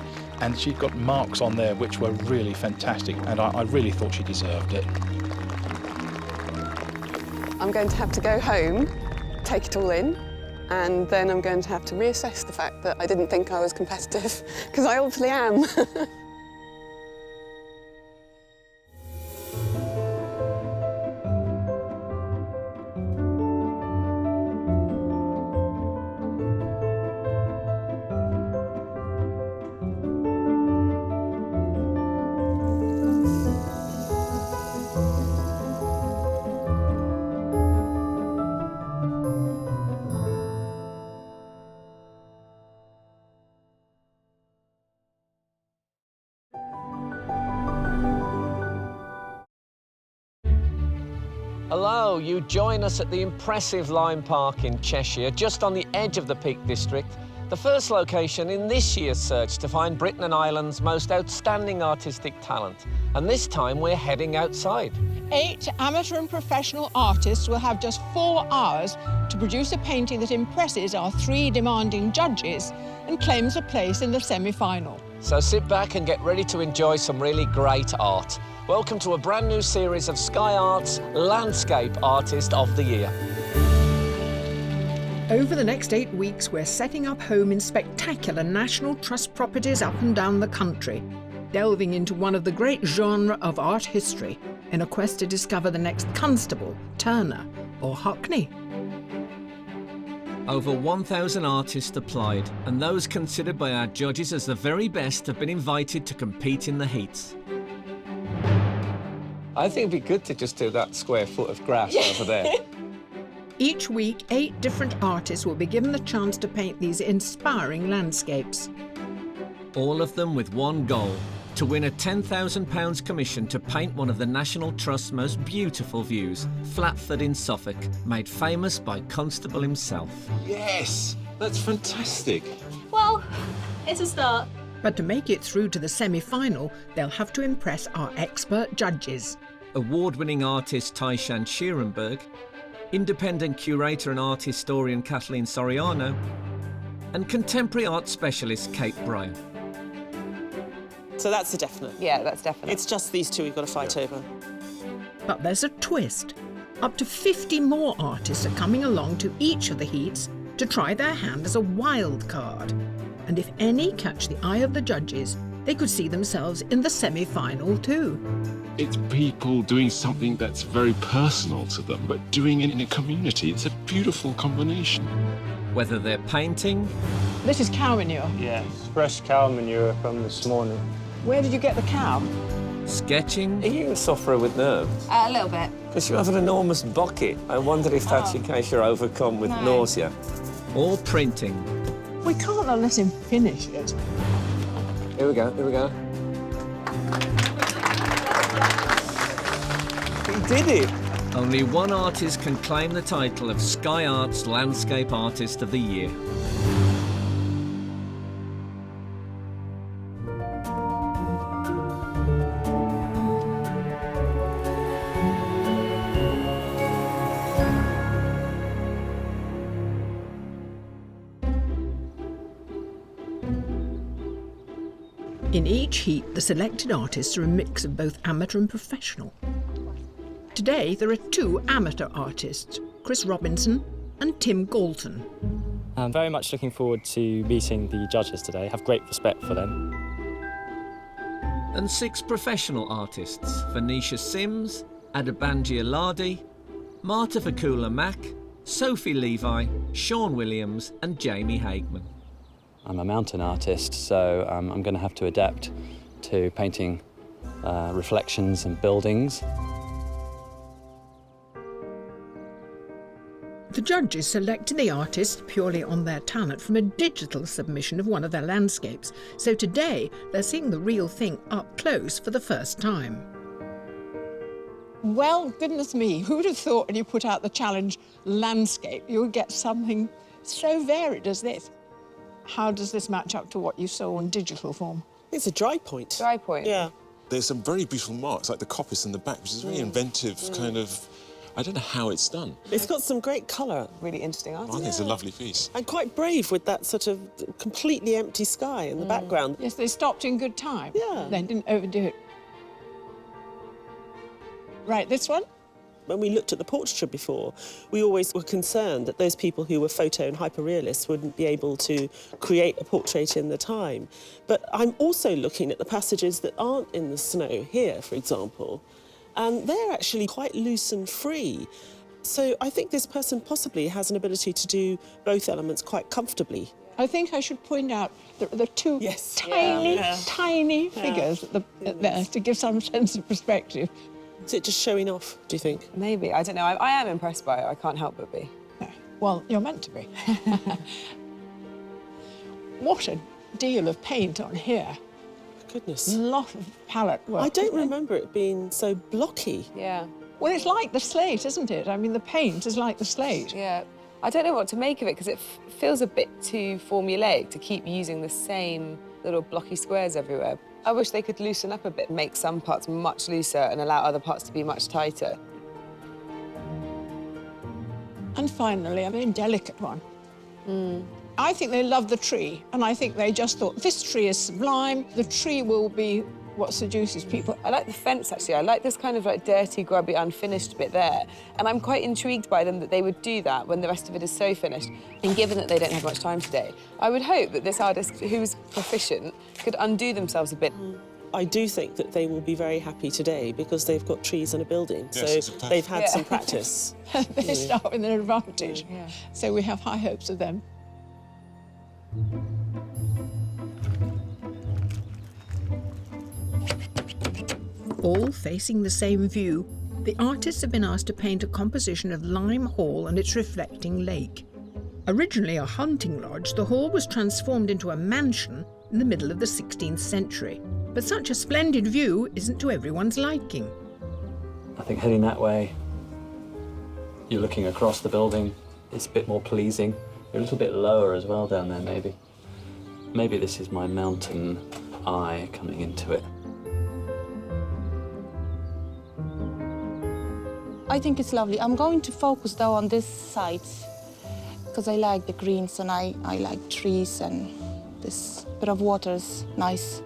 and she'd got marks on there which were really fantastic, and I really thought she deserved it. I'm going to have to go home, take it all in, and then I'm going to have to reassess the fact that I didn't think I was competitive, because I obviously am. Hello, you join us at the impressive Lime Park in Cheshire, just on the edge of the Peak District, the first location in this year's search to find Britain and Ireland's most outstanding artistic talent. And this time we're heading outside. 8 amateur and professional artists will have just 4 hours to produce a painting that impresses our 3 demanding judges and claims a place in the semi-final. So sit back and get ready to enjoy some really great art. Welcome to a brand new series of Sky Arts Landscape Artist of the Year. Over the next 8 weeks, we're setting up home in spectacular National Trust properties up and down the country, delving into one of the great genres of art history in a quest to discover the next Constable, Turner or Hockney. Over 1,000 artists applied, and those considered by our judges as the very best have been invited to compete in the heats. I think it'd be good to just do that square foot of grass over there. Each week, 8 different artists will be given the chance to paint these inspiring landscapes. All of them with one goal, to win a £10,000 commission to paint one of the National Trust's most beautiful views, Flatford in Suffolk, made famous by Constable himself. Yes, that's fantastic. Well, it's a start. But to make it through to the semi-final, they'll have to impress our expert judges. Award-winning artist Tai-Shan Schierenberg, independent curator and art historian Kathleen Soriano, and contemporary art specialist Kate Bryan. So that's a definite. Yeah, that's definite. It's just these 2 we've got to fight over. But there's a twist. Up to 50 more artists are coming along to each of the heats to try their hand as a wild card. And if any catch the eye of the judges, they could see themselves in the semi-final too. It's people doing something that's very personal to them, but doing it in a community. It's a beautiful combination. Whether they're painting... This is cow manure. Yes, fresh cow manure from this morning. Where did you get the cow? Sketching. Are you a sufferer with nerves? A little bit. Because you have an enormous bucket. I wondered if that's in case you're overcome with nausea. Or printing. We can't let him finish it. Here we go, here we go. He did it! Only one artist can claim the title of Sky Arts Landscape Artist of the Year. In each heat, the selected artists are a mix of both amateur and professional. Today, there are 2 amateur artists, Chris Robinson and Tim Galton. I'm very much looking forward to meeting the judges today. I have great respect for them. And 6 professional artists, Venetia Sims, Adabanji Aladi, Marta Fakula Mack, Sophie Levi, Sean Williams and Jamie Hageman. I'm a mountain artist, so I'm going to have to adapt to painting reflections and buildings. The judges selected the artists purely on their talent from a digital submission of one of their landscapes, so today they're seeing the real thing up close for the first time. Well, goodness me, who'd have thought when you put out the challenge landscape, you would get something so varied as this? How does this match up to what you saw in digital form? It's a dry point. Dry point. Yeah. There's some very beautiful marks, like the coppice in the back, which is a very inventive kind of... I don't know how it's done. It's got some great colour. Really interesting art. I think it's a lovely piece. And quite brave with that sort of completely empty sky in the background. Yes, they stopped in good time. Yeah. They didn't overdo it. Right, this one? When we looked at the portraiture before, we always were concerned that those people who were photo and hyperrealists wouldn't be able to create a portrait in the time. But I'm also looking at the passages that aren't in the snow here, for example, and they're actually quite loose and free. So I think this person possibly has an ability to do both elements quite comfortably. I think I should point out the 2 tiny figures there to give some sense of perspective. Is it just showing off, do you think? Maybe. I don't know. I am impressed by it. I can't help but be. Well, you're meant to be. What a deal of paint on here. Goodness. A lot of palette work. I don't remember it being so blocky. Yeah. Well, it's like the slate, isn't it? I mean, the paint is like the slate. Yeah. I don't know what to make of it because it feels a bit too formulaic to keep using the same little blocky squares everywhere. I wish they could loosen up a bit, make some parts much looser and allow other parts to be much tighter. And finally, a very delicate one. I think they love the tree, and I think they just thought, this tree is sublime, the tree will be what seduces people. I like the fence, actually. I like this kind of like dirty, grubby, unfinished bit there. And I'm quite intrigued by them that they would do that when the rest of it is so finished. And given that they don't have much time today, I would hope that this artist, who's proficient, could undo themselves a bit. I do think that they will be very happy today because they've got trees and a building, Yes, so they've had some practice. They start with an advantage. So we have high hopes of them. All facing the same view, the artists have been asked to paint a composition of Lime Hall and its reflecting lake. Originally a hunting lodge, the hall was transformed into a mansion in the middle of the 16th century. But such a splendid view isn't to everyone's liking. I think heading that way, you're looking across the building, it's a bit more pleasing. You're a little bit lower as well down there, maybe. Maybe this is my mountain eye coming into it. I think it's lovely. I'm going to focus though on this side because I like the greens and I like trees and this bit of water is nice.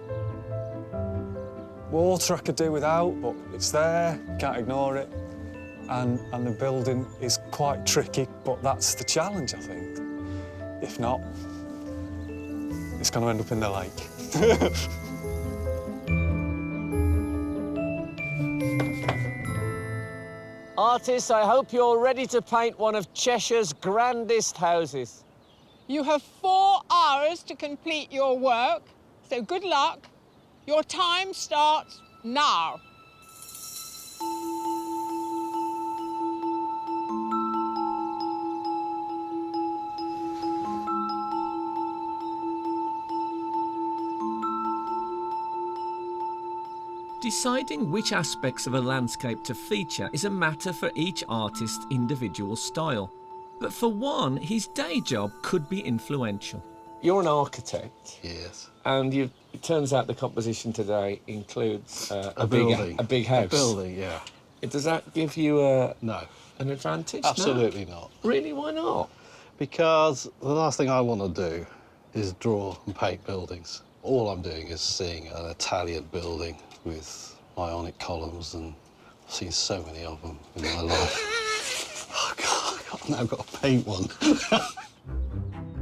Water I could do without, but it's there, can't ignore it. and the building is quite tricky, but that's the challenge, I think. If not, it's going to end up in the lake. Artists, I hope you're ready to paint one of Cheshire's grandest houses. You have 4 hours to complete your work, so good luck. Your time starts now. Deciding which aspects of a landscape to feature is a matter for each artist's individual style. But for one, his day job could be influential. You're an architect. Yes. And it turns out the composition today includes a building. A big house. A building, yeah. Does that give you no. an advantage? Absolutely No? not. Really, why not? Because the last thing I want to do is draw and paint buildings. All I'm doing is seeing an Italian building with Ionic columns, and I've seen so many of them in my life. Oh, God, I've now got to paint one.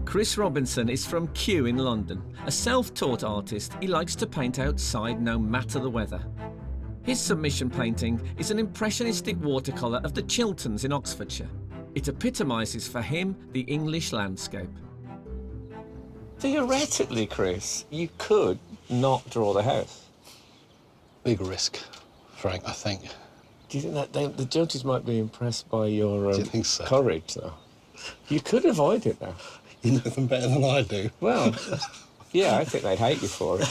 Chris Robinson is from Kew in London. A self-taught artist, he likes to paint outside no matter the weather. His submission painting is an impressionistic watercolour of the Chilterns in Oxfordshire. It epitomises for him the English landscape. Theoretically, Chris, you could not draw the house. Big risk, Frank, I think. Do you think that the judges might be impressed by your Do you think so? courage, though? You could avoid it, though. You know them better than I do. Well, yeah, I think they'd hate you for it.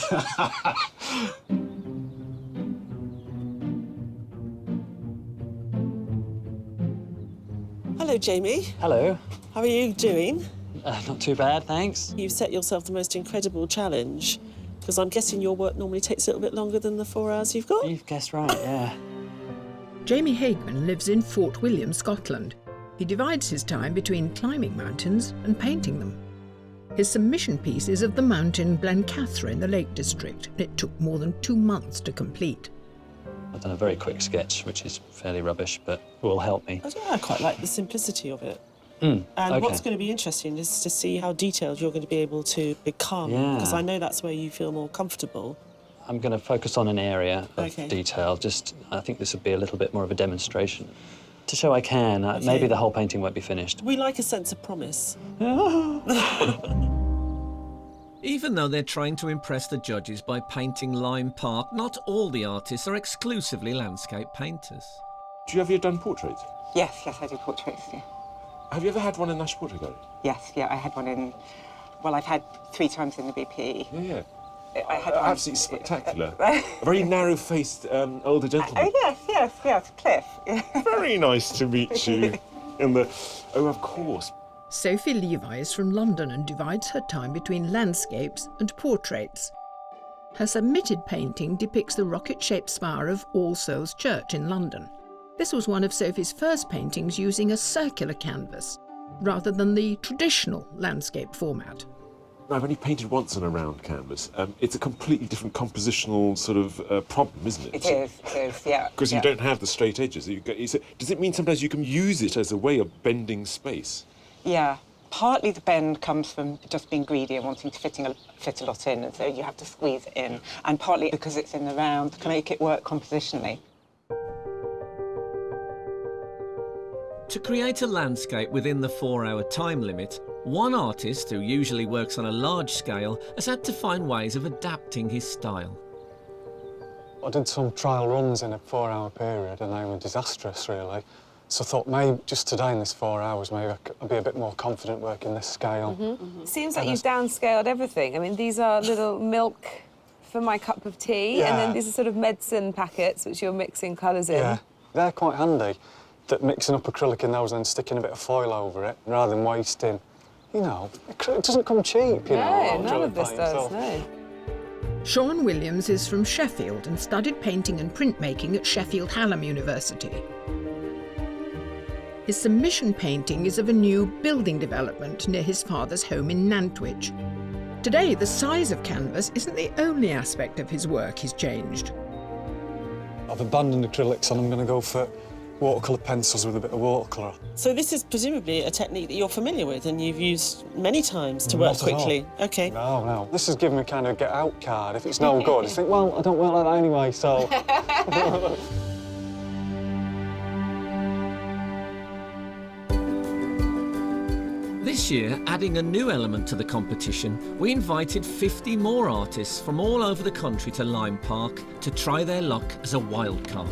Hello, Jamie. Hello. How are you doing? Not too bad, thanks. You've set yourself the most incredible challenge, because I'm guessing your work normally takes a little bit longer than the 4 hours you've got? You've guessed right, yeah. Jamie Hageman lives in Fort William, Scotland. He divides his time between climbing mountains and painting them. His submission piece is of the mountain Blencathra in the Lake District, and it took more than 2 months to complete. I've done a very quick sketch, which is fairly rubbish, but will help me. I quite like the simplicity of it. And What's going to be interesting is to see how detailed you're going to be able to become, Yeah. because I know that's where you feel more comfortable. I'm going to focus on an area of Okay. detail. I think this would be a little bit more of a demonstration. To show I can, Okay. maybe the whole painting won't be finished. We like a sense of promise. Even though they're trying to impress the judges by painting Lyme Park, not all the artists are exclusively landscape painters. Do you ever done portraits? Yes, I do portraits, yeah. Have you ever had one in National Portrait Gallery? Yes, I had one in, well, I've had 3 times in the BP. Yeah. I had one. Absolutely spectacular. A very narrow-faced older gentleman. Oh, yes, Cliff. Very nice to meet you. Oh, of course. Sophie Levi is from London and divides her time between landscapes and portraits. Her submitted painting depicts the rocket-shaped spire of All Souls Church in London. This was one of Sophie's first paintings using a circular canvas, rather than the traditional landscape format. I've only painted once on a round canvas. It's a completely different compositional sort of problem, isn't it? It is, yeah. Because you don't have the straight edges. Does it mean sometimes you can use it as a way of bending space? Yeah, partly the bend comes from just being greedy and wanting to fit a lot in, and so you have to squeeze it in. And partly because it's in the round, can make it work compositionally. To create a landscape within the 4-hour time limit, one artist, who usually works on a large scale, has had to find ways of adapting his style. I did some trial runs in a 4-hour period and they were disastrous, really. So I thought maybe just today in this 4 hours, maybe I'd be a bit more confident working this scale. Seems like you've downscaled everything. I mean, these are little milk for my cup of tea, and then these are sort of medicine packets, which you're mixing colours in. Yeah, they're quite handy, that mixing up acrylic in those and then sticking a bit of foil over it, rather than wasting, it doesn't come cheap, No, none of this does, no. Sean Williams is from Sheffield and studied painting and printmaking at Sheffield Hallam University. His submission painting is of a new building development near his father's home in Nantwich. Today, the size of canvas isn't the only aspect of his work he's changed. I've abandoned acrylics and I'm going to go for watercolour pencils with a bit of watercolour. So this is presumably a technique that you're familiar with and you've used many times to work Not at all. quickly. OK. No. This has given me kind of a get-out card. If it's no good, I think, well, I don't work like that anyway, so... This year, adding a new element to the competition, we invited 50 more artists from all over the country to Lime Park to try their luck as a wildcard.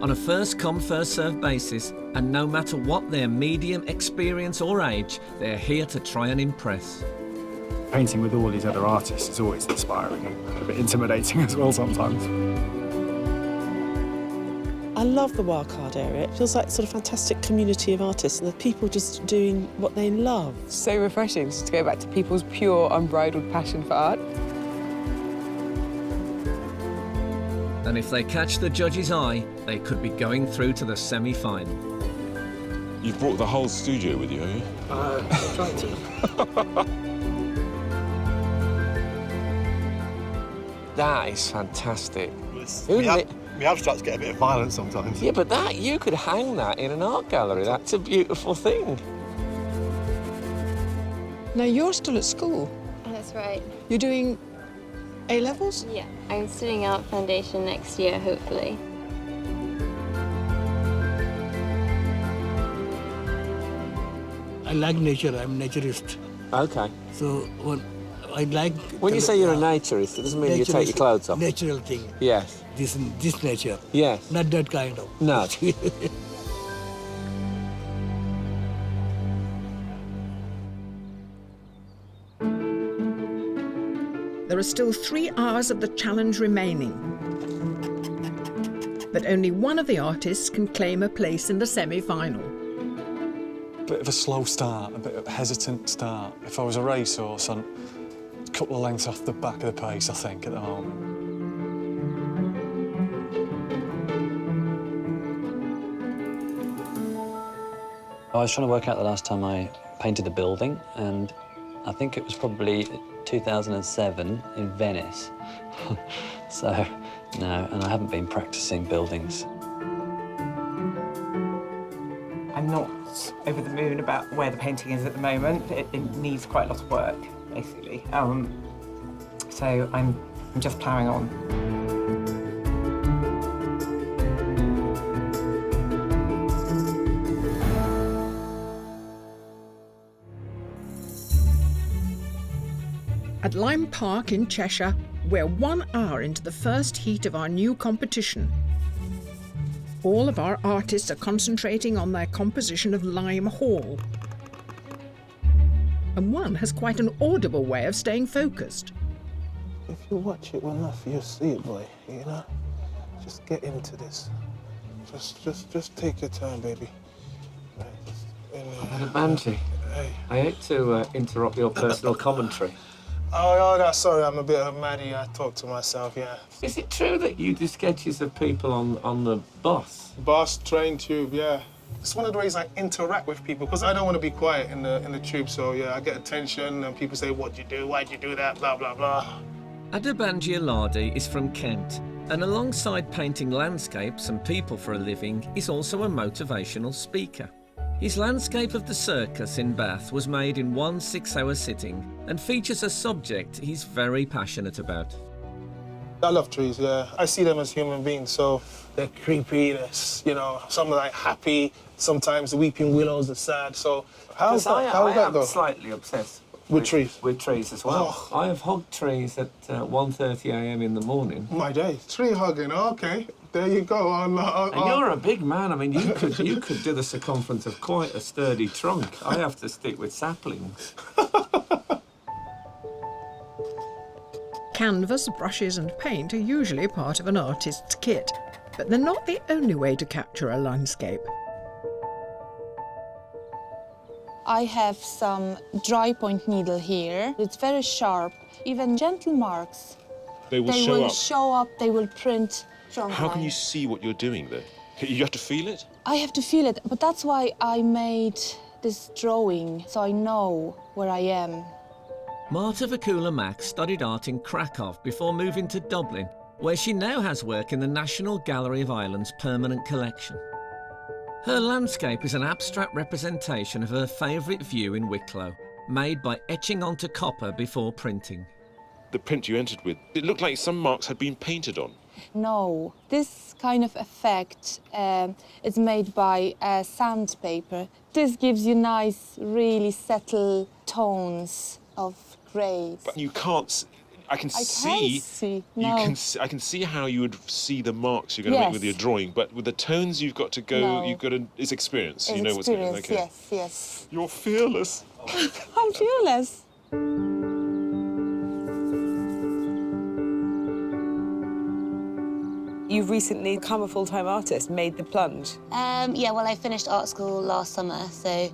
On a first-come, first-served basis, and no matter what their medium, experience or age, they're here to try and impress. Painting with all these other artists is always inspiring and a bit intimidating as well sometimes. I love the wildcard area. It feels like a sort of fantastic community of artists and the people just doing what they love. So refreshing just to go back to people's pure, unbridled passion for art. And if they catch the judge's eye, they could be going through to the semi-final. You've brought the whole studio with you, have you? Trying to. That is fantastic. My abstracts get a bit violent sometimes. Yeah, but that, you could hang that in an art gallery. That's a beautiful thing. Now, you're still at school. That's right. You're doing A-levels? Yeah, I'm studying art foundation next year, hopefully. I like nature. I'm a naturist. OK. So I like... When you say you're a naturist, it doesn't mean you take your clothes off. Natural thing. Yes. This nature. Yes. Not that kind of. No. There are still 3 hours of the challenge remaining. But only one of the artists can claim a place in the semi-final. Bit of a slow start, a bit of a hesitant start. If I was a racehorse, I'm a couple of lengths off the back of the pace, I think, at the moment. I was trying to work out the last time I painted a building, and I think it was probably 2007 in Venice. So, no, and I haven't been practicing buildings. I'm not over the moon about where the painting is at the moment. It needs quite a lot of work, basically. So I'm just ploughing on. At Lime Park in Cheshire, we're 1 hour into the first heat of our new competition. All of our artists are concentrating on their composition of Lime Hall. And one has quite an audible way of staying focused. If you watch it enough, you'll see it, boy, you know? Just get into this. Just take your time, baby. Banijay, I hate to interrupt your personal commentary. Oh, no, sorry, I'm a bit of Maddie. I talk to myself, yeah. Is it true that you do sketches of people on the bus? Bus, train, tube, yeah. It's one of the ways I interact with people, because I don't want to be quiet in the tube, so yeah, I get attention and people say, what'd you do, why'd you do that, blah, blah, blah. Banijay is from Kent, and alongside painting landscapes and people for a living, is also a motivational speaker. His landscape of the circus in Bath was made in one 6-hour sitting and features a subject he's very passionate about. I love trees, yeah. I see them as human beings, so they're creepy, you know, some are like happy, sometimes the weeping willows are sad, so how does that go? I'm slightly obsessed with trees. With trees as well. Oh. I have hugged trees at 1:30 a.m. in the morning. My day. Tree hugging, okay. There you go. And you're a big man. I mean, you could do the circumference of quite a sturdy trunk. I have to stick with saplings. Canvas, brushes and paint are usually part of an artist's kit, but they're not the only way to capture a landscape. I have some dry point needle here. It's very sharp. Even gentle marks. They will show up, they will print strong How can line. you see what you're doing there? You have to feel it? I have to feel it, but that's why I made this drawing, so I know where I am. Marta Vakula Mack studied art in Krakow before moving to Dublin, where she now has work in the National Gallery of Ireland's permanent collection. Her landscape is an abstract representation of her favourite view in Wicklow, made by etching onto copper before printing. The print you entered with, it looked like some marks had been painted on. No, this kind of effect is made by sandpaper. This gives you nice, really subtle tones of greys. But you can't. I can see. No. I can see how you would see the marks you're going to make with your drawing, but with the tones you've got to go. No. You've got to. It's experience. It's you know what's going on. Okay. Yes, yes. You're fearless. I'm fearless. You've recently become a full-time artist, made the plunge. Yeah, well, I finished art school last summer, so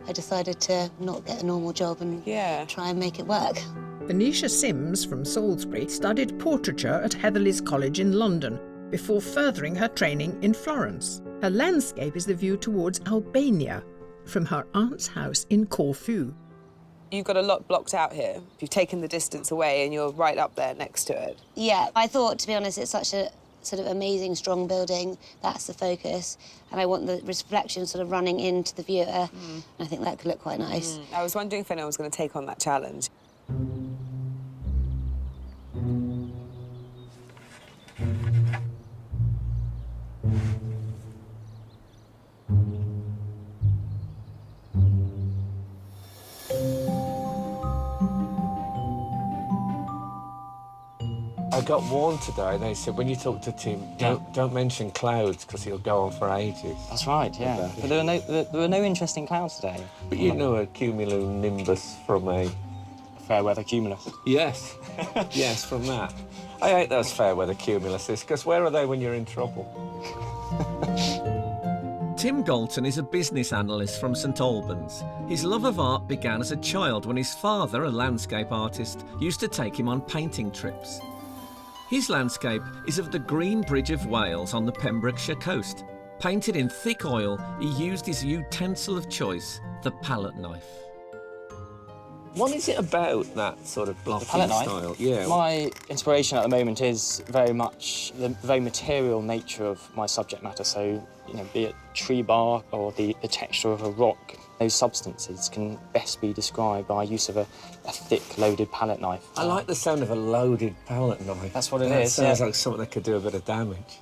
I decided to not get a normal job and try and make it work. Venetia Sims from Salisbury studied portraiture at Heatherley's College in London before furthering her training in Florence. Her landscape is the view towards Albania from her aunt's house in Corfu. You've got a lot blocked out here. You've taken the distance away and you're right up there next to it. Yeah, I thought, to be honest, it's such a sort of amazing, strong building. That's the focus. And I want the reflection sort of running into the viewer. And I think that could look quite nice. I was wondering if anyone was going to take on that challenge. I got warned today. They said when you talk to Tim, don't mention clouds because he'll go on for ages. That's right, yeah. But there were no interesting clouds today. But you know a cumulonimbus from a fair weather cumulus. Yes, yes, from that. I hate those fair weather cumuluses because where are they when you're in trouble? Tim Galton is a business analyst from St Albans. His love of art began as a child when his father, a landscape artist, used to take him on painting trips. His landscape is of the Green Bridge of Wales on the Pembrokeshire coast. Painted in thick oil, he used his utensil of choice, the palette knife. What is it about that sort of blocking palette knife? style? Yeah. My inspiration at the moment is very much the very material nature of my subject matter. So, you know, be it tree bark or the texture of a rock, those substances can best be described by use of a thick, loaded palette knife. I like the sound of a loaded palette knife. That's what it That is. sounds like something that could do a bit of damage.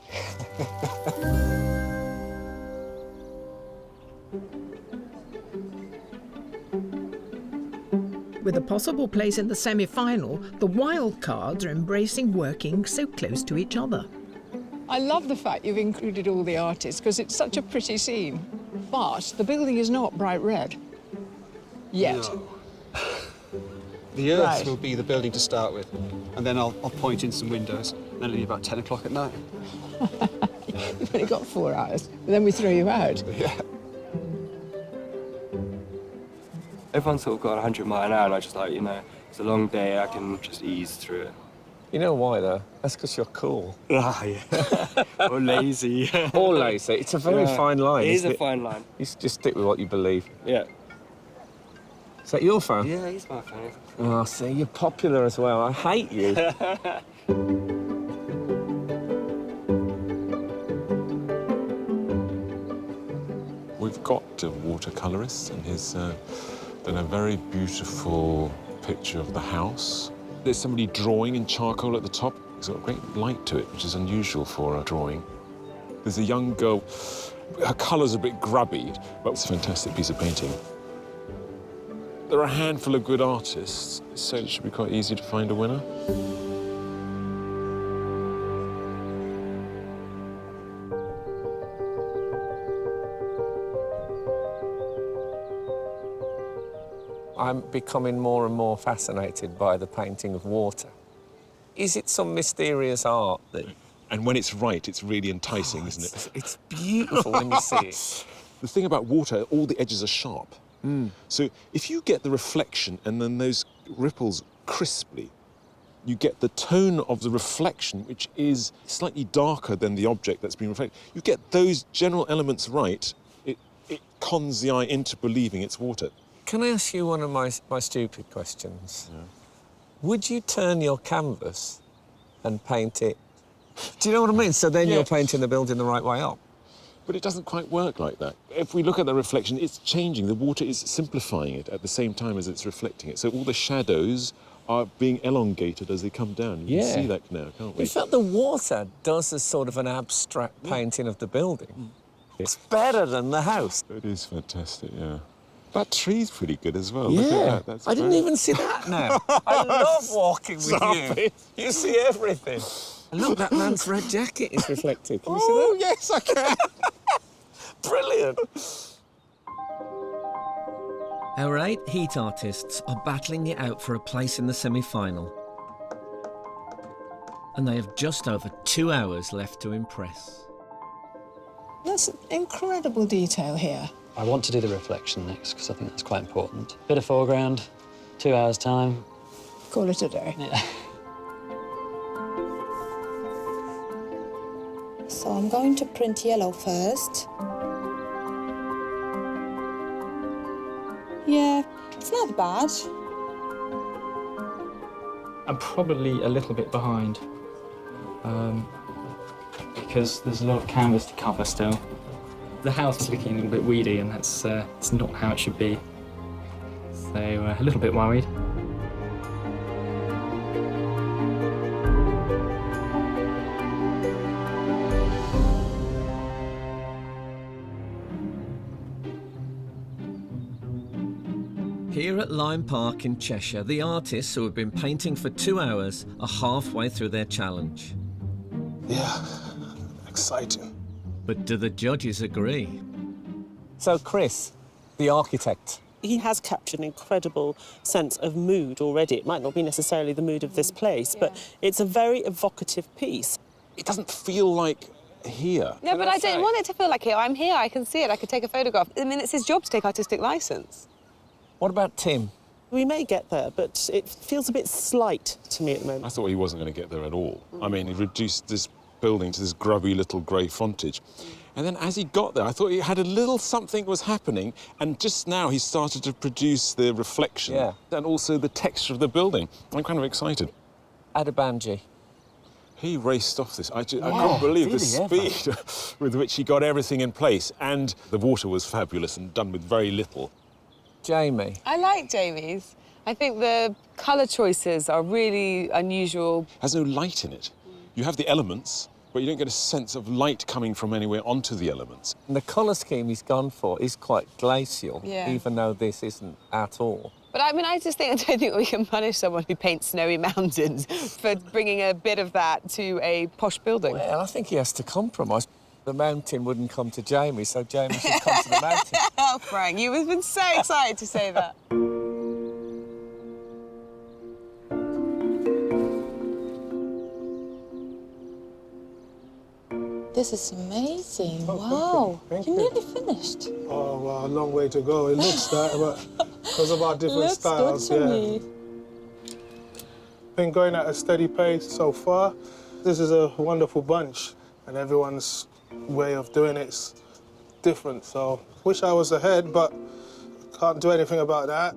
With a possible place in the semi-final, the Wildcards are embracing working so close to each other. I love the fact you've included all the artists because it's such a pretty scene. But the building is not bright red. Yet. No. The earth will be the building to start with, and then I'll point in some windows, and then it'll be about 10 o'clock at night. You've only got 4 hours, but then we throw you out. Yeah. Everyone's sort of got 100 miles an hour, and I just like, you know, it's a long day, I can just ease through it. You know why, though? That's because you're cool. Ah, yeah. Or lazy. Or lazy. It's a very fine line. It is isn't a fine line. You should just stick with what you believe. Yeah. Is that your phone? Yeah, he's my phone. Oh, see, you're popular as well. I hate you. We've got a watercolourist, and he's done a very beautiful picture of the house. There's somebody drawing in charcoal at the top. It's got a great light to it, which is unusual for a drawing. There's a young girl. Her colour's a bit grubby, but it's a fantastic piece of painting. There are a handful of good artists, so it should be quite easy to find a winner. I'm becoming more and more fascinated by the painting of water. Is it some mysterious art that... And when it's right, it's really enticing, isn't it? It's beautiful when you see it. The thing about water, all the edges are sharp. So if you get the reflection and then those ripples crisply, you get the tone of the reflection, which is slightly darker than the object that's being reflected. You get those general elements right, it cons the eye into believing it's water. Can I ask you one of my stupid questions? Yeah. Would you turn your canvas and paint it Do you know what I mean? So then you're painting the building the right way up. But it doesn't quite work like that. If we look at the reflection, it's changing. The water is simplifying it at the same time as it's reflecting it. So all the shadows are being elongated as they come down. You can see that now, can't we? In fact, the water does a sort of an abstract painting of the building. It's better than the house. It is fantastic, yeah. That tree's pretty good as well. Yeah, Look at that. That's I didn't even see that now. I love walking with Stop you. it. You see everything. Look, that man's red jacket is reflected. Can you see Oh, that? yes, I can. Brilliant. Our 8 heat artists are battling it out for a place in the semi-final. And they have just over 2 hours left to impress. That's incredible detail here. I want to do the reflection next because I think that's quite important. Bit of foreground, 2 hours time. Call it a day. Yeah. So I'm going to print yellow first. Yeah, it's not bad. I'm probably a little bit behind because there's a lot of canvas to cover still. The house is looking a little bit weedy, and that's it's not how it should be. So a little bit worried. Here at Lyme Park in Cheshire, the artists who have been painting for 2 hours are halfway through their challenge. Yeah, exciting. But do the judges agree? So, Chris, the architect. He has captured an incredible sense of mood already. It might not be necessarily the mood of this place, but it's a very evocative piece. It doesn't feel like here. No, but I don't want it to feel like here. I'm here, I can see it, I could take a photograph. I mean, it's his job to take artistic licence. What about Tim? We may get there, but it feels a bit slight to me at the moment. I thought he wasn't going to get there at all. I mean, he reduced this building to this grubby little grey frontage. And then as he got there, I thought he had a little something was happening, and just now he started to produce the reflection and also the texture of the building. I'm kind of excited. Banijay. He raced off this. I couldn't believe the speed with which he got everything in place, and the water was fabulous and done with very little. Jamie. I like Jamie's. I think the colour choices are really unusual. Has no light in it. You have the elements, but you don't get a sense of light coming from anywhere onto the elements. And the colour scheme he's gone for is quite glacial, even though this isn't at all. But I mean, I don't think we can punish someone who paints snowy mountains for bringing a bit of that to a posh building. Well, I think he has to compromise. The mountain wouldn't come to Jamie, so Jamie should come to the mountain. Oh, Frank, you have been so excited to say that. This is amazing. Wow. Thank You're you. nearly finished. Oh, well, a long way to go. It looks that, but because of our different Looks styles, good to me. Been going at a steady pace so far. This is a wonderful bunch, and everyone's way of doing it's different. So, wish I was ahead, but can't do anything about that.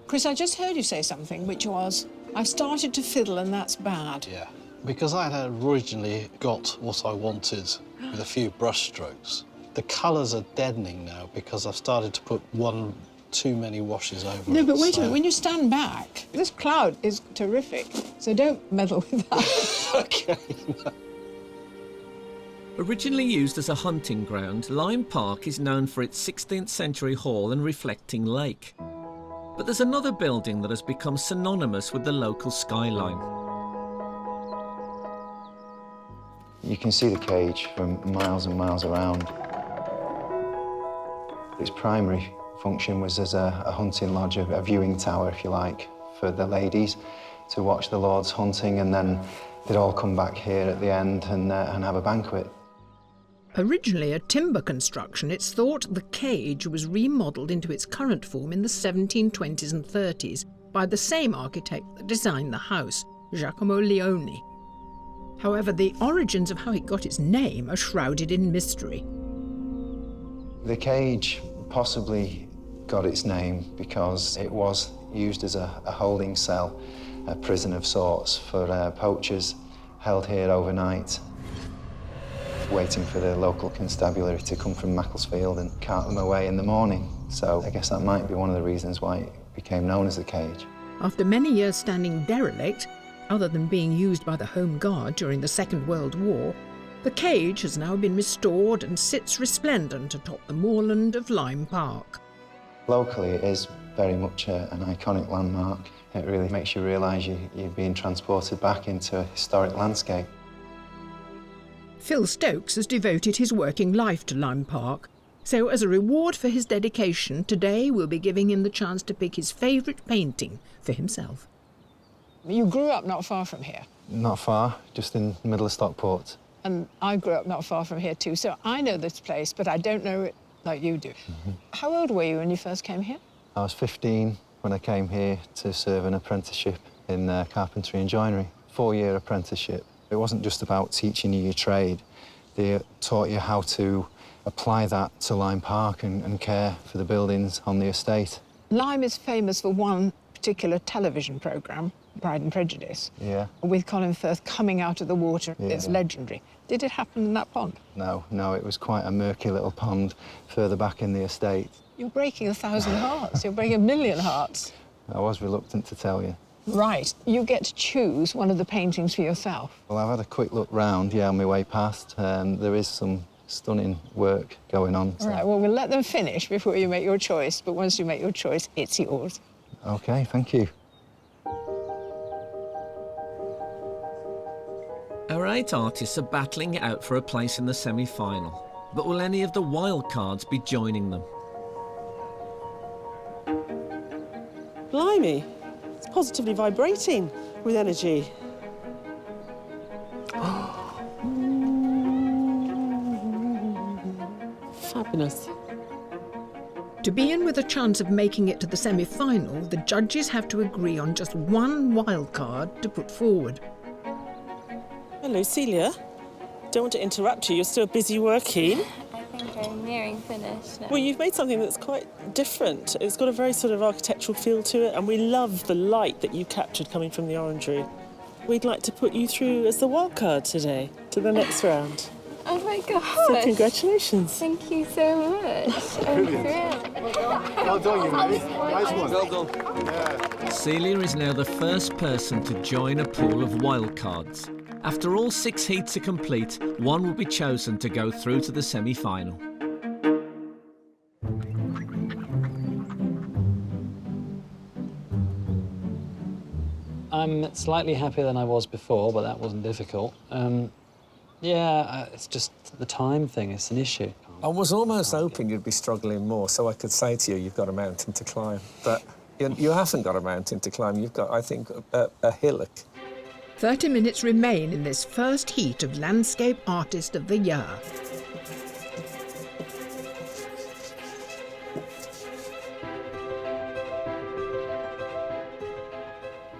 Chris, I just heard you say something, which was, I've started to fiddle and that's bad. Yeah, because I had originally got what I wanted with a few brush strokes. The colours are deadening now because I've started to put one too many washes over No, it, but wait so- a minute, when you stand back, this cloud is terrific, so don't meddle with that. OK. Originally used as a hunting ground, Lyme Park is known for its 16th century hall and reflecting lake. But there's another building that has become synonymous with the local skyline. You can see the cage from miles and miles around. Its primary function was as a hunting lodge, a viewing tower, if you like, for the ladies to watch the lords hunting, and then they'd all come back here at the end and have a banquet. Originally a timber construction, it's thought the cage was remodelled into its current form in the 1720s and 30s by the same architect that designed the house, Giacomo Leone. However, the origins of how it got its name are shrouded in mystery. The cage possibly got its name because it was used as a holding cell, a prison of sorts for poachers held here overnight, waiting for the local constabulary to come from Macclesfield and cart them away in the morning. So I guess that might be one of the reasons why it became known as the cage. After many years standing derelict, other than being used by the Home Guard during the Second World War, the cage has now been restored and sits resplendent atop the moorland of Lyme Park. Locally, it is very much an iconic landmark. It really makes you realise you're being transported back into a historic landscape. Phil Stokes has devoted his working life to Lyme Park, so as a reward for his dedication, today we'll be giving him the chance to pick his favourite painting for himself. You grew up not far from here. Not far, just in the middle of Stockport. And I grew up not far from here too, so I know this place, but I don't know it like you do. How old were you when you first came here? I was 15 when I came here to serve an apprenticeship in carpentry and joinery, 4-year apprenticeship. It wasn't just about teaching you your trade. They taught you how to apply that to Lyme Park and care for the buildings on the estate. Lyme is famous for one particular television programme, Pride and Prejudice. Yeah. With Colin Firth coming out of the water. Yeah. It's legendary. Did it happen in that pond? No, it was quite a murky little pond further back in the estate. You're breaking 1,000 hearts. You're breaking 1,000,000 hearts. I was reluctant to tell you. Right. You get to choose one of the paintings for yourself. Well, I've had a quick look round, on my way past, and there is some stunning work going on. So. All right, well, we'll let them finish before you make your choice, but once you make your choice, it's yours. OK, thank you. Our 8 artists are battling it out for a place in the semi-final. But will any of the Wildcards be joining them? Blimey, it's positively vibrating with energy. Fabulous. To be in with a chance of making it to the semi-final, the judges have to agree on just one wildcard to put forward. Hello, Celia. Don't want to interrupt you. You're still busy working. I think I'm nearing finish now. Well, you've made something that's quite different. It's got a very sort of architectural feel to it, and we love the light that you captured coming from the orangery. We'd like to put you through as the wildcard today to the next round. Oh my gosh. So congratulations. Thank you so much. I'm thrilled. Well done, you mate. Nice one. Well done. Yeah. Celia is now the first person to join a pool of wildcards. After all 6 heats are complete, one will be chosen to go through to the semi-final. I'm slightly happier than I was before, but that wasn't difficult. It's just the time thing, it's an issue. I was almost hoping you'd be struggling more, so I could say to you, you've got a mountain to climb. But you haven't got a mountain to climb. You've got, I think, a hillock. 30 minutes remain in this first heat of Landscape Artist of the Year.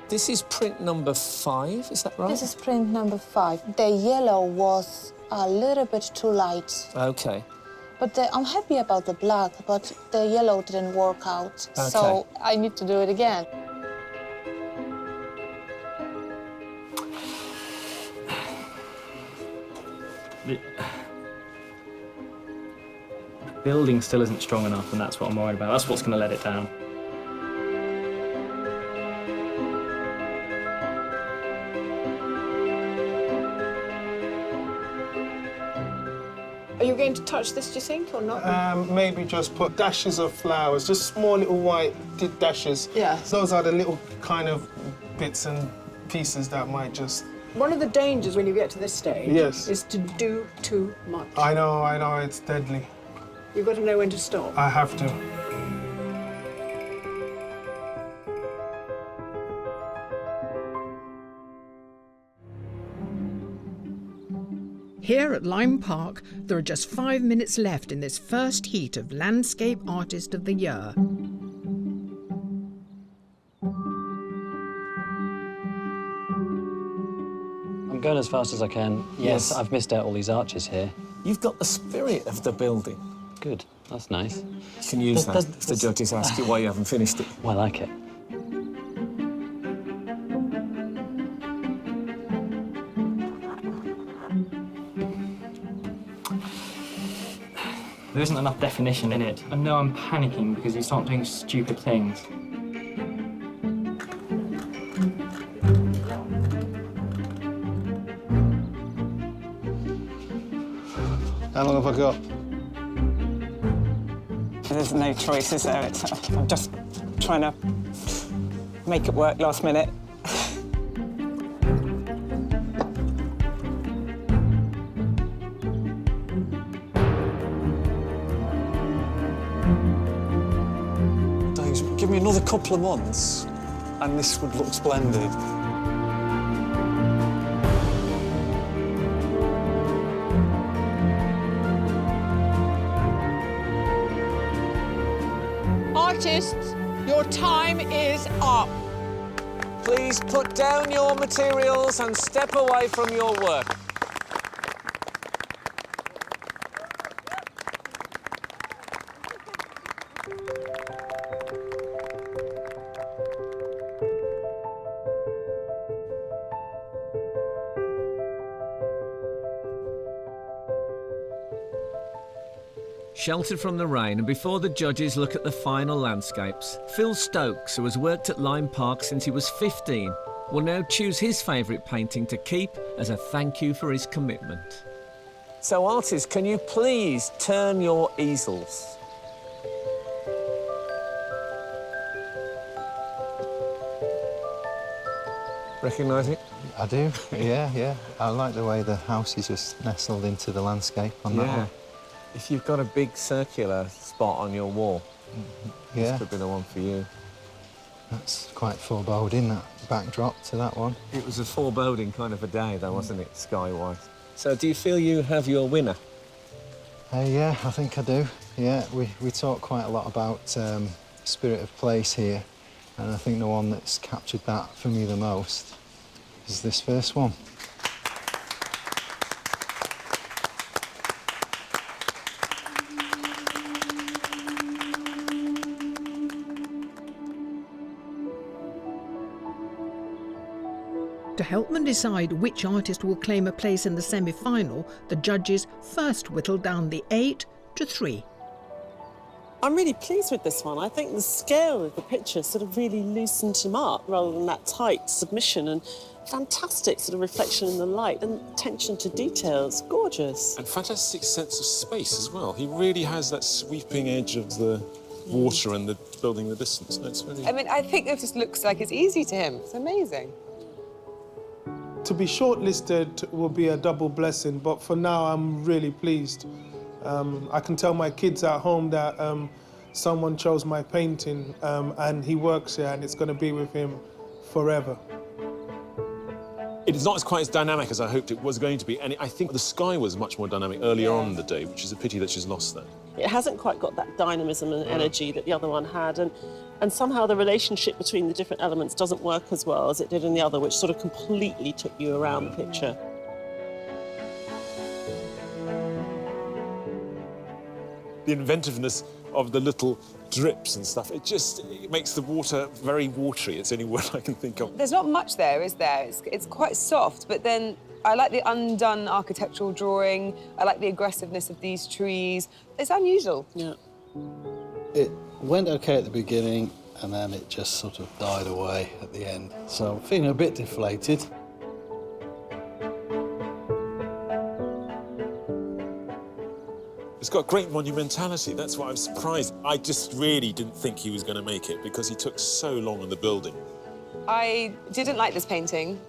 This is print number 5, is that right? This is print number 5. The yellow was a little bit too light. OK. But I'm happy about the black, but the yellow didn't work out. Okay. So I need to do it again. The building still isn't strong enough, and that's what I'm worried about. That's what's going to let it down. Are you going to touch this, do you think, or not? Maybe just put dashes of flowers, just small little white dashes. Yeah. Those are the little kind of bits and pieces that might just... One of the dangers when you get to this stage Yes. is to do too much. I know, it's deadly. You've got to know when to stop. I have to. Here at Lyme Park, there are just 5 minutes left in this first heat of Landscape Artist of the Year. I'm going as fast as I can. Yes, I've missed out all these arches here. You've got the spirit of the building. Good. That's nice. You can use that if the judges ask you why you haven't finished it. Well, I like it. There isn't enough definition in it. I know I'm panicking because you start doing stupid things. How long have I got? There's no choice, is there? I'm just trying to make it work last minute. Give me another couple of months and this would look splendid. Artists, your time is up. Please put down your materials and step away from your work. Sheltered from the rain and before the judges look at the final landscapes, Phil Stokes, who has worked at Lyme Park since he was 15, will now choose his favourite painting to keep as a thank you for his commitment. So, artists, can you please turn your easels? Recognise it? I do, yeah. I like the way the house is just nestled into the landscape on that one. If you've got a big circular spot on your wall, this could be the one for you. That's quite foreboding, that backdrop to that one. It was a foreboding kind of a day, though, wasn't it, sky-wise? So do you feel you have your winner? Yeah, I think I do. Yeah, we talk quite a lot about spirit of place here, and I think the one that's captured that for me the most is this first one. To help them decide which artist will claim a place in the semi-final, the judges first whittled down the 8 to 3. I'm really pleased with this one. I think the scale of the picture sort of really loosened him up rather than that tight submission, and fantastic sort of reflection in the light and attention to detail. It's gorgeous. And fantastic sense of space as well. He really has that sweeping edge of the water and the building in the distance. That's really... I mean, I think it just looks like it's easy to him. It's amazing. To be shortlisted will be a double blessing, but for now I'm really pleased. I can tell my kids at home that someone chose my painting and he works here and it's going to be with him forever. It is not quite as dynamic as I hoped it was going to be, and I think the sky was much more dynamic earlier on in the day, which is a pity that she's lost that. It hasn't quite got that dynamism and energy that the other one had, and somehow the relationship between the different elements doesn't work as well as it did in the other, which sort of completely took you around the picture. The inventiveness of the little drips and stuff, it makes the water very watery. It's the only word I can think of. There's not much there, is there? It's quite soft, but then I like the undone architectural drawing. I like the aggressiveness of these trees. It's unusual. Yeah. It went OK at the beginning, and then it just sort of died away at the end. So I'm feeling a bit deflated. It's got great monumentality. That's why I'm surprised. I just really didn't think he was going to make it because he took so long on the building. I didn't like this painting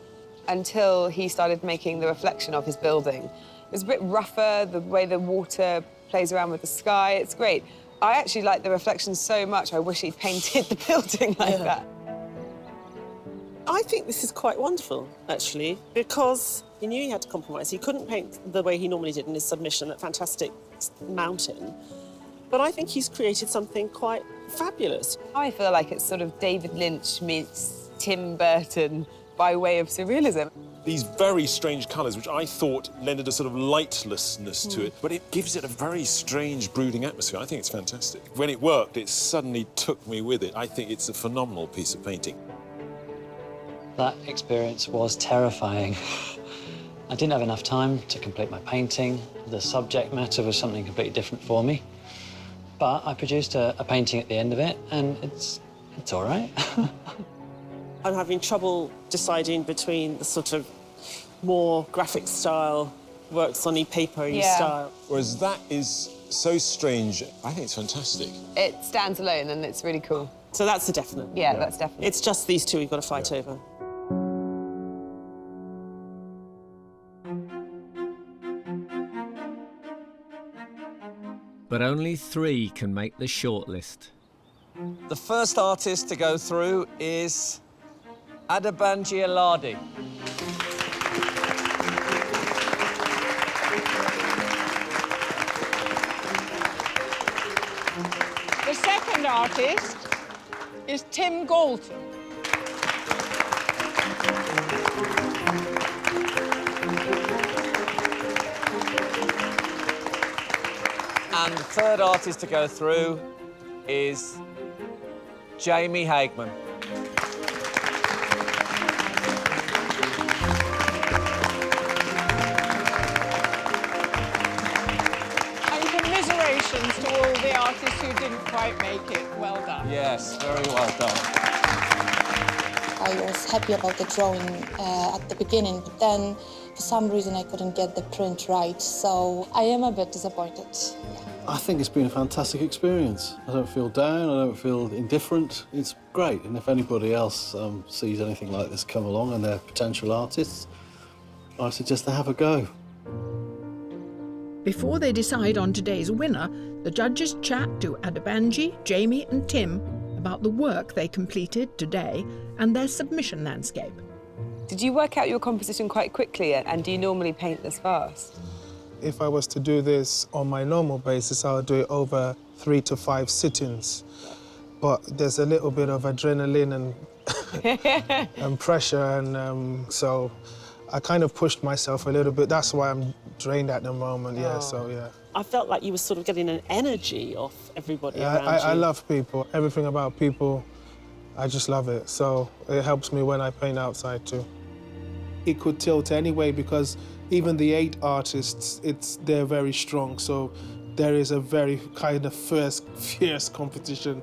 until he started making the reflection of his building. It was a bit rougher, the way the water plays around with the sky. It's great. I actually like the reflection so much, I wish he'd painted the building like that. I think this is quite wonderful, actually, because he knew he had to compromise. He couldn't paint the way he normally did in his submission, that fantastic mountain. But I think he's created something quite fabulous. I feel like it's sort of David Lynch meets Tim Burton by way of surrealism. these very strange colours, which I thought lended a sort of lightlessness to it, but it gives it a very strange, brooding atmosphere. I think it's fantastic. When it worked, it suddenly took me with it. I think it's a phenomenal piece of painting. That experience was terrifying. I didn't have enough time to complete my painting. The subject matter was something completely different for me. But I produced a painting at the end of it, and it's all right. I'm having trouble deciding between the sort of more graphic style, works on paper-y style. Whereas that is so strange. I think it's fantastic. It stands alone and it's really cool. So that's a definite. Yeah, that's definite. It's just these two we've got to fight over. But only 3 can make the shortlist. The first artist to go through is Banijay Arts. The second artist is Tim Galton. And the third artist to go through is Jamie Hagman. And commiserations to all the artists who didn't quite make it. Well done. Yes, very well done. I was happy about the drawing at the beginning, but then for some reason I couldn't get the print right, so I am a bit disappointed. I think it's been a fantastic experience. I don't feel down, I don't feel indifferent. It's great, and if anybody else sees anything like this come along and they're potential artists, I suggest they have a go. Before they decide on today's winner, the judges chat to Banijay, Jamie and Tim about the work they completed today and their submission landscape. Did you work out your composition quite quickly, and do you normally paint this fast? If I was to do this on my normal basis, I would do it over 3 to 5 sittings. But there's a little bit of adrenaline and pressure, and so I kind of pushed myself a little bit. That's why I'm drained at the moment, yeah, so yeah. I felt like you were sort of getting an energy off everybody around you. I love people. Everything about people, I just love it. So it helps me when I paint outside too. It could tilt anyway because even the 8 artists, they're very strong. So there is a very kind of fierce competition.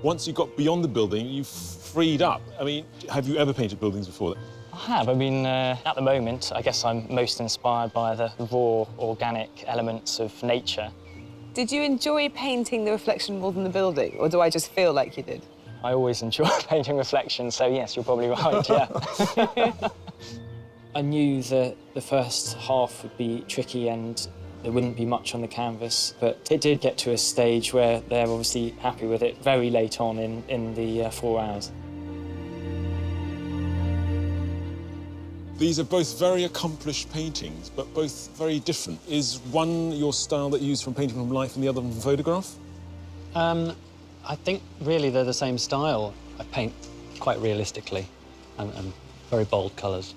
Once you got beyond the building, you freed up. I mean, have you ever painted buildings before that? I have. I mean, at the moment, I guess I'm most inspired by the raw, organic elements of nature. Did you enjoy painting the reflection more than the building, or do I just feel like you did? I always enjoy painting reflections, so yes, you're probably right, yeah. I knew that the first half would be tricky and there wouldn't be much on the canvas, but it did get to a stage where they're obviously happy with it very late on in the 4 hours. These are both very accomplished paintings, but both very different. Is one your style that you use from painting from life and the other from photograph? I think really they're the same style. I paint quite realistically and very bold colours.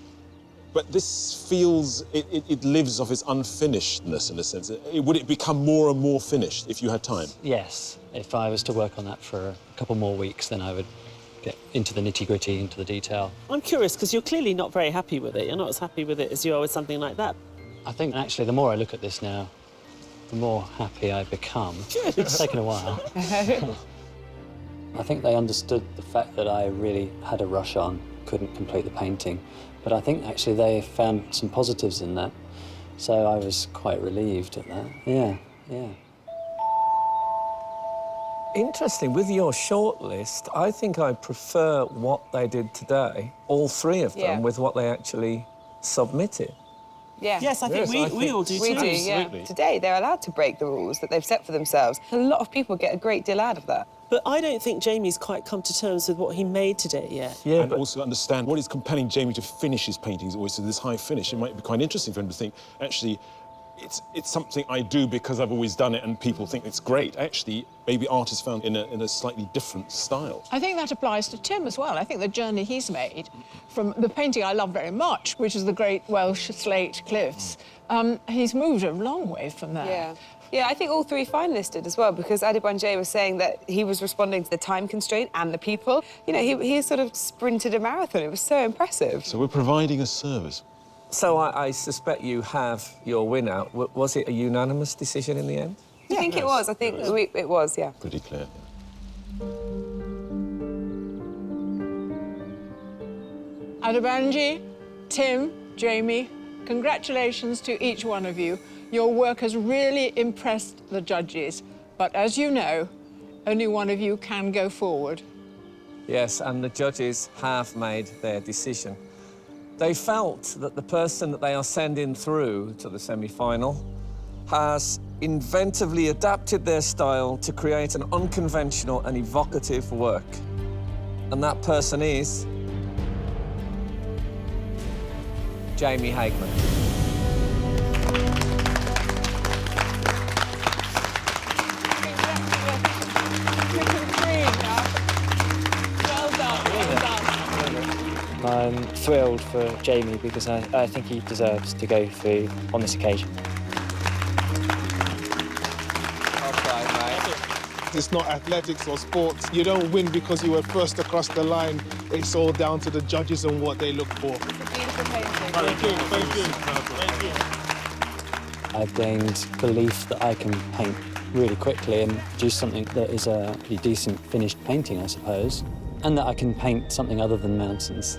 But this feels, it lives off its unfinishedness in a sense. Would it become more and more finished if you had time? Yes, if I was to work on that for a couple more weeks, then I would get into the nitty-gritty, into the detail. I'm curious, because you're clearly not very happy with it. You're not as happy with it as you are with something like that. I think, actually, the more I look at this now, the more happy I become. It's taken a while. I think they understood the fact that I really had a rush on, couldn't complete the painting. But I think, actually, they found some positives in that. So I was quite relieved at that. Yeah, yeah. Interesting, with your shortlist, I think I prefer what they did today, all 3 of them, with what they actually submitted. Yeah. Yes, I think we all do too. We do, yeah. Today, they're allowed to break the rules that they've set for themselves. A lot of people get a great deal out of that. But I don't think Jamie's quite come to terms with what he made today yet. Yeah, and also understand what is compelling Jamie to finish his paintings always to this high finish. It might be quite interesting for him to think, actually, it's something I do because I've always done it and people think it's great. Actually, maybe art is found in a slightly different style. I think that applies to Tim as well. I think the journey he's made from the painting I love very much, which is the great Welsh slate cliffs, he's moved a long way from there. Yeah. Yeah, I think all three finalists did as well, because Banijay was saying that he was responding to the time constraint and the people. You know, he sort of sprinted a marathon. It was so impressive. So we're providing a service. So I suspect you have your winner. Was it a unanimous decision in the end? I think it was. I think it was, yeah. Pretty clear. Banijay, Tim, Jamie, congratulations to each one of you. Your work has really impressed the judges, but as you know, only one of you can go forward. Yes, and the judges have made their decision. They felt that the person that they are sending through to the semi-final has inventively adapted their style to create an unconventional and evocative work. And that person is Jamie Hagman. I'm thrilled for Jamie because I think he deserves to go through on this occasion. It's not athletics or sports. You don't win because you were first across the line. It's all down to the judges and what they look for. It's a beautiful painting. Thank you, thank you, thank you. I've gained belief that I can paint really quickly and produce something that is a pretty decent finished painting, I suppose, and that I can paint something other than mountains.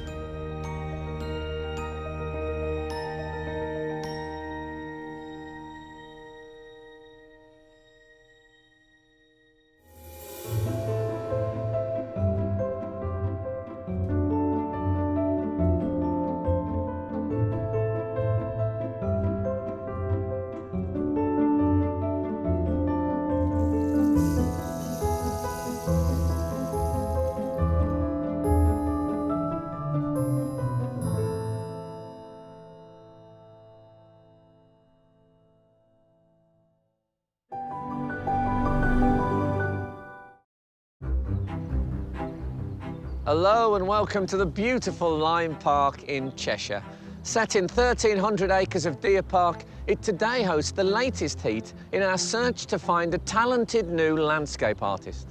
Hello and welcome to the beautiful Lyme Park in Cheshire. Set in 1,300 acres of deer park, it today hosts the latest heat in our search to find a talented new landscape artist.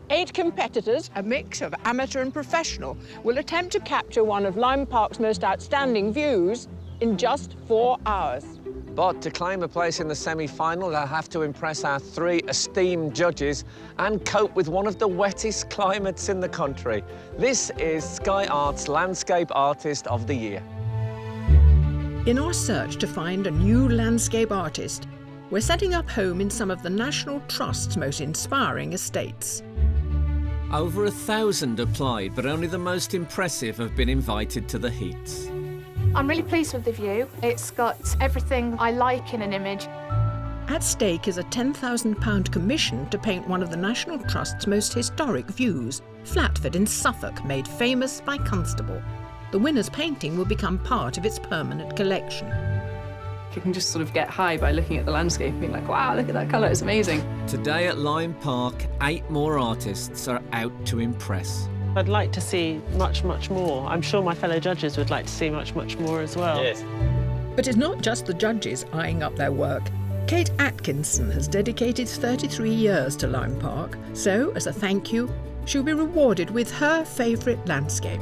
8 competitors, a mix of amateur and professional, will attempt to capture one of Lyme Park's most outstanding views in just 4 hours. But to claim a place in the semi-final, they'll have to impress our 3 esteemed judges and cope with one of the wettest climates in the country. This is Sky Art's Landscape Artist of the Year. In our search to find a new landscape artist, we're setting up home in some of the National Trust's most inspiring estates. Over 1,000 applied, but only the most impressive have been invited to the heats. I'm really pleased with the view. It's got everything I like in an image. At stake is a £10,000 commission to paint one of the National Trust's most historic views, Flatford in Suffolk, made famous by Constable. The winner's painting will become part of its permanent collection. You can just sort of get high by looking at the landscape and being like, wow, look at that colour, it's amazing. Today at Lyme Park, 8 more artists are out to impress. I'd like to see much, much more. I'm sure my fellow judges would like to see much, much more as well. Yes. But it's not just the judges eyeing up their work. Kate Atkinson has dedicated 33 years to Lyme Park, so as a thank you, she'll be rewarded with her favourite landscape.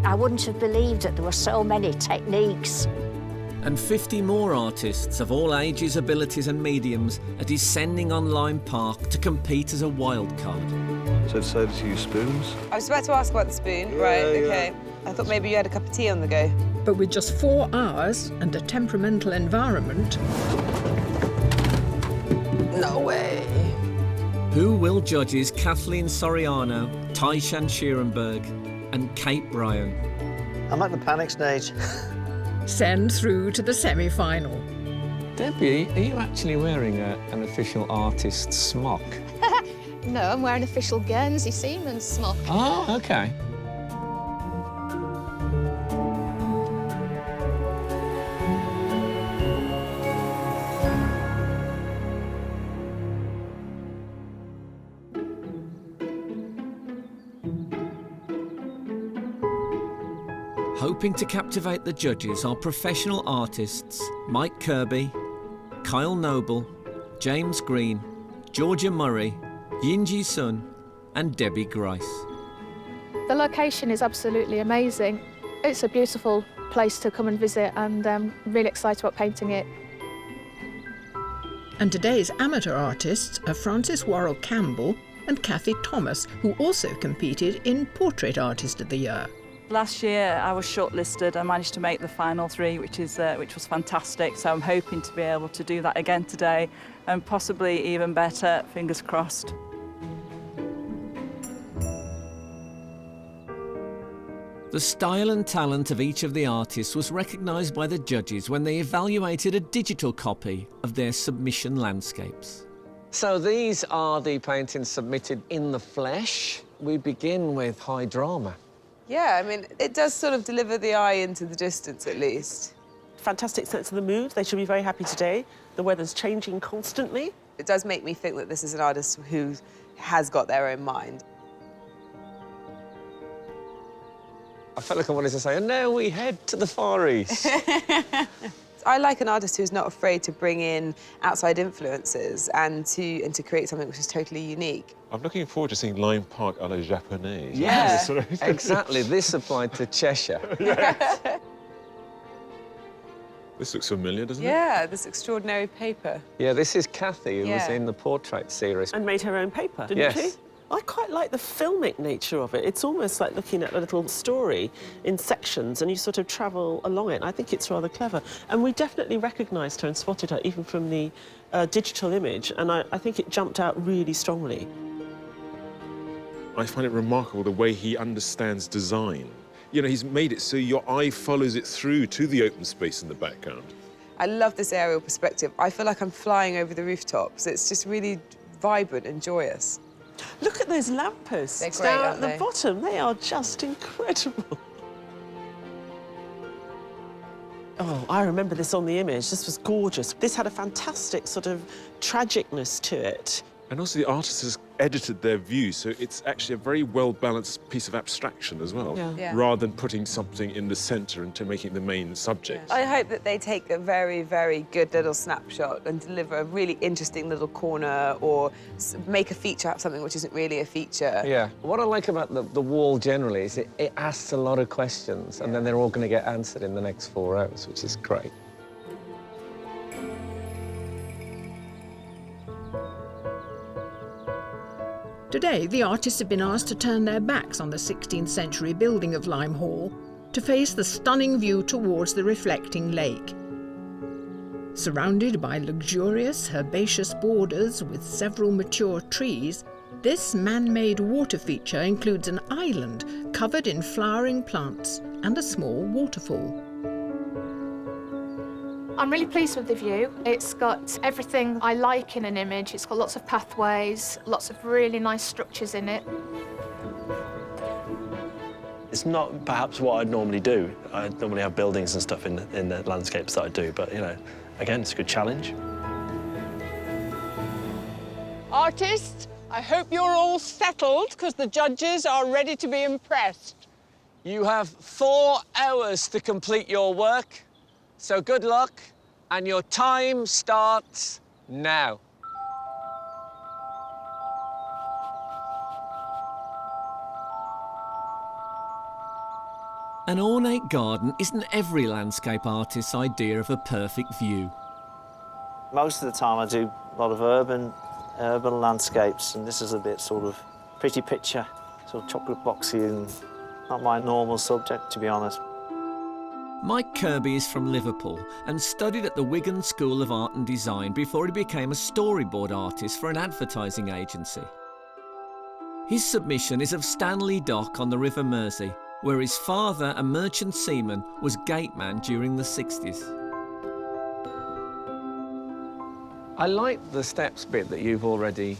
I wouldn't have believed that there were so many techniques. And 50 more artists of all ages, abilities and mediums are descending on Lyme Park to compete as a wildcard. So decided to use spoons? I was about to ask about the spoon. Right, OK. I thought maybe you had a cup of tea on the go. But with just 4 hours and a temperamental environment... No way. Who will judges Kathleen Soriano, Tai-Shan Sheerenberg and Kate Bryan? I'm at the panic stage. Send through to the semi-final. Debbie, are you actually wearing an official artist's smock? No, I'm wearing official Guernsey seaman's smock. Oh, OK. Hoping to captivate the judges are professional artists Mike Kirby, Kyle Noble, James Green, Georgia Murray, Yinji Sun and Debbie Grice. The location is absolutely amazing. It's a beautiful place to come and visit, and I'm really excited about painting it. And today's amateur artists are Frances Worrell Campbell and Kathy Thomas, who also competed in Portrait Artist of the Year. Last year I was shortlisted. I managed to make the final 3, which was fantastic. So I'm hoping to be able to do that again today, and possibly even better, fingers crossed. The style and talent of each of the artists was recognised by the judges when they evaluated a digital copy of their submission landscapes. So these are the paintings submitted in the flesh. We begin with high drama. Yeah, I mean, it does sort of deliver the eye into the distance, at least. Fantastic sense of the mood. They should be very happy today. The weather's changing constantly. It does make me think that this is an artist who has got their own mind. I felt like I wanted to say, and now we head to the Far East. I like an artist who's not afraid to bring in outside influences and to create something which is totally unique. I'm looking forward to seeing Lime Park à la Japonaise. Yeah, exactly. This applied to Cheshire. This looks familiar, doesn't it? Yeah, this extraordinary paper. Yeah, this is Kathy, who was in the portrait series. And made her own paper, didn't she? I quite like the filmic nature of it. It's almost like looking at a little story in sections and you sort of travel along it. I think it's rather clever. And we definitely recognised her and spotted her even from the digital image, and I think it jumped out really strongly. I find it remarkable the way he understands design. You know, he's made it so your eye follows it through to the open space in the background. I love this aerial perspective. I feel like I'm flying over the rooftops. It's just really vibrant and joyous. Look at those lampposts They're great, down aren't at the they? bottom. They are just incredible. Oh, I remember this on the image. This was gorgeous. This had a fantastic sort of tragicness to it. And also the artist has edited their view, so it's actually a very well-balanced piece of abstraction as well, rather than putting something in the centre and to making it the main subject. I hope that they take a very, very good little snapshot and deliver a really interesting little corner, or make a feature out of something which isn't really a feature. Yeah. What I like about the wall generally is it asks a lot of questions, and then they're all going to get answered in the next 4 hours, which is great. Today, the artists have been asked to turn their backs on the 16th century building of Lime Hall to face the stunning view towards the reflecting lake. Surrounded by luxurious herbaceous borders with several mature trees, this man-made water feature includes an island covered in flowering plants and a small waterfall. I'm really pleased with the view. It's got everything I like in an image. It's got lots of pathways, lots of really nice structures in it. It's not perhaps what I'd normally do. I normally have buildings and stuff in the landscapes that I do, but, you know, again, it's a good challenge. Artists, I hope you're all settled, because the judges are ready to be impressed. You have 4 hours to complete your work, so good luck, and your time starts now. An ornate garden isn't every landscape artist's idea of a perfect view. Most of the time I do a lot of urban landscapes, and this is a bit sort of pretty picture, sort of chocolate boxy, and not my normal subject, to be honest. Mike Kirby is from Liverpool and studied at the Wigan School of Art and Design before he became a storyboard artist for an advertising agency. His submission is of Stanley Dock on the River Mersey, where his father, a merchant seaman, was gateman during the 60s. I like the steps bit that you've already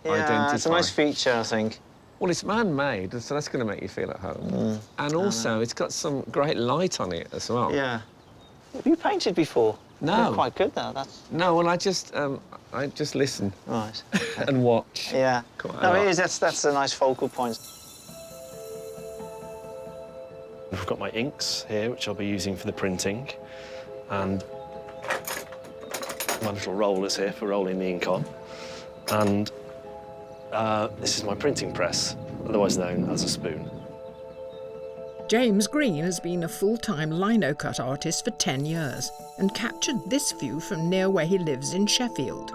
identified. It's a nice feature, I think. Well, it's man-made, so that's going to make you feel at home. And also, it's got some great light on it as well. Yeah. Have you painted before? No. You're quite good, though. That's... No, well, I just listen. Right. And watch. Yeah. Quite a No, lot. it is. That's a nice focal point. We've got my inks here, which I'll be using for the printing, and my little rollers here for rolling the ink on. And this is my printing press, otherwise known as a spoon. James Green has been a full-time lino cut artist for 10 years and captured this view from near where he lives in Sheffield.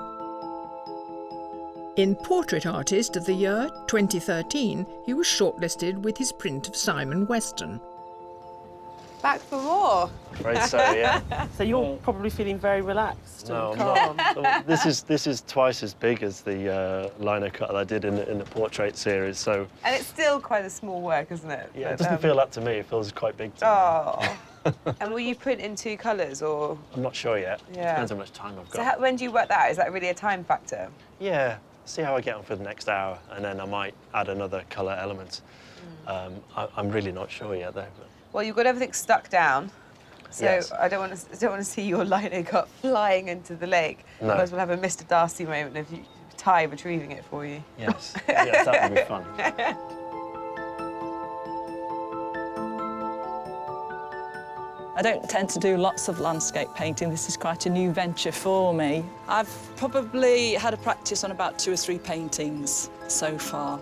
In Portrait Artist of the Year 2013, he was shortlisted with his print of Simon Weston. Back for more. Afraid so, yeah. So you're probably feeling very relaxed No, and I'm calm. not. This is twice as big as the lino cut that I did in the portrait series. So And it's still quite a small work, isn't it? yeah, But, it doesn't feel that to me. It feels quite big to me. Oh. And will you print in 2 colours, or? I'm not sure yet. Yeah. Depends how much time I've got. So when do you work that out? Is that really a time factor? Yeah. See how I get on for the next hour, and then I might add another colour element. I'm really not sure yet, though. But... Well, you've got everything stuck down, so Yes. I don't want to see your lino cut flying into the lake. No. Otherwise, we'll have a Mr. Darcy moment of Tai retrieving it for you. Yes. Yes, that would be fun. I don't tend to do lots of landscape painting. This is quite a new venture for me. I've probably had a practice on about 2 or 3 paintings so far.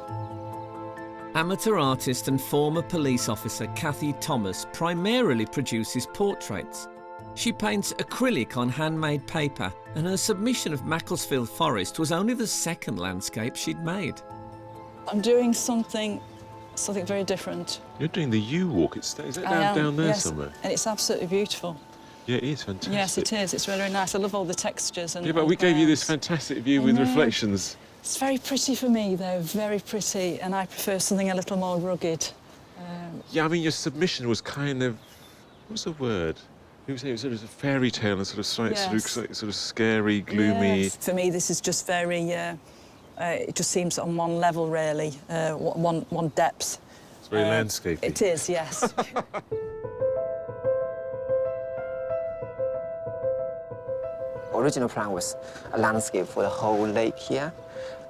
Amateur artist and former police officer Kathy Thomas primarily produces portraits. She paints acrylic on handmade paper, and her submission of Macclesfield Forest was only the 2nd landscape she'd made. I'm doing something very different. You're doing the U-walk. Is that down there yes, somewhere? And it's absolutely beautiful. Yeah, it is fantastic. Yes, it is. It's really, really nice. I love all the textures. And yeah, but we gave you this fantastic view with reflections. It's very pretty for me, though, very pretty, and I prefer something a little more rugged. Yeah, I mean, your submission was kind of... What's the word? You were saying it was a fairy tale and sort of scary, gloomy... Yes. For me, this is just very... it just seems on one level, really, one depth. It's very landscapey. It is, yes. Original plan was a landscape for the whole lake here.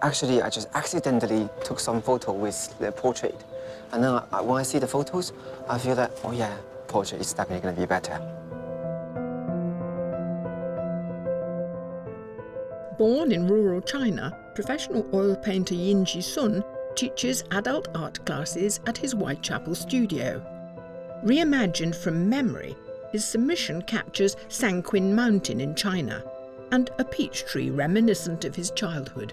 Actually, I just accidentally took some photo with the portrait. And then when I see the photos, I feel that, oh yeah, portrait is definitely going to be better. Born in rural China, professional oil painter Yin Ji-sun teaches adult art classes at his Whitechapel studio. Reimagined from memory, his submission captures Sanquin Mountain in China and a peach tree reminiscent of his childhood.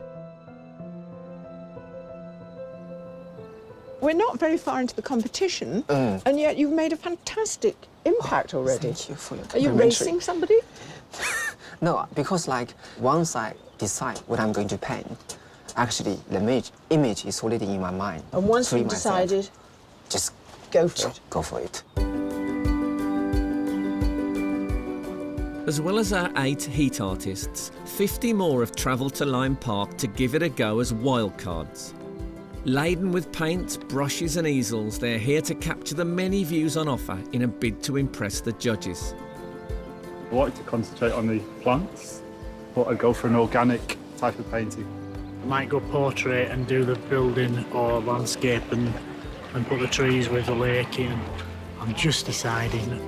We're not very far into the competition, and yet you've made a fantastic impact already. Thank you for your Are you complimentary. racing somebody? No, because like once I decide what I'm going to paint, actually the image is already in my mind. And once Free you've myself. decided, just go for it. Go for it. As well as our 8 heat artists, 50 more have travelled to Lyme Park to give it a go as Wildcards. Laden with paints, brushes and easels, they're here to capture the many views on offer in a bid to impress the judges. I wanted to concentrate on the plants, but I'd go for an organic type of painting. I might go portrait and do the building or landscape and put the trees with the lake in. I'm just deciding.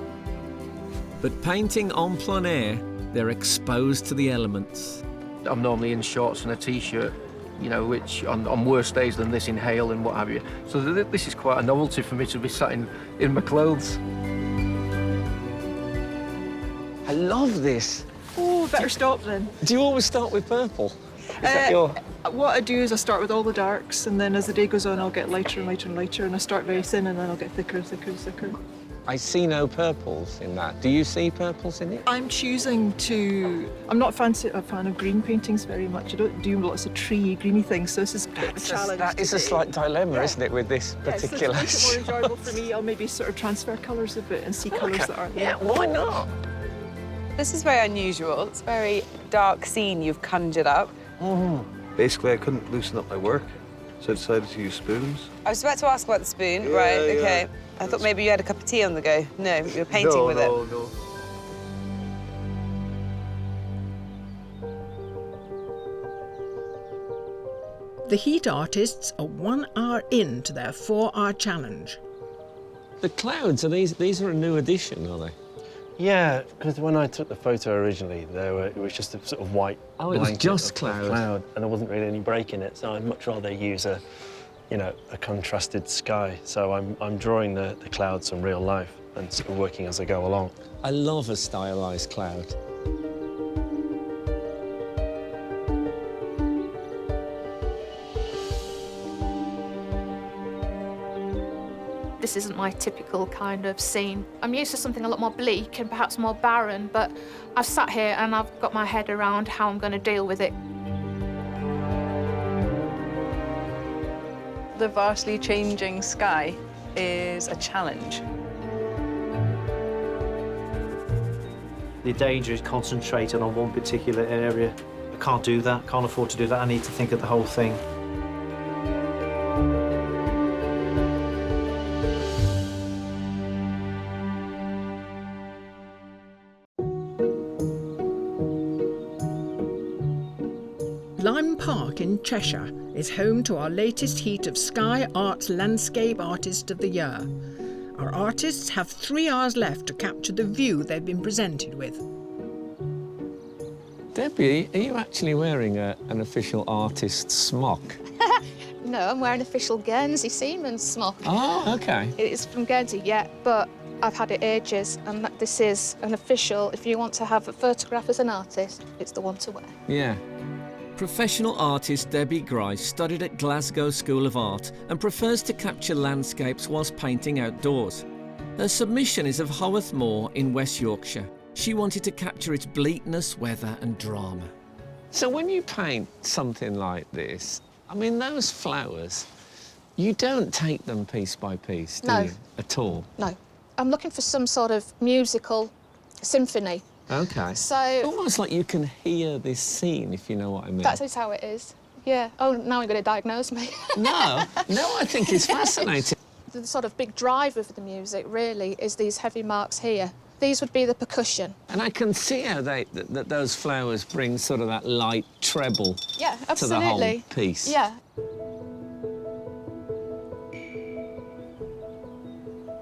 But painting en plein air, they're exposed to the elements. I'm normally in shorts and a t-shirt, you know, which on worse days than this in hail and what have you. So this is quite a novelty for me to be sat in my clothes. I love this. Oh, better stop then. Do you always start with purple? Is that your... What I do is I start with all the darks, and then as the day goes on, I'll get lighter and lighter and lighter, and I start very thin, and then I'll get thicker and thicker and thicker. I see no purples in that. Do you see purples in it? I'm choosing to... I'm not a fan of green paintings very much. I don't do lots of tree, greeny things, so this is a bit of a challenge. That is a slight dilemma, isn't it, with this particular... Yeah, so to make it more enjoyable for me, I'll maybe sort of transfer colours a bit and see colours that aren't there. Yeah, why not? This is very unusual. It's a very dark scene you've conjured up. Basically, I couldn't loosen up my work, so I decided to use spoons. I was about to ask about the spoon. Right, okay. I thought maybe you had a cup of tea on the go. No, you were painting with it. No. The heat artists are 1 hour into their 4-hour challenge. The clouds, these are a new addition, are they? Yeah, because when I took the photo originally, it was just a sort of white Oh, it was blanket just of cloud. and there wasn't really any break in it, so I'd much rather use a contrasted sky. So I'm drawing the clouds from real life and sort of working as I go along. I love a stylised cloud. This isn't my typical kind of scene. I'm used to something a lot more bleak and perhaps more barren, but I've sat here and I've got my head around how I'm going to deal with it. The vastly changing sky is a challenge. The danger is concentrated on one particular area. I can't do that, can't afford to do that. I need to think of the whole thing. Lyme Park in Cheshire is home to our latest heat of Sky Arts Landscape Artist of the Year. Our artists have 3 hours left to capture the view they've been presented with. Debbie, are you actually wearing an official artist smock? No, I'm wearing official Guernsey seaman's smock. Oh, OK. It is from Guernsey, yeah, but I've had it ages, and this is an official. If you want to have a photograph as an artist, it's the one to wear. Yeah. Professional artist Debbie Grice studied at Glasgow School of Art and prefers to capture landscapes whilst painting outdoors. Her submission is of Haworth Moor in West Yorkshire. She wanted to capture its bleakness, weather and drama. So when you paint something like this, I mean, those flowers, you don't take them piece by piece, do you? At all? No. I'm looking for some sort of musical symphony. OK. So almost like you can hear this scene, if you know what I mean. That's how it is. Yeah. Oh, now you're going to diagnose me. No, I think it's fascinating. The sort of big drive of the music, really, is these heavy marks here. These would be the percussion. And I can see how that those flowers bring sort of that light treble Yeah, absolutely. to the whole piece. Yeah.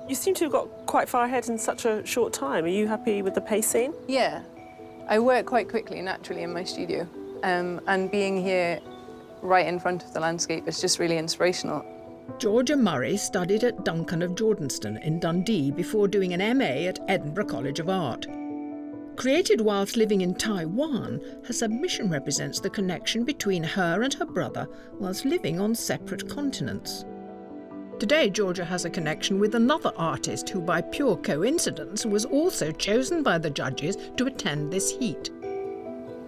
You seem to have got quite far ahead in such a short time. Are you happy with the pacing? Yeah, I work quite quickly, naturally, in my studio. And being here right in front of the landscape is just really inspirational. Georgia Murray studied at Duncan of Jordenston in Dundee before doing an MA at Edinburgh College of Art. Created whilst living in Taiwan, her submission represents the connection between her and her brother whilst living on separate continents. Today, Georgia has a connection with another artist who, by pure coincidence, was also chosen by the judges to attend this heat.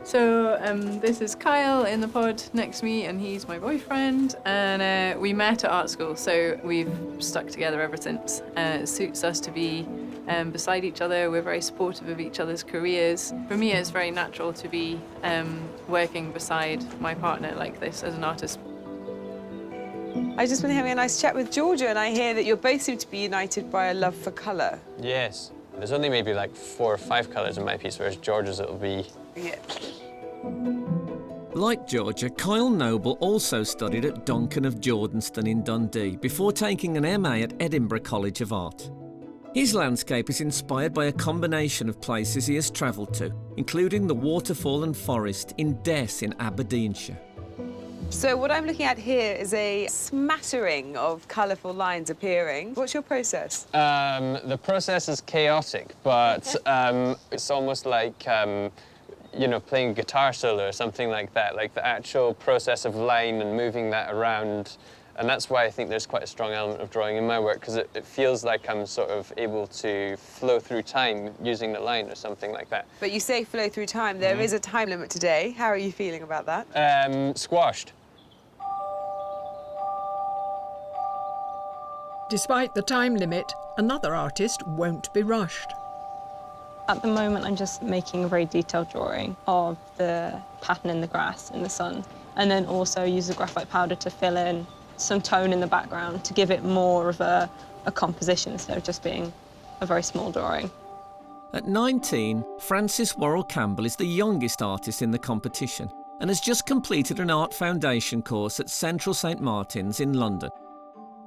So this is Kyle in the pod next to me, and he's my boyfriend. And we met at art school, so we've stuck together ever since. It suits us to be beside each other. We're very supportive of each other's careers. For me, it's very natural to be working beside my partner like this as an artist. I've just been having a nice chat with Georgia, and I hear that you both seem to be united by a love for colour. Yes. There's only maybe like 4 or 5 colours in my piece, whereas George's it'll be... Yeah. Like Georgia, Kyle Noble also studied at Duncan of Jordenston in Dundee before taking an MA at Edinburgh College of Art. His landscape is inspired by a combination of places he has travelled to, including the waterfall and forest in Dess in Aberdeenshire. So what I'm looking at here is a smattering of colourful lines appearing. What's your process? The process is chaotic, but it's almost like, you know, playing a guitar solo or something like that, like the actual process of line and moving that around. And that's why I think there's quite a strong element of drawing in my work, because it feels like I'm sort of able to flow through time using the line or something like that. But you say flow through time. There is a time limit today. How are you feeling about that? Squashed. Despite the time limit, another artist won't be rushed. At the moment, I'm just making a very detailed drawing of the pattern in the grass in the sun, and then also use the graphite powder to fill in some tone in the background to give it more of a composition instead of just being a very small drawing. At 19, Frances Worrell Campbell is the youngest artist in the competition and has just completed an art foundation course at Central St Martin's in London.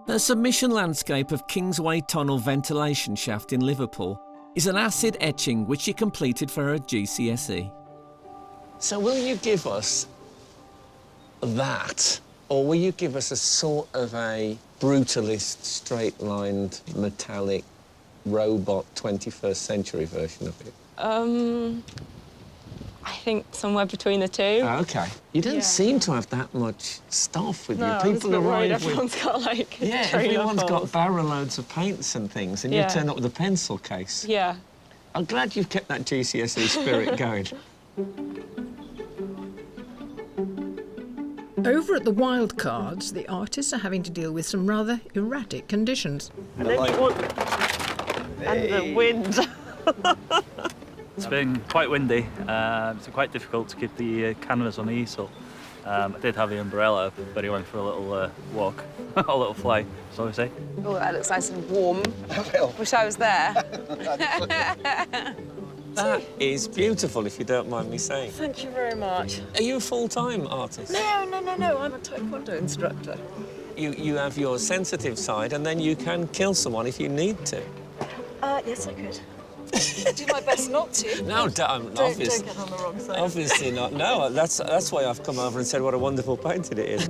Her submission landscape of Kingsway Tunnel ventilation shaft in Liverpool is an acid etching which she completed for her GCSE. So will you give us that, or will you give us a sort of a brutalist, straight-lined, metallic, robot 21st century version of it? I think somewhere between the two. OK. You don't seem to have that much stuff with No, you. I'm just a bit worried everyone's got, like, a Yeah, trailer everyone's full. got barrel loads of paints and things, and you turn up with a pencil case. Yeah. I'm glad you've kept that GCSE spirit going. Over at the Wildcards, the artists are having to deal with some rather erratic conditions. And then you want... And the wind. It's been quite windy. It's quite difficult to keep the canvas on the easel. I did have the umbrella, but he went for a little walk, a little fly, so we say. Oh, that looks nice and warm. Wish I was there. That is beautiful, if you don't mind me saying. Thank you very much. Are you a full-time artist? No. I'm a taekwondo instructor. You have your sensitive side, and then you can kill someone if you need to. Yes, I could. Do my best not to. No, don't get on the wrong side. Obviously not. No, that's why I've come over and said what a wonderful painting it is.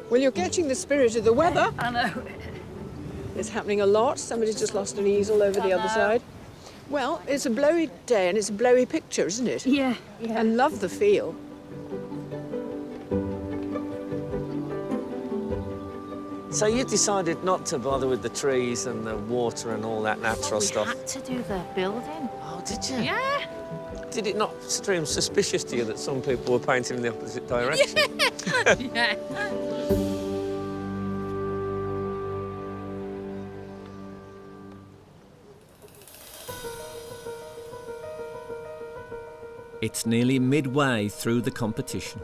Well, you're catching the spirit of the weather. I know. It's happening a lot. Somebody's just lost an easel over the other side. Well, it's a blowy day and it's a blowy picture, isn't it? Yeah. I love the feel. So you decided not to bother with the trees and the water and all that natural stuff? We had to do the building. Oh, did you? Yeah. Did it not seem suspicious to you that some people were painting in the opposite direction? Yeah. It's nearly midway through the competition.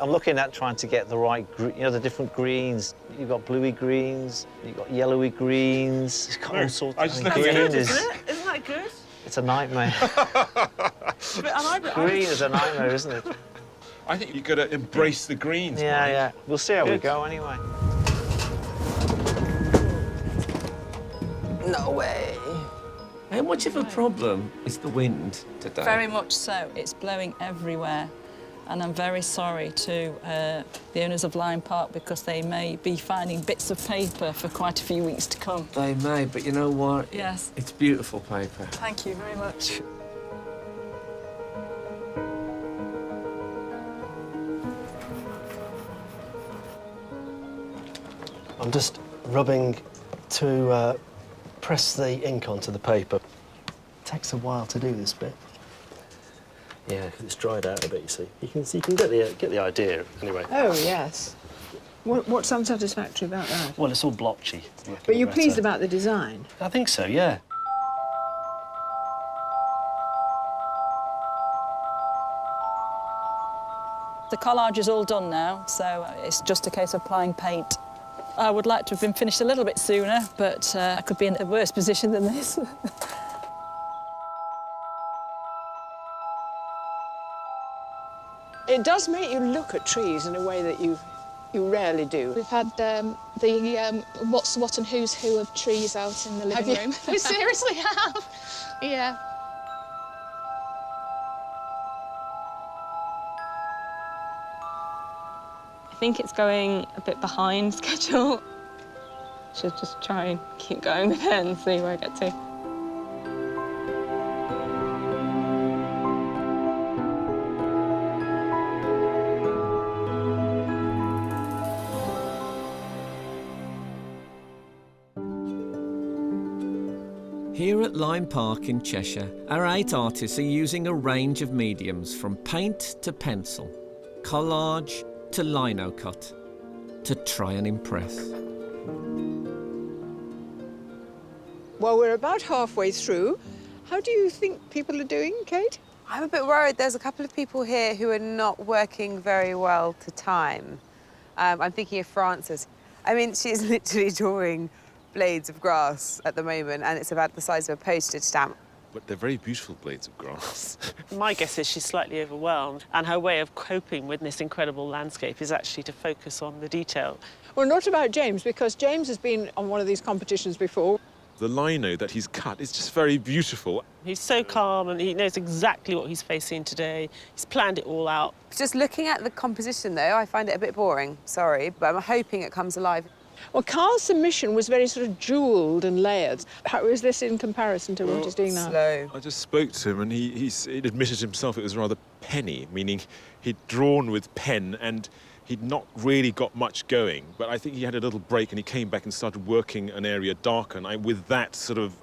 I'm looking at trying to get the right, the different greens. You've got bluey greens, you've got yellowy greens. It's got all sorts. I just of look at it. Isn't that good? It's a nightmare. Green is a nightmare, isn't it? I think you've got to embrace the greens. Yeah, Mike. yeah. We'll see how we Good. go anyway. No way. How much of a problem is the wind today? Very much so. It's blowing everywhere. And I'm very sorry to the owners of Lyme Park because they may be finding bits of paper for quite a few weeks to come. They may, but you know what? Yes. It's beautiful paper. Thank you very much. I'm just rubbing to press the ink onto the paper. It takes a while to do this bit. Yeah, 'cause it's dried out a bit, you see. You can get the idea, anyway. Oh, yes. What's unsatisfactory about that? Well, it's all blotchy. But you're pleased about the design? I think so, yeah. The collage is all done now, so it's just a case of applying paint. I would like to have been finished a little bit sooner, but I could be in a worse position than this. It does make you look at trees in a way that you rarely do. We've had the what's what and who's who of trees out in the living room. We seriously have. Yeah. I think it's going a bit behind schedule. Should just try and keep going with it and see where I get to. Here at Lyme Park in Cheshire, our 8 artists are using a range of mediums from paint to pencil, collage to lino cut, to try and impress. Well, we're about halfway through. How do you think people are doing, Kate? I'm a bit worried. There's a couple of people here who are not working very well to time. I'm thinking of Frances. I mean, she's literally drawing blades of grass at the moment, and it's about the size of a postage stamp. but they're very beautiful blades of grass. My guess is she's slightly overwhelmed, and her way of coping with this incredible landscape is actually to focus on the detail. Well, not about James, because James has been on one of these competitions before. The lino that he's cut is just very beautiful. He's so calm and he knows exactly what he's facing today. He's planned it all out. Just looking at the composition, though, I find it a bit boring. Sorry, but I'm hoping it comes alive. Well, Carl's submission was very sort of jewelled and layered. How is this in comparison to what he's doing now? Slow. I just spoke to him and he admitted himself it was rather penny, meaning he'd drawn with pen and he'd not really got much going, but I think he had a little break and he came back and started working an area darker. And with that sort of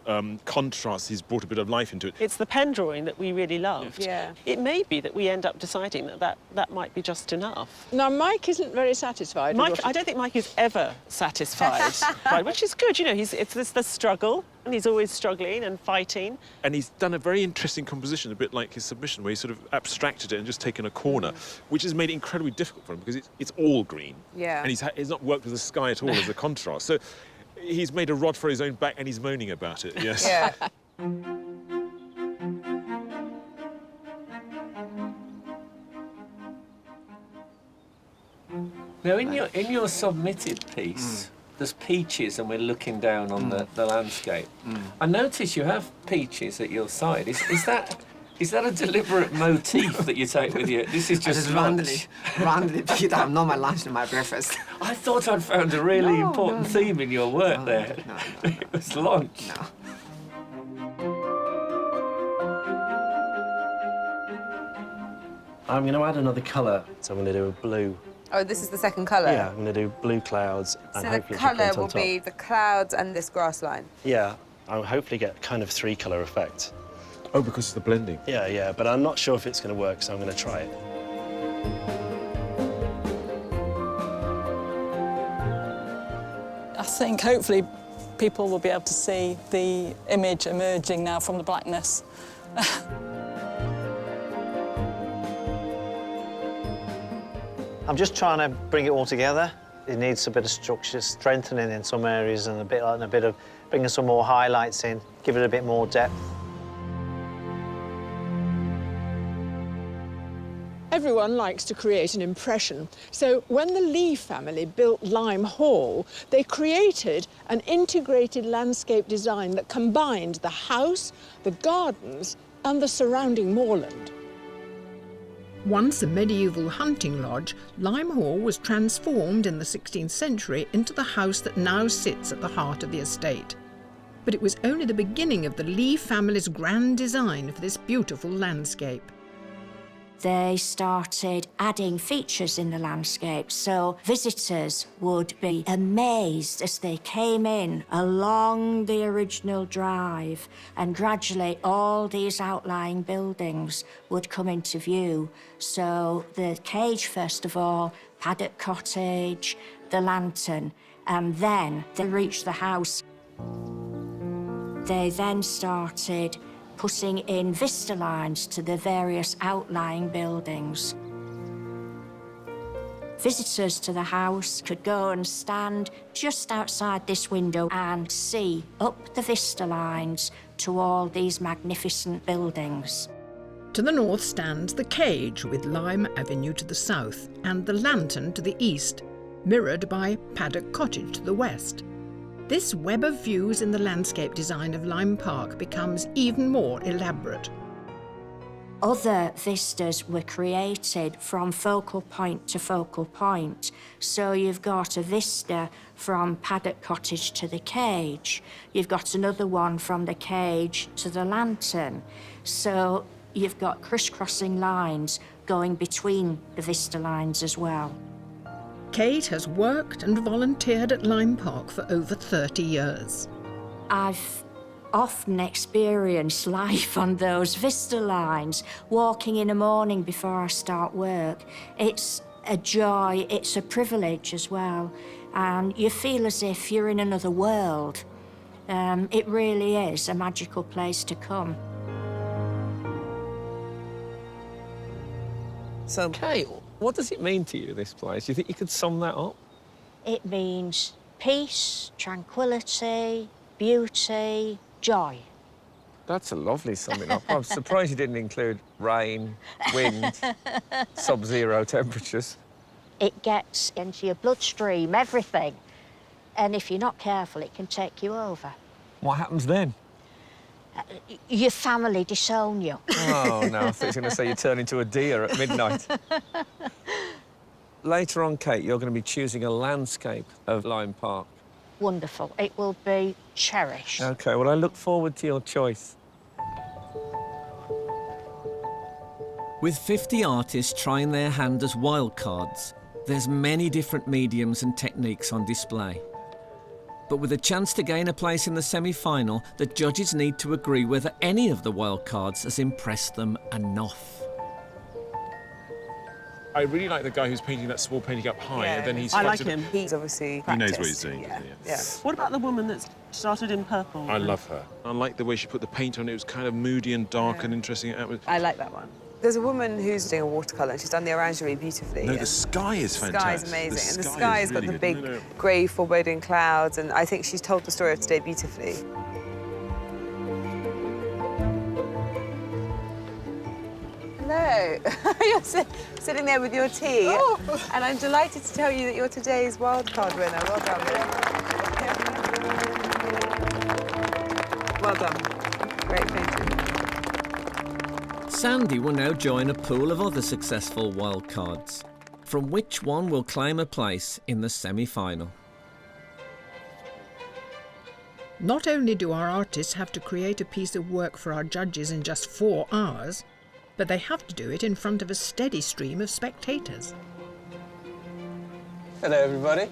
contrast, he's brought a bit of life into it. It's the pen drawing that we really loved. Yeah. It may be that we end up deciding that might be just enough. Now, Mike isn't very satisfied. I don't think Mike is ever satisfied, right, which is good. You know, it's the struggle, and he's always struggling and fighting. And he's done a very interesting composition, a bit like his submission, where he's sort of abstracted it and just taken a corner, which has made it incredibly difficult for him because it's all green. Yeah. And he's not worked with the sky at all as a contrast. So he's made a rod for his own back and he's moaning about it, yes. Yeah. Now, in your submitted piece, there's peaches and we're looking down on the landscape. I notice you have peaches at your side. Is that a deliberate motif that you take with you? This is just randomly pick it up, not my lunch and my breakfast. I thought I'd found a really important theme in your work there. No. It was lunch. No. I'm going to add another colour, so I'm going to do a blue. Oh, this is the second colour? Yeah, I'm going to do blue clouds and so hopefully the colour print on will top. be the clouds and this grass line? Yeah, I'll hopefully get kind of 3-colour effect. Oh, because of the blending? Yeah, but I'm not sure if it's going to work, so I'm going to try it. I think hopefully people will be able to see the image emerging now from the blackness. I'm just trying to bring it all together. It needs a bit of structure, strengthening in some areas and a bit of bringing some more highlights in, give it a bit more depth. Everyone likes to create an impression. So when the Lee family built Lime Hall, they created an integrated landscape design that combined the house, the gardens, and the surrounding moorland. Once a medieval hunting lodge, Lime Hall was transformed in the 16th century into the house that now sits at the heart of the estate. But it was only the beginning of the Lee family's grand design for this beautiful landscape. They started adding features in the landscape, so visitors would be amazed as they came in along the original drive, and gradually all these outlying buildings would come into view. So the cage, first of all, Paddock Cottage, the lantern, and then they reached the house. They then started putting in vista lines to the various outlying buildings. Visitors to the house could go and stand just outside this window and see up the vista lines to all these magnificent buildings. To the north stands the cage with Lime Avenue to the south and the lantern to the east, mirrored by Paddock Cottage to the west. This web of views in the landscape design of Lime Park becomes even more elaborate. Other vistas were created from focal point to focal point. So you've got a vista from Paddock Cottage to the cage. You've got another one from the cage to the lantern. So you've got crisscrossing lines going between the vista lines as well. Kate has worked and volunteered at Lime Park for over 30 years. I've often experienced life on those vista lines, walking in the morning before I start work. It's a joy, it's a privilege as well, and you feel as if you're in another world. It really is a magical place to come. So, Kate, what does it mean to you, this place? Do you think you could sum that up? It means peace, tranquility, beauty, joy. That's a lovely summing up. I'm surprised you didn't include rain, wind, sub-zero temperatures. It gets into your bloodstream, everything. And if you're not careful, it can take you over. What happens then? Your family disown you. Oh, no, I thought you were going to say you turn into a deer at midnight. Later on, Kate, you're going to be choosing a landscape of Lyme Park. Wonderful. It will be cherished. OK, well, I look forward to your choice. With 50 artists trying their hand as wildcards, there's many different mediums and techniques on display. But with a chance to gain a place in the semi-final, the judges need to agree whether any of the wildcards has impressed them enough. I really like the guy who's painting that small painting up high, and then he's... I like him. He's obviously He knows practiced. what he's doing, doesn't he? Yeah. What about the woman that started in purple? I love her. I like the way she put the paint on. It was kind of moody and dark and interesting. I like that one. There's a woman who's doing a watercolour and she's done the orangery beautifully. No, the sky is fantastic. The sky is amazing. The And the sky sky is has got really the good. big grey foreboding clouds, and I think she's told the story of today beautifully. Hello. You're sitting there with your tea, and I'm delighted to tell you that you're today's wildcard winner. Well done, Well done. Great painting. Sandy will now join a pool of other successful wildcards, from which one will claim a place in the semi-final. Not only do our artists have to create a piece of work for our judges in just 4 hours, but they have to do it in front of a steady stream of spectators. Hello, everybody.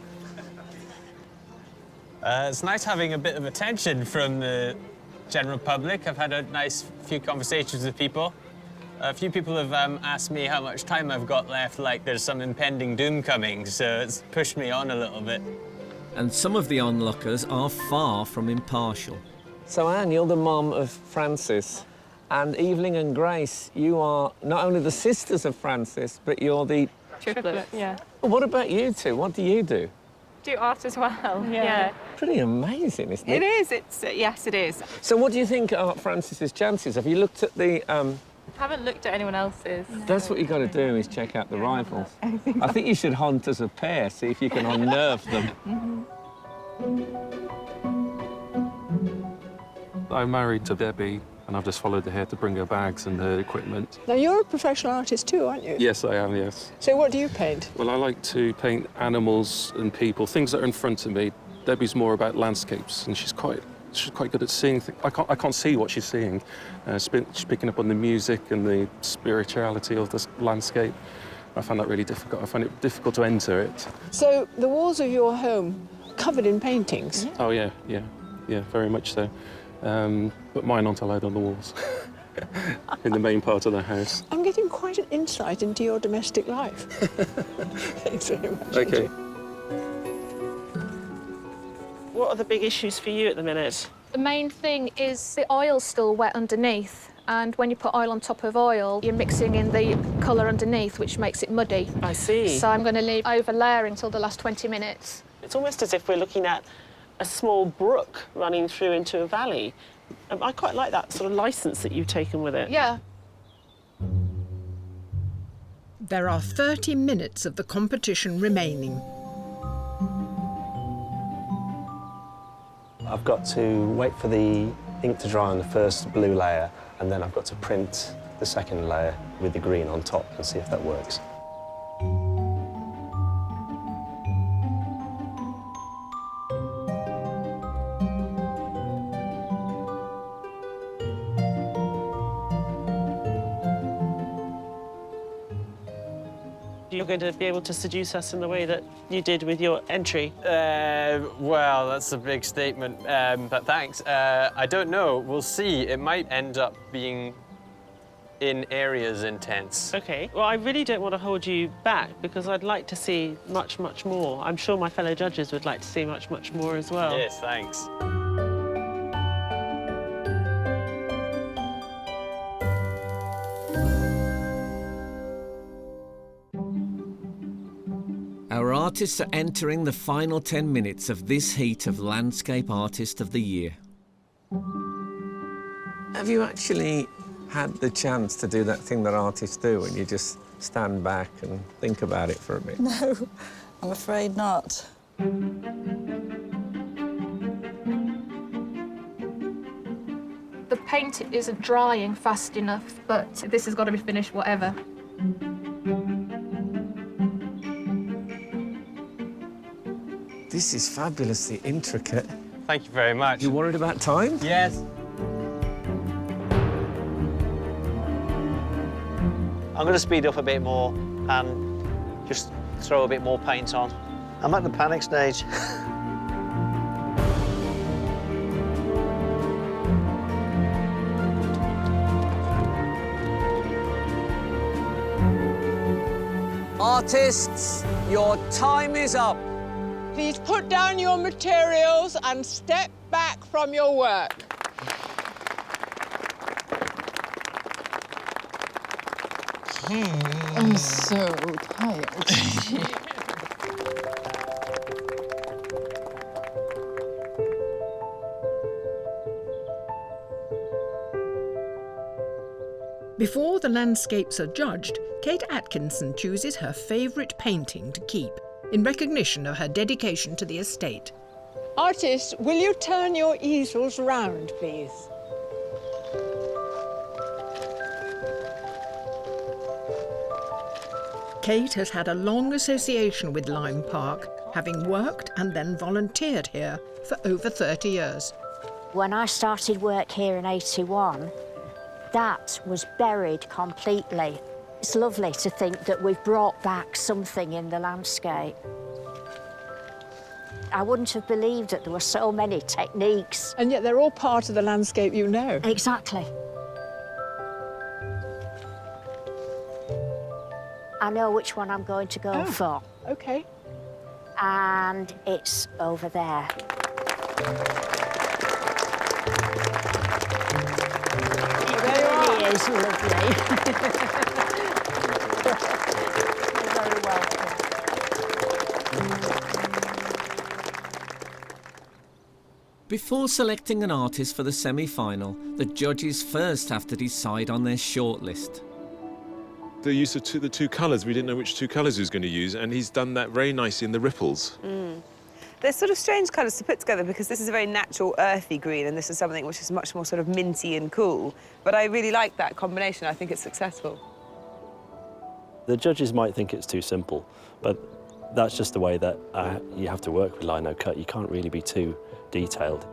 It's nice having a bit of attention from the general public. I've had a nice few conversations with people. A few people have asked me how much time I've got left, like there's some impending doom coming, so it's pushed me on a little bit. And some of the onlookers are far from impartial. So, Anne, you're the mum of Francis, and Evelyn and Grace, you are not only the sisters of Francis, but you're the... Triplet, yeah. Well, what about you two? What do you do? Do art as well, yeah. Pretty amazing, isn't it? It is, yes, it is. So what do you think are Francis's chances? Have you looked at the... Haven't looked at anyone else's. That's what you've got to do, is check out the rivals. I think you should hunt as a pair, see if you can unnerve them. I'm married to Debbie, and I've just followed her here to bring her bags and her equipment. Now, you're a professional artist too, aren't you? Yes, I am, yes. So what do you paint? Well, I like to paint animals and people, things that are in front of me. Debbie's more about landscapes, and she's quite good at seeing things. I can't see what she's seeing. She's picking up on the music and the spirituality of this landscape. I find that really difficult. I find it difficult to enter it. So the walls of your home covered in paintings? Oh, yeah, very much so. But mine aren't allowed on the walls in the main part of the house. I'm getting quite an insight into your domestic life. Thanks very much. OK. What are the big issues for you at the minute? The main thing is the oil's still wet underneath, and when you put oil on top of oil, you're mixing in the colour underneath, which makes it muddy. I see. So I'm going to leave over layering until the last 20 minutes. It's almost as if we're looking at a small brook running through into a valley. I quite like that sort of licence that you've taken with it. Yeah. There are 30 minutes of the competition remaining. I've got to wait for the ink to dry on the first blue layer, and then I've got to print the second layer with the green on top and see if that works. You're going to be able to seduce us in the way that you did with your entry? Well, that's a big statement, but thanks. I don't know. We'll see. It might end up being in areas intense. OK. Well, I really don't want to hold you back, because I'd like to see much, much more. I'm sure my fellow judges would like to see much, much more as well. Yes, thanks. Our artists are entering the final 10 minutes of this heat of Landscape Artist of the Year. Have you actually had the chance to do that thing that artists do when you just stand back and think about it for a bit? No, I'm afraid not. The paint isn't drying fast enough, but this has got to be finished whatever. This is fabulously intricate. Thank you very much. You worried about time? Yes. I'm going to speed up a bit more and just throw a bit more paint on. I'm at the panic stage. Artists, your time is up. Please put down your materials and step back from your work. I'm so tired. Before the landscapes are judged, Kate Atkinson chooses her favourite painting to keep, in recognition of her dedication to the estate. Artists, will you turn your easels round, please? Kate has had a long association with Lyme Park, having worked and then volunteered here for over 30 years. When I started work here in '81, that was buried completely. It's lovely to think that we've brought back something in the landscape. I wouldn't have believed that there were so many techniques. And yet they're all part of the landscape you know. Exactly. I know which one I'm going to go for. OK. And it's over there. It really is lovely. You're very welcome. Before selecting an artist for the semi-final, the judges first have to decide on their shortlist. The use of the two colours, we didn't know which two colours he was going to use, and he's done that very nicely in the ripples. They're sort of strange colours to put together because this is a very natural, earthy green, and this is something which is much more sort of minty and cool. But I really like that combination. I think it's successful. The judges might think it's too simple, but that's just the way that you have to work with lino cut. You can't really be too detailed.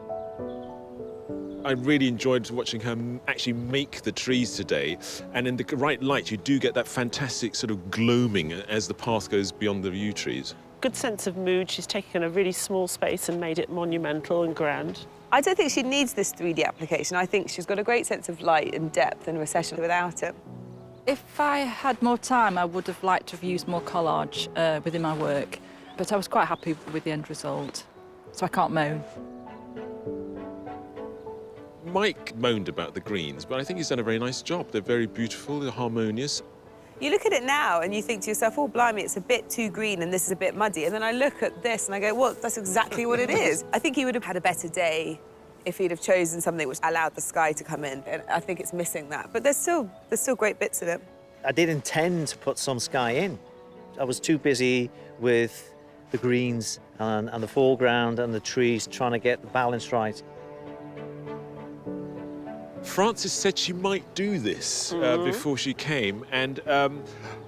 I really enjoyed watching her actually make the trees today, and in the right light you do get that fantastic sort of gloaming as the path goes beyond the yew trees. Good sense of mood. She's taken a really small space and made it monumental and grand. I don't think she needs this 3D application. I think she's got a great sense of light and depth and recession without it. If I had more time, I would have liked to have used more collage within my work, but I was quite happy with the end result, so I can't moan. Mike moaned about the greens, but I think he's done a very nice job. They're very beautiful, they're harmonious. You look at it now and you think to yourself, oh, blimey, it's a bit too green and this is a bit muddy. And then I look at this and I go, well, that's exactly what it is. I think he would have had a better day if he'd have chosen something which allowed the sky to come in. And I think it's missing that. But there's still great bits in it. I did intend to put some sky in. I was too busy with the greens and the foreground and the trees, trying to get the balance right. Frances said she might do this before she came, and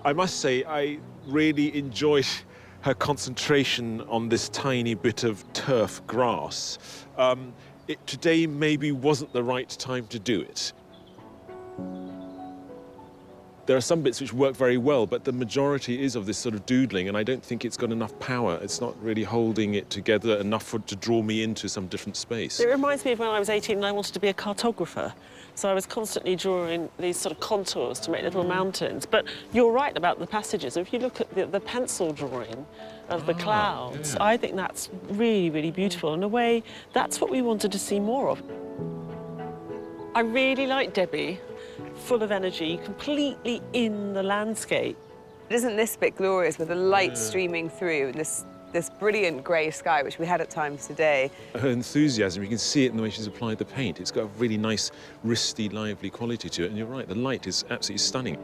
I must say I really enjoyed her concentration on this tiny bit of turf grass. Today maybe wasn't the right time to do it. There are some bits which work very well, but the majority is of this sort of doodling, and I don't think it's got enough power. It's not really holding it together enough to draw me into some different space. It reminds me of when I was 18 and I wanted to be a cartographer. So I was constantly drawing these sort of contours to make little mountains. But you're right about the passages. If you look at the pencil drawing of the clouds, I think that's really, really beautiful. In a way, that's what we wanted to see more of. I really like Debbie. Full of energy, completely in the landscape. Isn't this bit glorious with the light streaming through and this this brilliant grey sky, which we had at times today. Her enthusiasm, you can see it in the way she's applied the paint. It's got a really nice, wristy, lively quality to it. And you're right, the light is absolutely stunning.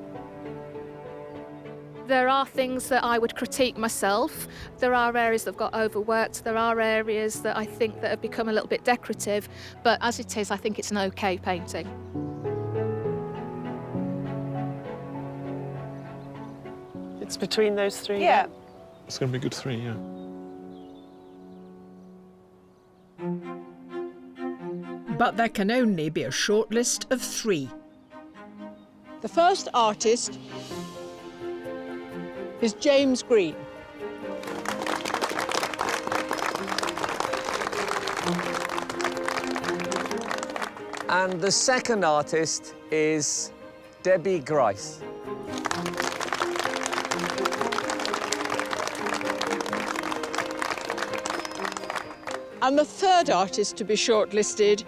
There are things that I would critique myself. There are areas that have got overworked. There are areas that I think that have become a little bit decorative. But as it is, I think it's an OK painting. It's between those three? Yeah. It's going to be a good 3, yeah. But there can only be a short list of 3. The first artist is James Green. And the second artist is Debbie Grice. And the third artist to be shortlisted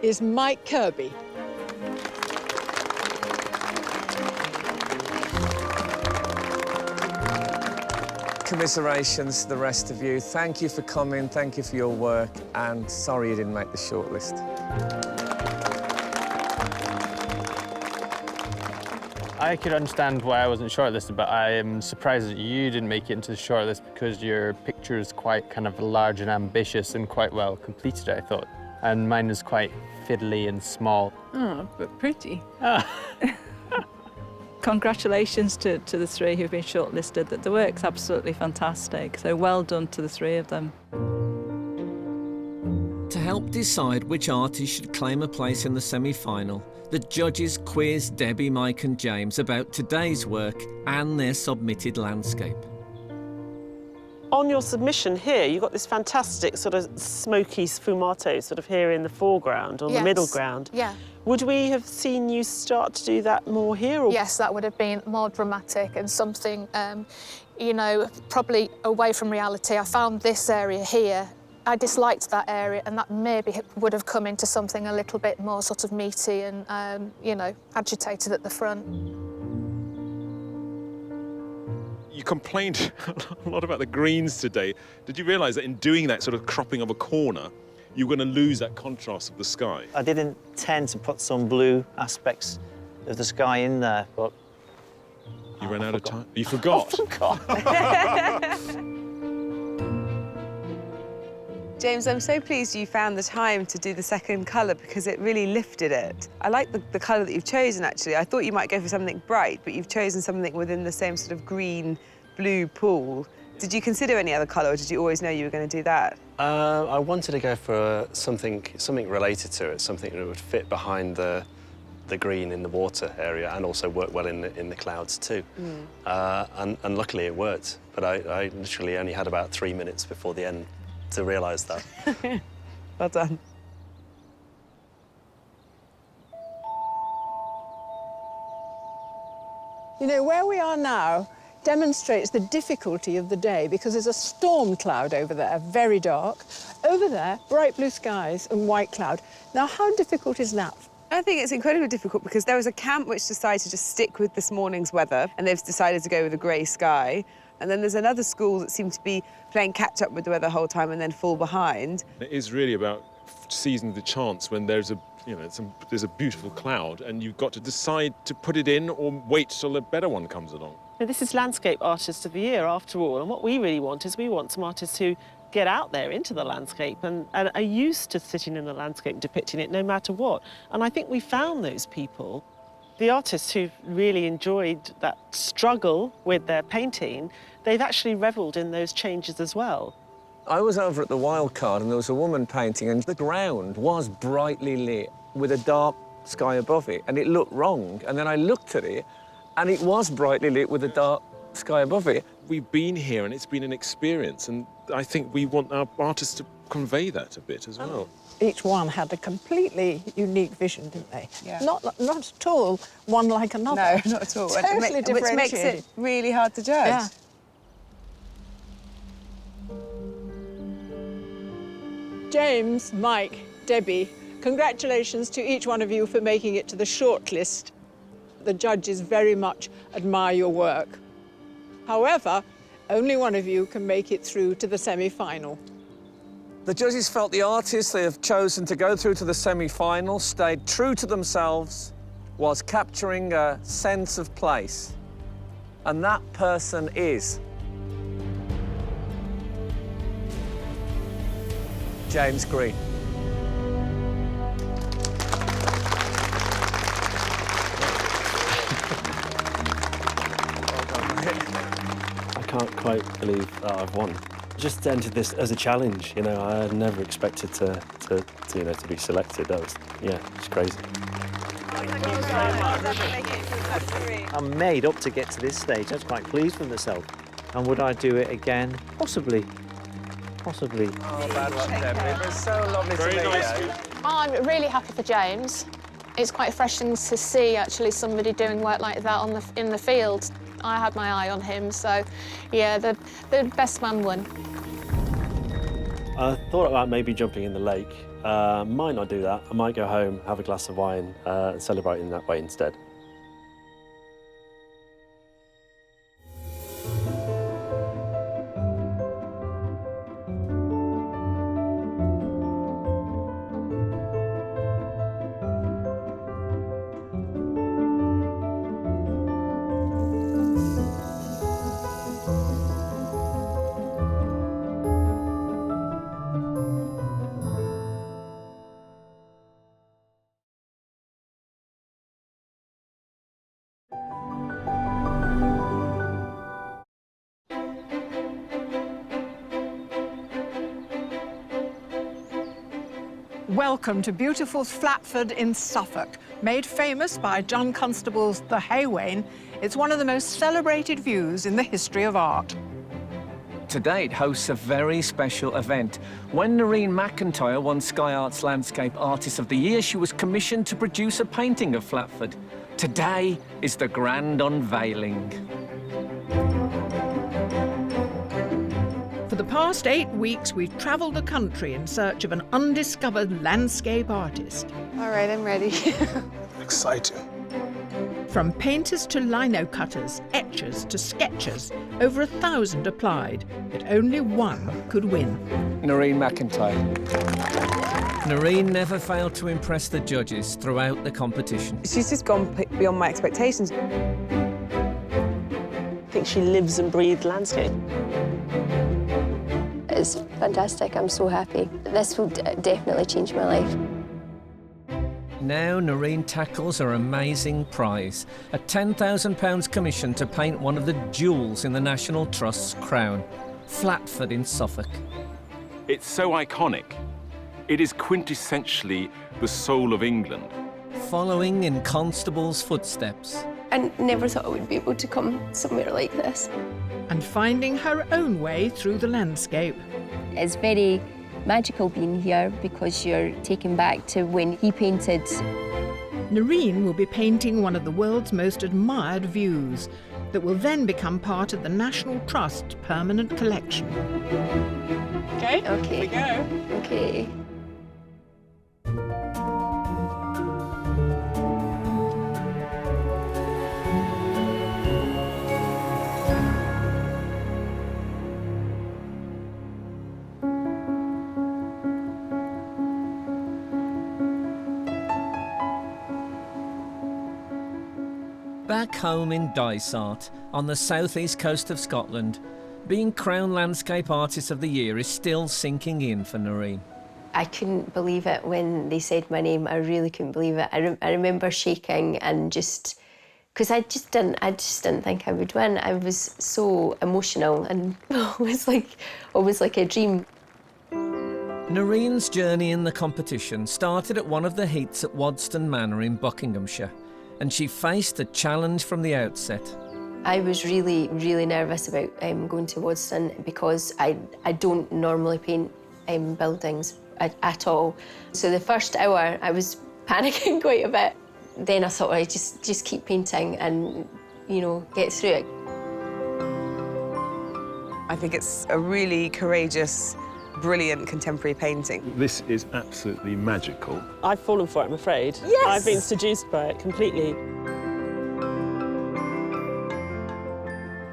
is Mike Kirby. Commiserations to the rest of you. Thank you for coming, thank you for your work, and sorry you didn't make the shortlist. I could understand why I wasn't shortlisted, but I am surprised that you didn't make it into the shortlist because your picture is quite kind of large and ambitious and quite well completed, I thought. And mine is quite fiddly and small. Oh, but pretty. Congratulations to the 3 who've been shortlisted. The work's absolutely fantastic, so well done to the 3 of them. To help decide which artist should claim a place in the semi-final, the judges quizzed Debbie, Mike and James about today's work and their submitted landscape. On your submission here, you've got this fantastic sort of smoky sfumato sort of here in the foreground, or the middle ground. Yeah. Would we have seen you start to do that more here? Or? Yes, that would have been more dramatic and something, you know, probably away from reality. I found this area here. I disliked that area, and that maybe would have come into something a little bit more sort of meaty and, you know, agitated at the front. You complained a lot about the greens today. Did you realise that in doing that sort of cropping of a corner, you're going to lose that contrast of the sky? I did intend to put some blue aspects of the sky in there, but... You ran out of time? You forgot? I forgot. James, I'm so pleased you found the time to do the second colour because it really lifted it. I like the colour that you've chosen, actually. I thought you might go for something bright, but you've chosen something within the same sort of green-blue pool. Did you consider any other colour, or did you always know you were going to do that? I wanted to go for something related to it, something that would fit behind the green in the water area and also work well in the clouds too. And luckily it worked, but I literally only had about 3 minutes before the end to realise that. Well done. You know, where we are now demonstrates the difficulty of the day because there's a storm cloud over there, very dark. Over there, bright blue skies and white cloud. Now, how difficult is that? I think it's incredibly difficult because there was a camp which decided to just stick with this morning's weather, and they've decided to go with a grey sky. And then there's another school that seemed to be playing catch-up with the weather the whole time and then fall behind. It is really about seizing the chance when there's a, there's a beautiful cloud and you've got to decide to put it in or wait till a better one comes along. Now, this is Landscape Artist of the Year, after all, and what we really want is we want some artists who get out there into the landscape and are used to sitting in the landscape and depicting it no matter what. And I think we found those people. The artists who've really enjoyed that struggle with their painting, they've actually revelled in those changes as well. I was over at the Wildcard and there was a woman painting and the ground was brightly lit with a dark sky above it and it looked wrong. And then I looked at it and it was brightly lit with a dark sky above it. We've been here and it's been an experience and I think we want our artists to convey that a bit as well. Each one had a completely unique vision, didn't they? Yeah. Not at all one like another. No, not at all. Totally differentiated. Which makes it really hard to judge. Yeah. James, Mike, Debbie, congratulations to each one of you for making it to the shortlist. The judges very much admire your work. However, Only one of you can make it through to the semi-final. The judges felt the artist they have chosen to go through to the semi-final stayed true to themselves, was capturing a sense of place. And that person is James Green. I can't quite believe that I've won. Just entered this as a challenge, you know. I had never expected to be selected. That was, yeah, it's crazy. I'm made up to get to this stage. I was quite pleased with myself. And would I do it again? Possibly. Possibly. Oh, bad luck, Deborah. It was so lovely to meet you. I'm really happy for James. It's quite refreshing to see actually somebody doing work like that in the field. I had my eye on him, so yeah, the best man won. I thought about maybe jumping in the lake. Might not do that. I might go home, have a glass of wine, and celebrate in that way instead. Welcome to beautiful Flatford in Suffolk. Made famous by John Constable's The Haywain, it's one of the most celebrated views in the history of art. Today it hosts a very special event. When Narin McIntyre won Sky Arts Landscape Artist of the Year, she was commissioned to produce a painting of Flatford. Today is the grand unveiling. For the past 8 weeks, we've travelled the country in search of an undiscovered landscape artist. All right, I'm ready. Exciting. From painters to lino cutters, etchers to sketchers, over 1,000 applied, but only one could win. Narin McIntyre. Narin never failed to impress the judges throughout the competition. She's just gone beyond my expectations. I think she lives and breathes landscape. It's fantastic. I'm so happy. This will definitely change my life. Now Narin tackles her amazing prize, a £10,000 commission to paint one of the jewels in the National Trust's crown, Flatford in Suffolk. It's so iconic. It is quintessentially the soul of England. Following in Constable's footsteps. I never thought I would be able to come somewhere like this. And finding her own way through the landscape. It's very magical being here because you're taken back to when he painted. Narin will be painting one of the world's most admired views that will then become part of the National Trust permanent collection. Okay, okay. Here we go. Okay. Back home in Dysart, on the southeast coast of Scotland, being crowned Landscape Artist of the Year is still sinking in for Narin. I couldn't believe it when they said my name. I really couldn't believe it. I remember shaking and just, because I just didn't think I would win. I was so emotional and it was like a dream. Narin's journey in the competition started at one of the heats at Wadston Manor in Buckinghamshire, and she faced a challenge from the outset. I was really, really nervous about going to Wadston because I don't normally paint buildings at all. So the first hour I was panicking quite a bit. Then I thought I'd just keep painting and, you know, get through it. I think it's a really courageous, brilliant contemporary painting. This is absolutely magical. I've fallen for it, I'm afraid. Yes! I've been seduced by it completely.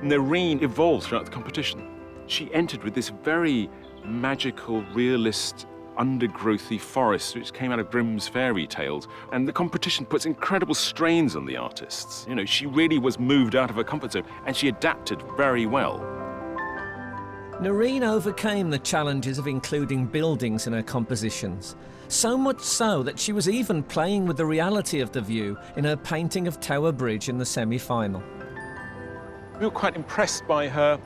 Narin evolved throughout the competition. She entered with this very magical, realist, undergrowthy forest which came out of Grimm's fairy tales, and the competition puts incredible strains on the artists. You know, she really was moved out of her comfort zone, and she adapted very well. Narin overcame the challenges of including buildings in her compositions, so much so that she was even playing with the reality of the view in her painting of Tower Bridge in the semi-final. We were quite impressed by her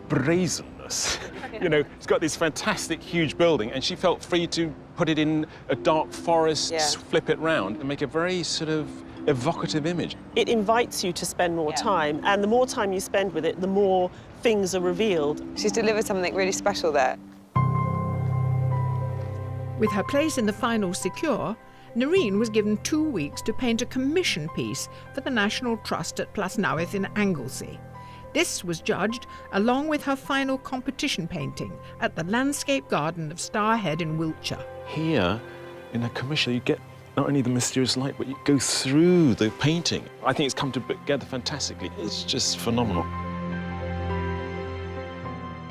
brazenness. You know, it's got this fantastic, huge building, and she felt free to put it in a dark forest, flip it round, and make a very sort of evocative image. It invites you to spend more time, and the more time you spend with it, the more things are revealed. She's delivered something really special there. With her place in the final secure, Narin was given 2 weeks to paint a commission piece for the National Trust at Plasnowith in Anglesey. This was judged along with her final competition painting at the Landscape Garden of Starhead in Wiltshire. Here, in a commission, you get not only the mysterious light, but you go through the painting. I think it's come together fantastically. It's just phenomenal.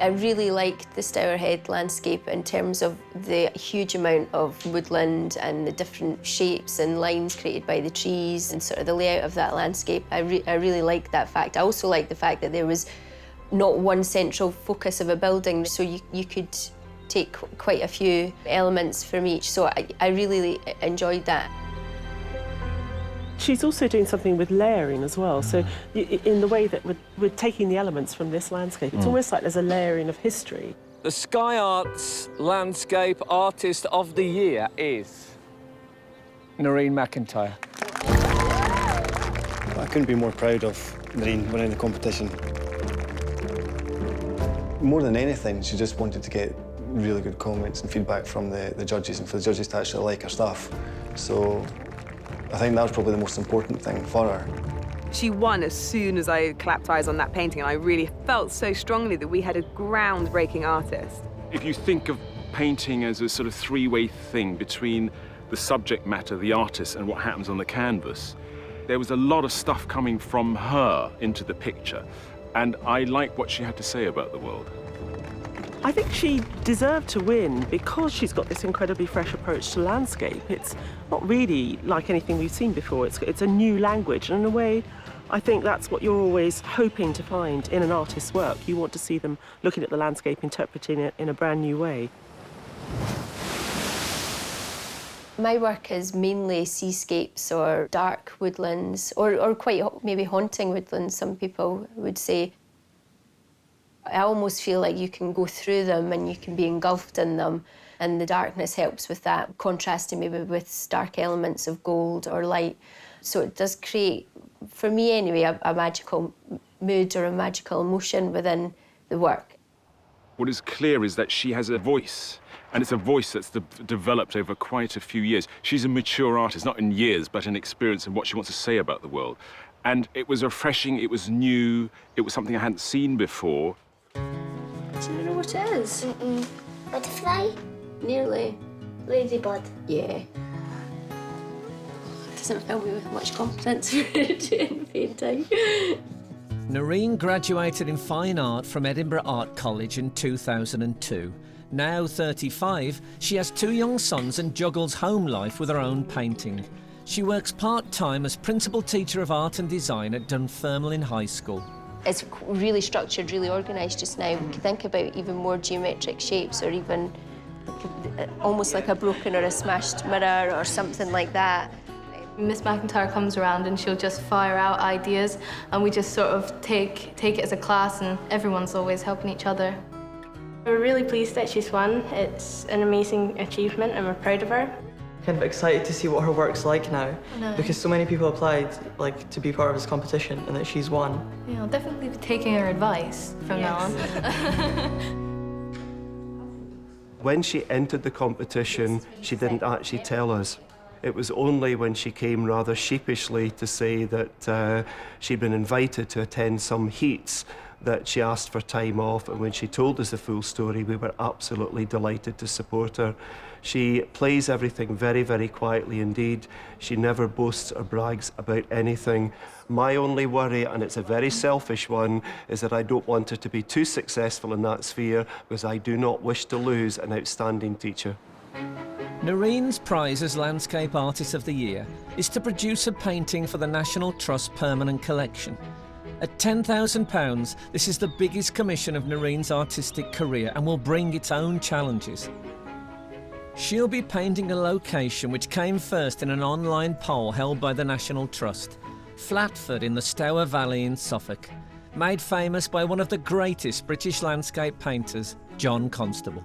I really liked the Stourhead landscape in terms of the huge amount of woodland and the different shapes and lines created by the trees and sort of the layout of that landscape. I really liked that fact. I also liked the fact that there was not one central focus of a building, so you could take quite a few elements from each, so I really enjoyed that. She's also doing something with layering as well. So in the way that we're taking the elements from this landscape, it's almost like there's a layering of history. The Sky Arts Landscape Artist of the Year is Narin McIntyre. I couldn't be more proud of Narin winning the competition. More than anything, she just wanted to get really good comments and feedback from the judges, and for the judges to actually like her stuff. So I think that was probably the most important thing for her. She won as soon as I clapped eyes on that painting, and I really felt so strongly that we had a groundbreaking artist. If you think of painting as a sort of three-way thing between the subject matter, the artist, and what happens on the canvas, there was a lot of stuff coming from her into the picture, and I like what she had to say about the world. I think she deserved to win because she's got this incredibly fresh approach to landscape. It's not really like anything we've seen before. It's a new language, and in a way, I think that's what you're always hoping to find in an artist's work. You want to see them looking at the landscape, interpreting it in a brand new way. My work is mainly seascapes or dark woodlands, or quite maybe haunting woodlands, some people would say. I almost feel like you can go through them and you can be engulfed in them, and the darkness helps with that, contrasting maybe with dark elements of gold or light. So it does create, for me anyway, a magical mood or a magical emotion within the work. What is clear is that she has a voice, and it's a voice that's developed over quite a few years. She's a mature artist, not in years, but in experience and what she wants to say about the world. And it was refreshing, it was new, it was something I hadn't seen before. Do you know what it is? Butterfly? Nearly. Ladybird? Yeah. It doesn't fill me with much confidence in painting. Narin graduated in fine art from Edinburgh Art College in 2002. Now 35, she has 2 young sons and juggles home life with her own painting. She works part-time as principal teacher of art and design at Dunfermline High School. It's really structured, really organised just now. We can think about even more geometric shapes, or even almost like a broken or a smashed mirror or something like that. Miss McIntyre comes around and she'll just fire out ideas, and we just sort of take it as a class, and everyone's always helping each other. We're really pleased that she's won. It's an amazing achievement and we're proud of her. Kind of excited to see what her work's like now, No. because so many people applied to be part of this competition, and that she's won. Yeah, I'll definitely be taking her advice from now on. When she entered the competition, she didn't actually tell us. It was only when she came rather sheepishly to say that she'd been invited to attend some heats that she asked for time off, and when she told us the full story, we were absolutely delighted to support her. She plays everything very, very quietly indeed. She never boasts or brags about anything. My only worry, and it's a very selfish one, is that I don't want her to be too successful in that sphere because I do not wish to lose an outstanding teacher. Narin's prize as Landscape Artist of the Year is to produce a painting for the National Trust Permanent Collection. At £10,000, this is the biggest commission of Narin's artistic career and will bring its own challenges. She'll be painting a location which came first in an online poll held by the National Trust, Flatford in the Stour Valley in Suffolk, made famous by one of the greatest British landscape painters, John Constable.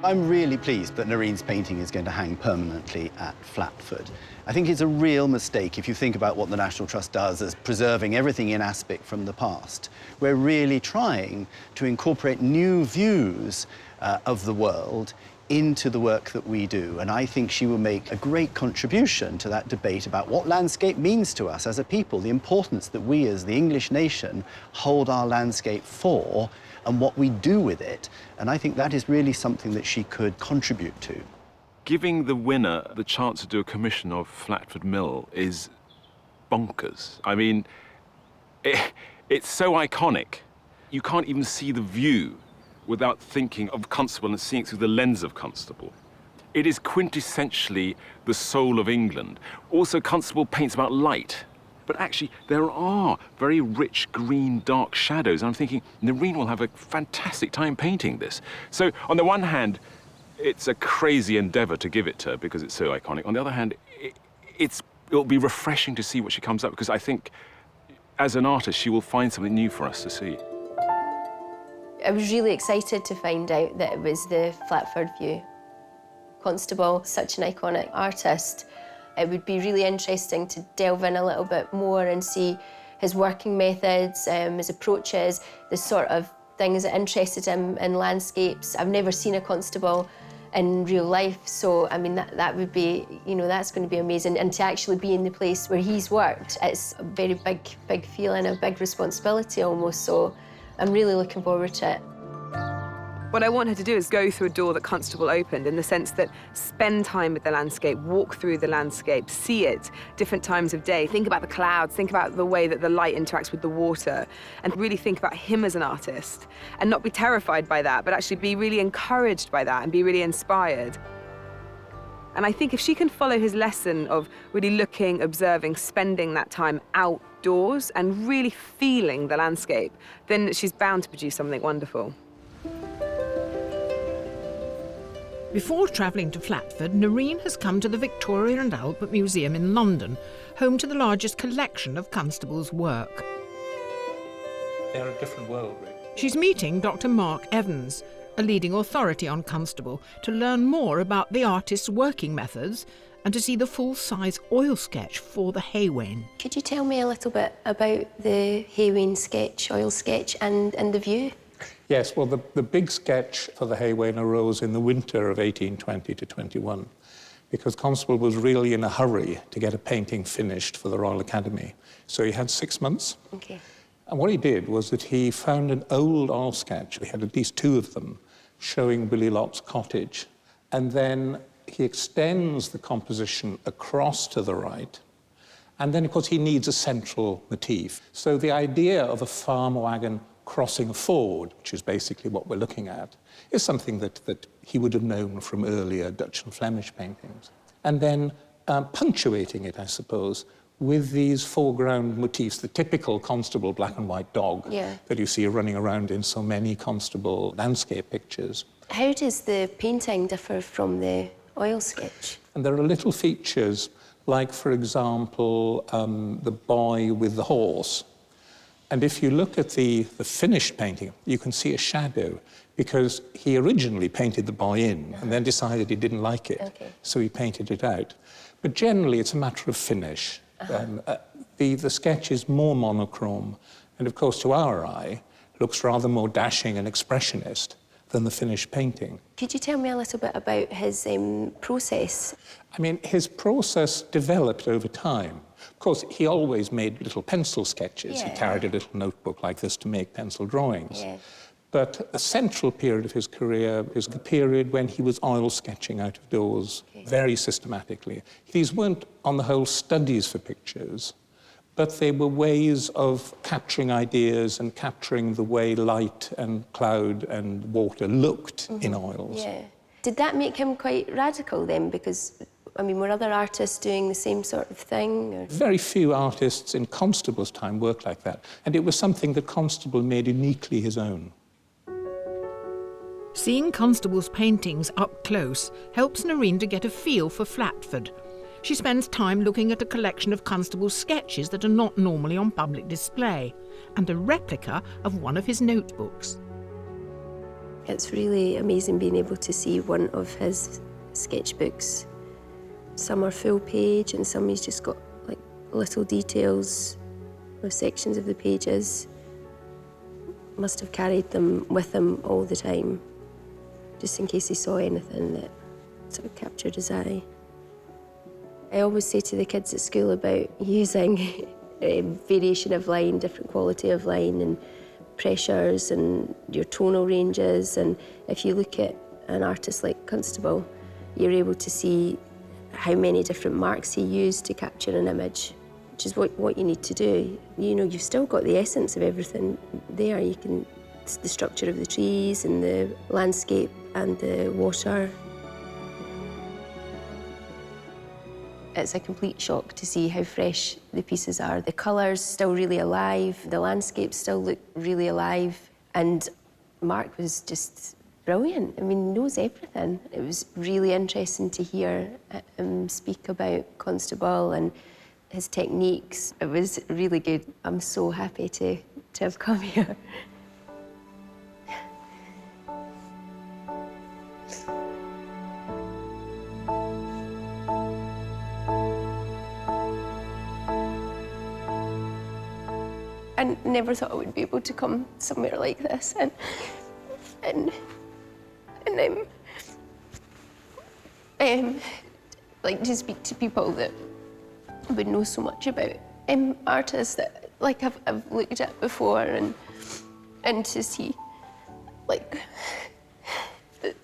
I'm really pleased that Narin's painting is going to hang permanently at Flatford. I think it's a real mistake if you think about what the National Trust does as preserving everything in aspic from the past. We're really trying to incorporate new views of the world into the work that we do, and I think she will make a great contribution to that debate about what landscape means to us as a people, the importance that we as the English nation hold our landscape for, and what we do with it. And I think that is really something that she could contribute to. Giving the winner the chance to do a commission of Flatford Mill is bonkers. I mean, it's so iconic. You can't even see the view without thinking of Constable and seeing it through the lens of Constable. It is quintessentially the soul of England. Also, Constable paints about light. But actually, there are very rich green, dark shadows. And I'm thinking, Narin will have a fantastic time painting this. So, on the one hand, it's a crazy endeavour to give it to her because it's so iconic. On the other hand, it'll be refreshing to see what she comes up with, because I think, as an artist, she will find something new for us to see. I was really excited to find out that it was the Flatford view. Constable, such an iconic artist. It would be really interesting to delve in a little bit more and see his working methods, his approaches, the sort of things that interested him in landscapes. I've never seen a constable in real life, so I mean that would be, you know, that's going to be amazing. And to actually be in the place where he's worked, it's a very big feeling, a big responsibility almost. So I'm really looking forward to it. What I want her to do is go through a door that Constable opened, in the sense that spend time with the landscape, walk through the landscape, see it different times of day, think about the clouds, think about the way that the light interacts with the water, and really think about him as an artist, and not be terrified by that, but actually be really encouraged by that and be really inspired. And I think if she can follow his lesson of really looking, observing, spending that time outdoors and really feeling the landscape, then she's bound to produce something wonderful. Before travelling to Flatford, Narin has come to the Victoria and Albert Museum in London, home to the largest collection of Constable's work. They're a different world, really. She's meeting Dr. Mark Evans, a leading authority on Constable, to learn more about the artist's working methods and to see the full-size oil sketch for the Haywain. Could you tell me a little bit about the Haywain sketch, oil sketch, and the view? Yes, well, the big sketch for the Haywain arose in the winter of 1820 to 21, because Constable was really in a hurry to get a painting finished for the Royal Academy. So he had 6 months. Okay. And what he did was that he found an old oil sketch, we had at least 2 of them, showing Willie Lott's cottage. And then he extends the composition across to the right. And then, of course, he needs a central motif. So the idea of a farm wagon crossing a ford, which is basically what we're looking at, is something that he would have known from earlier Dutch and Flemish paintings. And then punctuating it, I suppose, with these foreground motifs, the typical Constable black and white dog that you see running around in so many Constable landscape pictures. How does the painting differ from the oil sketch? And there are little features, like, for example, the boy with the horse. And if you look at the finished painting, you can see a shadow, because he originally painted the boy in and then decided he didn't like it, so he painted it out. But generally, it's a matter of finish. The sketch is more monochrome, and of course, to our eye, looks rather more dashing and expressionist than the finished painting. Could you tell me a little bit about his process? I mean, his process developed over time. Of course, he always made little pencil sketches. He carried a little notebook like this to make pencil drawings. But a central period of his career is the period when he was oil sketching out of doors very systematically. These weren't, on the whole, studies for pictures, but they were ways of capturing ideas and capturing the way light and cloud and water looked in oils. Yeah. Did that make him quite radical then? Because, I mean, were other artists doing the same sort of thing? Or? Very few artists in Constable's time worked like that, and it was something that Constable made uniquely his own. Seeing Constable's paintings up close helps Narin to get a feel for Flatford. She spends time looking at a collection of Constable's sketches that are not normally on public display, and a replica of one of his notebooks. It's really amazing being able to see one of his sketchbooks. Some are full page and some he's just got like little details of sections of the pages. Must have carried them with him all the time, just in case he saw anything that sort of captured his eye. I always say to the kids at school about using variation of line, different quality of line and pressures and your tonal ranges. And if you look at an artist like Constable, you're able to see how many different marks he used to capture an image, which is what you need to do. You know, you've still got the essence of everything there. You can, the structure of the trees and the landscape and the water. It's a complete shock to see how fresh the pieces are. The colours still really alive, the landscapes still look really alive, and Mark was just brilliant. I mean, knows everything. It was really interesting to hear him speak about Constable and his techniques. It was really good. I'm so happy to have come here. I never thought I would be able to come somewhere like this and like to speak to people that would know so much about artists that like I've looked at before and to see like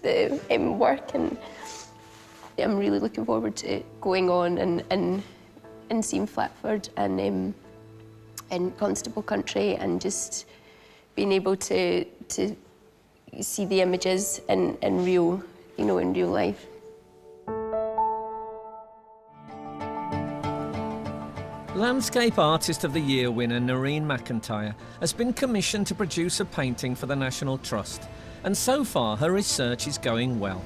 the work, and I'm really looking forward to going on and seeing Flatford and in Constable country and just being able to see the images in real, you know, in real life. Landscape Artist of the Year winner Narin McIntyre has been commissioned to produce a painting for the National Trust, and so far her research is going well.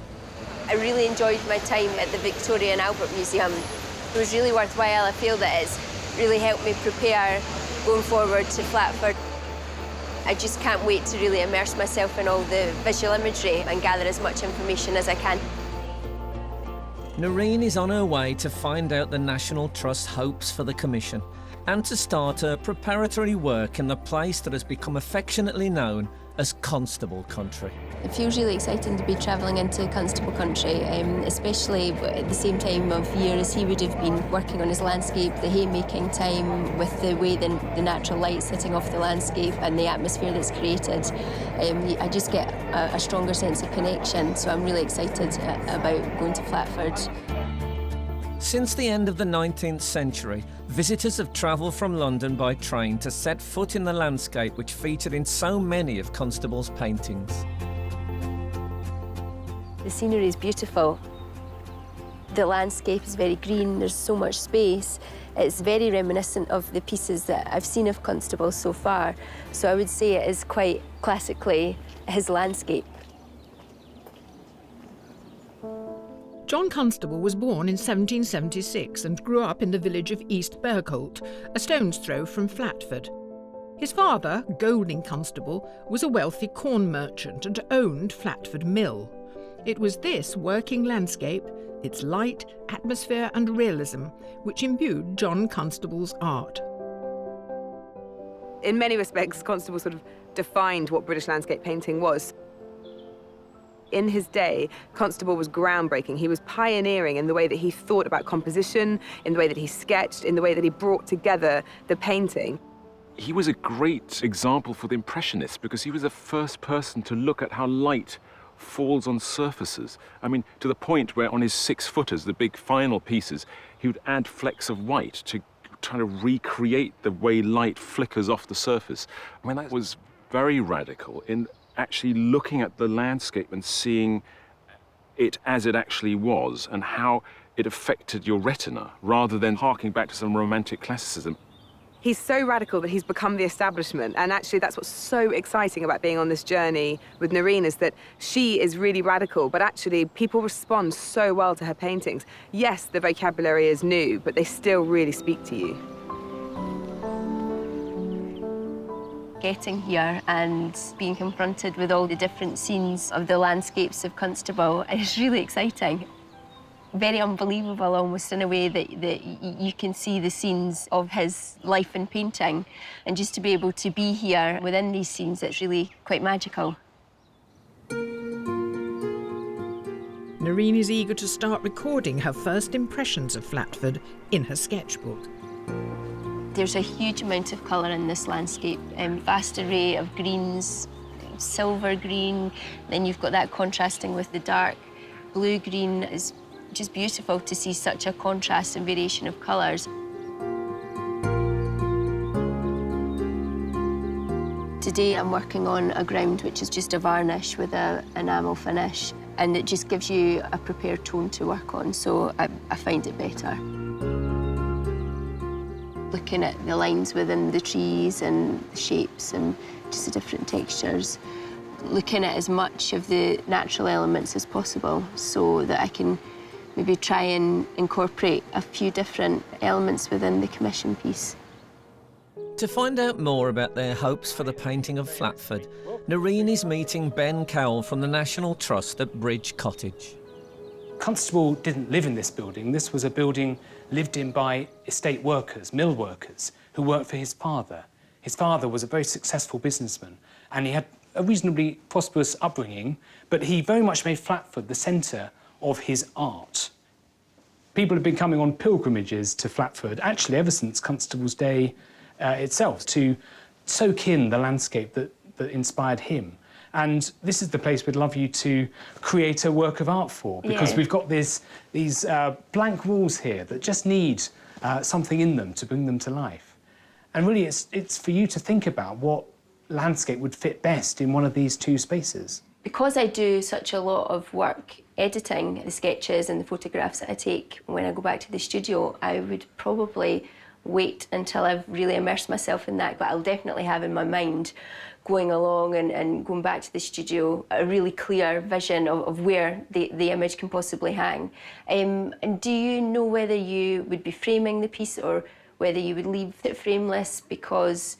I really enjoyed my time at the Victoria and Albert Museum. It was really worthwhile. I feel that it's really helped me prepare going forward to Flatford. I just can't wait to really immerse myself in all the visual imagery and gather as much information as I can. Narin is on her way to find out the National Trust's hopes for the commission and to start her preparatory work in the place that has become affectionately known as Constable Country. It feels really exciting to be travelling into Constable country, especially at the same time of year as he would have been working on his landscape, the haymaking time, with the way the natural light sitting off the landscape and the atmosphere that's created. I just get a stronger sense of connection, so I'm really excited about going to Flatford. Since the end of the 19th century, visitors have travelled from London by train to set foot in the landscape which featured in so many of Constable's paintings. The scenery is beautiful. The landscape is very green, there's so much space. It's very reminiscent of the pieces that I've seen of Constable so far. So I would say it is quite classically his landscape. John Constable was born in 1776 and grew up in the village of East Bergholt, a stone's throw from Flatford. His father, Golding Constable, was a wealthy corn merchant and owned Flatford Mill. It was this working landscape, its light, atmosphere and realism, which imbued John Constable's art. In many respects, Constable sort of defined what British landscape painting was. In his day, Constable was groundbreaking. He was pioneering in the way that he thought about composition, in the way that he sketched, in the way that he brought together the painting. he was a great example for the Impressionists because he was the first person to look at how light falls on surfaces. I mean, to the point where on his 6-footers, the big final pieces, he would add flecks of white to try to recreate the way light flickers off the surface. I mean, that was very radical in actually looking at the landscape and seeing it as it actually was and how it affected your retina rather than harking back to some romantic classicism. He's so radical that he's become the establishment, and actually that's what's so exciting about being on this journey with Narin, is that she is really radical, but actually people respond so well to her paintings. Yes, the vocabulary is new, but they still really speak to you. Getting here and being confronted with all the different scenes of the landscapes of Constable is really exciting. Very unbelievable, almost, in a way that you can see the scenes of his life in painting. And just to be able to be here within these scenes, it's really quite magical. Narin is eager to start recording her first impressions of Flatford in her sketchbook. There's a huge amount of colour in this landscape, vast array of greens, silver green, then you've got that contrasting with the dark blue-green. Is just beautiful to see such a contrast and variation of colours. Today I'm working on a ground which is just a varnish with an enamel finish, and it just gives you a prepared tone to work on, so I find it better. Looking at the lines within the trees and the shapes and just the different textures. Looking at as much of the natural elements as possible so that I can maybe try and incorporate a few different elements within the commission piece. To find out more about their hopes for the painting of Flatford, Narin is meeting Ben Cowell from the National Trust at Bridge Cottage. Constable didn't live in this building. This was a building lived in by estate workers, mill workers, who worked for his father. His father was a very successful businessman, and he had a reasonably prosperous upbringing, but he very much made Flatford the centre of his art. People have been coming on pilgrimages to Flatford, actually ever since Constable's day itself, to soak in the landscape that inspired him. And this is the place we'd love you to create a work of art for, because we've got these blank walls here that just need something in them to bring them to life. And really, it's for you to think about what landscape would fit best in one of these two spaces. Because I do such a lot of work editing the sketches and the photographs that I take when I go back to the studio, I would probably wait until I've really immersed myself in that, but I'll definitely have in my mind, going along and going back to the studio, a really clear vision of where the image can possibly hang. And do you know whether you would be framing the piece or whether you would leave it frameless, because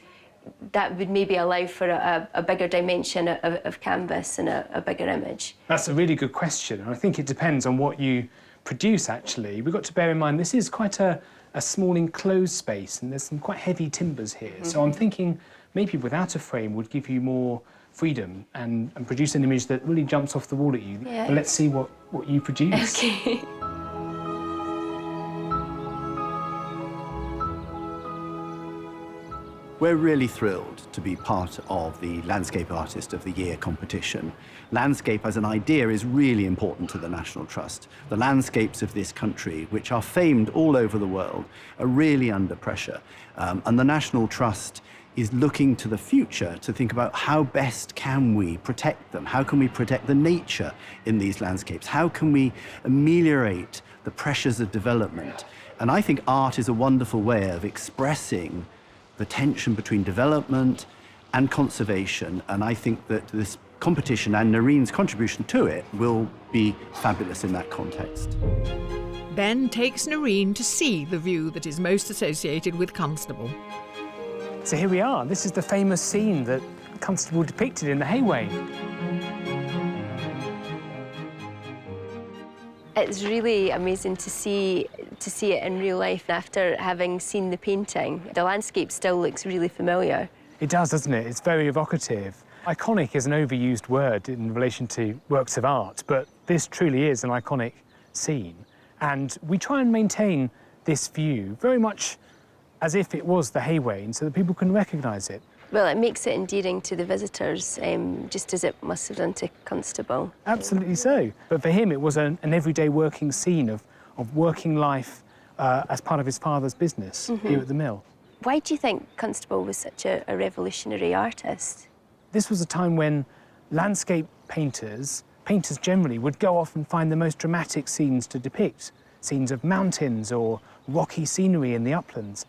that would maybe allow for a bigger dimension of canvas and a bigger image? That's a really good question, and I think it depends on what you produce, actually. We've got to bear in mind this is quite a small enclosed space, and there's some quite heavy timbers here. So I'm thinking maybe without a frame would give you more freedom and produce an image that really jumps off the wall at you. Yeah. But let's see what you produce. Okay. We're really thrilled to be part of the Landscape Artist of the Year competition. Landscape as an idea is really important to the National Trust. The landscapes of this country, which are famed all over the world, are really under pressure. And the National Trust is looking to the future to think about how best can we protect them? How can we protect the nature in these landscapes? How can we ameliorate the pressures of development? And I think art is a wonderful way of expressing the tension between development and conservation, and I think that this competition and Narin's contribution to it will be fabulous in that context. Ben takes Narin to see the view that is most associated with Constable. So here we are. This is the famous scene that Constable depicted in the Hayway. It's really amazing to see it in real life after having seen the painting. The landscape still looks really familiar. It does, doesn't it? It's very evocative. Iconic is an overused word in relation to works of art, but this truly is an iconic scene. And we try and maintain this view very much as if it was the hay wain so that people can recognise it. Well, it makes it endearing to the visitors, just as it must have done to Constable. Absolutely so. But for him, it was an everyday working scene of working life as part of his father's business here at the mill. Why do you think Constable was such a revolutionary artist? This was a time when landscape painters generally, would go off and find the most dramatic scenes to depict, scenes of mountains or rocky scenery in the uplands.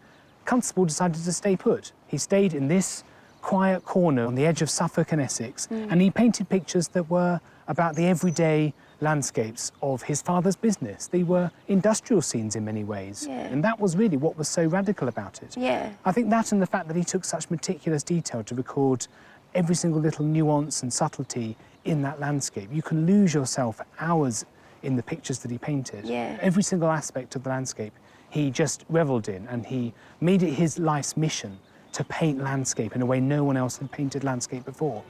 Constable decided to stay put. He stayed in this quiet corner on the edge of Suffolk and Essex, and he painted pictures that were about the everyday landscapes of his father's business. They were industrial scenes in many ways, and that was really what was so radical about it. I think that and the fact that he took such meticulous detail to record every single little nuance and subtlety in that landscape. You can lose yourself for hours in the pictures that he painted. Every single aspect of the landscape he just revelled in, and he made it his life's mission to paint landscape in a way no one else had painted landscape before.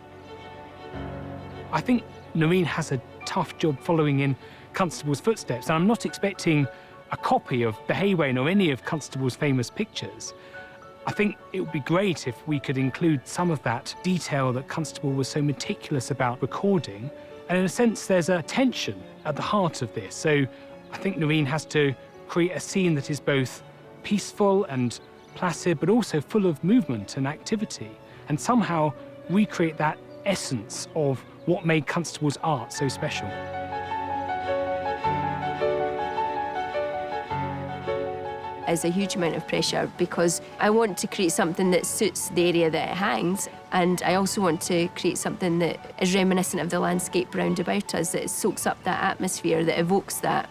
I think Narin has a tough job following in Constable's footsteps, and I'm not expecting a copy of the hay wain or any of Constable's famous pictures. I think it would be great if we could include some of that detail that Constable was so meticulous about recording, and in a sense there's a tension at the heart of this. So I think Narin has to create a scene that is both peaceful and placid, but also full of movement and activity, and somehow recreate that essence of what made Constable's art so special. Is a huge amount of pressure because I want to create something that suits the area that it hangs, and I also want to create something that is reminiscent of the landscape round about us, that soaks up that atmosphere, that evokes that.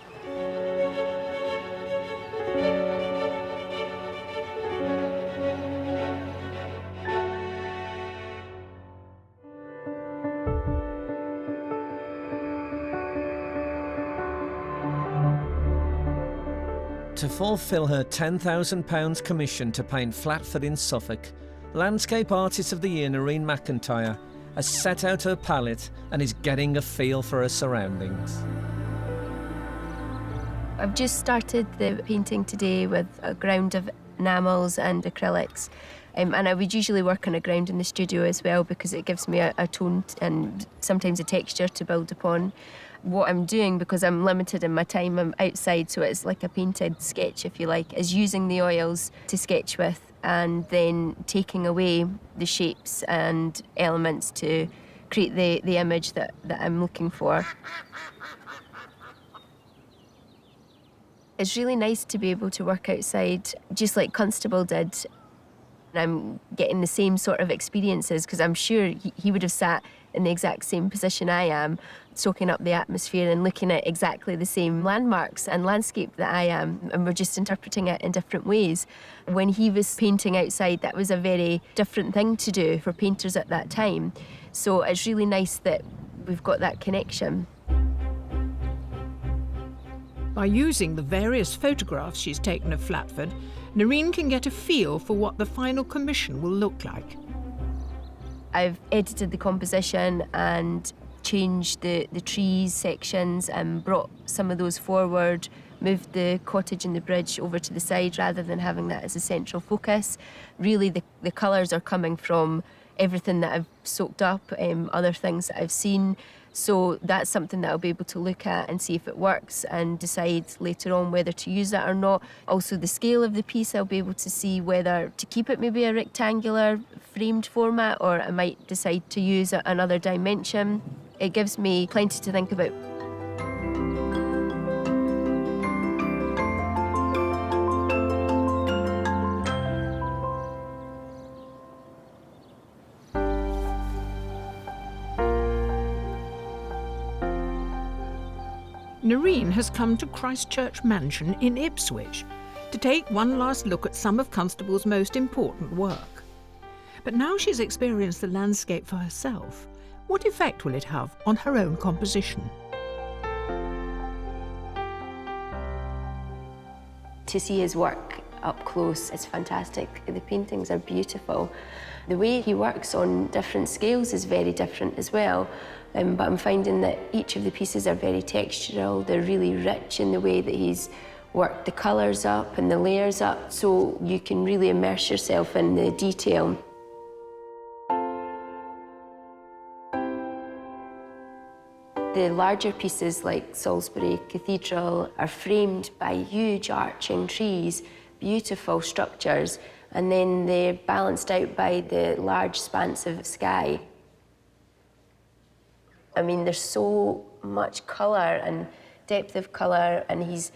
To fulfil her £10,000 commission to paint Flatford in Suffolk, Landscape Artist of the Year Narin McIntyre has set out her palette and is getting a feel for her surroundings. I've just started the painting today with a ground of enamels and acrylics. And I would usually work on a ground in the studio as well because it gives me a tone and sometimes a texture to build upon. What I'm doing, because I'm limited in my time, I'm outside, so it's like a painted sketch, if you like, is using the oils to sketch with and then taking away the shapes and elements to create the image that I'm looking for. It's really nice to be able to work outside, just like Constable did. I'm getting the same sort of experiences because I'm sure he would have sat in the exact same position I am, soaking up the atmosphere and looking at exactly the same landmarks and landscape that I am, and we're just interpreting it in different ways. When he was painting outside, that was a very different thing to do for painters at that time. So it's really nice that we've got that connection. By using the various photographs she's taken of Flatford, Narin can get a feel for what the final commission will look like. I've edited the composition and changed the trees sections and brought some of those forward, moved the cottage and the bridge over to the side rather than having that as a central focus. Really, the colours are coming from everything that I've soaked up, other things that I've seen. So that's something that I'll be able to look at and see if it works and decide later on whether to use that or not. Also, the scale of the piece, I'll be able to see whether to keep it maybe a rectangular framed format, or I might decide to use another dimension. It gives me plenty to think about. Narin has come to Christchurch Mansion in Ipswich to take one last look at some of Constable's most important work. But now she's experienced the landscape for herself, what effect will it have on her own composition? To see his work up close is fantastic. The paintings are beautiful. The way he works on different scales is very different as well. But I'm finding that each of the pieces are very textural. They're really rich in the way that he's work the colours up and the layers up so you can really immerse yourself in the detail. The larger pieces like Salisbury Cathedral are framed by huge arching trees, beautiful structures, and then they're balanced out by the large expanse of sky. I mean, there's so much colour and depth of colour, and he's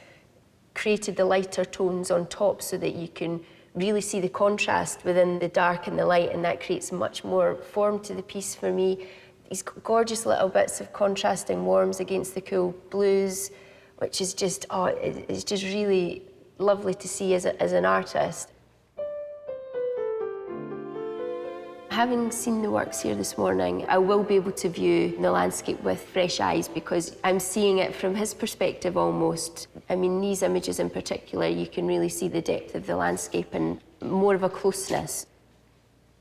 created the lighter tones on top so that you can really see the contrast within the dark and the light, and that creates much more form to the piece for me. These gorgeous little bits of contrasting warms against the cool blues, which is just, oh, it's just really lovely to see as an artist. Having seen the works here this morning, I will be able to view the landscape with fresh eyes because I'm seeing it from his perspective almost. I mean, these images in particular, you can really see the depth of the landscape and more of a closeness.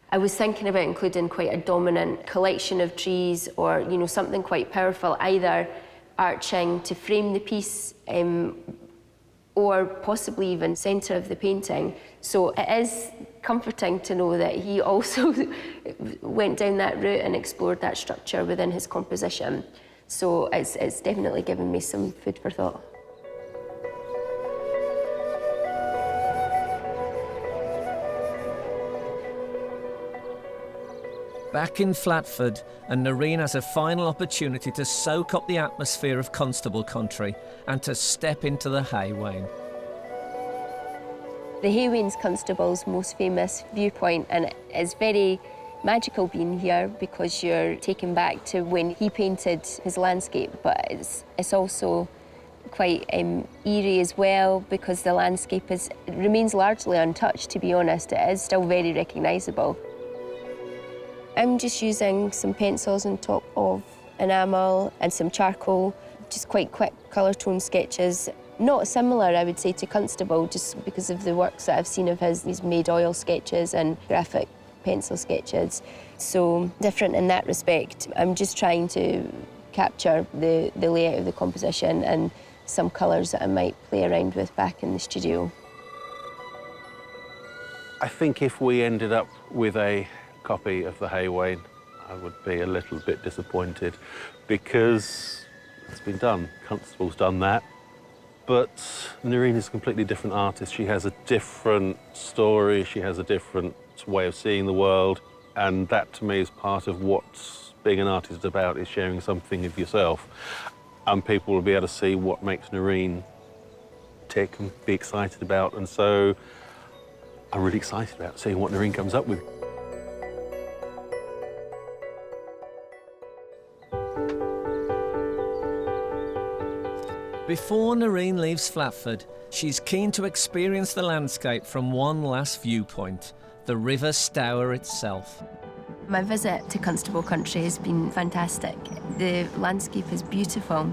I was thinking about including quite a dominant collection of trees or, you know, something quite powerful, either arching to frame the piece or possibly even centre of the painting. So it is comforting to know that he also went down that route and explored that structure within his composition. So it's definitely given me some food for thought. Back in Flatford, and Narin has a final opportunity to soak up the atmosphere of Constable country and to step into the Hay Wain. The Hay Wain's Constable's most famous viewpoint, and it's very magical being here because you're taken back to when he painted his landscape, but it's also quite eerie as well because the landscape remains largely untouched, to be honest. It is still very recognisable. I'm just using some pencils on top of enamel and some charcoal, just quite quick colour tone sketches. Not similar, I would say, to Constable, just because of the works that I've seen of his. He's made oil sketches and graphic pencil sketches, so different in that respect. I'm just trying to capture the layout of the composition and some colours that I might play around with back in the studio. I think if we ended up with a copy of the Hay Wain, I would be a little bit disappointed because it's been done. Constable's done that. But Narin is a completely different artist. She has a different story, she has a different way of seeing the world, and that to me is part of what being an artist is about, is sharing something of yourself. And people will be able to see what makes Narin tick and be excited about. And so I'm really excited about seeing what Narin comes up with. Before Narin leaves Flatford, she's keen to experience the landscape from one last viewpoint, the River Stour itself. My visit to Constable country has been fantastic. The landscape is beautiful.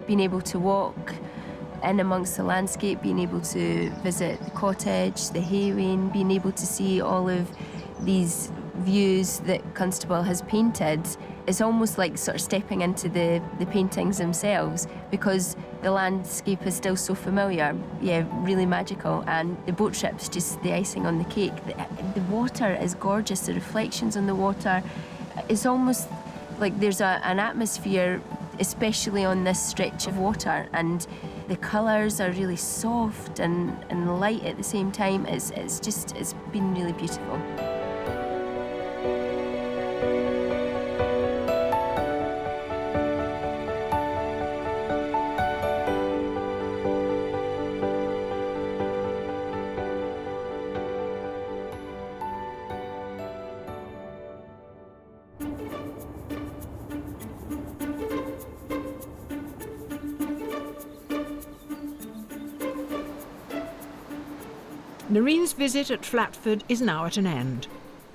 Being able to walk in amongst the landscape, being able to visit the cottage, the Hay Wain, being able to see all of these views that Constable has painted, it's almost like sort of stepping into the paintings themselves because the landscape is still so familiar. Yeah, really magical. And the boat trip's just the icing on the cake. The water is gorgeous, the reflections on the water. It's almost like there's an atmosphere, especially on this stretch of water, and the colours are really soft and light at the same time. It's been really beautiful. Narin's visit at Flatford is now at an end.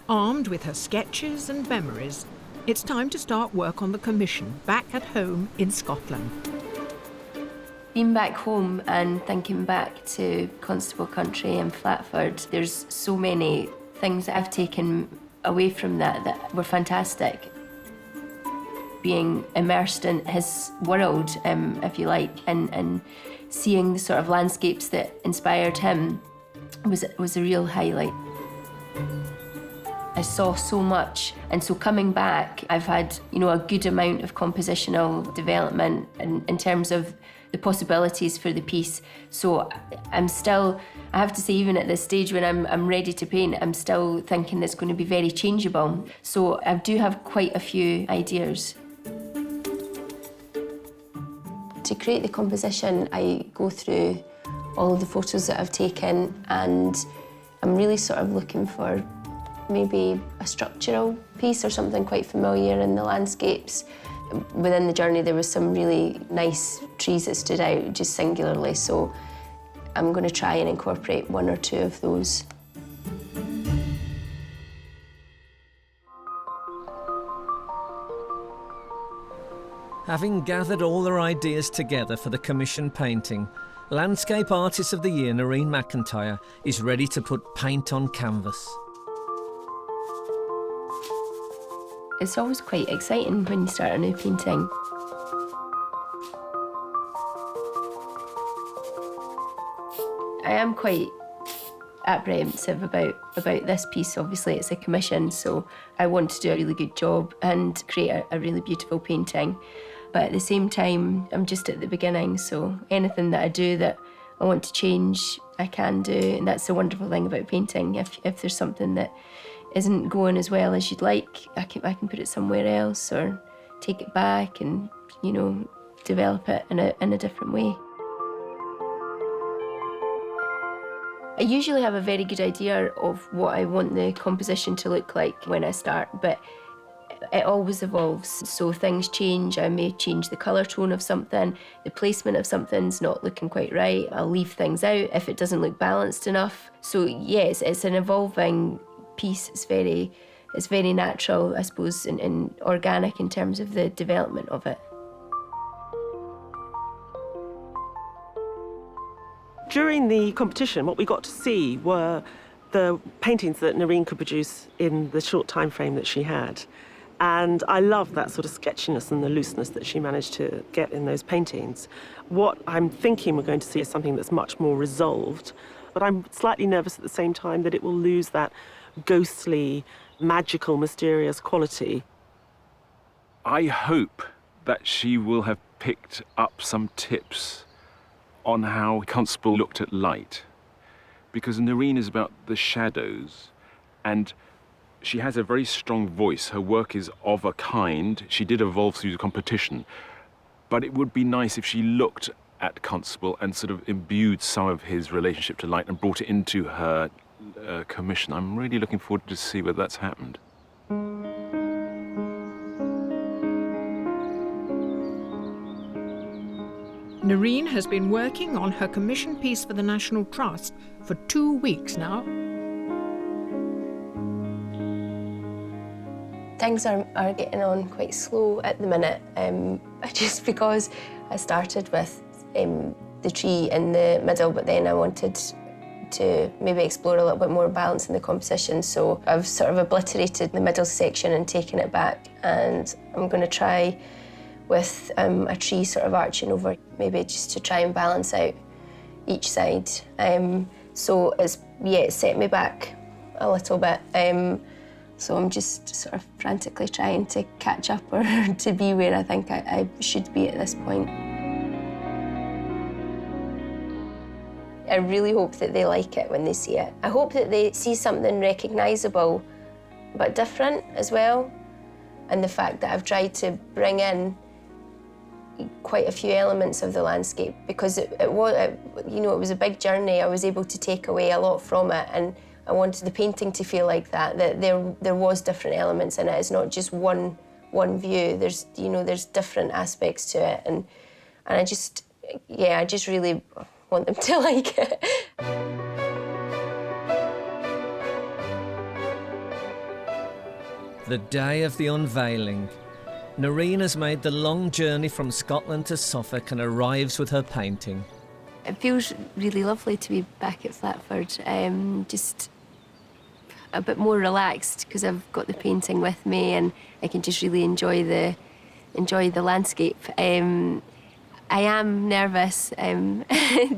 Armed with her sketches and memories, it's time to start work on the commission back at home in Scotland. Being back home and thinking back to Constable country and Flatford, there's so many things that I've taken away from that were fantastic. being immersed in his world, if you like, and seeing the sort of landscapes that inspired him was a real highlight. I saw so much, and so coming back, I've had, a good amount of compositional development in terms of the possibilities for the piece. So I have to say, even at this stage when I'm ready to paint, I'm still thinking it's going to be very changeable. So I do have quite a few ideas. To create the composition, I go through all of the photos that I've taken, and I'm really sort of looking for maybe a structural piece or something quite familiar in the landscapes. Within the journey, there was some really nice trees that stood out just singularly, so I'm going to try and incorporate one or two of those. Having gathered all their ideas together for the commission painting, Landscape Artist of the Year Narin McIntyre is ready to put paint on canvas. It's always quite exciting when you start a new painting. I am quite apprehensive about this piece. Obviously, it's a commission, so I want to do a really good job and create a really beautiful painting. But at the same time, I'm just at the beginning, so anything that I do that I want to change, I can do. And that's the wonderful thing about painting. If there's something that isn't going as well as you'd like, I can put it somewhere else or take it back and, develop it in a different way. I usually have a very good idea of what I want the composition to look like when I start, but it always evolves. So things change. I may change the colour tone of something, the placement of something's not looking quite right. I'll leave things out if it doesn't look balanced enough. So yes, it's an evolving piece. It's very natural, I suppose, and organic in terms of the development of it. During the competition, what we got to see were the paintings that Narin could produce in the short time frame that she had. And I love that sort of sketchiness and the looseness that she managed to get in those paintings. What I'm thinking we're going to see is something that's much more resolved, but I'm slightly nervous at the same time that it will lose that ghostly, magical, mysterious quality. I hope that she will have picked up some tips on how Constable looked at light, because Narin is about the shadows, and she has a very strong voice. Her work is of a kind. She did evolve through the competition, but it would be nice if she looked at Constable and sort of imbued some of his relationship to light and brought it into her commission. I'm really looking forward to see whether that's happened. Narin has been working on her commission piece for the National Trust for 2 weeks now. Things are getting on quite slow at the minute, just because I started with the tree in the middle, but then I wanted to maybe explore a little bit more balance in the composition, so I've sort of obliterated the middle section and taken it back, and I'm going to try with a tree sort of arching over, maybe just to try and balance out each side. So it's set me back a little bit. So I'm just sort of frantically trying to catch up or to be where I think I should be at this point. I really hope that they like it when they see it. I hope that they see something recognisable but different as well, and the fact that I've tried to bring in quite a few elements of the landscape, because it was a big journey. I was able to take away a lot from it, and I wanted the painting to feel like that there was different elements in it. It's not just one view. There's different aspects to it, and I just really want them to like it. The day of the unveiling. Narin has made the long journey from Scotland to Suffolk and arrives with her painting. It feels really lovely to be back at Flatford, just a bit more relaxed because I've got the painting with me and I can just really enjoy the enjoy the landscape. I am nervous,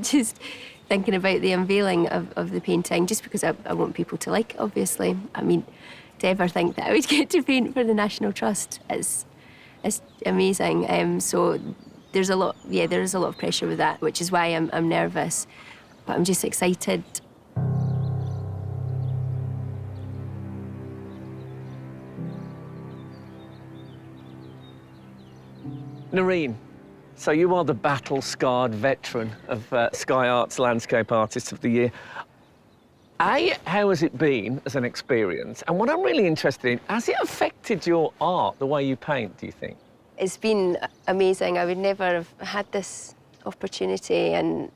just thinking about the unveiling of the painting, just because I want people to like it, obviously. I mean, to ever think that I would get to paint for the National Trust is amazing. So there's a lot, there is a lot of pressure with that, which is why I'm nervous, but I'm just excited. Narin, so you are the battle-scarred veteran of Sky Arts Landscape Artist of the Year. How has it been as an experience? And what I'm really interested in, has it affected your art, the way you paint, do you think? It's been amazing. I would never have had this opportunity, and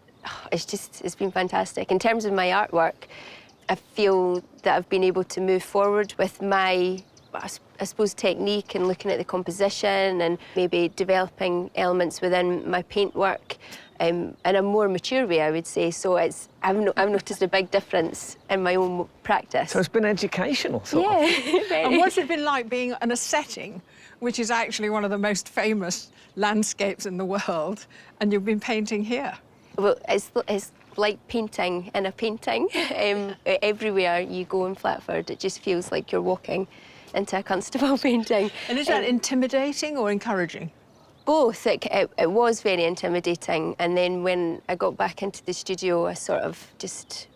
it's been fantastic. In terms of my artwork, I feel that I've been able to move forward with my, I suppose, technique and looking at the composition and maybe developing elements within my paintwork in a more mature way, I would say. So I've noticed a big difference in my own practice. So it's been educational, sort of. And what's it been like being in a setting which is actually one of the most famous landscapes in the world, and you've been painting here? Well, it's like painting in a painting. Everywhere you go in Flatford, it just feels like you're walking into a Constable painting. And is that intimidating or encouraging? Both. It was very intimidating, and then when I got back into the studio, I sort of just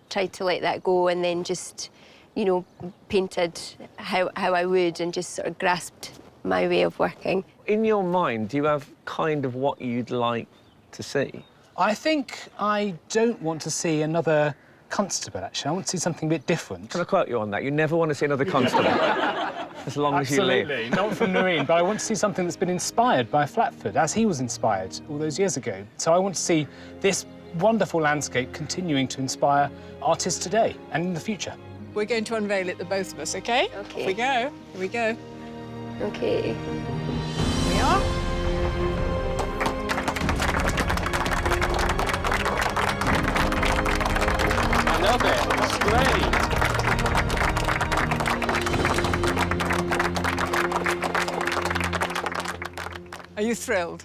tried to let that go, and then just, you know, painted how I would, and just sort of grasped my way of working. In your mind, do you have kind of what you'd like to see? I think I don't want to see another Constable, actually. I want to see something a bit different. Can I quote you on that? You never want to see another Constable, as long as you live. Absolutely, not from Narin, but I want to see something that's been inspired by Flatford, as he was inspired all those years ago. So I want to see this wonderful landscape continuing to inspire artists today and in the future. We're going to unveil it, the both of us, OK? OK. Here we go. Here we go. OK. Here we are. I love it. That's great. Are you thrilled?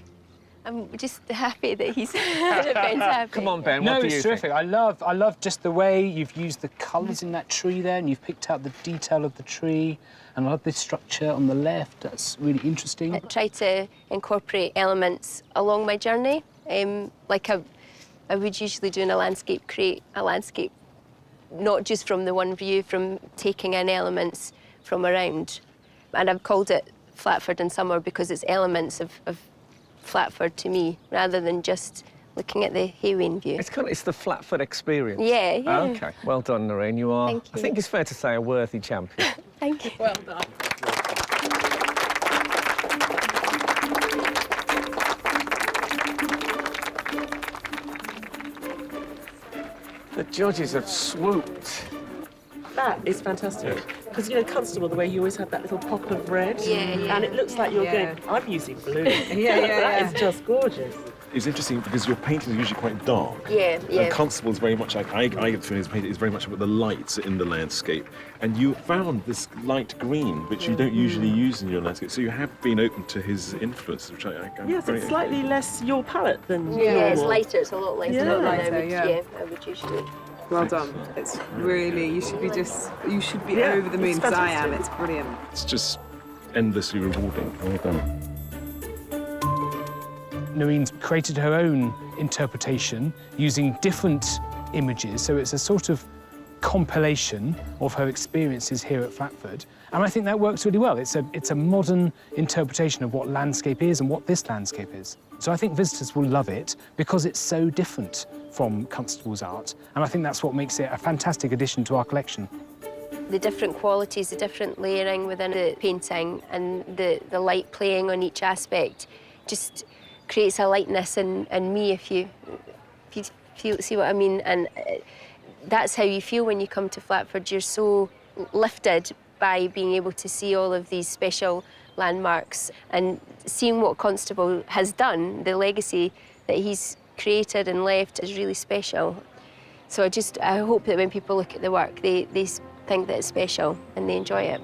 I'm just happy that he's happy. Come on, Ben, No, what do you it's terrific. think? I love just the way you've used the colours in that tree there, and you've picked out the detail of the tree, and I love this structure on the left. That's really interesting. I try to incorporate elements along my journey, like I would usually do in a landscape, create a landscape, not just from the one view, from taking in elements from around. And I've called it Flatford in Summer because it's elements of Flatford to me, rather than just looking at the Haywain view. It's the Flatford experience. Yeah. OK, well done, Narin. You are, Thank you. I think it's fair to say, a worthy champion. Thank you. Well done. The judges have swooped. That is fantastic. Because, you know, Constable, the way you always have that little pop of red. Yeah. And it looks like you're going, I'm using blue. Yeah. That is just gorgeous. It's interesting because your paintings are usually quite dark. Yeah. And Constable is very much like, I get the feeling his painting is very much about the lights in the landscape. And you found this light green, which you don't usually use in your landscape. So you have been open to his influence, which I'm Yes, very... it's slightly less your palette than Yeah, it's normal. lighter. It's a lot lighter Yeah. than Lighter, I would usually. Well done. It's really, you should be Yeah, over the moon, it's because I am. fantastic. It's brilliant. It's just endlessly rewarding. Well done. Narin's created her own interpretation using different images, so it's a sort of compilation of her experiences here at Flatford, and I think that works really well. It's a modern interpretation of what landscape is and what this landscape is. So I think visitors will love it because it's so different from Constable's art, and I think that's what makes it a fantastic addition to our collection. The different qualities, the different layering within the painting, and the light playing on each aspect just creates a lightness in me, if you see what I mean. And that's how you feel when you come to Flatford. You're so lifted by being able to see all of these special landmarks and seeing what Constable has done. The legacy that he's created and left is really special. So I hope that when people look at the work, they think that it's special and they enjoy it.